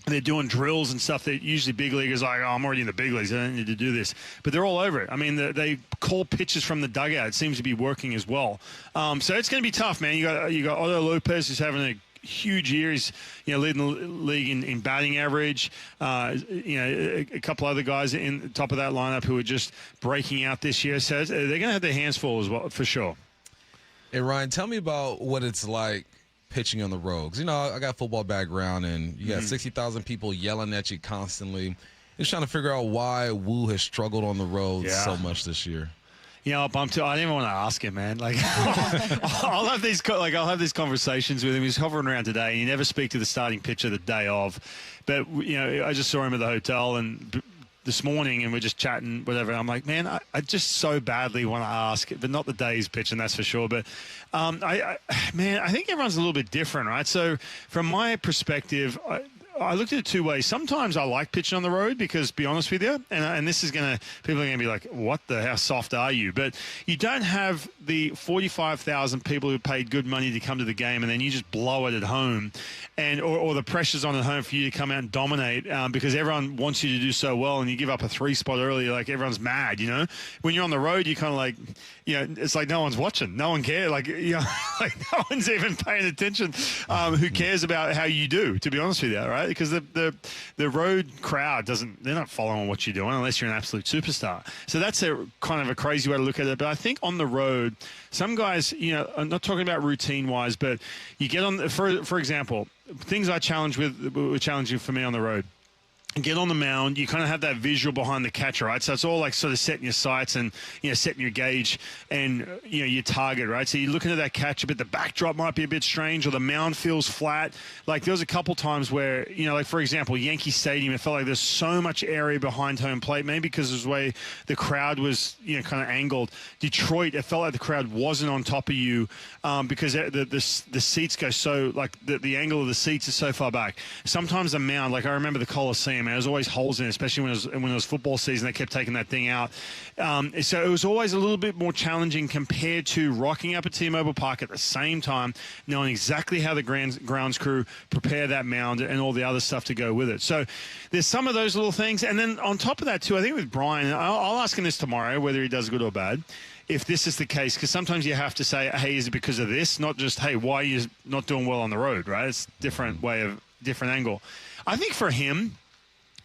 they're doing drills and stuff that usually big leaguers are like, I'm already in the big leagues, I don't need to do this. But they're all over it. I mean, they call pitches from the dugout. It seems to be working as well. So it's going to be tough, man. You got Otto Lopez, who's having a huge year. He's leading the league in batting average. A couple other guys in the top of that lineup who are just breaking out this year. So they're going to have their hands full as well, for sure. Hey, Ryan, tell me about what it's like pitching on the road. 'Cause, I got a football background, and you got 60,000 people yelling at you constantly. Just trying to figure out why Wu has struggled on the road so much this year. Bump too. I didn't even want to ask him, man. I'll have these conversations with him. He's hovering around today, and you never speak to the starting pitcher the day of. But I just saw him at the hotel and this morning, and we're just chatting, whatever. I'm like, man, I just so badly want to ask, but not the day he's pitching, that's for sure. But I think everyone's a little bit different, right? So from my perspective, I looked at it two ways. Sometimes I like pitching on the road because, to be honest with you, and this is people are going to be like, how soft are you? But you don't have the 45,000 people who paid good money to come to the game, and then you just blow it at home, or the pressure's on at home for you to come out and dominate because everyone wants you to do so well, and you give up a 3 spot early, like everyone's mad, When you're on the road, you kind of it's like no one's watching, no one cares, like no one's even paying attention. Who cares about how you do, to be honest with you, right? Because the road crowd they're not following what you're doing unless you're an absolute superstar. So that's a kind of a crazy way to look at it. But I think on the road, some guys, I'm not talking about routine wise, but you get on, for example, things were challenging for me on the road. Get on the mound, you kind of have that visual behind the catcher, right? So it's all like sort of setting your sights and, setting your gauge and, your target, right? So you're looking at that catcher, but the backdrop might be a bit strange or the mound feels flat. Like there was a couple times where, for example, Yankee Stadium, it felt like there's so much area behind home plate, maybe because of the way the crowd was, kind of angled. Detroit, it felt like the crowd wasn't on top of you because the seats go so, the angle of the seats is so far back. Sometimes the mound, I remember the Coliseum, there's always holes in it, especially when it was football season. They kept taking that thing out. So it was always a little bit more challenging compared to rocking up at T-Mobile Park at the same time, knowing exactly how the grounds crew prepare that mound and all the other stuff to go with it. So there's some of those little things. And then on top of that, too, I think with Brian, I'll ask him this tomorrow, whether he does good or bad, if this is the case, because sometimes you have to say, hey, is it because of this? Not just, hey, why are you not doing well on the road, right? It's a different angle. I think for him,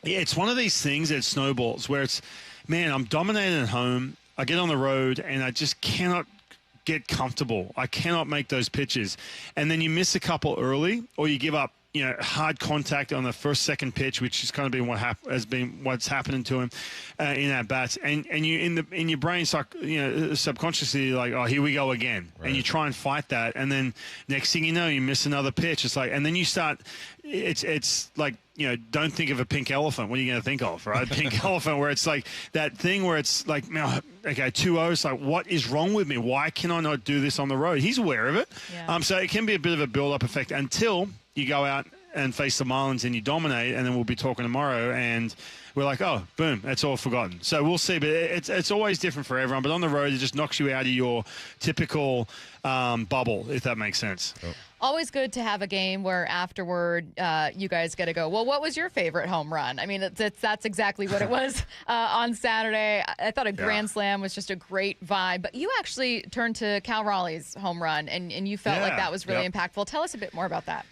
it's one of these things that snowballs where it's, man, I'm dominating at home. I get on the road and I just cannot get comfortable. I cannot make those pitches. And then you miss a couple early or you give up, hard contact on the first, second pitch, which has kind of been what's happening to him in at bats. And you in your brain, subconsciously, like, oh, here we go again. Right. And you try and fight that. And then next thing you know, you miss another pitch. It's like, and then you start, it's like, don't think of a pink elephant. What are you going to think of, right? Pink elephant, where it's like that thing where it's like, okay, 2-0. It's like, what is wrong with me? Why can I not do this on the road? He's aware of it. Yeah. So it can be a bit of a build-up effect until you go out and face the Marlins and you dominate, and then we'll be talking tomorrow, and we're like, oh, boom, that's all forgotten. So we'll see, but it's always different for everyone. But on the road, it just knocks you out of your typical bubble, if that makes sense. Oh. Always good to have a game where afterward you guys get to go, well, what was your favorite home run? I mean, that's exactly what it was on Saturday. I thought a grand slam was just a great vibe. But you actually turned to Cal Raleigh's home run, and you felt like that was really impactful. Tell us a bit more about that.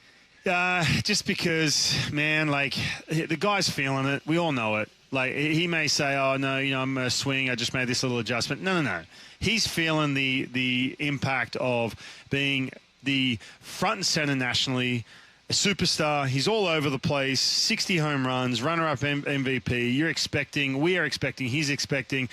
Just because, man, like, the guy's feeling it. We all know it. Like, he may say, oh, no, I'm a swing. I just made this little adjustment. No. He's feeling the impact of being the front and center nationally, a superstar. He's all over the place, 60 home runs, runner-up MVP. We are expecting, he's expecting,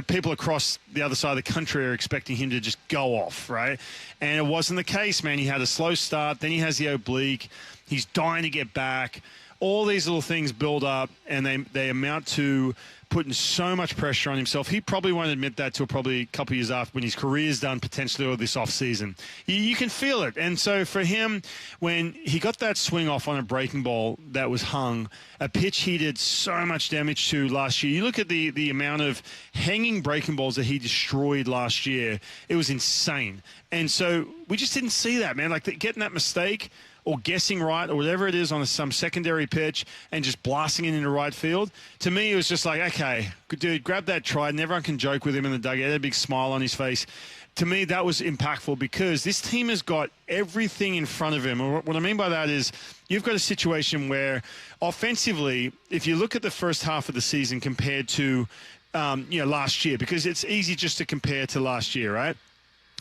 people across the other side of the country are expecting him to just go off, right? And it wasn't the case, man. He had a slow start, then he has the oblique. He's dying to get back. All these little things build up, and they amount to putting so much pressure on himself. He probably won't admit that till probably a couple of years after, when his career's done, potentially, or this offseason. You can feel it. And so for him, when he got that swing off on a breaking ball that was hung, a pitch he did so much damage to last year. You look at the amount of hanging breaking balls that he destroyed last year, it was insane. And so we just didn't see that, man. Like, getting that mistake or guessing right or whatever it is on some secondary pitch and just blasting it into right field, to me it was just like, okay, dude, grab that try, and everyone can joke with him in the dugout. He had a big smile on his face. To me, that was impactful because this team has got everything in front of him. What I mean by that is you've got a situation where offensively, if you look at the first half of the season compared to last year, because it's easy just to compare to last year, right?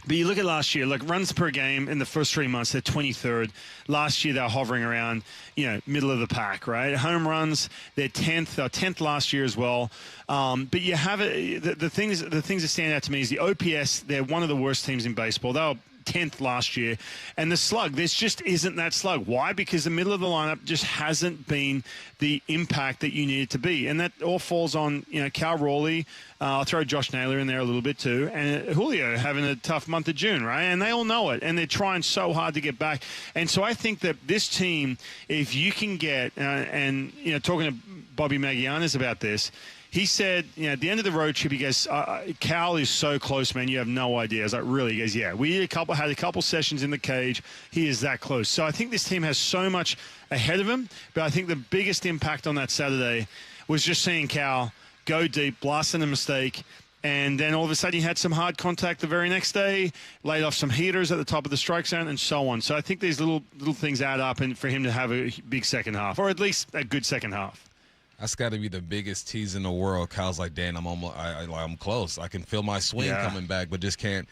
But you look at last year, like runs per game in the first 3 months, they're 23rd. Last year, they're hovering around, middle of the pack, right? Home runs, they're 10th. They're 10th last year as well. But you have the things that stand out to me is the OPS. They're one of the worst teams in baseball. They were 10th last year. And the slug, this just isn't that slug. Why? Because the middle of the lineup just hasn't been the impact that you need it to be. And that all falls on, Cal Raleigh. I'll throw Josh Naylor in there a little bit too. And Julio having a tough month of June, right? And they all know it. And they're trying so hard to get back. And so I think that this team, if you can get, talking to Bobby Magianis about this, he said, at the end of the road trip, he goes, Cal is so close, man, you have no idea. I was like, really? He goes, yeah. We had a couple sessions in the cage. He is that close. So I think this team has so much ahead of him. But I think the biggest impact on that Saturday was just seeing Cal go deep, blasting a mistake, and then all of a sudden he had some hard contact the very next day, laid off some heaters at the top of the strike zone, and so on. So I think these little things add up, and for him to have a big second half, or at least a good second half. That's got to be the biggest tease in the world. Cal's like, Dan, I'm close. I can feel my swing coming back, but just can't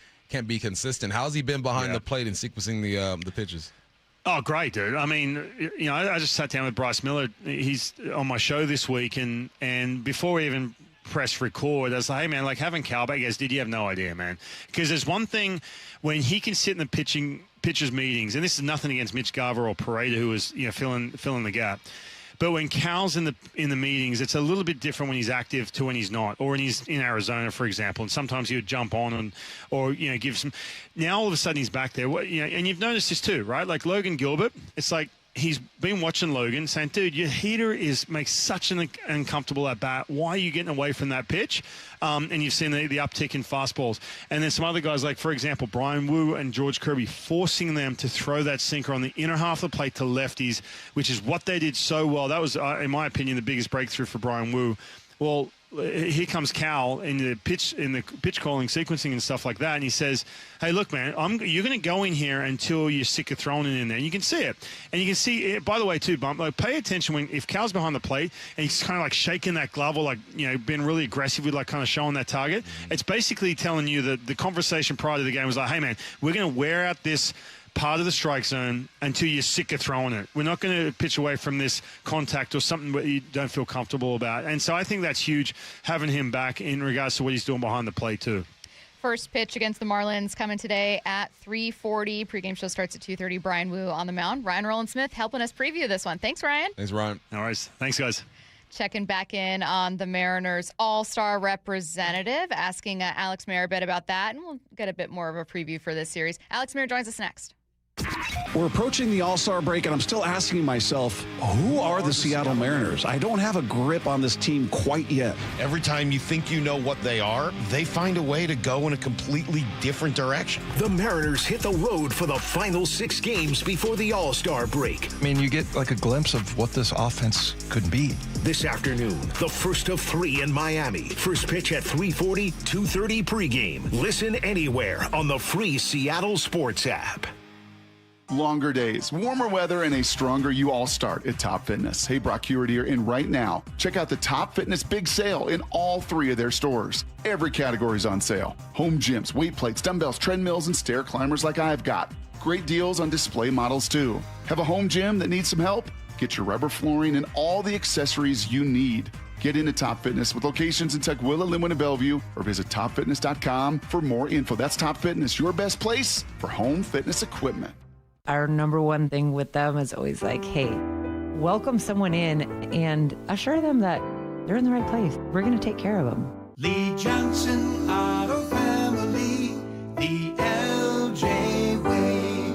be consistent. How's he been behind the plate and sequencing the pitches? Oh, great, dude. I mean, I just sat down with Bryce Miller. He's on my show this week, and before we even press record, I was like, hey, man, like having Cal back, he goes, dude, you have no idea, man. Because there's one thing when he can sit in the pitchers meetings, and this is nothing against Mitch Garver or Pareda, who was filling the gap. But when Cal's in the meetings, it's a little bit different when he's active to when he's not, or when he's in Arizona, for example. And sometimes he would jump on or give some. Now all of a sudden he's back there, and you've noticed this too, right? Like Logan Gilbert, it's like he's been watching Logan, saying, "Dude, your heater makes such an uncomfortable at bat. Why are you getting away from that pitch?" And you've seen the uptick in fastballs. And then some other guys, like, for example, Brian Wu and George Kirby, forcing them to throw that sinker on the inner half of the plate to lefties, which is what they did so well. That was, in my opinion, the biggest breakthrough for Brian Wu. Well, here comes Cal in the pitch calling, sequencing and stuff like that, and he says, "Hey, look, man, you're going to go in here until you're sick of throwing it in there." And you can see it, and you can see it. By the way, too, Bump, like, pay attention if Cal's behind the plate and he's kind of like shaking that glove or like being really aggressive with like kind of showing that target. It's basically telling you that the conversation prior to the game was like, "Hey, man, we're going to wear out this part of the strike zone until you're sick of throwing it. We're not going to pitch away from this contact or something that you don't feel comfortable about." And so I think that's huge, having him back in regards to what he's doing behind the plate too. First pitch against the Marlins coming today at 3:40. Pregame show starts at 2:30. Brian Wu on the mound. Ryan Rowland-Smith helping us preview this one. Thanks, Ryan. Thanks, Ryan. All right. Thanks, guys. Checking back in on the Mariners All-Star representative, asking Alex Mayer a bit about that, and we'll get a bit more of a preview for this series. Alex Mayer joins us next. We're approaching the All-Star break, and I'm still asking myself, who are the Seattle Mariners? I don't have a grip on this team quite yet. Every time you think you know what they are, they find a way to go in a completely different direction. The Mariners hit the road for the final 6 games before the All-Star break. I mean, you get like a glimpse of what this offense could be. This afternoon, the first of 3 in Miami. First pitch at 3:40, 2:30 pregame. Listen anywhere on the free Seattle Sports app. Longer days, warmer weather, and a stronger you all start at Top Fitness. Hey, Brock Hewitt here, and right now, check out the Top Fitness Big Sale in all 3 of their stores. Every category is on sale. Home gyms, weight plates, dumbbells, treadmills, and stair climbers like I've got. Great deals on display models, too. Have a home gym that needs some help? Get your rubber flooring and all the accessories you need. Get into Top Fitness with locations in Tukwila, Linwood, and Bellevue, or visit topfitness.com for more info. That's Top Fitness, your best place for home fitness equipment. Our number one thing with them is always like, hey, welcome someone in and assure them that they're in the right place. We're going to take care of them. Lee Johnson Auto Family, the LJ way.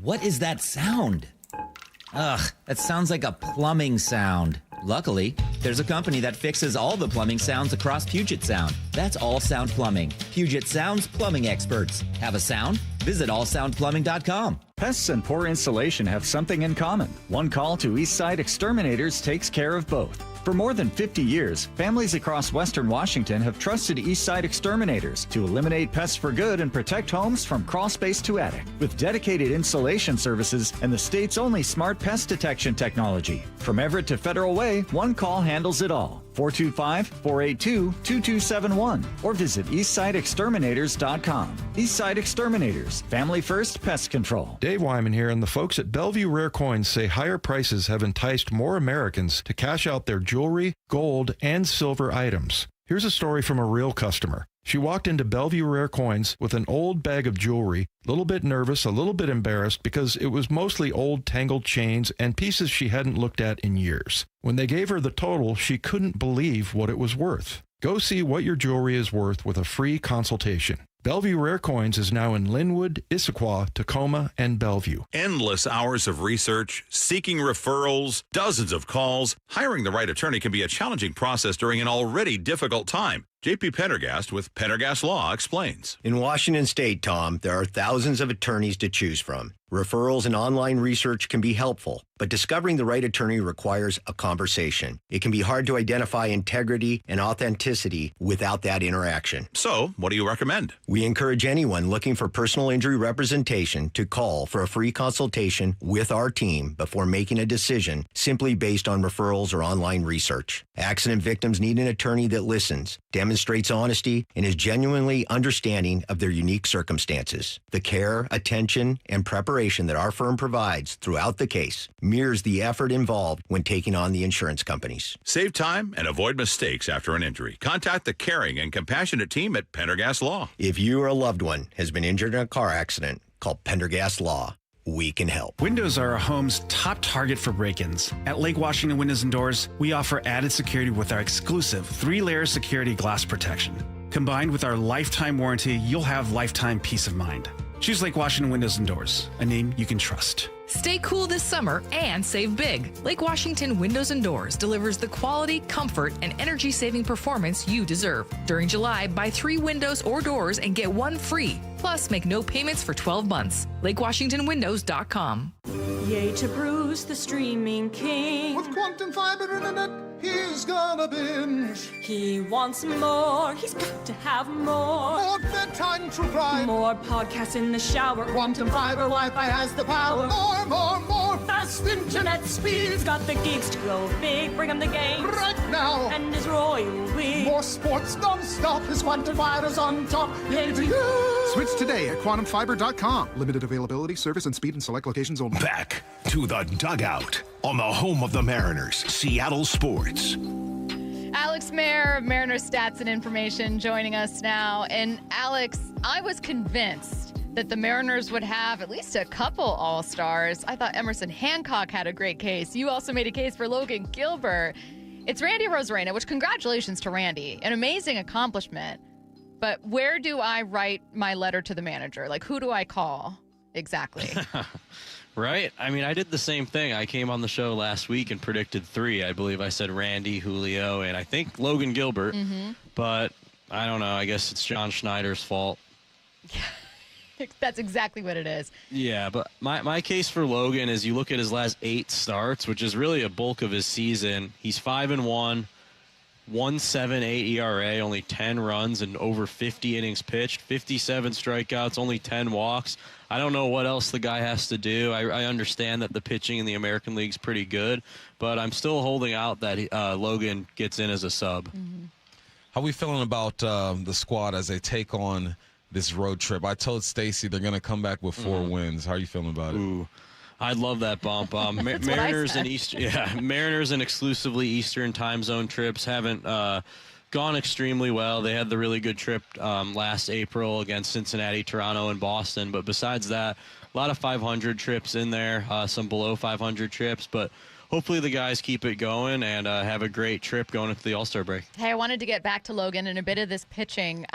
What is that sound? Ugh, that sounds like a plumbing sound. Luckily, there's a company that fixes all the plumbing sounds across Puget Sound. That's All Sound Plumbing. Puget Sound's plumbing experts. Have a sound? Visit allsoundplumbing.com. Pests and poor insulation have something in common. One call to Eastside Exterminators takes care of both. For more than 50 years, families across Western Washington have trusted Eastside Exterminators to eliminate pests for good and protect homes from crawl space to attic. With dedicated insulation services and the state's only smart pest detection technology. From Everett to Federal Way, one call handles it all. 425-482-2271 or visit eastsideexterminators.com. Eastside Exterminators, family first pest control. Dave Wyman here, and the folks at Bellevue Rare Coins say higher prices have enticed more Americans to cash out their jewelry, gold, and silver items. Here's a story from a real customer. She walked into Bellevue Rare Coins with an old bag of jewelry, a little bit nervous, a little bit embarrassed because it was mostly old tangled chains and pieces she hadn't looked at in years. When they gave her the total, she couldn't believe what it was worth. Go see what your jewelry is worth with a free consultation. Bellevue Rare Coins is now in Linwood, Issaquah, Tacoma, and Bellevue. Endless hours of research, seeking referrals, dozens of calls. Hiring the right attorney can be a challenging process during an already difficult time. J.P. Pendergast with Pendergast Law explains. In Washington State, Tom, there are thousands of attorneys to choose from. Referrals and online research can be helpful, but discovering the right attorney requires a conversation. It can be hard to identify integrity and authenticity without that interaction. So, what do you recommend? We encourage anyone looking for personal injury representation to call for a free consultation with our team before making a decision simply based on referrals or online research. Accident victims need an attorney that listens, demonstrates honesty, and is genuinely understanding of their unique circumstances. The care, attention, and preparation that our firm provides throughout the case mirrors the effort involved when taking on the insurance companies. Save time and avoid mistakes after an injury. Contact the caring and compassionate team at Pendergast Law. If you or a loved one has been injured in a car accident, call Pendergast Law. We can help. Windows are our home's top target for break-ins. At Lake Washington Windows and Doors, we offer added security with our exclusive 3-layer security glass protection. Combined with our lifetime warranty, you'll have lifetime peace of mind. Choose Lake Washington Windows and Doors, a name you can trust. Stay cool this summer and save big. Lake Washington Windows and Doors delivers the quality, comfort, and energy-saving performance you deserve. During July, buy 3 windows or doors and get 1 free. Plus, make no payments for 12 months. LakeWashingtonWindows.com. Yay to Bruce, the streaming king. With quantum fiber internet, he's gonna binge. He wants more, he's got to have more. More bedtime true crime. More podcasts in the shower. Quantum fiber Wi-Fi has the power. More. Fast internet speed. He's got the geeks to go big. Bring him the game right now. And his royal we. More sports non-stop. His quantum fiber's on top. Yay to you. Switch today at quantumfiber.com. Limited availability, service, and speed in select locations only. Back to the dugout on the home of the Mariners, Seattle Sports. Alex Mayer of Mariners Stats and Information joining us now. And Alex, I was convinced that the Mariners would have at least a couple All-Stars. I thought Emerson Hancock had a great case. You also made a case for Logan Gilbert. It's Randy Arozarena, which congratulations to Randy. An amazing accomplishment. But where do I write my letter to the manager? Like, who do I call exactly? Right? I mean, I did the same thing. I came on the show last week and predicted 3. I believe I said Randy, Julio, and I think Logan Gilbert. Mm-hmm. But I don't know. I guess it's John Schneider's fault. That's exactly what it is. Yeah, but my case for Logan is you look at his last 8 starts, which is really a bulk of his season. He's 5-1. 1.78 ERA, only 10 runs and over 50 innings pitched, 57 strikeouts, only 10 walks. I don't know what else the guy has to do. I understand that the pitching in the American League's pretty good, but I'm still holding out that Logan gets in as a sub. Mm-hmm. How are we feeling about the squad as they take on this road trip? I told Stacy they're going to come back with 4 wins. How are you feeling about it? Ooh, I'd love that bump. Mariners and Mariners and exclusively Eastern time zone trips haven't gone extremely well. They had the really good trip last April against Cincinnati, Toronto, and Boston. But besides that, a lot of 500 trips in there, some below 500 trips. But hopefully the guys keep it going and have a great trip going into the All-Star break. Hey, I wanted to get back to Logan and a bit of this pitching.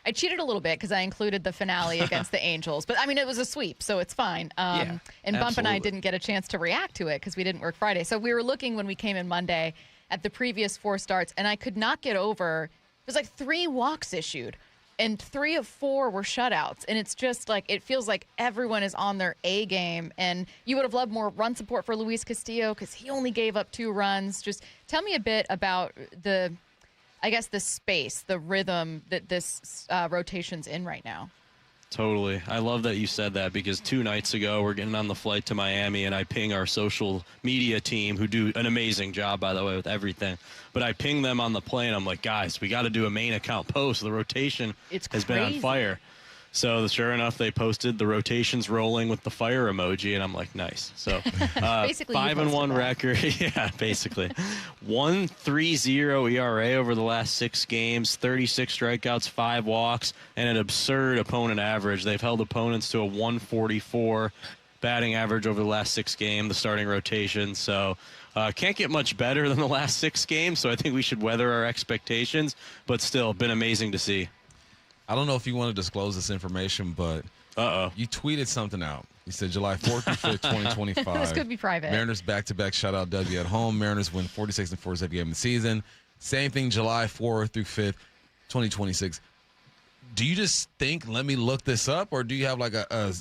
I cheated a little bit because I included the finale against the Angels. But, I mean, it was a sweep, so it's fine. And Bump and I didn't get a chance to react to it because we didn't work Friday. So we were looking when we came in Monday at the previous 4 starts, and I could not get over – it was like 3 walks issued, and 3 of 4 were shutouts. And it's just like – it feels like everyone is on their A game. And you would have loved more run support for Luis Castillo because he only gave up 2 runs. Just tell me a bit about the space, the rhythm that this rotation's in right now. Totally. I love that you said that because 2 nights ago, we're getting on the flight to Miami, and I ping our social media team, who do an amazing job, by the way, with everything. But I ping them on the plane. I'm like, guys, we got to do a main account post. The rotation has been on fire. So sure enough, they posted the rotations rolling with the fire emoji, and I'm like, nice. So 5-1 record. Yeah, basically. 1.30 ERA over the last 6 games, 36 strikeouts, 5 walks, and an absurd opponent average. They've held opponents to a 144 batting average over the last 6 games, the starting rotation. So can't get much better than the last 6 games, so I think we should weather our expectations, but still, been amazing to see. I don't know if you want to disclose this information, but you tweeted something out. You said July 4th through 5th, 2025. This could be private. Mariners back-to-back shutout W at home. Mariners win 46-4 every game of the season. Same thing, July 4th through 5th, 2026. Do you just think, let me look this up, or do you have like a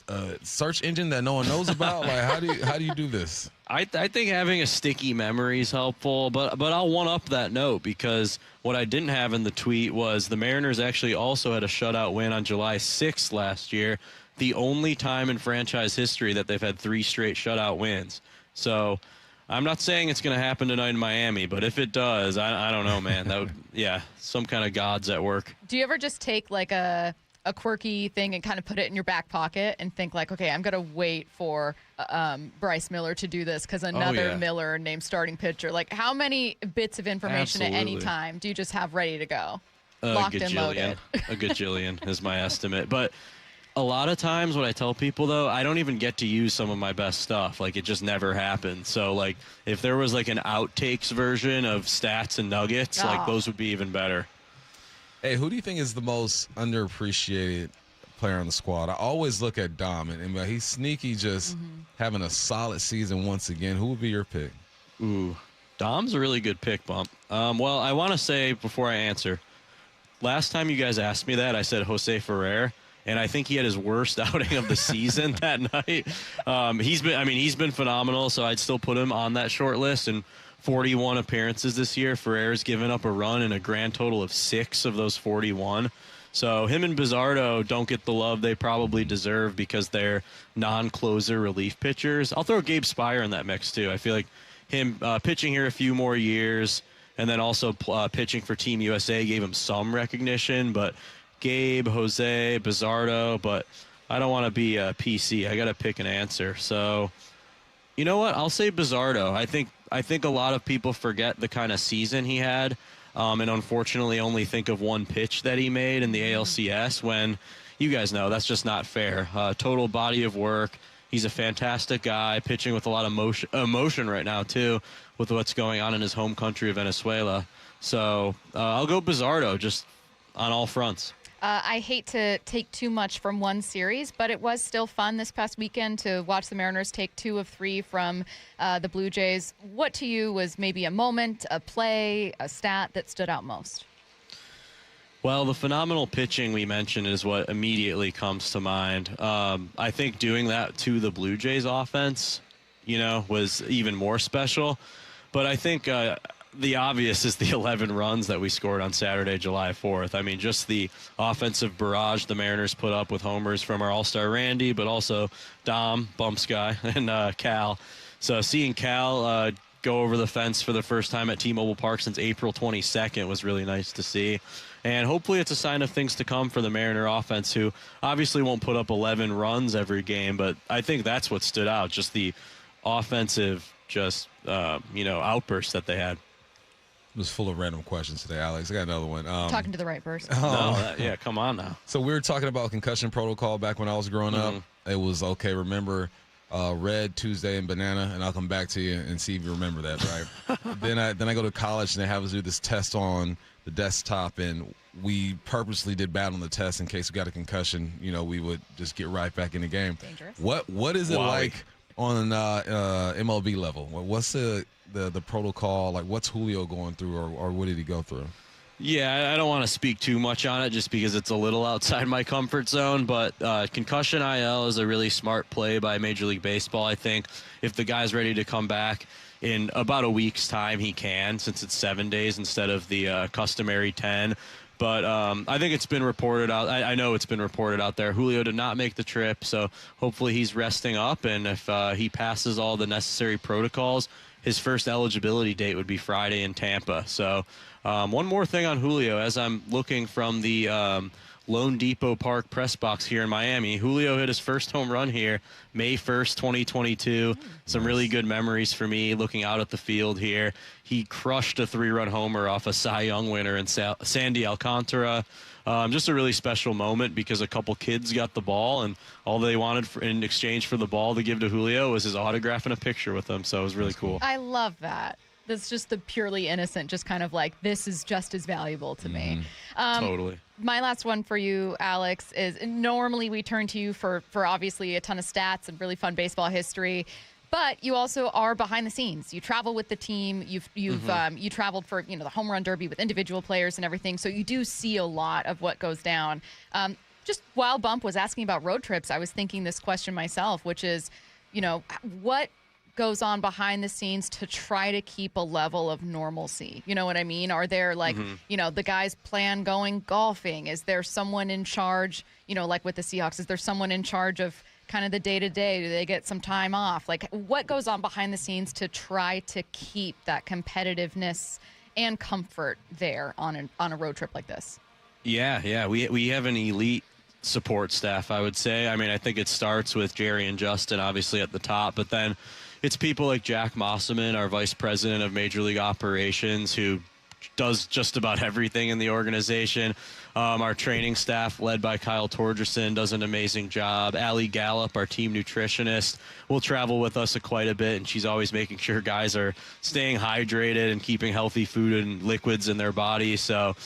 search engine that no one knows about? Like, how do you do this? I think having a sticky memory is helpful, but I'll one-up that note because what I didn't have in the tweet was the Mariners actually also had a shutout win on July 6th last year, the only time in franchise history that they've had 3 straight shutout wins. So I'm not saying it's going to happen tonight in Miami, but if it does, I don't know, man. That would, some kind of gods at work. Do you ever just take like a quirky thing and kind of put it in your back pocket and think like, okay, I'm going to wait for Bryce Miller to do this because another Miller named starting pitcher. Like, how many bits of information at any time do you just have ready to go? Locked and loaded. A gajillion is my estimate. But a lot of times what I tell people, though, I don't even get to use some of my best stuff. Like, it just never happened. So, like, if there was, like, an outtakes version of stats and nuggets, like, those would be even better. Hey, who do you think is the most underappreciated player on the squad? I always look at Dom, and he's sneaky, just having a solid season once again. Who would be your pick? Ooh, Dom's a really good pick, Bump. Well, I want to say before I answer, last time you guys asked me that, I said Jose Ferrer, and I think he had his worst outing of the season that night. He's been phenomenal, so I'd still put him on that short list. And 41 appearances this year. Ferrer's given up a run in a grand total of 6 of those 41. So him and Bizzardo don't get the love they probably deserve because they're non-closer relief pitchers. I'll throw Gabe Spire in that mix, too. I feel like him pitching here a few more years and then also pitching for Team USA gave him some recognition. But Gabe, Jose, Bizzardo, but I don't want to be a PC. I got to pick an answer. So you know what? I'll say Bizzardo. I think a lot of people forget the kind of season he had and unfortunately only think of one pitch that he made in the ALCS when, you guys know, that's just not fair. Total body of work. He's a fantastic guy, pitching with a lot of emotion right now, too, with what's going on in his home country of Venezuela. So I'll go Bizzardo just on all fronts. I hate to take too much from one series, but it was still fun this past weekend to watch the Mariners take 2 of 3 from the Blue Jays. What to you was maybe a moment, a play, a stat that stood out most? Well, the phenomenal pitching we mentioned is what immediately comes to mind. I think doing that to the Blue Jays offense, was even more special. But I think the obvious is the 11 runs that we scored on Saturday, July 4th. I mean, just the offensive barrage the Mariners put up with homers from our all-star Randy, but also Dom, Bump's guy, and Cal. So seeing Cal go over the fence for the first time at T-Mobile Park since April 22nd was really nice to see. And hopefully it's a sign of things to come for the Mariner offense, who obviously won't put up 11 runs every game, but I think that's what stood out, just the offensive outbursts that they had. It was full of random questions today, Alex. I got another one. Talking to the right person. Yeah, come on now. So we were talking about concussion protocol back when I was growing up. It was, okay, remember Red, Tuesday, and Banana, and I'll come back to you and see if you remember that, right? Then I go to college, and they have us do this test on the desktop, and we purposely did bad on the test in case we got a concussion. We would just get right back in the game. Dangerous. What is it like on MLB level? What's the protocol? Like, what's Julio going through, or what did he go through? Yeah, I don't want to speak too much on it just because it's a little outside my comfort zone, but concussion IL is a really smart play by Major League Baseball. I think if the guy's ready to come back in about a week's time, he can, since it's 7 days instead of the customary 10. But I think it's been reported out. I know it's been reported out there. Julio did not make the trip, so hopefully he's resting up. And if he passes all the necessary protocols, his first eligibility date would be Friday in Tampa. So one more thing on Julio, as I'm looking from the Lone Depot Park press box here in Miami, Julio hit his first home run here May 1st, 2022. Some really good memories for me looking out at the field here. He crushed a 3-run homer off a Cy Young winner in Sandy Alcantara. Just a really special moment because a couple kids got the ball, and all they wanted in exchange for the ball to give to Julio was his autograph and a picture with him. So it was really cool. I love that. That's just the purely innocent, just kind of like, this is just as valuable to me. Totally. My last one for you, Alex, is normally we turn to you for obviously a ton of stats and really fun baseball history, but you also are behind the scenes. You travel with the team. You traveled for the home run derby with individual players and everything, so you do see a lot of what goes down. Just while Bump was asking about road trips, I was thinking this question myself, which is, what goes on behind the scenes to try to keep a level of normalcy? You know what I mean? Are there the guys plan going golfing? Is there someone in charge, like with the Seahawks, is there someone in charge of kind of the day-to-day? Do they get some time off? Like, what goes on behind the scenes to try to keep that competitiveness and comfort there on a road trip like this? Yeah. We have an elite support staff, I would say. I mean, I think it starts with Jerry and Justin, obviously, at the top, but then it's people like Jack Mosselman, our vice president of Major League Operations, who does just about everything in the organization. Our training staff, led by Kyle Torgerson, does an amazing job. Allie Gallup, our team nutritionist, will travel with us quite a bit, and she's always making sure guys are staying hydrated and keeping healthy food and liquids in their body. So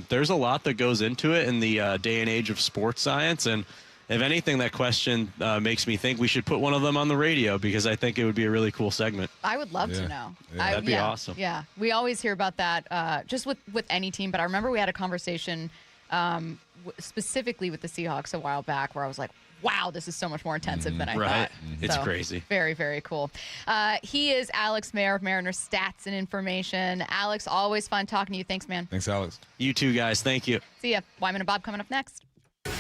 there's a lot that goes into it in the day and age of sports science, and if anything, that question makes me think we should put one of them on the radio, because I think it would be a really cool segment. I would love to know. That'd be awesome. Yeah, we always hear about that just with any team, but I remember we had a conversation specifically with the Seahawks a while back where I was like, wow, this is so much more intensive than I thought. It's crazy. Very, very cool. He is Alex Mayer of Mariners Stats and Information. Alex, always fun talking to you. Thanks, man. Thanks, Alex. You too, guys. Thank you. See ya. Wyman and Bob coming up next.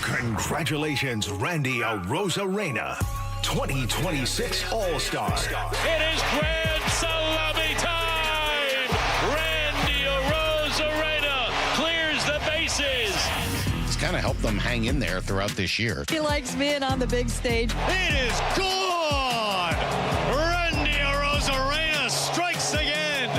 Congratulations, Randy Arozarena, 2026 All-Star. It is grand salami time! Randy Arozarena clears the bases. It's kind of helped them hang in there throughout this year. He likes being on the big stage. It is gone! Randy Arozarena strikes again.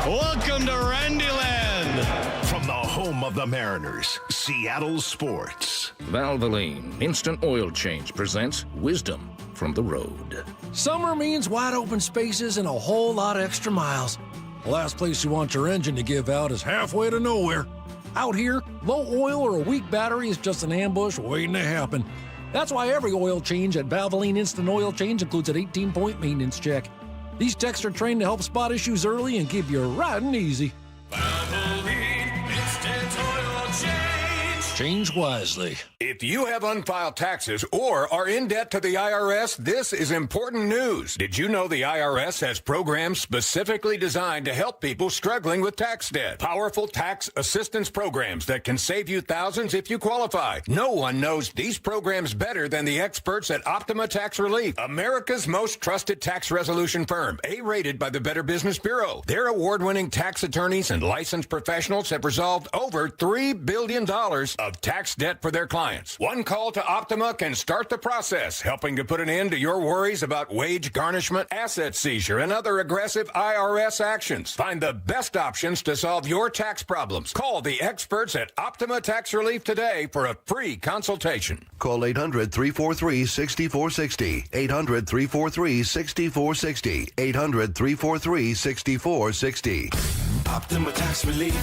Welcome to Randyland. From the home of the Mariners, Seattle Sports. Valvoline Instant Oil Change presents Wisdom from the Road. Summer means wide open spaces and a whole lot of extra miles. The last place you want your engine to give out is halfway to nowhere. Out here, low oil or a weak battery is just an ambush waiting to happen. That's why every oil change at Valvoline Instant Oil Change includes an 18-point maintenance check. These techs are trained to help spot issues early and keep you riding easy. Valvoline Instant Oil Change. Change wisely. If you have unfiled taxes or are in debt to the IRS, this is important news. Did you know the IRS has programs specifically designed to help people struggling with tax debt? Powerful tax assistance programs that can save you thousands if you qualify. No one knows these programs better than the experts at Optima Tax Relief, America's most trusted tax resolution firm, A-rated by the Better Business Bureau. Their award-winning tax attorneys and licensed professionals have resolved over $3 billion of tax debt for their clients. One call to Optima can start the process, helping to put an end to your worries about wage garnishment, asset seizure, and other aggressive IRS actions. Find the best options to solve your tax problems. Call the experts at Optima Tax Relief today for a free consultation. Call 800-343-6460. 800-343-6460. 800-343-6460. Optima Tax Relief.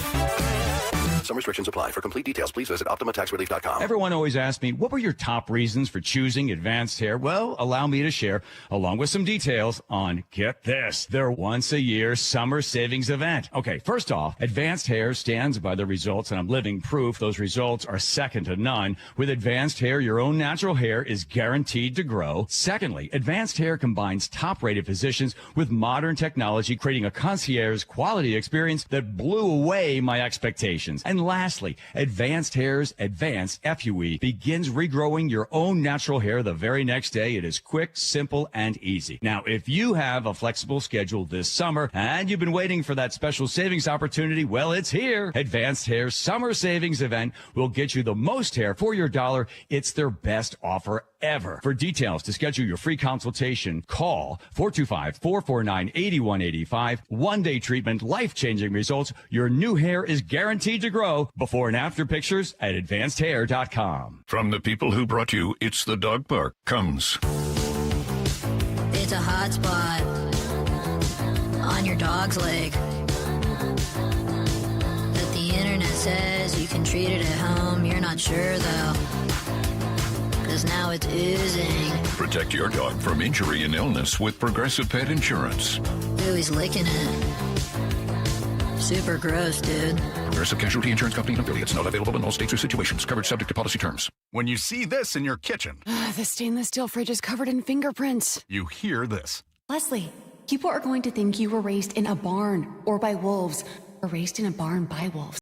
Some restrictions apply. For complete details, please visit OptimaTaxRelief.com. Everyone always asks me, what were your top reasons for choosing Advanced Hair? Well, allow me to share, along with some details, on, get this, their once-a-year summer savings event. Okay, first off, Advanced Hair stands by the results, and I'm living proof those results are second to none. With Advanced Hair, your own natural hair is guaranteed to grow. Secondly, Advanced Hair combines top-rated physicians with modern technology, creating a concierge quality experience that blew away my expectations. And lastly, Advanced Hair's Advanced FUE begins regrowing your own natural hair the very next day. It is quick, simple, and easy. Now, if you have a flexible schedule this summer and you've been waiting for that special savings opportunity, well, it's here. Advanced Hair's Summer Savings Event will get you the most hair for your dollar. It's their best offer ever. For details to schedule your free consultation, call 425-449-8185. One-day treatment, life-changing results. Your new hair is guaranteed to grow. Before and after pictures at advancedhair.com. From the people who brought you It's the Dog Park comes. It's a hot spot on your dog's leg that the internet says you can treat it at home. You're not sure though, because now it's oozing. Protect your dog from injury and illness with Progressive Pet Insurance. Ooh, he's licking it. Super gross, dude. Progressive Casualty Insurance Company and affiliates. Not available in all states or situations. Coverage subject to policy terms. When you see this in your kitchen, the stainless steel fridge is covered in fingerprints. You hear this. Leslie, people are going to think you were raised in a barn or by wolves, or raised in a barn by wolves.